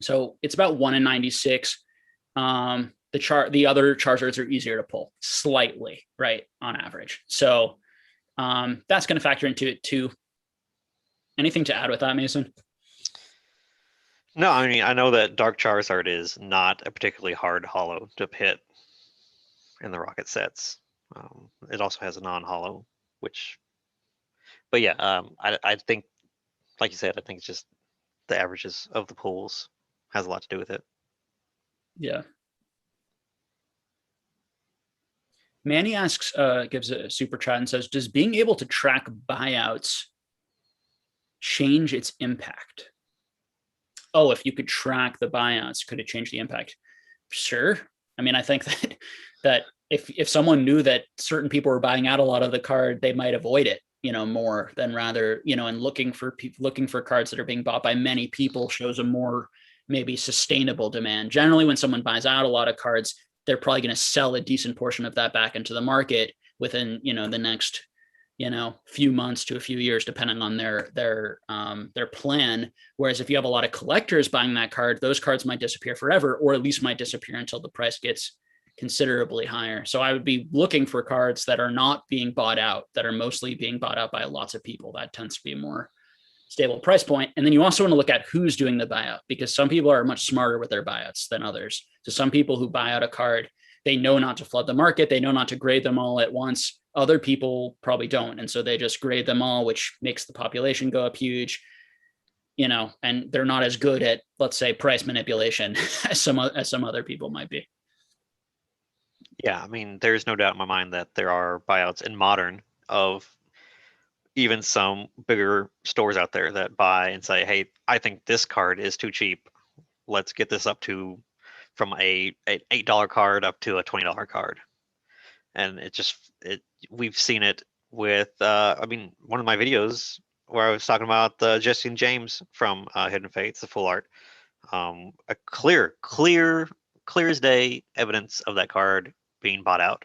S1: So it's about 1 in 96. The other Charizards are easier to pull slightly, right, on average. So that's going to factor into it too. Anything to add with that, Mason?
S2: No, I mean, I know that Dark Charizard is not a particularly hard holo to hit in the Rocket sets. It also has a non-holo, but yeah, I think, like you said, I think it's just the averages of the pools has a lot to do with it.
S1: Yeah. Manny asks, gives a super chat and says, does being able to track buyouts change its impact? Oh, if you could track the buyouts, could it change the impact? Sure. I mean, I think that if someone knew that certain people were buying out a lot of the card, they might avoid it, more than rather, and looking for cards that are being bought by many people shows a more maybe sustainable demand. Generally, when someone buys out a lot of cards, they're probably going to sell a decent portion of that back into the market within, the next, few months to a few years, depending on their plan. Whereas if you have a lot of collectors buying that card, those cards might disappear forever, or at least might disappear until the price gets considerably higher. So I would be looking for cards that are not being bought out, that are mostly being bought out by lots of people. That tends to be more stable price point. And then you also want to look at who's doing the buyout, because some people are much smarter with their buyouts than others. So some people who buy out a card, they know not to flood the market. They know not to grade them all at once. Other people probably don't. And so they just grade them all, which makes the population go up huge, and they're not as good at, let's say, price manipulation as some other people might be.
S2: Yeah, I mean, there's no doubt in my mind that there are buyouts in Modern of even some bigger stores out there that buy and say, hey, I think this card is too cheap. Let's get this up to from an $8 card up to a $20 card. And we've seen it with, one of my videos where I was talking about Jesse and James from Hidden Fates, the full art. A clear as day evidence of that card being bought out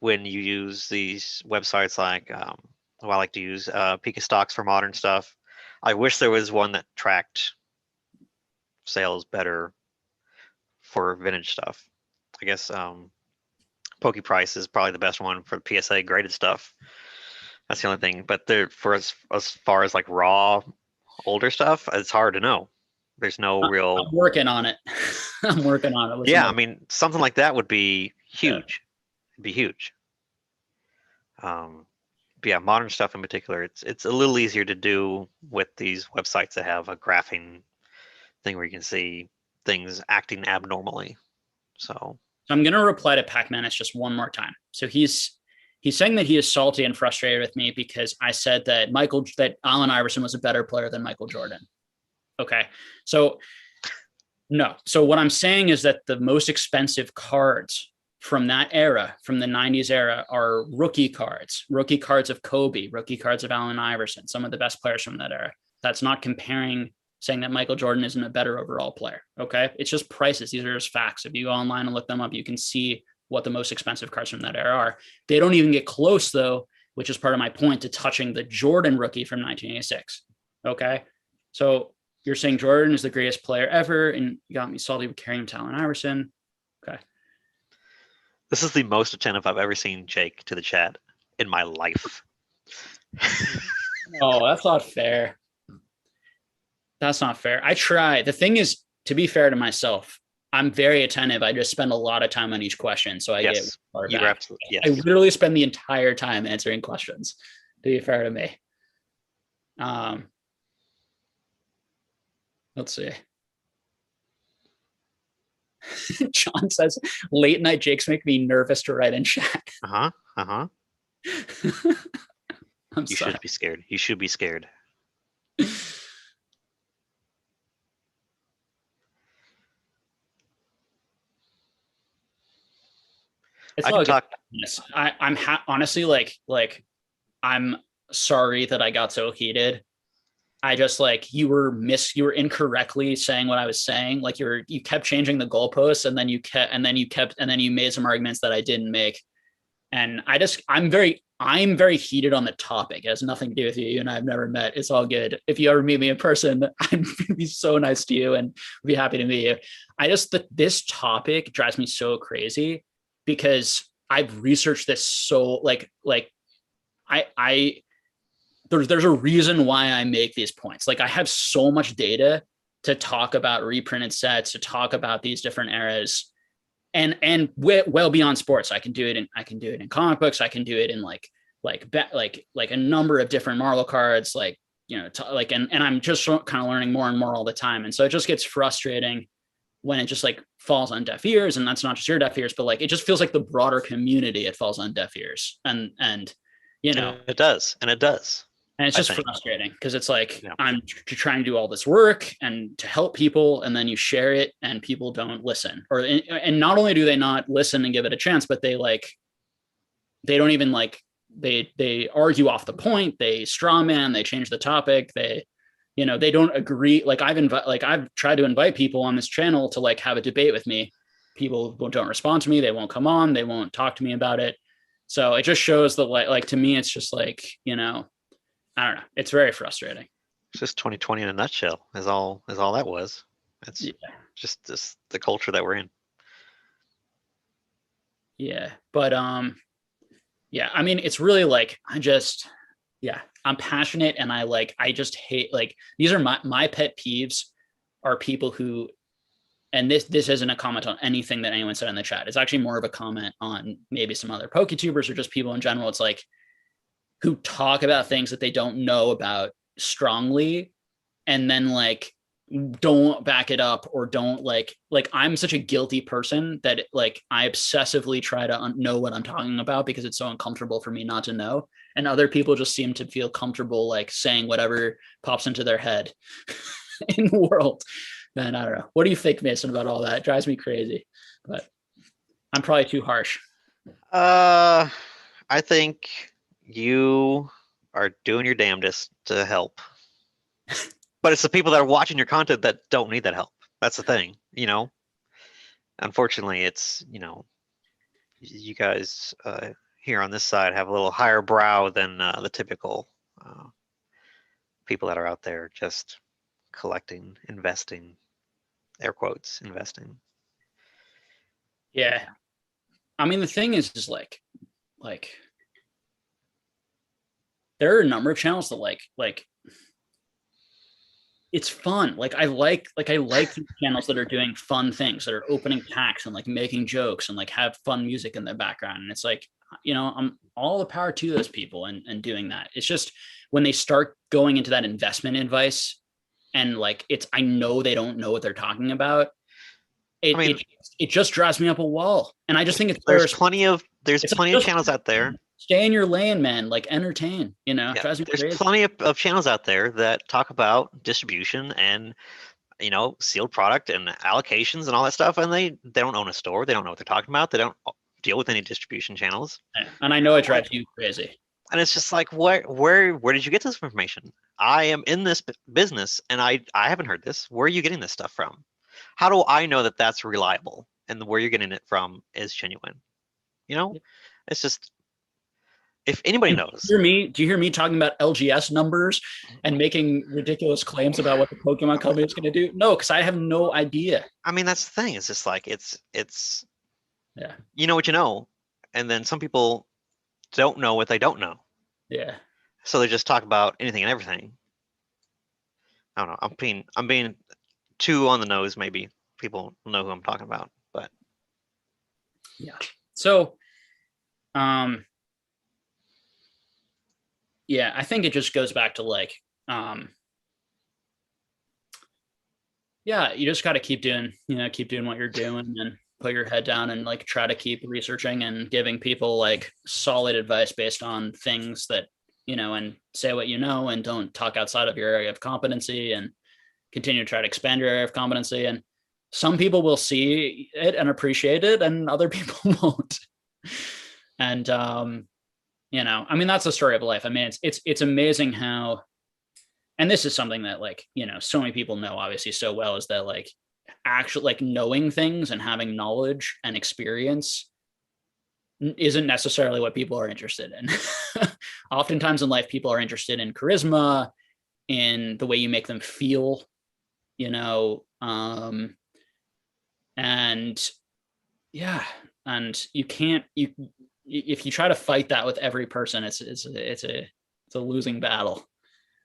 S2: when you use these websites like, I like to use Pika Stocks for Modern stuff. I wish there was one that tracked sales better for vintage stuff. I guess Poke Price is probably the best one for PSA graded stuff. That's the only thing. But for as far as like raw older stuff, it's hard to know. There's no real.
S1: I'm working on it. I'm working on it.
S2: Yeah, I mean, something like that would be huge. It'd be huge. But yeah, Modern stuff in particular, it's a little easier to do with these websites that have a graphing thing where you can see things acting abnormally. So
S1: I'm going to reply to Pac-Man just one more time. So he's saying that he is salty and frustrated with me because I said that Allen Iverson was a better player than Michael Jordan. Okay. So no. So what I'm saying is that the most expensive cards from that era, from the 90s era, are rookie cards of Kobe, rookie cards of Allen Iverson, some of the best players from that era. That's not saying that Michael Jordan isn't a better overall player. Okay. It's just prices. These are just facts. If you go online and look them up, you can see what the most expensive cards from that era are. They don't even get close though, which is part of my point, to touching the Jordan rookie from 1986. Okay. So you're saying Jordan is the greatest player ever, and you got me salty with carrying him to Allen Iverson. Okay.
S2: This is the most attentive I've ever seen Jake to the chat in my life.
S1: Oh, that's not fair. That's not fair. I try. The thing is, to be fair to myself, I'm very attentive. I just spend a lot of time on each question. So I get far back.
S2: Absolutely, yes.
S1: I literally spend the entire time answering questions, to be fair to me. Let's see. John says, late night Jakes make me nervous to write in chat.
S2: I'm
S1: sorry.
S2: Should be scared. You should be scared.
S1: I can talk. I'm honestly like I'm sorry that I got so heated. I just you were incorrectly saying what I was saying. Like you kept changing the goalposts, and then you made some arguments that I didn't make. And I'm very heated on the topic. It has nothing to do with you. You and I have never met. It's all good. If you ever meet me in person, I'm gonna be so nice to you and be happy to meet you. This topic drives me so crazy because I've researched this so there's a reason why I make these points. Like I have so much data to talk about reprinted sets, to talk about these different eras, and well beyond sports. I can do it in comic books. I can do it in like a number of different Marvel cards, and I'm just kind of learning more and more all the time. And so it just gets frustrating when it just falls on deaf ears. And that's not just your deaf ears, but it just feels like the broader community, it falls on deaf ears. And
S2: it does.
S1: And it's just frustrating because it's I'm trying to do all this work and to help people, and then you share it and people don't listen. And not only do they not listen and give it a chance, but they don't even they argue off the point, they straw man, they change the topic, they don't agree. I've tried to invite people on this channel to have a debate with me. People don't respond to me, they won't come on, they won't talk to me about it. So it just shows that to me it's just I don't know. It's very frustrating.
S2: It's just 2020 in a nutshell is all that was. It's just the culture that we're in.
S1: Yeah. But yeah, I mean, it's really Yeah, I'm passionate, and I just hate, like, these are my pet peeves are people who, and this isn't a comment on anything that anyone said in the chat. It's actually more of a comment on maybe some other PokeTubers or just people in general. It's like, who talk about things that they don't know about strongly, and then like don't back it up, or don't like I'm such a guilty person that like I obsessively try to know what I'm talking about because it's so uncomfortable for me not to know, and other people just seem to feel comfortable like saying whatever pops into their head in the world. And I don't know, what do you think, Mason, about all that? It drives me crazy, but I'm probably too harsh.
S2: I think you are doing your damnedest to help. But it's the people that are watching your content that don't need that help. That's the thing, Unfortunately, it's, you guys here on this side have a little higher brow than the typical people that are out there just collecting, investing, air quotes, investing.
S1: Yeah. I mean, the thing is like there are a number of channels that like it's fun. Like I like channels that are doing fun things, that are opening packs and like making jokes and like have fun music in the background. And it's like, I'm all the power to those people and doing that. It's just when they start going into that investment advice, and like I know they don't know what they're talking about. It just drives me up a wall. And I just think
S2: there's plenty of channels out there.
S1: Stay in your lane, man. Like entertain, drives me
S2: There's
S1: crazy.
S2: plenty of channels out there that talk about distribution and sealed product and allocations and all that stuff, and they don't own a store. They don't know what they're talking about. They don't deal with any distribution channels.
S1: And I know it drives you crazy.
S2: And it's just like, where did you get this information? I am in this business, and I haven't heard this. Where are you getting this stuff from? How do I know that that's reliable and where you're getting it from is genuine? It's just, if anybody knows.
S1: Do you hear me talking about LGS numbers and making ridiculous claims about what the Pokemon company is going to do? No, because I have no idea.
S2: I mean, that's the thing. It's just like, it's
S1: yeah.
S2: You know what you know, and then some people don't know what they don't know.
S1: Yeah.
S2: So they just talk about anything and everything. I don't know. I'm being too on the nose. Maybe people know who I'm talking about, but
S1: yeah. So, yeah, I think it just goes back to like, yeah, you just got to keep doing what you're doing and put your head down and like try to keep researching and giving people like solid advice based on things that, and say what you know, and don't talk outside of your area of competency, and continue to try to expand your area of competency. And some people will see it and appreciate it, and other people won't. And, I mean, that's the story of life. I mean, it's amazing how, and this is something that like, so many people know obviously so well, is that like actually like knowing things and having knowledge and experience isn't necessarily what people are interested in. Oftentimes in life, people are interested in charisma, in the way you make them feel, and yeah, and if you try to fight that with every person, it's a losing battle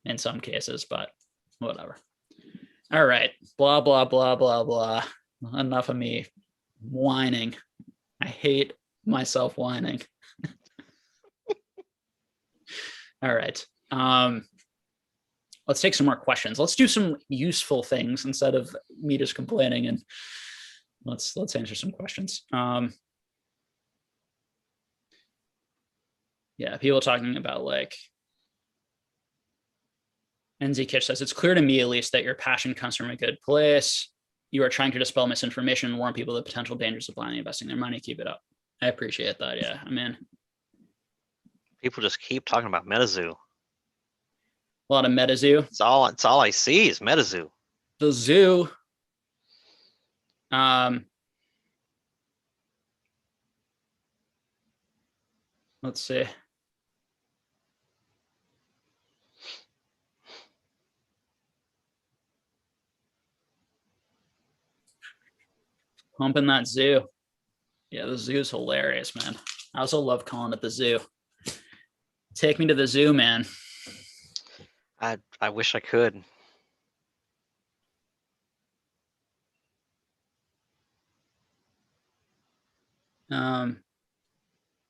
S1: in some cases, but whatever. All right, blah blah blah blah blah. Enough of me whining. I hate myself whining. All right. Let's take some more questions. Let's do some useful things instead of me just complaining, and let's answer some questions. Yeah, people talking about like, NZ Kitch says, it's clear to me at least that your passion comes from a good place. You are trying to dispel misinformation and warn people of the potential dangers of blindly investing their money. Keep it up. I appreciate that. Yeah, I mean,
S2: people just keep talking about MetaZoo.
S1: A lot of MetaZoo.
S2: It's all I see is MetaZoo.
S1: The zoo. Let's see. Pumping that zoo. Yeah, the zoo's hilarious, man. I also love calling it the zoo. Take me to the zoo, man.
S2: I wish I could.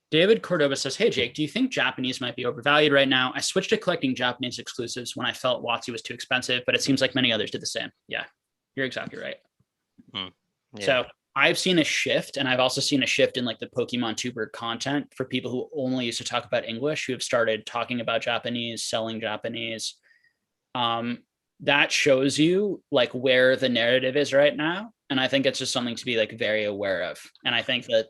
S1: David Cordova says, "Hey Jake, do you think Japanese might be overvalued right now? I switched to collecting Japanese exclusives when I felt WotC was too expensive, but it seems like many others did the same." Yeah, you're exactly right.
S2: Yeah.
S1: So I've seen a shift, and I've also seen a shift in like the Pokemon tuber content for people who only used to talk about English, who have started talking about Japanese, selling Japanese. That shows you like where the narrative is right now. And I think it's just something to be like very aware of. And I think that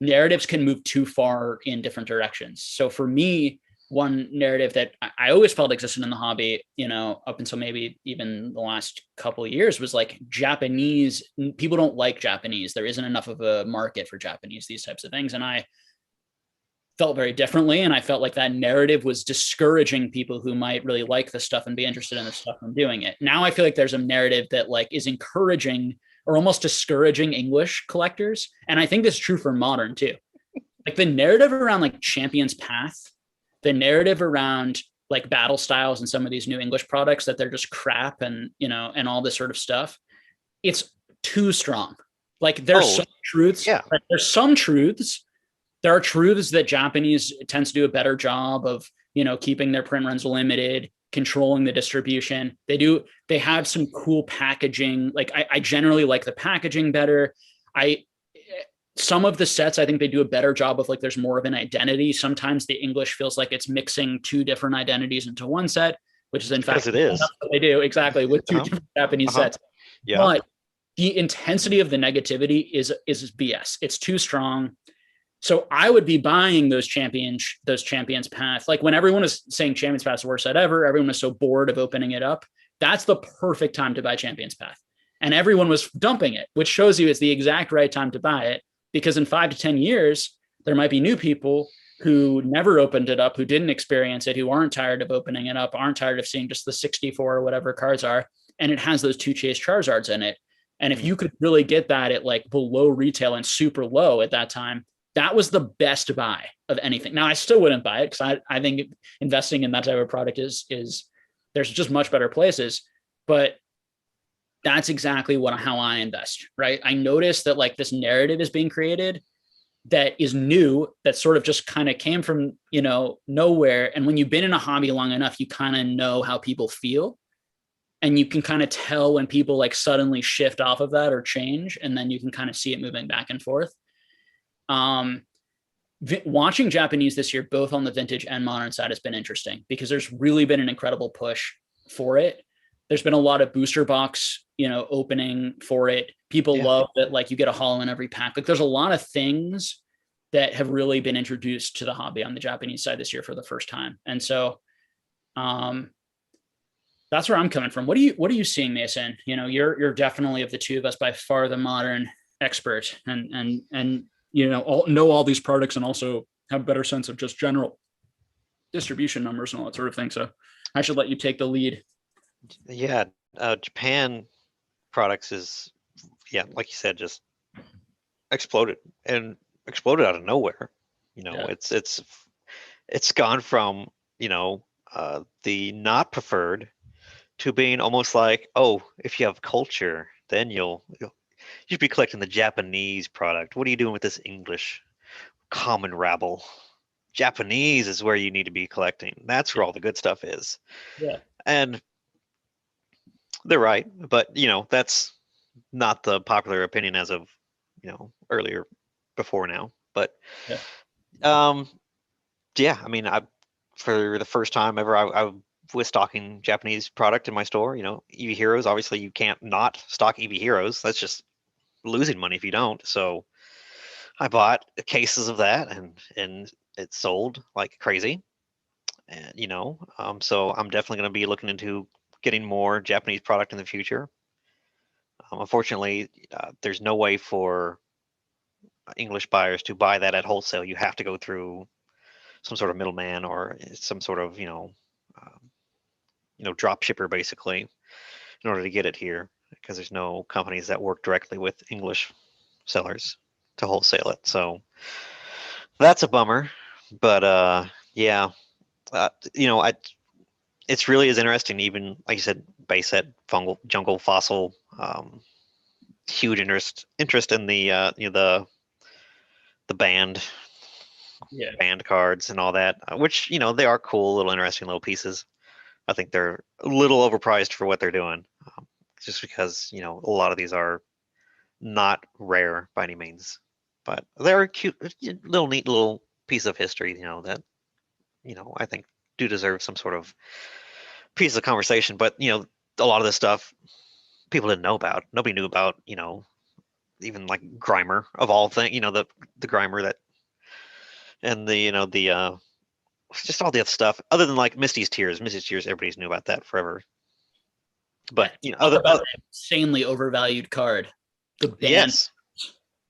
S1: narratives can move too far in different directions. So for me, one narrative that I always felt existed in the hobby, you know, up until maybe even the last couple of years, was like Japanese. People don't like Japanese. There isn't enough of a market for Japanese, these types of things. And I felt very differently. And I felt like that narrative was discouraging people who might really like this stuff and be interested in this stuff from doing it. Now I feel like there's a narrative that like is encouraging or almost discouraging English collectors. And I think this is true for modern too. Like the narrative around like Champion's Path, the narrative around like battle styles and some of these new English products that they're just crap and, you know, and all this sort of stuff, it's too strong. Like there's some truths.
S2: Yeah.
S1: There's some truths. There are truths that Japanese tends to do a better job of, you know, keeping their print runs limited, controlling the distribution. They have some cool packaging. Like I generally like the packaging better. Some of the sets, I think they do a better job of like, there's more of an identity. Sometimes the English feels like it's mixing two different identities into one set, which is in fact,
S2: it is.
S1: What they do exactly with two different Japanese sets.
S2: Yeah.
S1: But the intensity of the negativity is BS. It's too strong. So I would be buying those Champions Path. Like when everyone is saying Champions Path is the worst set ever, everyone is so bored of opening it up. That's the perfect time to buy Champions Path. And everyone was dumping it, which shows you it's the exact right time to buy it. Because in 5 to 10 years, there might be new people who never opened it up, who didn't experience it, who aren't tired of opening it up, aren't tired of seeing just the 64 or whatever cards are. And it has those 2 Chase Charizards in it. And if you could really get that at like below retail and super low at that time, that was the best buy of anything. Now, I still wouldn't buy it because I think investing in that type of product is there's just much better places. But that's exactly how I invest, right? I noticed that like this narrative is being created that is new, that sort of just kind of came from, you know, nowhere. And when you've been in a hobby long enough, you kind of know how people feel. And you can kind of tell when people like suddenly shift off of that or change. And then you can kind of see it moving back and forth. Watching Japanese this year, both on the vintage and modern side, has been interesting because there's really been an incredible push for it. There's been a lot of booster box, you know, opening for it. People love that, like you get a holo in every pack. Like there's a lot of things that have really been introduced to the hobby on the Japanese side this year for the first time. And so that's where I'm coming from. What are you seeing, Mason? You know, you're definitely of the two of us by far the modern expert and you know, all these products and also have a better sense of just general distribution numbers and all that sort of thing. So I should let you take the lead.
S2: Yeah, Japan products is, like you said, just exploded out of nowhere. You know, it's gone from, you know, the not preferred to being almost like, oh, if you have culture, then you should be collecting the Japanese product. What are you doing with this English common rabble? Japanese is where you need to be collecting. That's where all the good stuff is.
S1: Yeah.
S2: And they're right, but you know, that's not the popular opinion as of, you know, earlier before now. But I mean, for the first time ever, I was stocking Japanese product in my store. You know, EV Heroes, obviously you can't not stock EV Heroes. That's just losing money if you don't. So I bought cases of that and it sold like crazy. And you know, so I'm definitely going to be looking into getting more Japanese product in the future. Unfortunately, there's no way for English buyers to buy that at wholesale. You have to go through some sort of middleman or some sort of, you know, drop shipper basically in order to get it here, because there's no companies that work directly with English sellers to wholesale it. So that's a bummer. But yeah, you know, it's really is interesting. Even like you said, base set, fungal, jungle, fossil. Huge interest in the the band
S1: Yeah.
S2: band cards and all that, which they are cool, little interesting little pieces. I think they're a little overpriced for what they're doing, just because a lot of these are not rare by any means, but they're a cute, little neat little piece of history. That I think do deserve some sort of piece of conversation. But a lot of this stuff people didn't know about. Nobody knew about. Even like Grimer of all things. The Grimer that and the the just all the other stuff other than like Misty's Tears. Misty's Tears, everybody's knew about that forever. But
S1: talk about that insanely overvalued card. The band.
S2: Yes.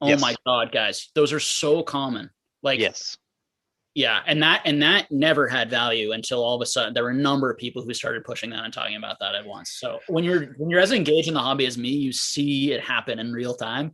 S1: Oh yes. My God, guys, those are so common. Like
S2: yes.
S1: Yeah, and that never had value until all of a sudden there were a number of people who started pushing that and talking about that at once. So when you're as engaged in the hobby as me, you see it happen in real time,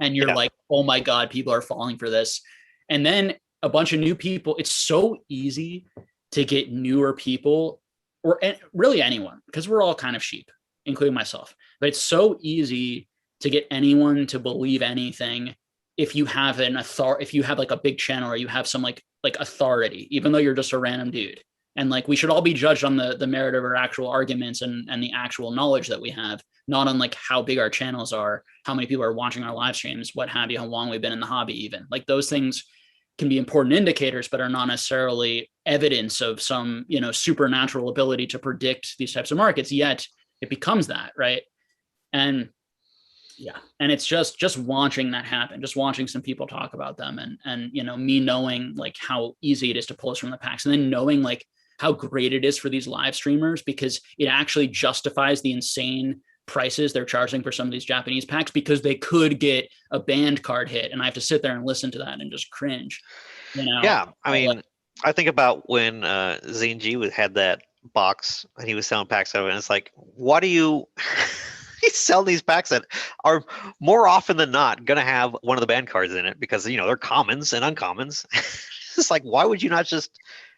S1: and you're like, oh my God, people are falling for this. And then a bunch of new people. It's so easy to get newer people, or really anyone, because we're all kind of sheep, including myself. But it's so easy to get anyone to believe anything if you have if you have like a big channel, or you have some like authority, even though you're just a random dude. And like, we should all be judged on the merit of our actual arguments and the actual knowledge that we have, not on like how big our channels are, how many people are watching our live streams, what have you, how long we've been in the hobby. Even like those things can be important indicators, but are not necessarily evidence of some, supernatural ability to predict these types of markets. Yet it becomes that, right? And yeah. And it's just watching that happen, just watching some people talk about them, and me knowing like how easy it is to pull us from the packs, and then knowing like how great it is for these live streamers, because it actually justifies the insane prices they're charging for some of these Japanese packs, because they could get a band card hit, and I have to sit there and listen to that and just cringe.
S2: Yeah, I mean, I think about when ZNG had that box and he was selling packs of it, and it's like, why do you sell these packs that are more often than not going to have one of the band cards in it, because they're commons and uncommons? It's like, why would you not just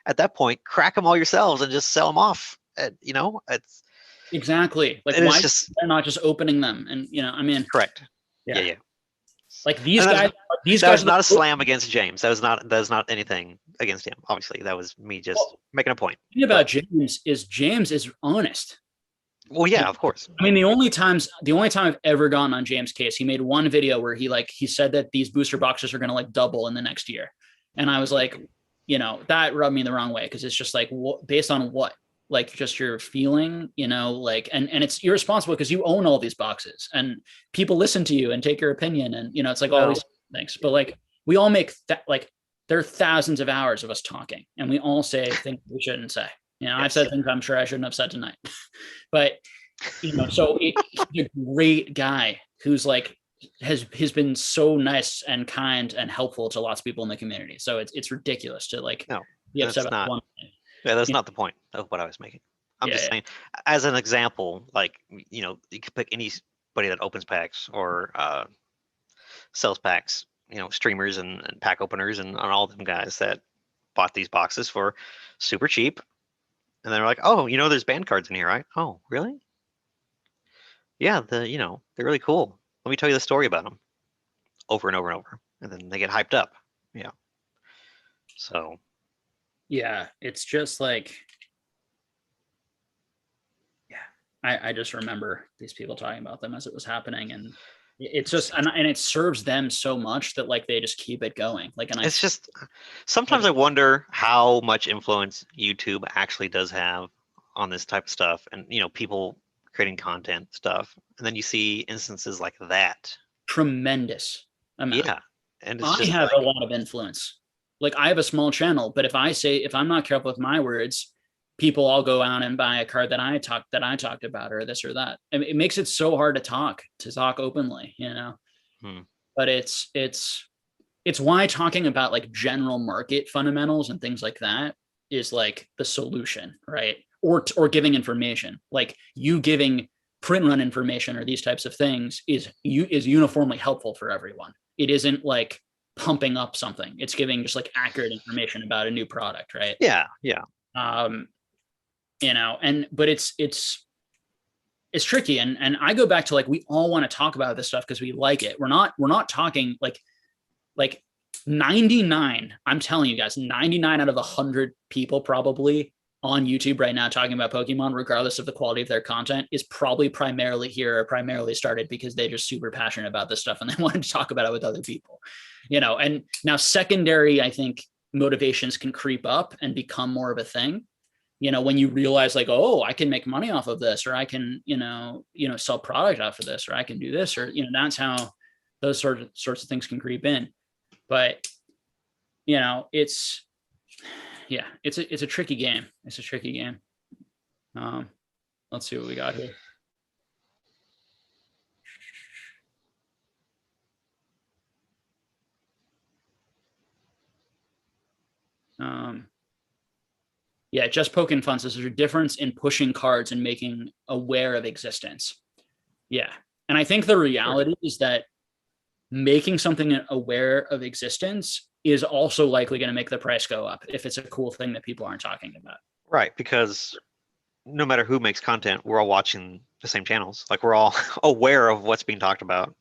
S2: at that point crack them all yourselves and just sell them off? It's
S1: exactly like, why they're not just opening them? And I mean,
S2: correct. Yeah.
S1: Like these guys
S2: that was not a slam against James. That was not anything against him. Obviously, that was me just making a point.
S1: The thing about James is honest.
S2: Well, yeah, of course.
S1: I mean, the only time I've ever gone on James' case, he made one video where he said that these booster boxes are going to like double in the next year. And I was like, that rubbed me the wrong way, because it's just like, based on what? Like just your feeling, like, and it's irresponsible, because you own all these boxes and people listen to you and take your opinion. And, it's like all these things, but like we all make that, like there are thousands of hours of us talking, and we all say things we shouldn't say. I've said things I'm sure I shouldn't have said tonight, but so he's a great guy who's like, has been so nice and kind and helpful to lots of people in the community. So it's ridiculous to like be upset about one thing.
S2: Yeah, that's not the point of what I was making. I'm just saying, as an example, like, you could pick anybody that opens packs or sells packs, streamers and pack openers and all them guys that bought these boxes for super cheap. And they're like, oh, there's band cards in here, right? Oh, really? Yeah, they're really cool. Let me tell you the story about them over and over and over. And then they get hyped up. Yeah. So.
S1: Yeah, it's just like, I just remember these people talking about them as it was happening, and it's just, and it serves them so much that like they just keep it going. Like, and
S2: it's just, sometimes I wonder how much influence YouTube actually does have on this type of stuff, and people creating content stuff, and then you see instances like that.
S1: Tremendous amount. Yeah,
S2: and
S1: I have a lot of influence. Like I have a small channel, but if I'm not careful with my words, people all go out and buy a card that I talked about, or this or that. I mean, it makes it so hard to talk openly, But it's why talking about like general market fundamentals and things like that is like the solution, right? Or giving information, like you giving print run information or these types of things is uniformly helpful for everyone. It isn't like pumping up something. It's giving just like accurate information about a new product, right?
S2: Yeah.
S1: But it's tricky. And I go back to like, we all want to talk about this stuff because we like it. We're not talking like 99, I'm telling you guys, 99 out of 100 people probably on YouTube right now talking about Pokemon, regardless of the quality of their content, is probably primarily started because they're just super passionate about this stuff and they wanted to talk about it with other people, and now secondary, I think, motivations can creep up and become more of a thing, when you realize like, oh, I can make money off of this, or I can, sell product off of this, or I can do this, or, that's how those sorts of things can creep in. But, it's a tricky game. It's a tricky game. Let's see what we got here. Just poking fun says there's a difference in pushing cards and making aware of existence. Yeah. And I think the reality is that making something aware of existence is also likely going to make the price go up if it's a cool thing that people aren't talking about.
S2: Right, because no matter who makes content, we're all watching the same channels. Like, we're all aware of what's being talked about.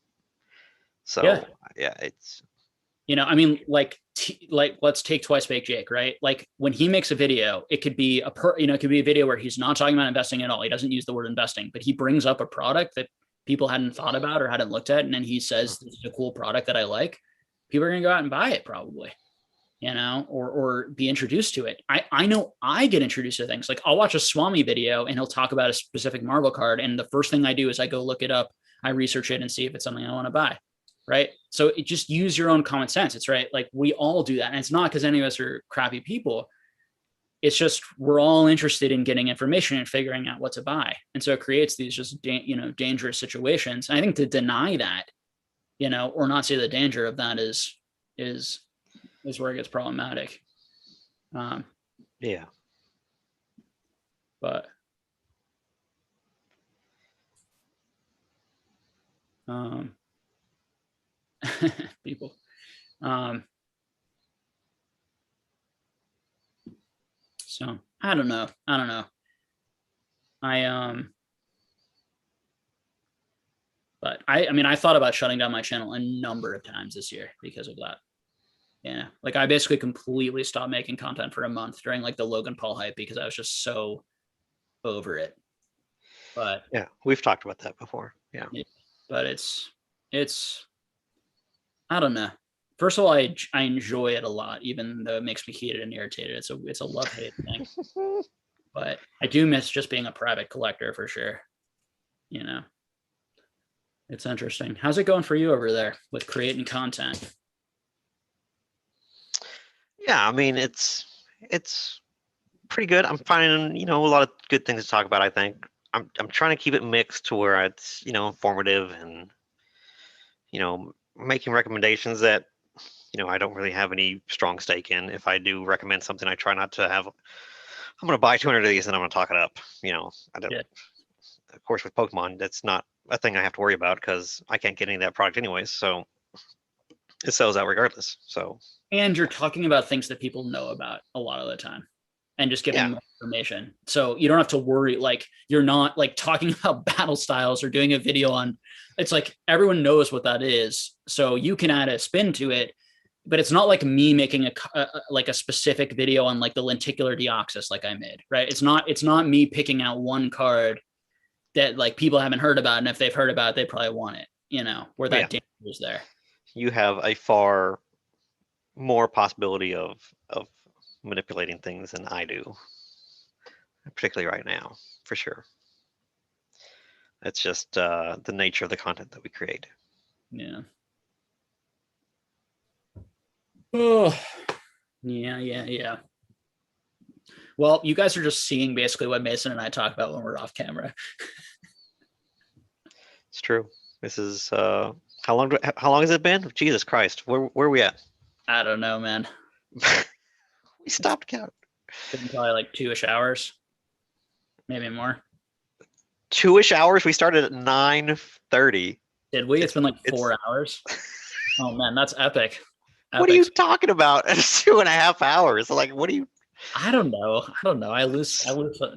S2: So yeah it's
S1: let's take Twice Baked Jake, right? Like, when he makes a video, it could be it could be a video where he's not talking about investing at all. He doesn't use the word investing, but he brings up a product that people hadn't thought about or hadn't looked at, and then he says, this is a cool product that I like. People are going to go out and buy it probably, or be introduced to it. I know I get introduced to things. Like, I'll watch a Swami video and he'll talk about a specific Marvel card, and the first thing I do is I go look it up, I research it and see if it's something I want to buy. Right. So just use your own common sense. It's right. Like, we all do that. And it's not because any of us are crappy people. It's just, we're all interested in getting information and figuring out what to buy. And so it creates these just, dangerous situations. And I think to deny that, or not see the danger of that is where it gets problematic. But people, so I don't know. But I thought about shutting down my channel a number of times this year because of that. Yeah. Like, I basically completely stopped making content for a month during like the Logan Paul hype because I was just so over it. But
S2: yeah, we've talked about that before. Yeah.
S1: But it's I don't know. First of all, I enjoy it a lot, even though it makes me heated and irritated. It's a love-hate thing. But I do miss just being a private collector for sure. It's interesting. How's it going for you over there with creating content?
S2: Yeah, it's pretty good. I'm finding, a lot of good things to talk about, I think. I'm trying to keep it mixed to where it's, informative and, making recommendations that, I don't really have any strong stake in. If I do recommend something, I try not to have, I'm going to buy 200 of these and I'm going to talk it up. I don't, Of course, with Pokemon, that's not a thing I have to worry about because I can't get any of that product anyways. So it sells out regardless. So.
S1: And you're talking about things that people know about a lot of the time and just giving them information. So you don't have to worry. Like, you're not like talking about battle styles or doing a video on, it's like everyone knows what that is. So you can add a spin to it, but it's not like me making a specific video on like the lenticular deoxys like I made, right? It's not me picking out one card that like people haven't heard about. And if they've heard about it, they probably want it, where that danger is there.
S2: You have a far more possibility of manipulating things than I do, particularly right now, for sure. It's just the nature of the content that we create.
S1: Yeah. Oh, yeah. Well, you guys are just seeing basically what Mason and I talk about when we're off camera.
S2: It's true. This is how long has it been? Jesus Christ, where are we at?
S1: I don't know, man.
S2: We stopped count.
S1: It's been probably like 2-ish hours, maybe more.
S2: 2-ish hours. We started at 9:30.
S1: Did we? It's been like 4 hours. Oh man, that's epic.
S2: What are you talking about? It's 2.5 hours. Like, what do you?
S1: I don't know. I lose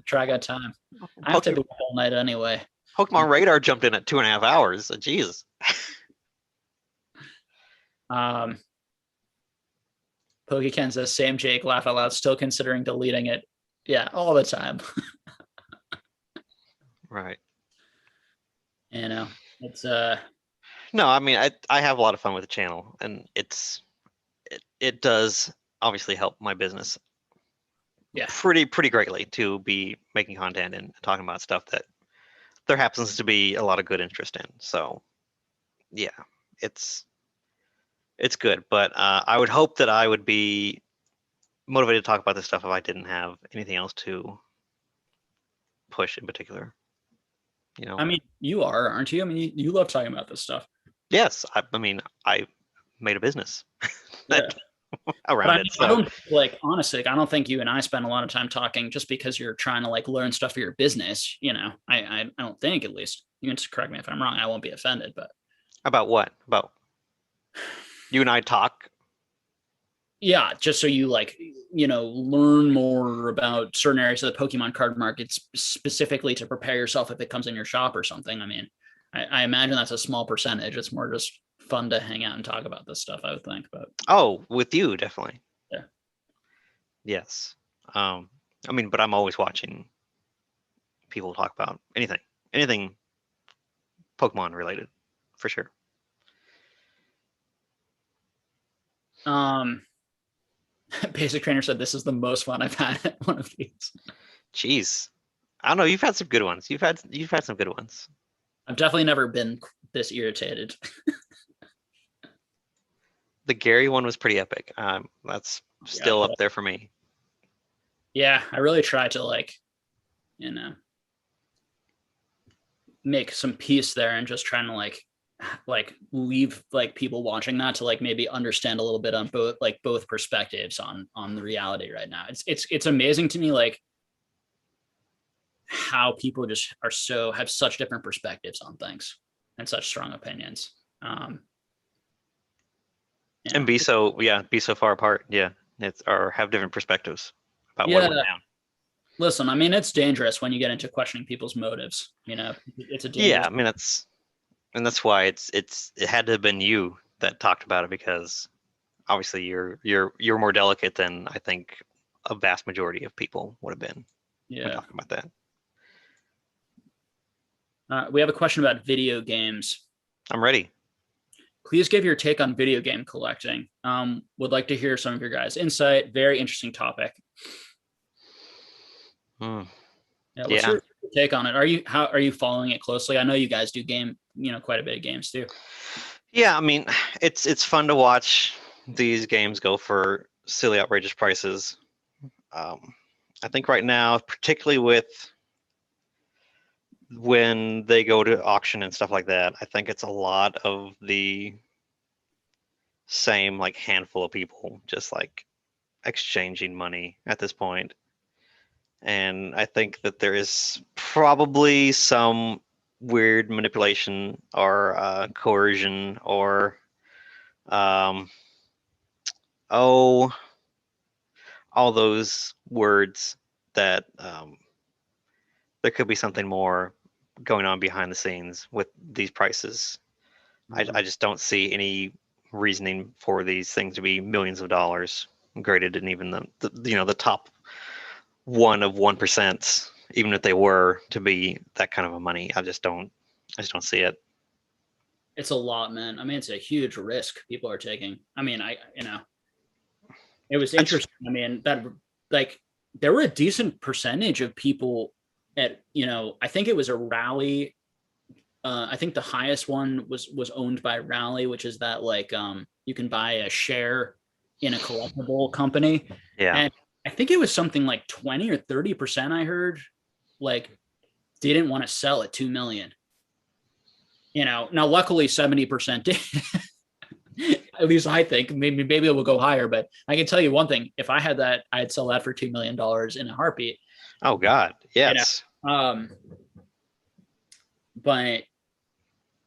S1: track of time. I have to be up all night anyway.
S2: Pokemon Radar jumped in at 2.5 hours. Jesus.
S1: PokeKen says, same Jake, laugh out loud, still considering deleting it. Yeah, all the time.
S2: Right.
S1: You know, it's
S2: No, I mean, I have a lot of fun with the channel, and it does obviously help my business.
S1: Yeah.
S2: Pretty greatly to be making content and talking about stuff that there happens to be a lot of good interest in. So yeah, it's good. But I would hope that I would be motivated to talk about this stuff if I didn't have anything else to push in particular. You know,
S1: I mean, you are, aren't you? I mean, you love talking about this stuff.
S2: yes, I mean, I made a business
S1: Yeah.
S2: around it. So.
S1: I don't like, honestly, I don't think you and I spend a lot of time talking just because you're trying to like learn stuff for your business. You know, I don't think, at least. You can just correct me if I'm wrong. I won't be offended, but
S2: about what? About you and I talk?
S1: Yeah, just so you like, you know, learn more about certain areas of the Pokemon card market specifically to prepare yourself if it comes in your shop or something. I mean, I imagine that's a small percentage. It's more just fun to hang out and talk about this stuff, I would think. But
S2: oh, with you, definitely.
S1: Yeah.
S2: Yes. I mean, but I'm always watching people talk about anything Pokemon related, for sure.
S1: Basic Trainer said this is the most fun I've had at one of these.
S2: Jeez, I don't know. You've had some good ones. You've had some good ones.
S1: I've definitely never been this irritated.
S2: The Gary one was pretty epic. That's still up there for me.
S1: Yeah, I really tried to like, you know, make some peace there and just trying to like leave like people watching that to like maybe understand a little bit on both perspectives on the reality right now. It's amazing to me like how people just have such different perspectives on things and such strong opinions.
S2: And be so far apart. Yeah, or have different perspectives about what went down.
S1: Listen, I mean, it's dangerous when you get into questioning people's motives. You know, it's a dangerous.
S2: Yeah, I mean that's why it had to have been you that talked about it, because obviously you're more delicate than I think a vast majority of people would have been.
S1: Yeah,
S2: talking about
S1: that. We have a question about video games.
S2: I'm ready.
S1: Please give your take on video game collecting. Would like to hear some of your guys' insight. Very interesting topic.
S2: Yeah.
S1: What's your take on it? Are you following it closely? I know you guys do quite a bit of games too.
S2: Yeah, I mean, it's fun to watch these games go for silly, outrageous prices. I think right now, particularly with when they go to auction and stuff like that, I think it's a lot of the same like handful of people just like exchanging money at this point. And I think that there is probably some weird manipulation or coercion or all those words that there could be something more going on behind the scenes with these prices. Mm-hmm. I just don't see any reasoning for these things to be millions of dollars graded in even the top 1%, even if they were to be that kind of a money. I just don't see it.
S1: It's a lot, man. I mean, it's a huge risk people are taking. I mean, it was interesting. I mean, that like there were a decent percentage of people at, I think it was a Rally. I think the highest one was owned by Rally, which is that like you can buy a share in a collectible company.
S2: Yeah.
S1: And I think it was something like 20 or 30%, I heard, like didn't want to sell at 2 million. Now luckily 70% did. At least I think. Maybe it will go higher, but I can tell you one thing: if I had that, I'd sell that for $2 million in a heartbeat.
S2: Oh God, yes.
S1: But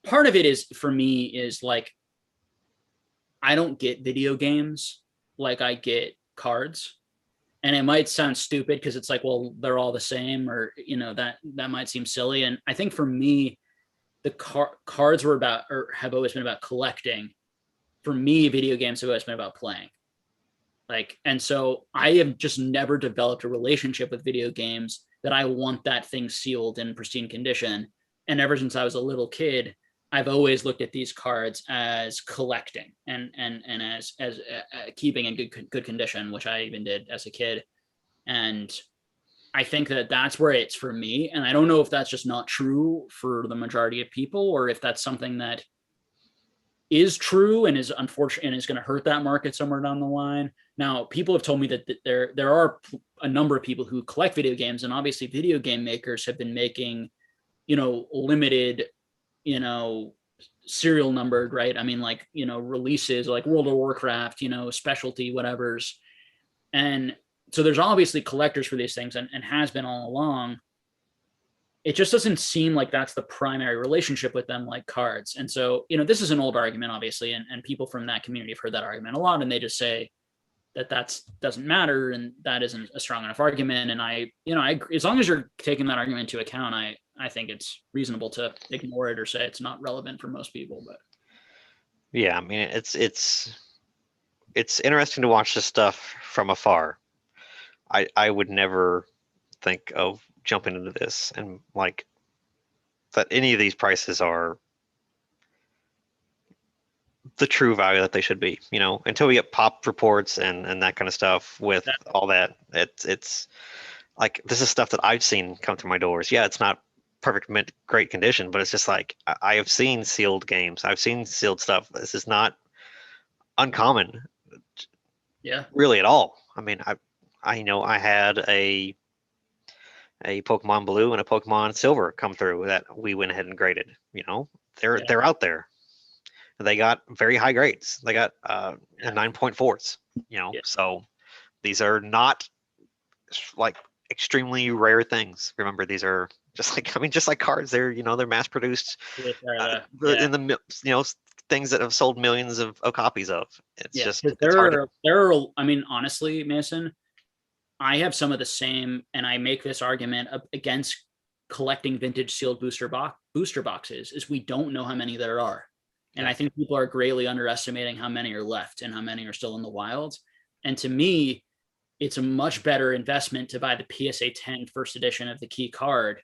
S1: part of it is, for me, is like I don't get video games like I get cards. And it might sound stupid because it's like, well, they're all the same, or that might seem silly. And I think for me, the cards were about, or have always been about collecting. For me, video games have always been about playing. Like, and so I have just never developed a relationship with video games that I want that thing sealed in pristine condition. And ever since I was a little kid, I've always looked at these cards as collecting and as keeping in good condition, which I even did as a kid. And I think that that's where it's for me. And I don't know if that's just not true for the majority of people, or if that's something that is true and is unfortunate and is going to hurt that market somewhere down the line. Now, people have told me that there are a number of people who collect video games, and obviously video game makers have been making, limited, serial numbered, right? I mean, like, releases like World of Warcraft, specialty whatevers. And so there's obviously collectors for these things, and has been all along. It just doesn't seem like that's the primary relationship with them, like cards. And so, this is an old argument, obviously, and people from that community have heard that argument a lot, and they just say that doesn't matter, and that isn't a strong enough argument. And I as long as you're taking that argument into account, I think it's reasonable to ignore it or say it's not relevant for most people. But
S2: yeah, I mean, it's interesting to watch this stuff from afar. I would never think of jumping into this and like that any of these prices are the true value that they should be, until we get pop reports and that kind of stuff with all that. It's like, this is stuff that I've seen come through my doors. Yeah, it's not perfect, mint, great condition, but it's just like, I have seen sealed games. I've seen sealed stuff. This is not uncommon.
S1: Yeah.
S2: Really at all. I mean, I know I had a Pokemon Blue and a Pokemon Silver come through that we went ahead and graded. They're out there. They got very high grades. They got 9.4s. So these are not like extremely rare things. Remember, these are just like cards. They're they're mass produced in the things that have sold millions of copies of. It's just
S1: there are. I mean, honestly, Mason, I have some of the same, and I make this argument against collecting vintage sealed booster boxes, is we don't know how many there are. And I think people are greatly underestimating how many are left and how many are still in the wild. And to me, it's a much better investment to buy the PSA 10 first edition of the key card,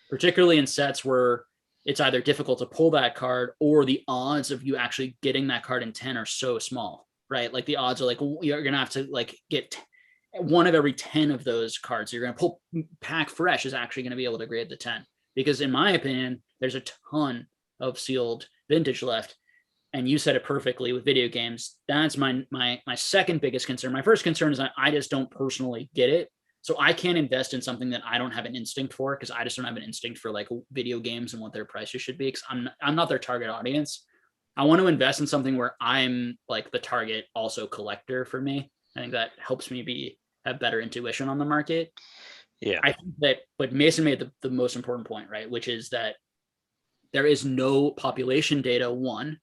S1: particularly in sets where it's either difficult to pull that card, or the odds of you actually getting that card in 10 are so small, right? Like the odds are like, you're going to have to like get one of every 10 of those cards you're going to pull pack fresh is actually going to be able to grade the 10. Because in my opinion, there's a ton of sealed vintage left. And you said it perfectly with video games. That's my second biggest concern. My first concern is that I just don't personally get it. So I can't invest in something that I don't have an instinct for, because I just don't have an instinct for like video games and what their prices should be, because I'm not their target audience. I want to invest in something where I'm like the target also collector for me. I think that helps me have better intuition on the market.
S2: Yeah.
S1: I think that, but Mason made the most important point, right? Which is that there is no population data, one.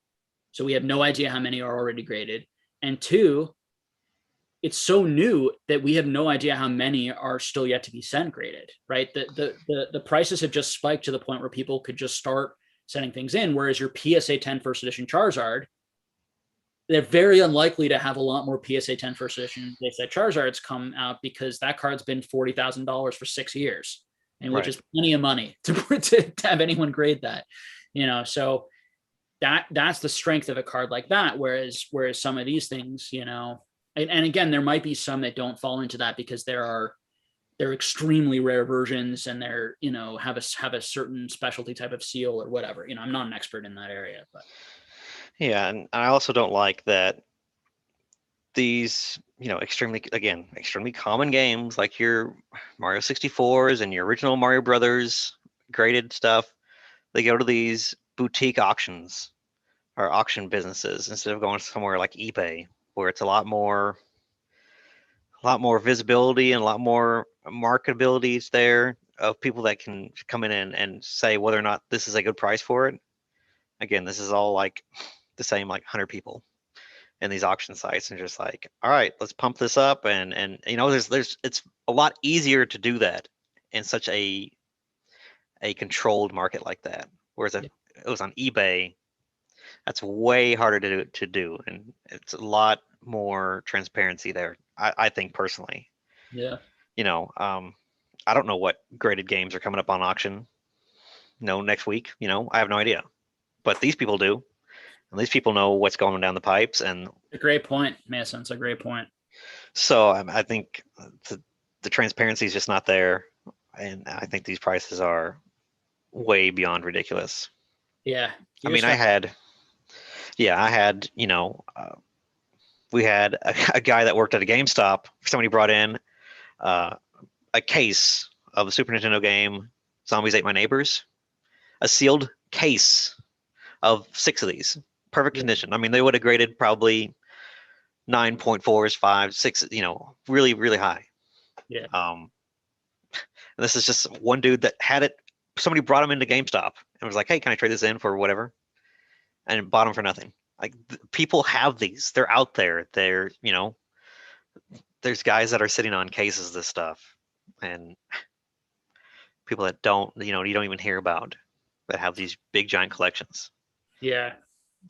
S1: So we have no idea how many are already graded. And two, it's so new that we have no idea how many are still yet to be sent graded, right? The prices have just spiked to the point where people could just start sending things in. Whereas your PSA 10 first edition Charizard, they're very unlikely to have a lot more PSA 10 first edition Charizards come out, because that card's been $40,000 for 6 years, and which is plenty of money to have anyone grade that, so that's the strength of a card like that. Whereas some of these things, and again, there might be some that don't fall into that because they're extremely rare versions, and they're, have a certain specialty type of seal or whatever. I'm not an expert in that area, but.
S2: Yeah, and I also don't like that these, extremely common games like your Mario 64s and your original Mario Brothers graded stuff, they go to these boutique auctions or auction businesses instead of going somewhere like eBay, where it's a lot more visibility and a lot more marketability there of people that can come in and say whether or not this is a good price for it. Again, this is all like the same, like 100 people. in these auction sites, and just like, all right, let's pump this up, and there's it's a lot easier to do that in such a controlled market like that. Whereas if it was on eBay, that's way harder to do, and it's a lot more transparency there. I think personally.
S1: Yeah.
S2: I don't know what graded games are coming up on auction. Next week. I have no idea, but these people do, and these people know what's going down the pipes. And
S1: A great point, Mason. It's a great point.
S2: so I think the transparency is just not there, and I think these prices are way beyond ridiculous.
S1: Yeah.
S2: I mean, I had, we had a guy that worked at a GameStop. Somebody brought in a case of a Super Nintendo game, Zombies Ate My Neighbors, a sealed case of 6 of these, perfect condition. I mean, they would have graded probably 9.4s, 5, 6, really, really high.
S1: Yeah.
S2: And this is just one dude that had it. Somebody brought him into GameStop and was like, "Hey, can I trade this in for whatever?" And bought them for nothing. Like, people have these. They're out there. There's guys that are sitting on cases of this stuff, and people that don't, you don't even hear about, that have these big giant collections.
S1: Yeah.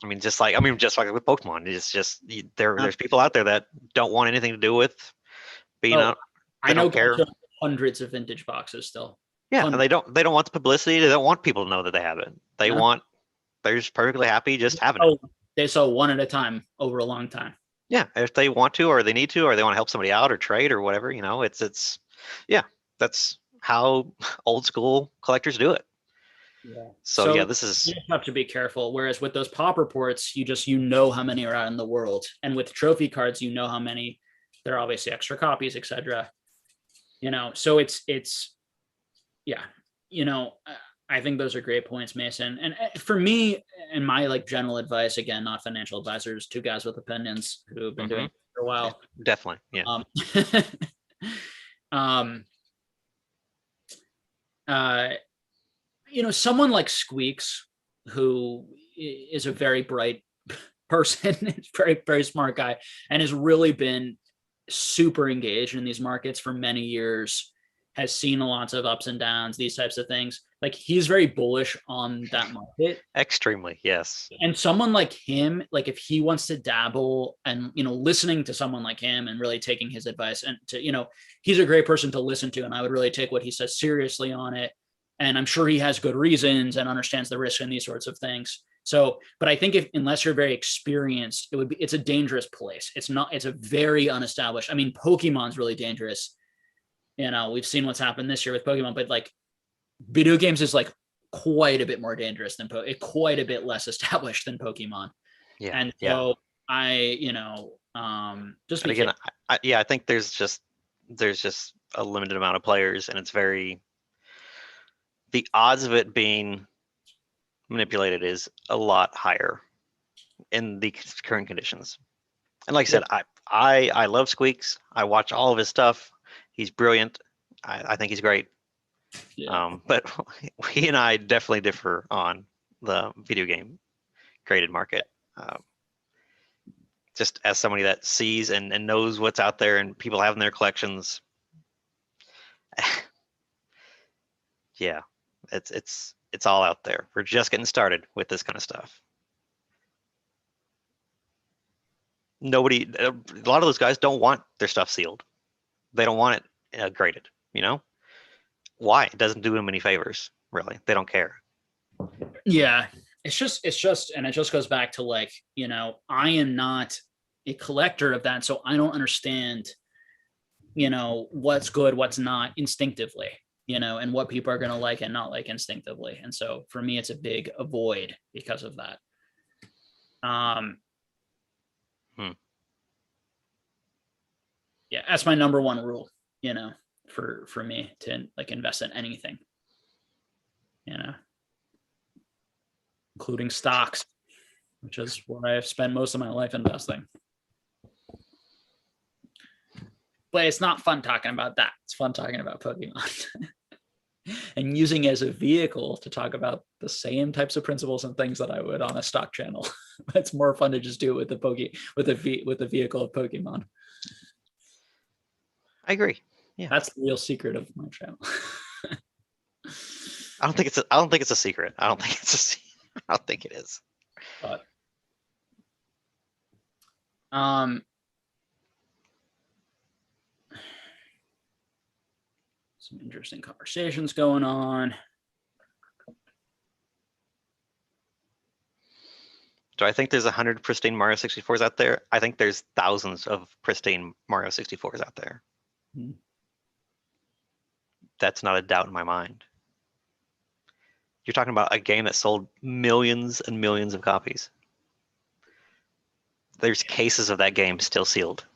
S2: I mean, just like with Pokemon, it's just there's people out there that don't want anything to do with being out.
S1: I know
S2: don't care.
S1: Hundreds of vintage boxes still.
S2: Yeah,
S1: Hundreds.
S2: and they don't want the publicity. They don't want people to know that they have it. They're just perfectly happy just having it.
S1: They sell one at a time over a long time.
S2: Yeah, if they want to, or they need to, or they want to help somebody out or trade or whatever, that's how old school collectors do it.
S1: Yeah.
S2: So yeah, this is,
S1: you have to be careful. Whereas with those pop reports, you know how many are out in the world, and with trophy cards, you know how many. There are obviously extra copies, etc. So it's yeah. I think those are great points, Mason. And for me, and my general advice, again, not financial advisors, two guys with opinions who have been doing it for a while.
S2: Definitely, yeah.
S1: Someone like Squeaks, who is a very bright person, very, very smart guy, and has really been super engaged in these markets for many years, has seen lots of ups and downs, these types of things. He's very bullish on that market.
S2: Extremely, yes.
S1: And someone like him, if he wants to dabble and, listening to someone like him and really taking his advice, and he's a great person to listen to. And I would really take what he says seriously on it. And I'm sure he has good reasons and understands the risk in these sorts of things. So, but I think unless you're very experienced, it's a dangerous place. It's a very unestablished. I mean, Pokemon's really dangerous. We've seen what's happened this year with Pokemon, but video games is quite a bit more dangerous than quite a bit less established than Pokemon.
S2: Yeah.
S1: And so I
S2: think there's just a limited amount of players, and it's the odds of it being manipulated is a lot higher in the current conditions. And like I said, I love Squeaks. I watch all of his stuff. He's brilliant. I think he's great. Yeah. But he and I definitely differ on the video game graded market. Just as somebody that sees and knows what's out there and people have in their collections. Yeah, it's all out there. We're just getting started with this kind of stuff. A lot of those guys don't want their stuff sealed. They don't want it graded. Why? It doesn't do them any favors, really. They don't care.
S1: Yeah, it's just, and it just goes back to I am not a collector of that, so I don't understand, what's good, what's not instinctively, and what people are going to like and not like instinctively. And so for me, it's a big avoid because of that. Yeah, that's my number one rule, for me to invest in anything, including stocks, which is where I've spent most of my life investing. But it's not fun talking about that. It's fun talking about Pokemon. and using it as a vehicle to talk about the same types of principles and things that I would on a stock channel. It's more fun to just do it with the vehicle of Pokemon.
S2: I agree. Yeah.
S1: That's the real secret of my channel.
S2: I don't think it's a secret. I don't think it is.
S1: But some interesting conversations going on.
S2: Do I think there's 100 pristine Mario 64s out there? I think there's thousands of pristine Mario 64s out there.
S1: Hmm.
S2: That's not a doubt in my mind. You're talking about a game that sold millions and millions of copies. There's cases of that game still sealed.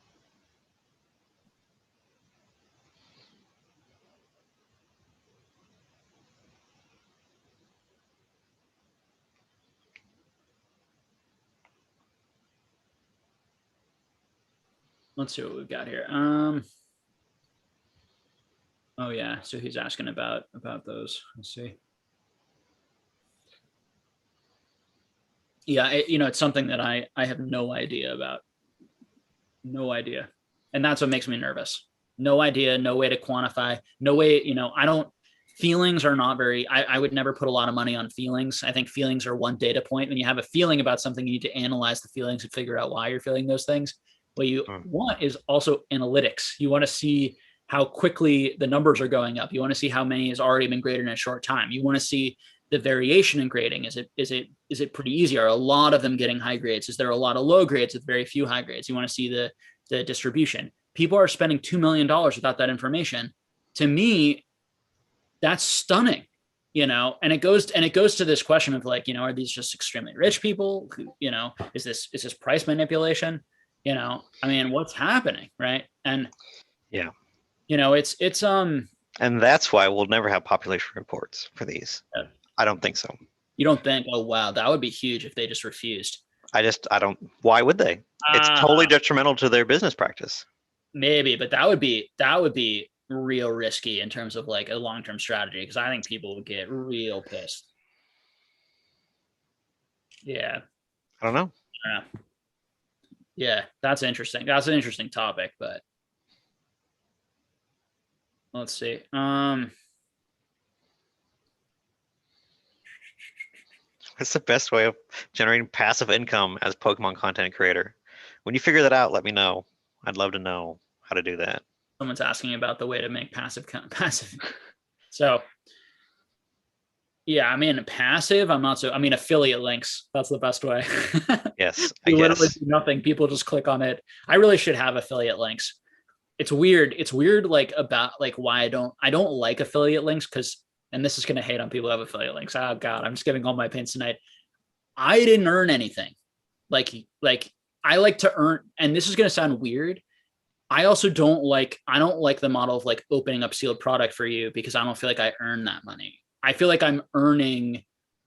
S1: Let's see what we've got here. Oh yeah, so he's asking about those. Let's see. Yeah, it's something that I have no idea about. No idea. And that's what makes me nervous. No idea, no way to quantify, no way, feelings are not very, I would never put a lot of money on feelings. I think feelings are one data point. When you have a feeling about something, you need to analyze the feelings and figure out why you're feeling those things. What you want is also analytics. You want to see how quickly the numbers are going up. You want to see how many has already been graded in a short time. You want to see the variation in grading. Is it pretty easy? Are a lot of them getting high grades? Is there a lot of low grades with very few high grades? You want to see the distribution. People are spending $2 million without that information. To me, that's stunning, and it goes to this question of like, are these just extremely rich people who, is this price manipulation? I mean, what's happening, right? And
S2: yeah,
S1: it's
S2: and that's why we'll never have population reports for these.
S1: Yeah.
S2: I don't think so.
S1: You don't think, oh wow, that would be huge if they just refused.
S2: I don't. Why would they? It's totally detrimental to their business practice.
S1: Maybe, but that would be real risky in terms of like a long-term strategy, because I think people would get real pissed. Yeah.
S2: I don't know.
S1: Yeah, that's interesting. That's an interesting topic, but let's see.
S2: What's the best way of generating passive income as a Pokemon content creator? When you figure that out, let me know. I'd love to know how to do that.
S1: Someone's asking about the way to make passive. So yeah, I mean, passive, I'm not so, I mean, affiliate links, that's the best way.
S2: Yes,
S1: You literally do nothing. People just click on it. I really should have affiliate links. It's weird. It's weird, like about like why I don't like affiliate links, because, and this is going to hate on people who have affiliate links. Oh God, I'm just giving all my opinions tonight. I didn't earn anything. Like I like to earn, and this is going to sound weird. I also don't like the model of like opening up sealed product for you, because I don't feel like I earn that money. I feel like I'm earning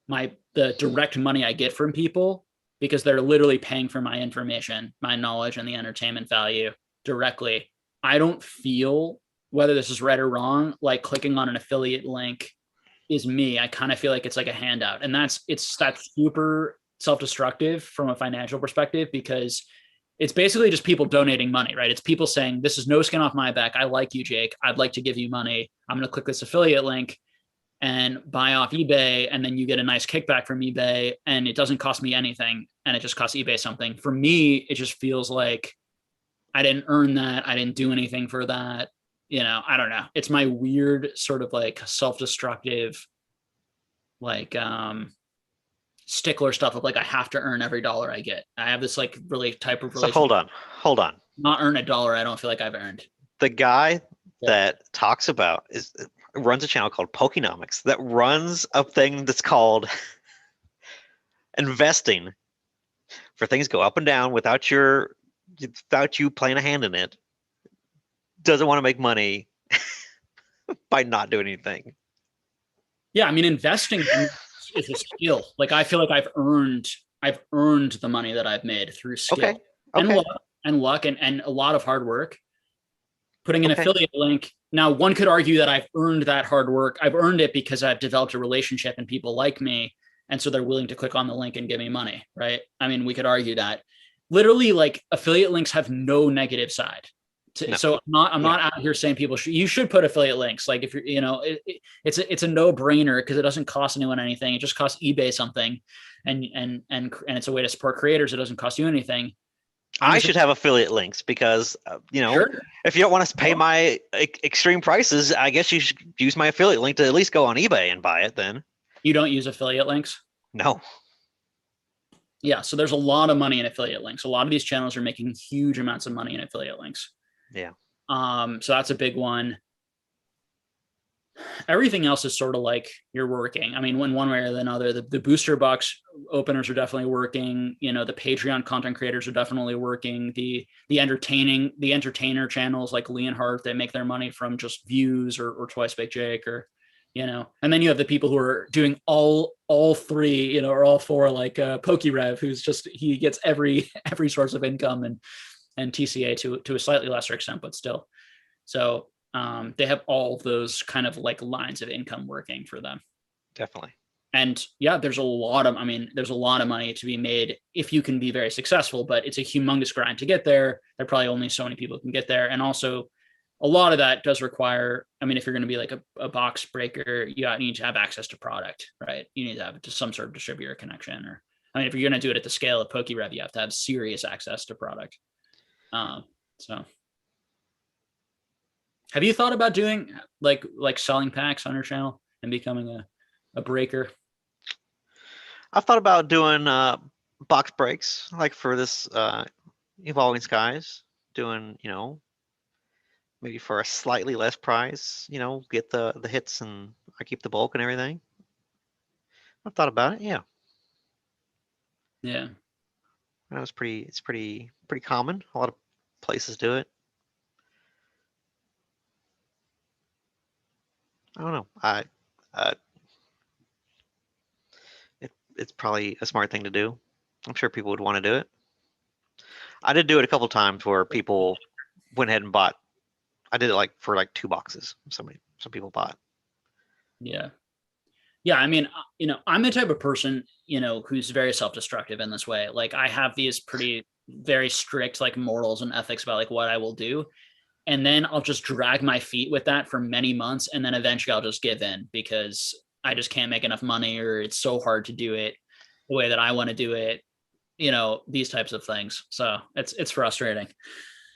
S1: the direct money I get from people, because they're literally paying for my information, my knowledge, and the entertainment value directly. I don't feel, whether this is right or wrong, like clicking on an affiliate link is me. I kind of feel like it's like a handout, and that's super self-destructive from a financial perspective, because it's basically just people donating money, right? It's people saying, this is no skin off my back. I like you, Jake. I'd like to give you money. I'm going to click this affiliate link and buy off eBay, and then you get a nice kickback from eBay, and it doesn't cost me anything, and it just costs eBay something. For me, it just feels like I didn't earn that. I didn't do anything for that. I don't know. It's my weird sort of like self-destructive, like stickler stuff of like, I have to earn every dollar I get. I have this like really type of relationship.
S2: So hold on.
S1: Not earn a dollar I don't feel like I've earned.
S2: The guy that talks about runs a channel called Pokenomics that runs a thing that's called investing, for things go up and down without you playing a hand in it. Doesn't want to make money by not doing anything.
S1: Yeah, I mean, investing is a skill. Like, I feel like I've earned the money that I've made through skill.
S2: Okay.
S1: And luck and a lot of hard work. Putting an affiliate link Now, one could argue that I've earned that hard work. I've earned it because I've developed a relationship and people like me. And so they're willing to click on the link and give me money, right? I mean, we could argue that. Literally, like, affiliate links have no negative side.
S2: No.
S1: So I'm not out here saying you should put affiliate links. Like, if you're, it's a no brainer because it doesn't cost anyone anything. It just costs eBay something, and it's a way to support creators. It doesn't cost you anything.
S2: I should have affiliate links because,
S1: Sure.
S2: if you don't want to pay my extreme prices, I guess you should use my affiliate link to at least go on eBay and buy it then.
S1: You don't use affiliate links?
S2: No.
S1: Yeah. So there's a lot of money in affiliate links. A lot of these channels are making huge amounts of money in affiliate links.
S2: Yeah.
S1: So that's a big one. Everything else is sort of like you're working. I mean, one way or another, the booster box openers are definitely working. The Patreon content creators are definitely working. The entertainer channels like Leonhardt, they make their money from just views or Twice Baked Jake or, and then you have the people who are doing all three, or all four, like PokeRev, he gets every source of income and TCA to a slightly lesser extent, but still. So they have all of those kind of like lines of income working for them.
S2: Definitely.
S1: And yeah, there's a lot of money to be made if you can be very successful, but it's a humongous grind to get there. There are probably only so many people who can get there. And also a lot of that does require, if you're going to be like a box breaker, you need to have access to product, right? You need to have some sort of distributor connection, or, if you're going to do it at the scale of PokeRev, you have to have serious access to product. So have you thought about doing like selling packs on your channel and becoming a breaker?
S2: I've thought about doing box breaks, like for this Evolving Skies, doing, maybe for a slightly less price, get the hits and I keep the bulk and everything. I've thought about it, yeah.
S1: Yeah.
S2: It's pretty common. A lot of places do it. I don't know. It's probably a smart thing to do. I'm sure people would want to do it. I did do it a couple times where people went ahead and bought. I did it for 2 boxes. Some people bought.
S1: Yeah. Yeah. I'm the type of person, who's very self-destructive in this way. Like, I have these very strict morals and ethics about what I will do. And then I'll just drag my feet with that for many months. And then eventually I'll just give in because I just can't make enough money, or it's so hard to do it the way that I want to do it, these types of things. So it's frustrating.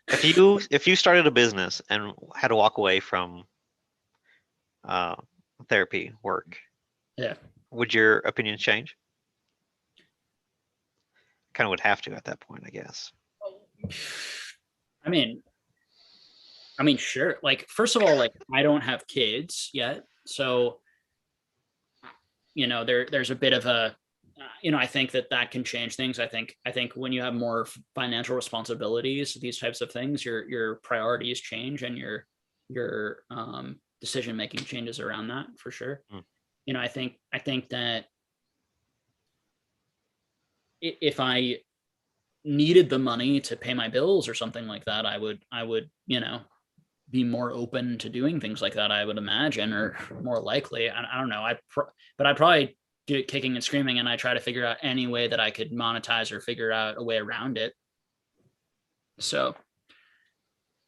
S2: If you started a business and had to walk away from therapy work,
S1: yeah,
S2: would your opinion change? Kind of would have to at that point, I guess.
S1: Sure. First of all, I don't have kids yet. So, there's a bit of a, I think that can change things. I think when you have more financial responsibilities, these types of things, your priorities change and your decision-making changes around that for sure. I think that if I needed the money to pay my bills or something like that, I would, be more open to doing things like that, I would imagine, or more likely. I don't know. But I'd probably do it kicking and screaming, and I try to figure out any way that I could monetize or figure out a way around it. So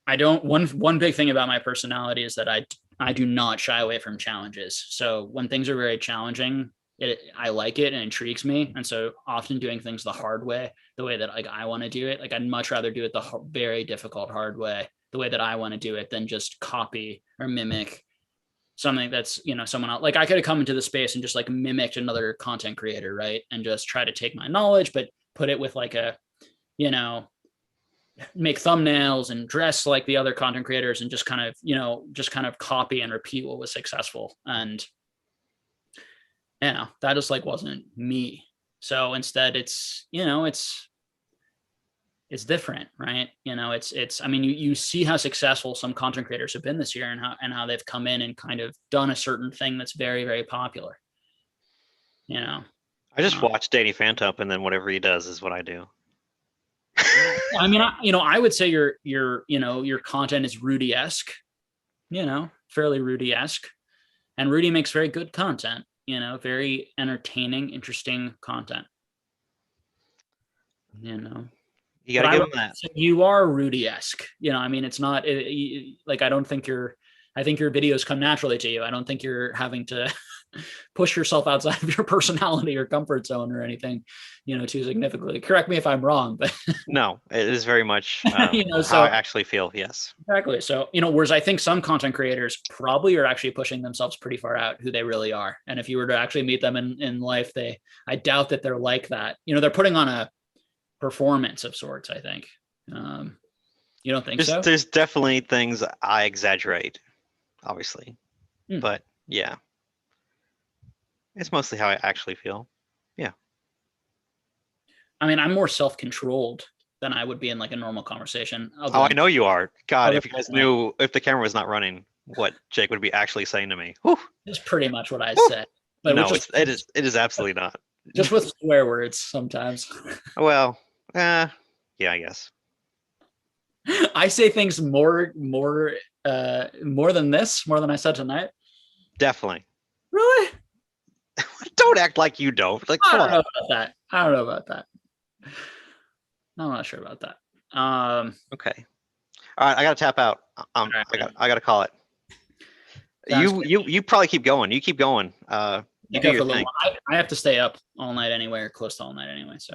S1: one big thing about my personality is that I do not shy away from challenges. So when things are very challenging, I like it and intrigues me. And so often doing things the hard way, the way that I want to do it, I'd much rather do it the very difficult, hard way, the way that I want to do it, than just copy or mimic something that's, someone else. I could have come into the space and just mimicked another content creator, right? And just try to take my knowledge, but put it with make thumbnails and dress like the other content creators and just kind of copy and repeat what was successful. And that just wasn't me. So instead it's different, right? You see how successful some content creators have been this year and how they've come in and kind of done a certain thing that's very, very popular.
S2: I just watch Danny Phantom, and then whatever he does is what I do.
S1: I would say your content is Rudy-esque, fairly Rudy-esque. And Rudy makes very good content, very entertaining, interesting content.
S2: You got to give him that.
S1: So you are Rudy-esque. It's not like, I think your videos come naturally to you. I don't think you're having to push yourself outside of your personality or comfort zone or anything, too significantly. Correct me if I'm wrong, but
S2: no, it is very much how I actually feel. Yes,
S1: exactly. So, whereas I think some content creators probably are actually pushing themselves pretty far out who they really are. And if you were to actually meet them in life, I doubt that they're like that. They're putting on a performance of sorts, I think. You don't think so?
S2: There's definitely things I exaggerate, obviously, but yeah, it's mostly how I actually feel. Yeah.
S1: I'm more self-controlled than I would be in like a normal conversation.
S2: I know you are. God, if you guys knew, if the camera was not running, what Jake would be actually saying to me. Whew.
S1: It's pretty much what I said.
S2: But no, it is absolutely not.
S1: Just with swear words sometimes.
S2: Well, yeah, I guess.
S1: I say things more than this, more than I said tonight.
S2: Definitely.
S1: Really?
S2: Don't act like you don't. Like,
S1: I don't know about that. I'm not sure about that.
S2: Okay. All right, I gotta tap out.
S1: Right,
S2: I gotta call it. You probably keep going. You keep going. You do your thing.
S1: I have to stay up all night anyway, or close to all night anyway. So.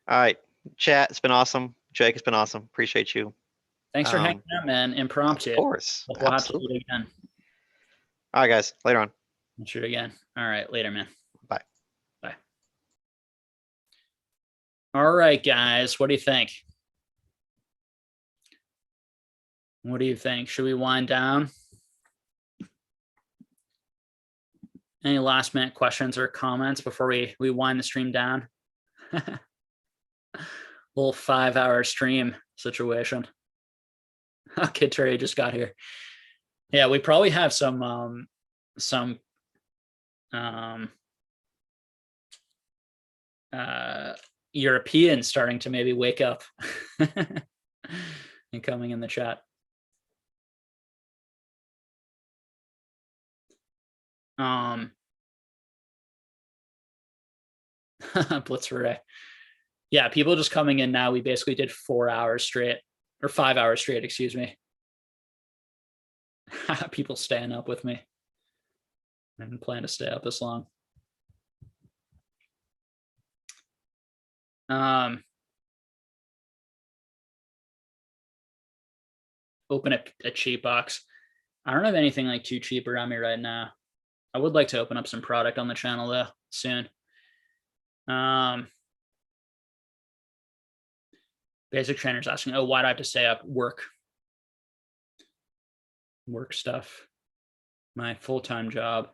S2: All right, chat. It's been awesome. Jake, it's been awesome. Appreciate you.
S1: Thanks for hanging out, man. Impromptu.
S2: Of course.
S1: We'll have to do it again.
S2: All right, guys. Later on.
S1: We'll shoot again. All right. Later, man.
S2: Bye.
S1: Bye. All right, guys. What do you think? What do you think? Should we wind down? Any last minute questions or comments before we wind the stream down? Little 5-hour stream situation. Okay, Terry just got here. Yeah, we probably have some Europeans starting to maybe wake up and coming in the chat. Blitzray. Yeah, people just coming in now. We basically did 4 hours straight, or 5 hours straight, excuse me. People staying up with me. I didn't plan to stay up this long. Open a cheap box. I don't have anything like too cheap around me right now. I would like to open up some product on the channel though soon. Basic Trainer's asking, oh, why do I have to stay up? Work stuff. My full-time job.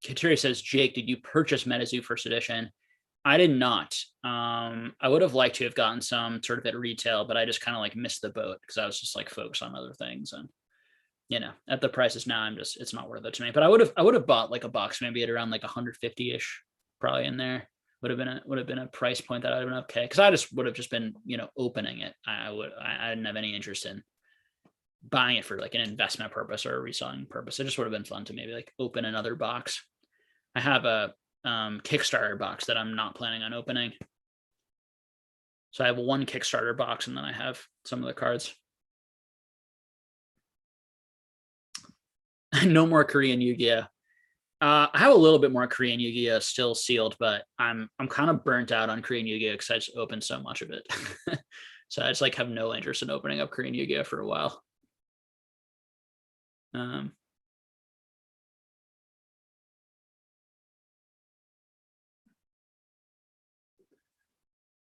S1: Kateri says, Jake, did you purchase MetaZoo first edition? I did not. I would have liked to have gotten some sort of at retail, but I just kind of like missed the boat because I was just like focused on other things. And at the prices now, it's not worth it to me. But I would have bought like a box maybe at around like 150-ish, probably in there. Would have been a price point that I'd have been okay. Because I just would have just been, opening it. I didn't have any interest in buying it for like an investment purpose or a reselling purpose. It just would have been fun to maybe like open another box. I have a Kickstarter box that I'm not planning on opening. So I have one Kickstarter box and then I have some of the cards. No more Korean Yu-Gi-Oh. I have a little bit more Korean Yu-Gi-Oh still sealed, but I'm kind of burnt out on Korean Yu-Gi-Oh because I just opened so much of it. So I just like have no interest in opening up Korean Yu-Gi-Oh for a while.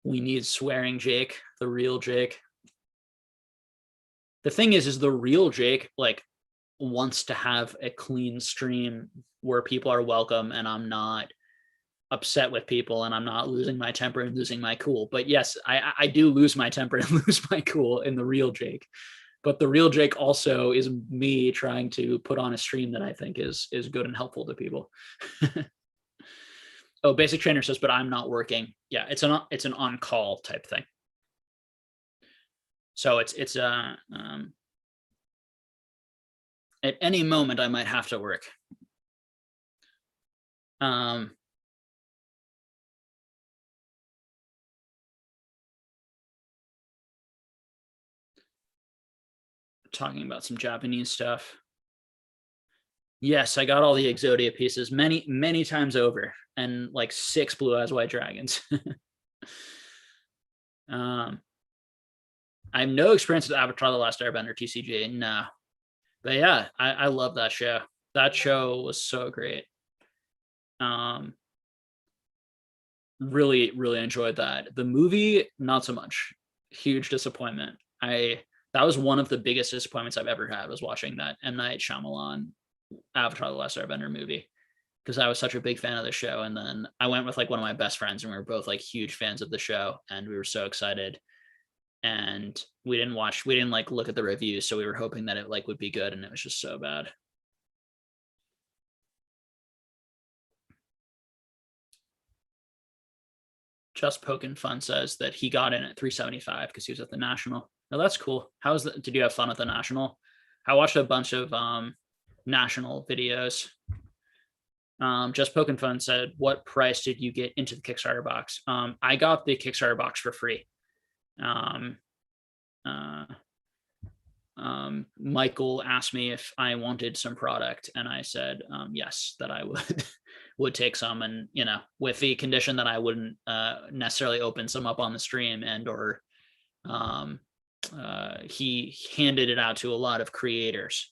S1: We need swearing Jake, the real Jake. The thing is the real Jake like wants to have a clean stream where people are welcome and I'm not upset with people and I'm not losing my temper and losing my cool. But yes, I do lose my temper and lose my cool in the real Jake. But the real Jake also is me trying to put on a stream that I think is good and helpful to people. Oh, Basic Trainer says, but I'm not working. Yeah, it's an on call type thing. So it's at any moment I might have to work. Talking about some Japanese stuff. Yes, I got all the Exodia pieces many times over, and like 6 Blue Eyes White Dragons. I have no experience with Avatar: The Last Airbender TCG. No, but yeah, I love that show. That show was so great. Really enjoyed that. The movie, not so much. Huge disappointment. That was one of the biggest disappointments I've ever had, was watching that M. Night Shyamalan Avatar: The Last Airbender movie, because I was such a big fan of the show. And then I went with like one of my best friends, and we were both like huge fans of the show, and we were so excited. And we didn't like look at the reviews, so we were hoping that it like would be good, and it was just so bad. Just Poking Fun says that he got in at 375 because he was at the National. Oh, that's cool. Did you have fun at the National? I watched a bunch of National videos. Just Poking Fun said, what price did you get into the Kickstarter box? I got the Kickstarter box for free. Michael asked me if I wanted some product, and I said yes, that I would take some, and with the condition that I wouldn't necessarily open some up on the stream, and or he handed it out to a lot of creators.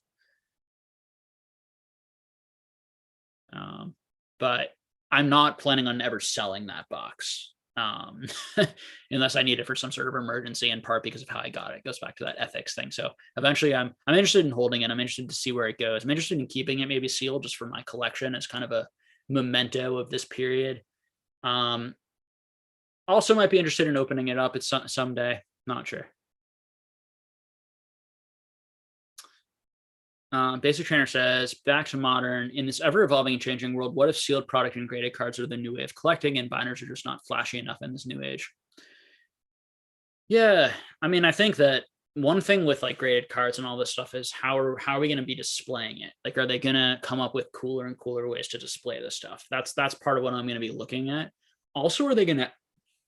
S1: But I'm not planning on ever selling that box, unless I need it for some sort of emergency, in part because of how I got it. It goes back to that ethics thing. So eventually I'm interested in holding it. I'm interested to see where it goes. I'm interested in keeping it maybe sealed just for my collection as kind of a memento of this period. Also might be interested in opening it up at someday. Not sure. Basic Trainer says, back to modern. In this ever-evolving and changing world, what if sealed product and graded cards are the new way of collecting, and binders are just not flashy enough in this new age? Yeah, I mean, I think that one thing with like graded cards and all this stuff is how are we going to be displaying it? Like, are they going to come up with cooler and cooler ways to display this stuff? That's part of what I'm going to be looking at. Also, are they going to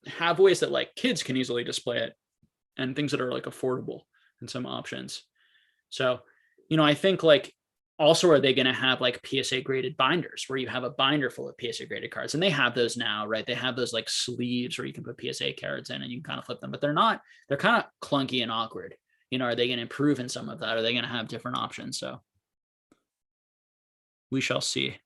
S1: have ways that like kids can easily display it, and things that are like affordable, and some options? So, I think like, also, are they going to have like PSA graded binders where you have a binder full of PSA graded cards? And they have those now, right? They have those like sleeves where you can put PSA cards in and you can kind of flip them, but they're kind of clunky and awkward. Are they going to improve in some of that? Are they going to have different options? So we shall see.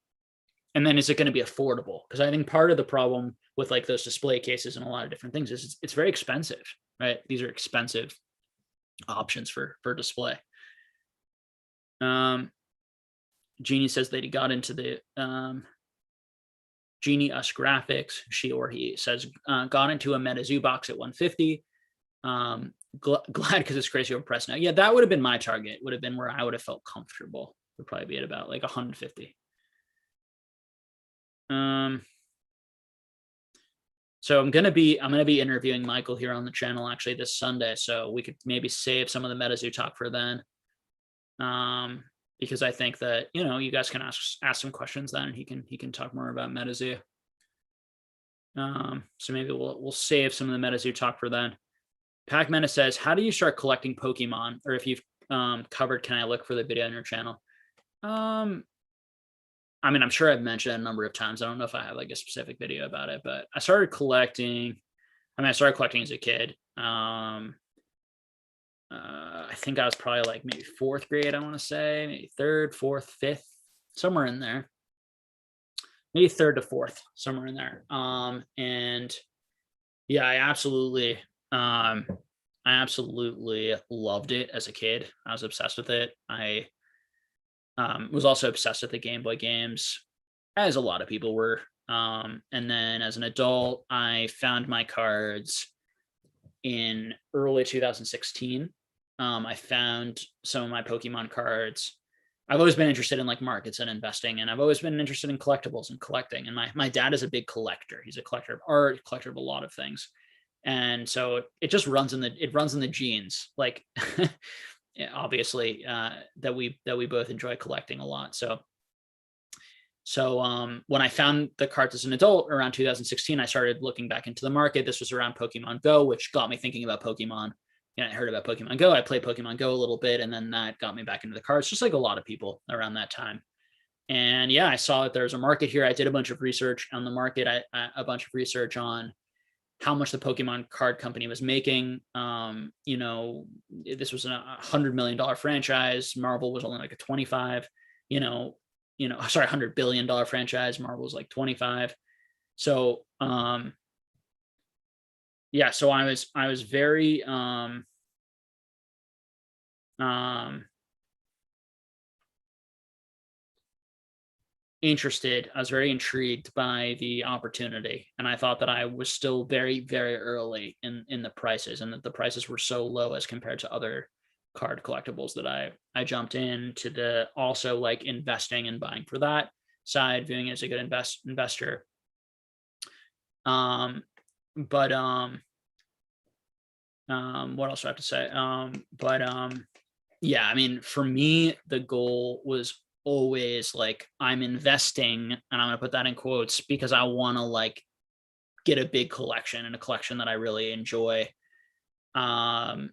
S1: And then is it going to be affordable? Because I think part of the problem with like those display cases and a lot of different things is it's very expensive, right? These are expensive options for display. Jeannie says that he got into the Jeannie Us Graphics. He says got into a MetaZoo box at 150. Glad because it's crazy overpriced now. Yeah, that would have been my target. Would have been where I would have felt comfortable. Would probably be at about like 150. So I'm gonna be interviewing Michael here on the channel actually this Sunday. So we could maybe save some of the MetaZoo talk for then. Because I think that you guys can ask some questions then, and he can talk more about MetaZoo. So maybe we'll save some of the MetaZoo talk for then. Pac-Mena says, how do you start collecting Pokemon? Or if you've covered, can I look for the video on your channel? I mean, I'm sure I've mentioned it a number of times. I don't know if I have like a specific video about it, but I started collecting as a kid. I think I was probably like maybe 4th grade, I want to say, maybe 3rd, 4th, 5th, somewhere in there. Maybe 3rd to 4th, somewhere in there. And yeah, I absolutely loved it as a kid. I was obsessed with it. I was also obsessed with the Game Boy games, as a lot of people were. And then as an adult, I found my cards in early 2016. I found some of my Pokemon cards I've always been interested in like markets and investing, and I've always been interested in collectibles and collecting. And my dad is a big collector. He's a collector of art, collector of a lot of things. And so it just runs in the genes, like obviously that we both enjoy collecting a lot. So when I found the cards as an adult around 2016, I started looking back into the market. This was around Pokemon Go, which got me thinking about Pokemon. I heard about Pokemon Go. I played Pokemon Go a little bit, and then that got me back into the cards, just like a lot of people around that time. And yeah, I saw that there's a market here. I did a bunch of research on the market, a bunch of research on how much the Pokemon card company was making. This was a $100 million franchise. Marvel was only like a 25, $100 billion franchise. Marvel was like 25. So, yeah, so I was very, interested. I was very intrigued by the opportunity, and I thought that I was still very, very early in the prices, and that the prices were so low as compared to other card collectibles that I jumped into the also like investing and buying for that side, viewing it as a good investor. What else do I have to say? Yeah, I mean, for me, the goal was always like, I'm investing, and I'm going to put that in quotes, because I want to like get a big collection, and a collection that I really enjoy. And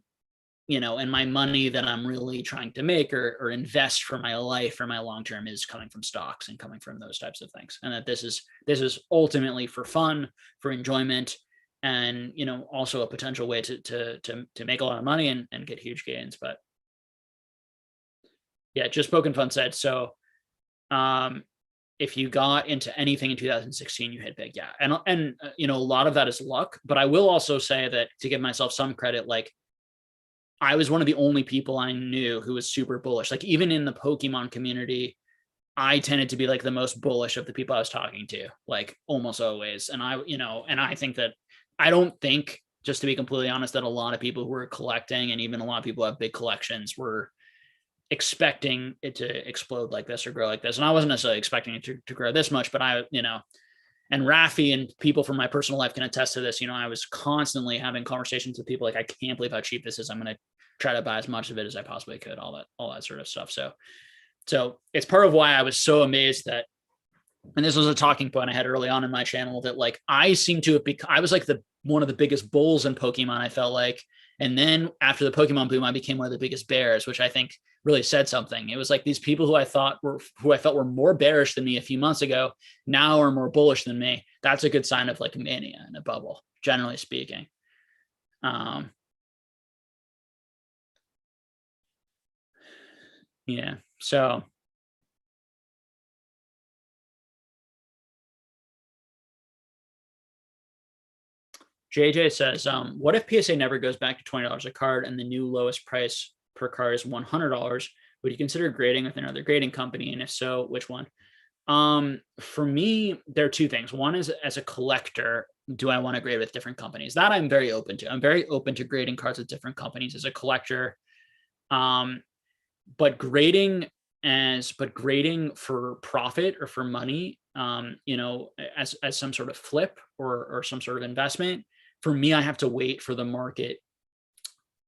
S1: my money that I'm really trying to make or invest for my life, for my long-term, is coming from stocks and coming from those types of things. And that this is ultimately for fun, for enjoyment, and, also a potential way to make a lot of money and get huge gains. But yeah, just Poking Fun said, so if you got into anything in 2016, you hit big. Yeah. And a lot of that is luck, but I will also say that, to give myself some credit, like, I was one of the only people I knew who was super bullish. Like, even in the Pokemon community, I tended to be like the most bullish of the people I was talking to, like almost always. And I think that, I don't think, just to be completely honest, that a lot of people who were collecting, and even a lot of people who have big collections, were expecting it to explode like this or grow like this. And I wasn't necessarily expecting it to grow this much, but and Rafi and people from my personal life can attest to this. I was constantly having conversations with people like, I can't believe how cheap this is. I'm going to try to buy as much of it as I possibly could, all that sort of stuff. So it's part of why I was so amazed that, and this was a talking point I had early on in my channel, that like, I seem to have I was like one of the biggest bulls in Pokemon, I felt like. And then after the Pokemon boom, I became one of the biggest bears, which I think really said something. It was like, these people who I felt were more bearish than me a few months ago now are more bullish than me. That's a good sign of like mania in a bubble, generally speaking. Yeah. So JJ says, what if PSA never goes back to $20 a card and the new lowest price per card is $100? Would you consider grading with another grading company? And if so, which one? For me, there are two things. One is, as a collector, do I want to grade with different companies? That I'm very open to. I'm very open to grading cards with different companies as a collector. But grading for profit or for money, as some sort of flip or some sort of investment, for me, I have to wait for the market.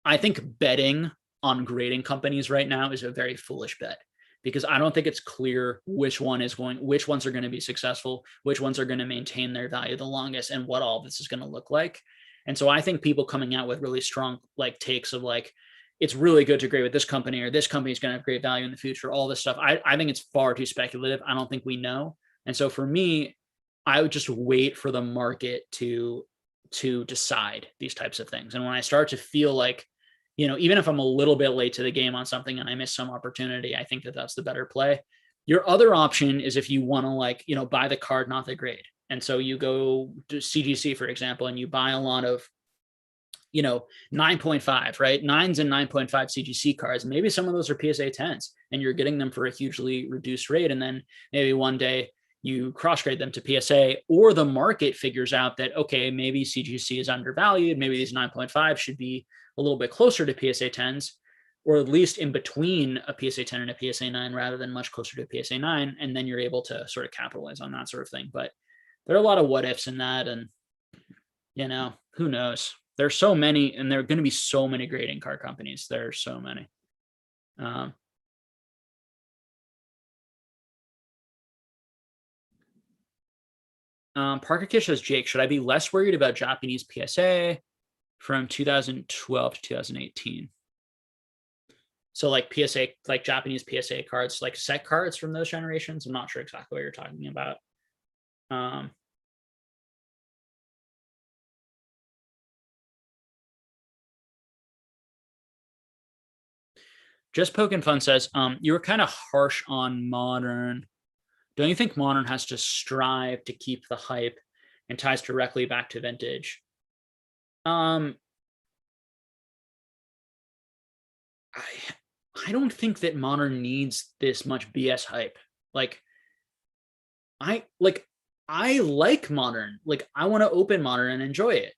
S1: I think betting on grading companies right now is a very foolish bet, because I don't think it's clear which ones are going to be successful, which ones are going to maintain their value the longest, and what all this is going to look like. And so I think people coming out with really strong like takes of like, it's really good to grade with this company, or this company is going to have great value in the future, all this stuff, I think it's far too speculative. I don't think we know. And so for me, I would just wait for the market to decide these types of things. And when I start to feel like, even if I'm a little bit late to the game on something and I miss some opportunity, I think that that's the better play. Your other option is if you want to like, buy the card, not the grade. And so you go to CGC, for example, and you buy a lot of, 9.5, right? 9s and 9.5 CGC cards. Maybe some of those are PSA 10s, and you're getting them for a hugely reduced rate. And then maybe one day you cross grade them to PSA, or the market figures out that, okay, maybe CGC is undervalued. Maybe these 9.5 should be a little bit closer to PSA 10s. or at least in between a PSA 10 and a PSA 9 rather than much closer to a PSA 9. And then you're able to sort of capitalize on that sort of thing. But there are a lot of what ifs in that. And, who knows? There's so many, and there are going to be so many grading card companies. There are so many. Parker Kish says, Jake, should I be less worried about Japanese PSA from 2012 to 2018? So like PSA, like Japanese PSA cards, like set cards from those generations. I'm not sure exactly what you're talking about. Just Poking Fun says, you were kind of harsh on Modern. Don't you think Modern has to strive to keep the hype and ties directly back to vintage? I don't think that Modern needs this much BS hype. I like Modern. Like, I want to open Modern and enjoy it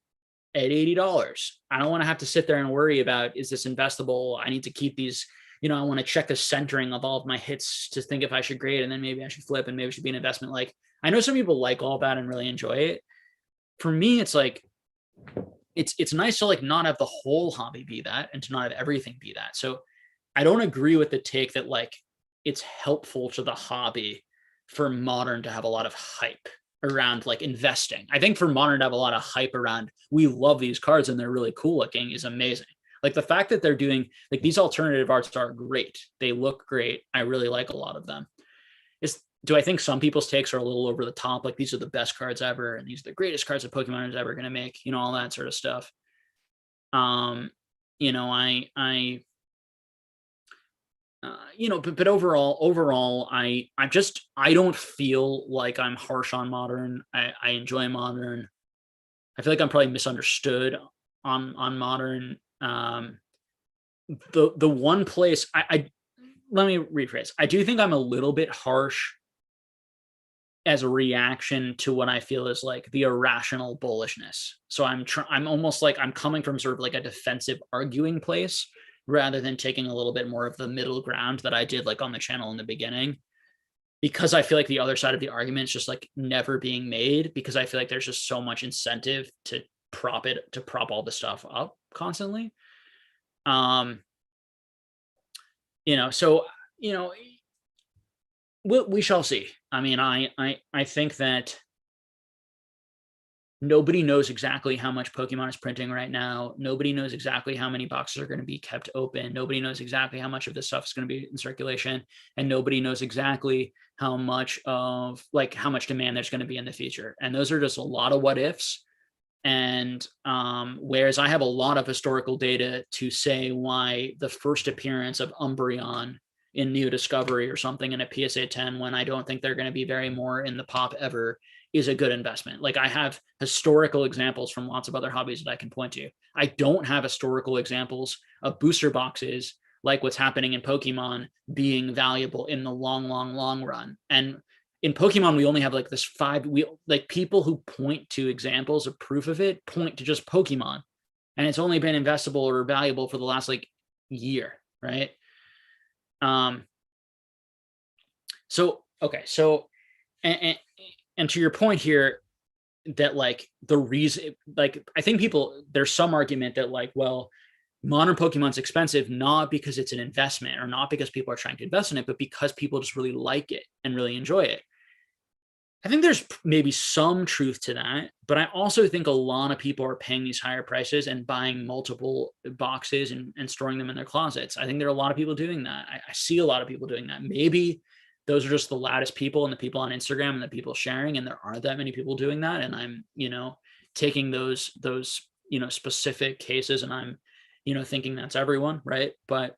S1: at $80. I don't want to have to sit there and worry about, is this investable? I need to keep these, I want to check the centering of all of my hits to think if I should grade, and then maybe I should flip, and maybe it should be an investment. Like, I know some people like all that and really enjoy it. For me, it's like, it's nice to like not have the whole hobby be that, and to not have everything be that. So I don't agree with the take that like it's helpful to the hobby for Modern to have a lot of hype around like investing. I think for Modern to have a lot of hype around, we love these cards and they're really cool looking, is amazing. Like the fact that they're doing like these alternative arts are great. They look great. I really like a lot of them. Do I think some people's takes are a little over the top? Like, these are the best cards ever, and these are the greatest cards that Pokemon is ever going to make, all that sort of stuff. But overall, I don't feel like I'm harsh on Modern. I enjoy Modern. I feel like I'm probably misunderstood on Modern. The one place let me rephrase. I do think I'm a little bit harsh as a reaction to what I feel is like the irrational bullishness. So I'm almost like I'm coming from sort of like a defensive arguing place rather than taking a little bit more of the middle ground that I did like on the channel in the beginning, because I feel like the other side of the argument is just like never being made, because I feel like there's just so much incentive to prop all the stuff up constantly. We shall see. I mean, I think that nobody knows exactly how much Pokemon is printing right now. Nobody knows exactly how many boxes are going to be kept open. Nobody knows exactly how much of this stuff is going to be in circulation, and nobody knows exactly how much demand there's going to be in the future. And those are just a lot of what ifs. And whereas I have a lot of historical data to say why the first appearance of Umbreon in New Discovery or something in a PSA 10, when I don't think they're going to be very more in the pop ever, is a good investment. Like, I have historical examples from lots of other hobbies that I can point to. I don't have historical examples of booster boxes like what's happening in Pokemon being valuable in the long run. And in Pokemon, we only have like this people who point to examples of proof of it point to just Pokemon, and it's only been investable or valuable for the last like year, right? And to your point here, that like the reason, like, I think there's some argument that like, well, modern Pokemon's expensive not because it's an investment or not because people are trying to invest in it, but because people just really like it and really enjoy it. I think there's maybe some truth to that, but I also think a lot of people are paying these higher prices and buying multiple boxes and storing them in their closets. I think there are a lot of people doing that. I see a lot of people doing that. Maybe those are just the loudest people and the people on Instagram and the people sharing, and there aren't that many people doing that. And I'm, taking those specific cases, and I'm, thinking that's everyone, right? But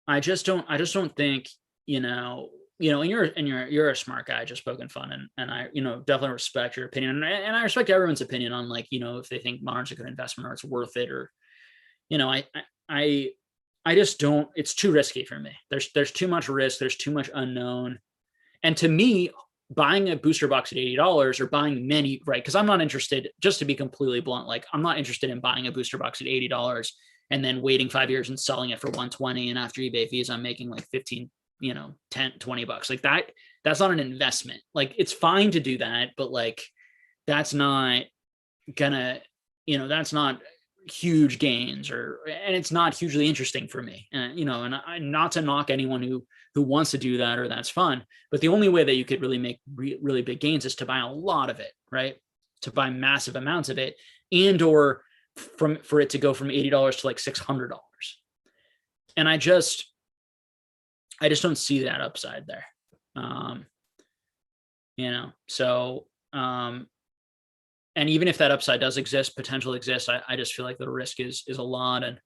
S1: I just don't think, and you're a smart guy, just poking fun, and I, definitely respect your opinion, and I respect everyone's opinion on like, if they think Modern's a good investment or it's worth it, or, I just don't. It's too risky for me. There's too much risk. There's too much unknown, and to me, buying a booster box at $80 or buying many, right? Because I'm not interested. Just to be completely blunt, like, I'm not interested in buying a booster box at $80 and then waiting 5 years and selling it for 120. And after eBay fees, I'm making like 15, 10, $20. Like that's not an investment. Like it's fine to do that, but like, that's not gonna, that's not huge gains and it's not hugely interesting for me. And not to knock anyone who wants to do that, or that's fun, but the only way that you could really make really big gains is to buy a lot of it, right? To buy massive amounts of it, and or for it to go from $80 to like $600. And I just don't see that upside there. So and even if that upside does exist, potential exists, I just feel like the risk is a lot, and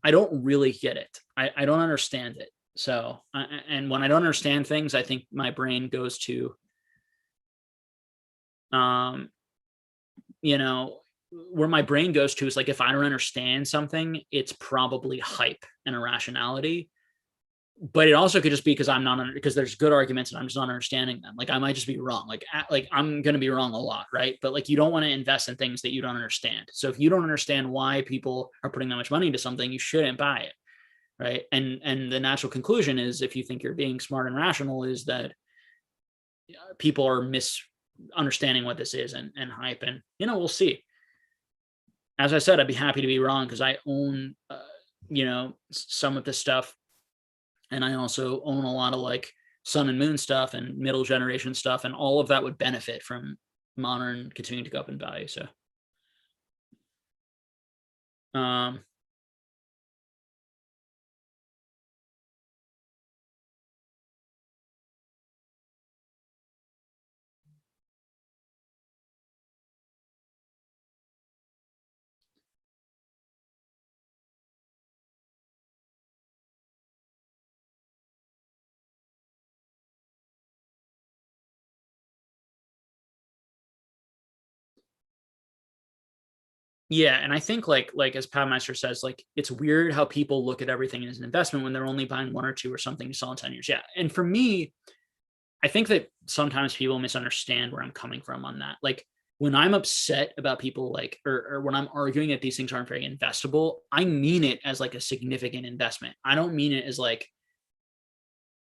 S1: I don't really get it. I don't understand it. So, and when I don't understand things, I think my brain goes to, where my brain goes to is like, if I don't understand something, it's probably hype and irrationality. But it also could just be because there's good arguments and I'm just not understanding them. Like I might just be wrong. Like I'm going to be wrong a lot. Right. But like, you don't want to invest in things that you don't understand. So if you don't understand why people are putting that much money into something, you shouldn't buy it. Right. And the natural conclusion is, if you think you're being smart and rational, is that people are misunderstanding what this is and hype. And, we'll see. As I said, I'd be happy to be wrong because I own, some of this stuff. And I also own a lot of like sun and moon stuff and middle generation stuff, and all of that would benefit from modern continuing to go up in value. So, yeah, and I think like as Padmeister says, like it's weird how people look at everything as an investment when they're only buying one or two or something to sell in 10 years. Yeah, and for me, I think that sometimes people misunderstand where I'm coming from on that. Like when I'm upset about people like, or when I'm arguing that these things aren't very investable, I mean it as like a significant investment. I don't mean it as like,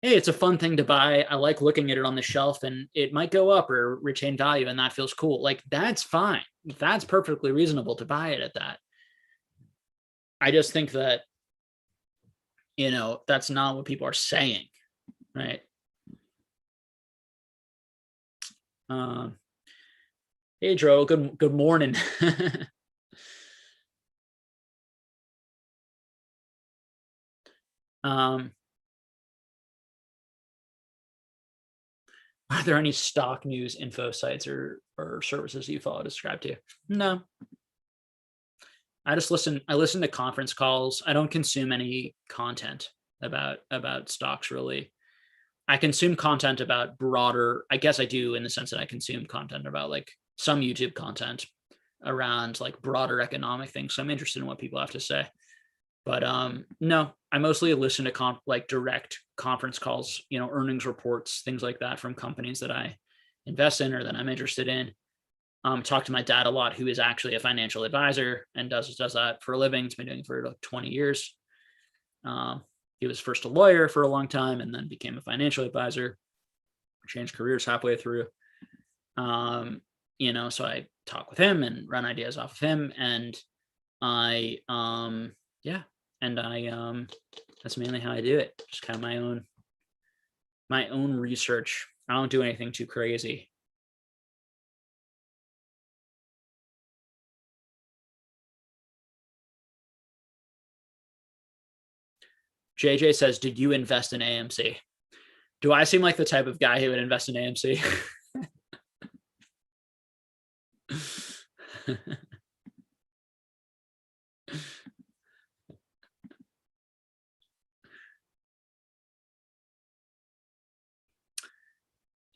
S1: hey, it's a fun thing to buy. I like looking at it on the shelf and it might go up or retain value and that feels cool. Like that's fine. That's perfectly reasonable to buy it at that. I just think that, that's not what people are saying, right? Hey, Dro, good morning. Are there any stock news info sites or services you follow to subscribe to? No. I listen to conference calls. I don't consume any content about stocks really. I consume content about broader, I guess I do in the sense that I consume content about like some YouTube content around like broader economic things. So I'm interested in what people have to say. But no, I mostly listen to like direct conference calls, earnings reports, things like that from companies that I invest in or that I'm interested in. Talk to my dad a lot, who is actually a financial advisor and does that for a living. He's been doing it for like 20 years. He was first a lawyer for a long time and then became a financial advisor, changed careers halfway through. So I talk with him and run ideas off of him. And that's mainly how I do it. Just kind of my own research. I don't do anything too crazy. JJ says, did you invest in AMC? Do I seem like the type of guy who would invest in AMC?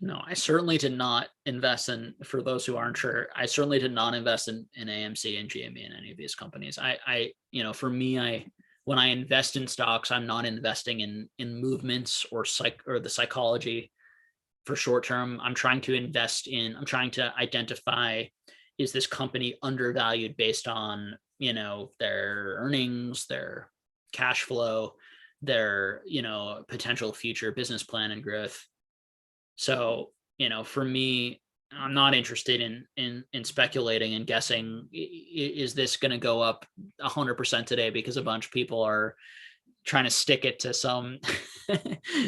S1: No, I certainly did not invest in, for those who aren't sure, I certainly did not invest in AMC and GME and any of these companies. For me, when I invest in stocks, I'm not investing in movements or the psychology for short term. I'm trying to identify, is this company undervalued based on you know, their earnings, their cash flow, their, you know, potential future business plan and growth. So, you know, for me, I'm not interested in speculating and guessing, is this going to go up 100% today because a bunch of people are trying to stick it to some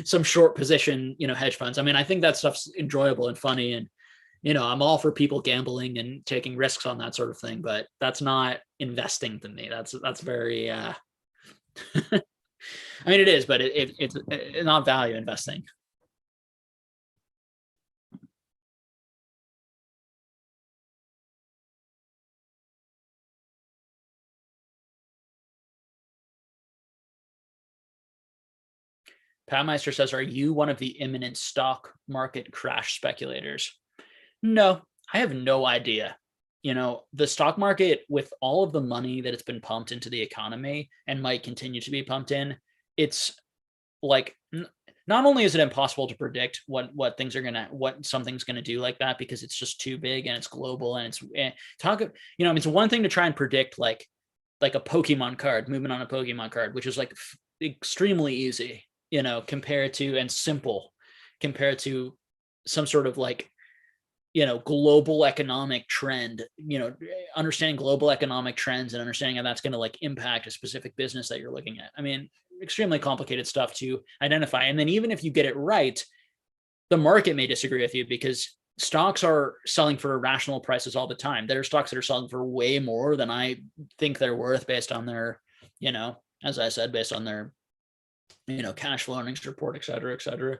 S1: some short position, you know, hedge funds. I mean, I think that stuff's enjoyable and funny, and you know, I'm all for people gambling and taking risks on that sort of thing, but that's not investing to me. That's very I mean, it is, but it's not value investing. Pat Meister says, are you one of the imminent stock market crash speculators? No, I have no idea. You know, the stock market, with all of the money that it's been pumped into the economy and might continue to be pumped in, it's like, not only is it impossible to predict what things are gonna, what something's gonna do like that, because it's just too big and it's global and it's you know, I mean, it's one thing to try and predict like a Pokemon card, movement on a Pokemon card, which is like extremely easy, you know, compared to, and simple compared to some sort of like, you know, global economic trend, you know, understanding global economic trends and understanding how that's going to like impact a specific business that you're looking at. I mean, extremely complicated stuff to identify. And then even if you get it right, the market may disagree with you, because stocks are selling for rational prices all the time. There are stocks that are selling for way more than I think they're worth based on their, you know, as I said, based on their, you know, cash flow, earnings report, et cetera, et cetera.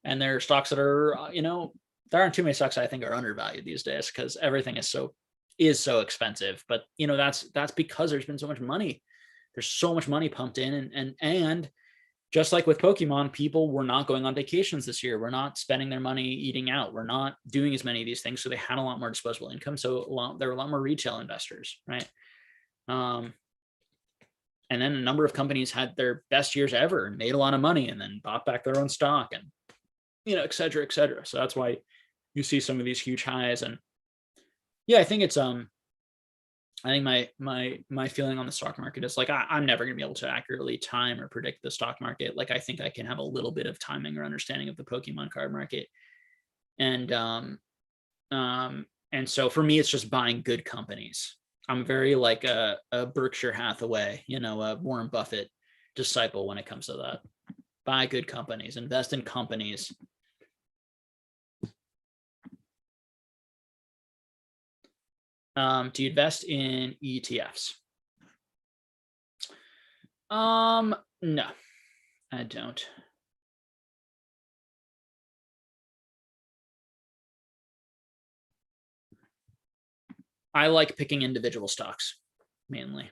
S1: And there are stocks that are, you know, there aren't too many stocks I think are undervalued these days, because everything is so expensive. But you know, that's because there's been so much money. There's so much money pumped in, and just like with Pokemon, people were not going on vacations this year. We're not spending their money eating out. We're not doing as many of these things. So they had a lot more disposable income. So there were a lot more retail investors, right? And then a number of companies had their best years ever and made a lot of money and then bought back their own stock, and, you know, et cetera, et cetera. So that's why you see some of these huge highs. And yeah, I think it's, I think my feeling on the stock market is like, I'm never going to be able to accurately time or predict the stock market. Like, I think I can have a little bit of timing or understanding of the Pokemon card market. And so for me, it's just buying good companies. I'm very like a Berkshire Hathaway, you know, a Warren Buffett disciple when it comes to that. Buy good companies, invest in companies. Do you invest in ETFs? No, I don't. I like picking individual stocks mainly.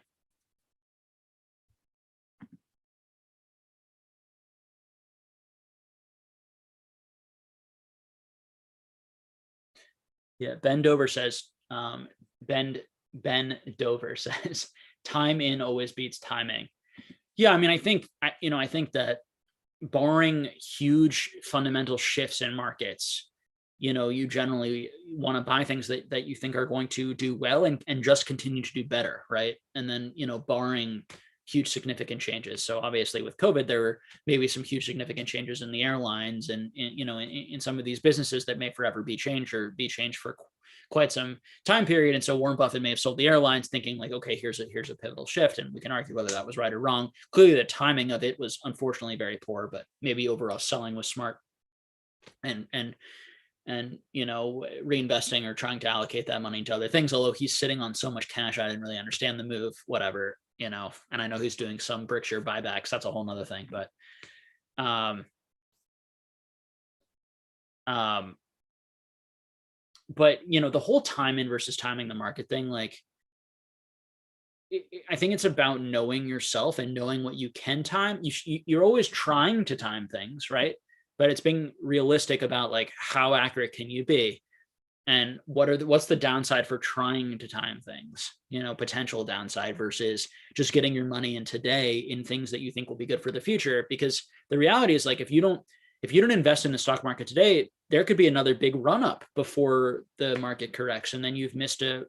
S1: Yeah, Ben Dover says, Ben Dover says, time in always beats timing. Yeah, I mean, I think that barring huge fundamental shifts in markets, you know, you generally want to buy things that you think are going to do well and just continue to do better, right? And then, you know, barring huge significant changes. So obviously with COVID, there were maybe some huge significant changes in the airlines and you know, in some of these businesses that may forever be changed or be changed for quite some time period. And so Warren Buffett may have sold the airlines thinking like, okay, here's a pivotal shift. And we can argue whether that was right or wrong. Clearly the timing of it was unfortunately very poor, but maybe overall selling was smart. And you know, reinvesting or trying to allocate that money to other things. Although he's sitting on so much cash, I didn't really understand the move, whatever, you know, and I know he's doing some Berkshire buybacks. That's a whole nother thing, but, but you know, the whole time in versus timing the market thing, like, I think it's about knowing yourself and knowing what you can time. You're always trying to time things, right? But it's being realistic about like, how accurate can you be? And what's the downside for trying to time things, you know, potential downside versus just getting your money in today in things that you think will be good for the future. Because the reality is like, if you don't invest in the stock market today, there could be another big run up before the market corrects. And then you've missed a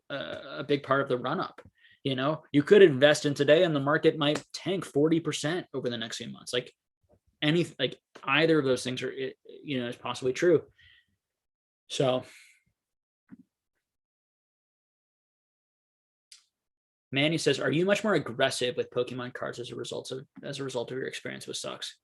S1: big part of the run up. You know, you could invest in today and the market might tank 40% over the next few months. Like either of those things are, you know, is possibly true. So Manny says, are you much more aggressive with Pokemon cards as a result of your experience with stocks?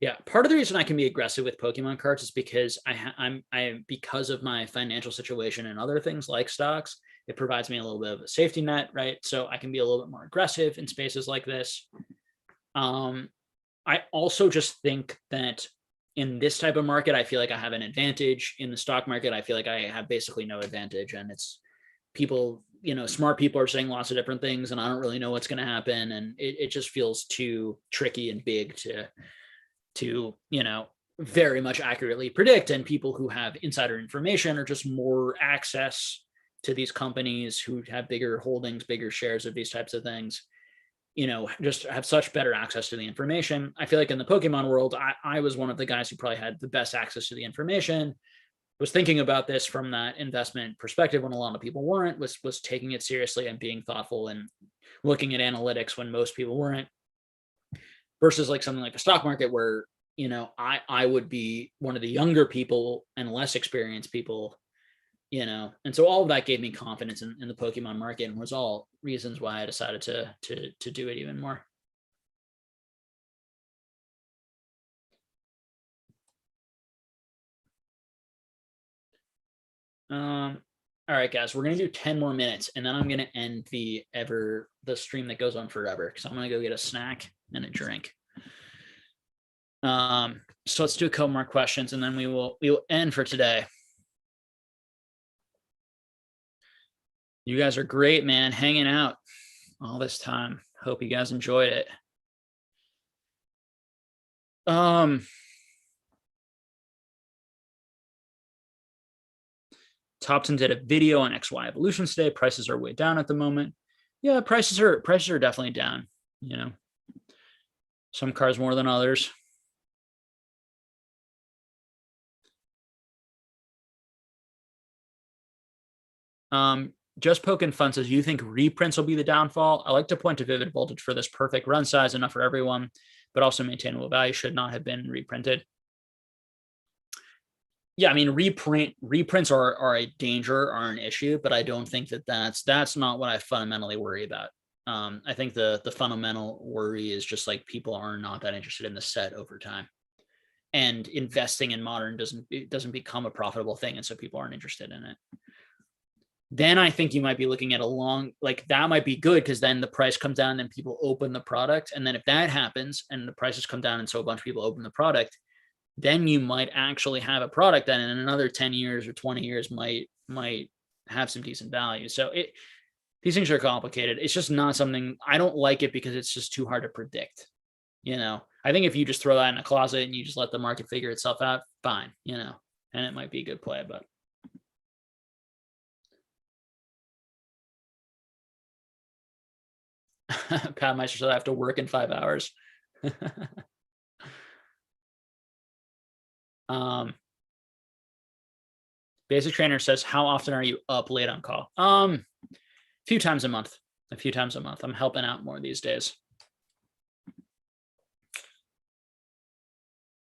S1: Yeah, part of the reason I can be aggressive with Pokemon cards is because I because of my financial situation and other things like stocks, it provides me a little bit of a safety net, right? So I can be a little bit more aggressive in spaces like this. I also just think that in this type of market, I feel like I have an advantage. In the stock market, I feel like I have basically no advantage, and it's people, you know, smart people are saying lots of different things, and I don't really know what's going to happen, and it just feels too tricky and big to, you know, very much accurately predict. And people who have insider information or just more access to these companies who have bigger holdings, bigger shares of these types of things, you know, just have such better access to the information. I feel like in the Pokemon world, I was one of the guys who probably had the best access to the information, was thinking about this from that investment perspective when a lot of people weren't, was taking it seriously and being thoughtful and looking at analytics when most people weren't. Versus like something like the stock market where, you know, I would be one of the younger people and less experienced people, you know, and so all of that gave me confidence in the Pokemon market, and was all reasons why I decided to do it even more. All right, guys, we're gonna do 10 more minutes, and then I'm gonna end the stream that goes on forever, because I'm gonna go get a snack and a drink. So let's do a couple more questions, and then we will end for today. You guys are great, man, hanging out all this time. Hope you guys enjoyed it. Topton did a video on XY evolution today. Prices are way down at the moment. Yeah, prices are definitely down, you know. Some cars more than others. Just Poking Fun says, you think reprints will be the downfall? I like to point to Vivid Voltage for this perfect run size, enough for everyone, but also maintainable value, should not have been reprinted. Yeah, I mean, reprints are a danger, are an issue, but I don't think that's not what I fundamentally worry about. I think the fundamental worry is just like people are not that interested in the set over time, and investing in modern doesn't become a profitable thing, and so people aren't interested in it. Then I think you might be looking at that might be good, because then the price comes down and then people open the product. And then if that happens and the prices come down and so a bunch of people open the product, then you might actually have a product that in another 10 years or 20 years might have some decent value. So these things are complicated. It's just not something, I don't like it because it's just too hard to predict. You know, I think if you just throw that in a closet and you just let the market figure itself out, fine, you know, and it might be a good play, but. Pat Meister said I have to work in 5 hours. Basic Trainer says, how often are you up late on call? A few times a month. I'm helping out more these days.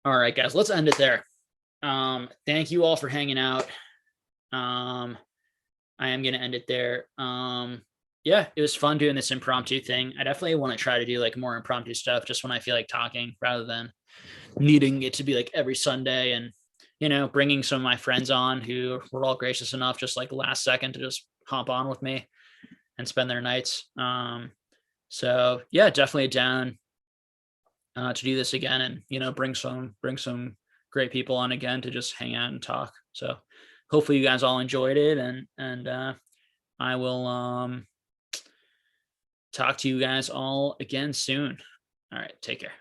S1: All right, guys, let's end it there. Thank you all for hanging out. I am going to end it there. Yeah, it was fun doing this impromptu thing. I definitely want to try to do like more impromptu stuff just when I feel like talking, rather than needing it to be like every Sunday, and, you know, bringing some of my friends on who were all gracious enough just like last second to just hop on with me and spend their nights. So yeah, definitely down to do this again, and, you know, bring some great people on again to just hang out and talk. So hopefully you guys all enjoyed it, and I will talk to you guys all again soon. All right, take care.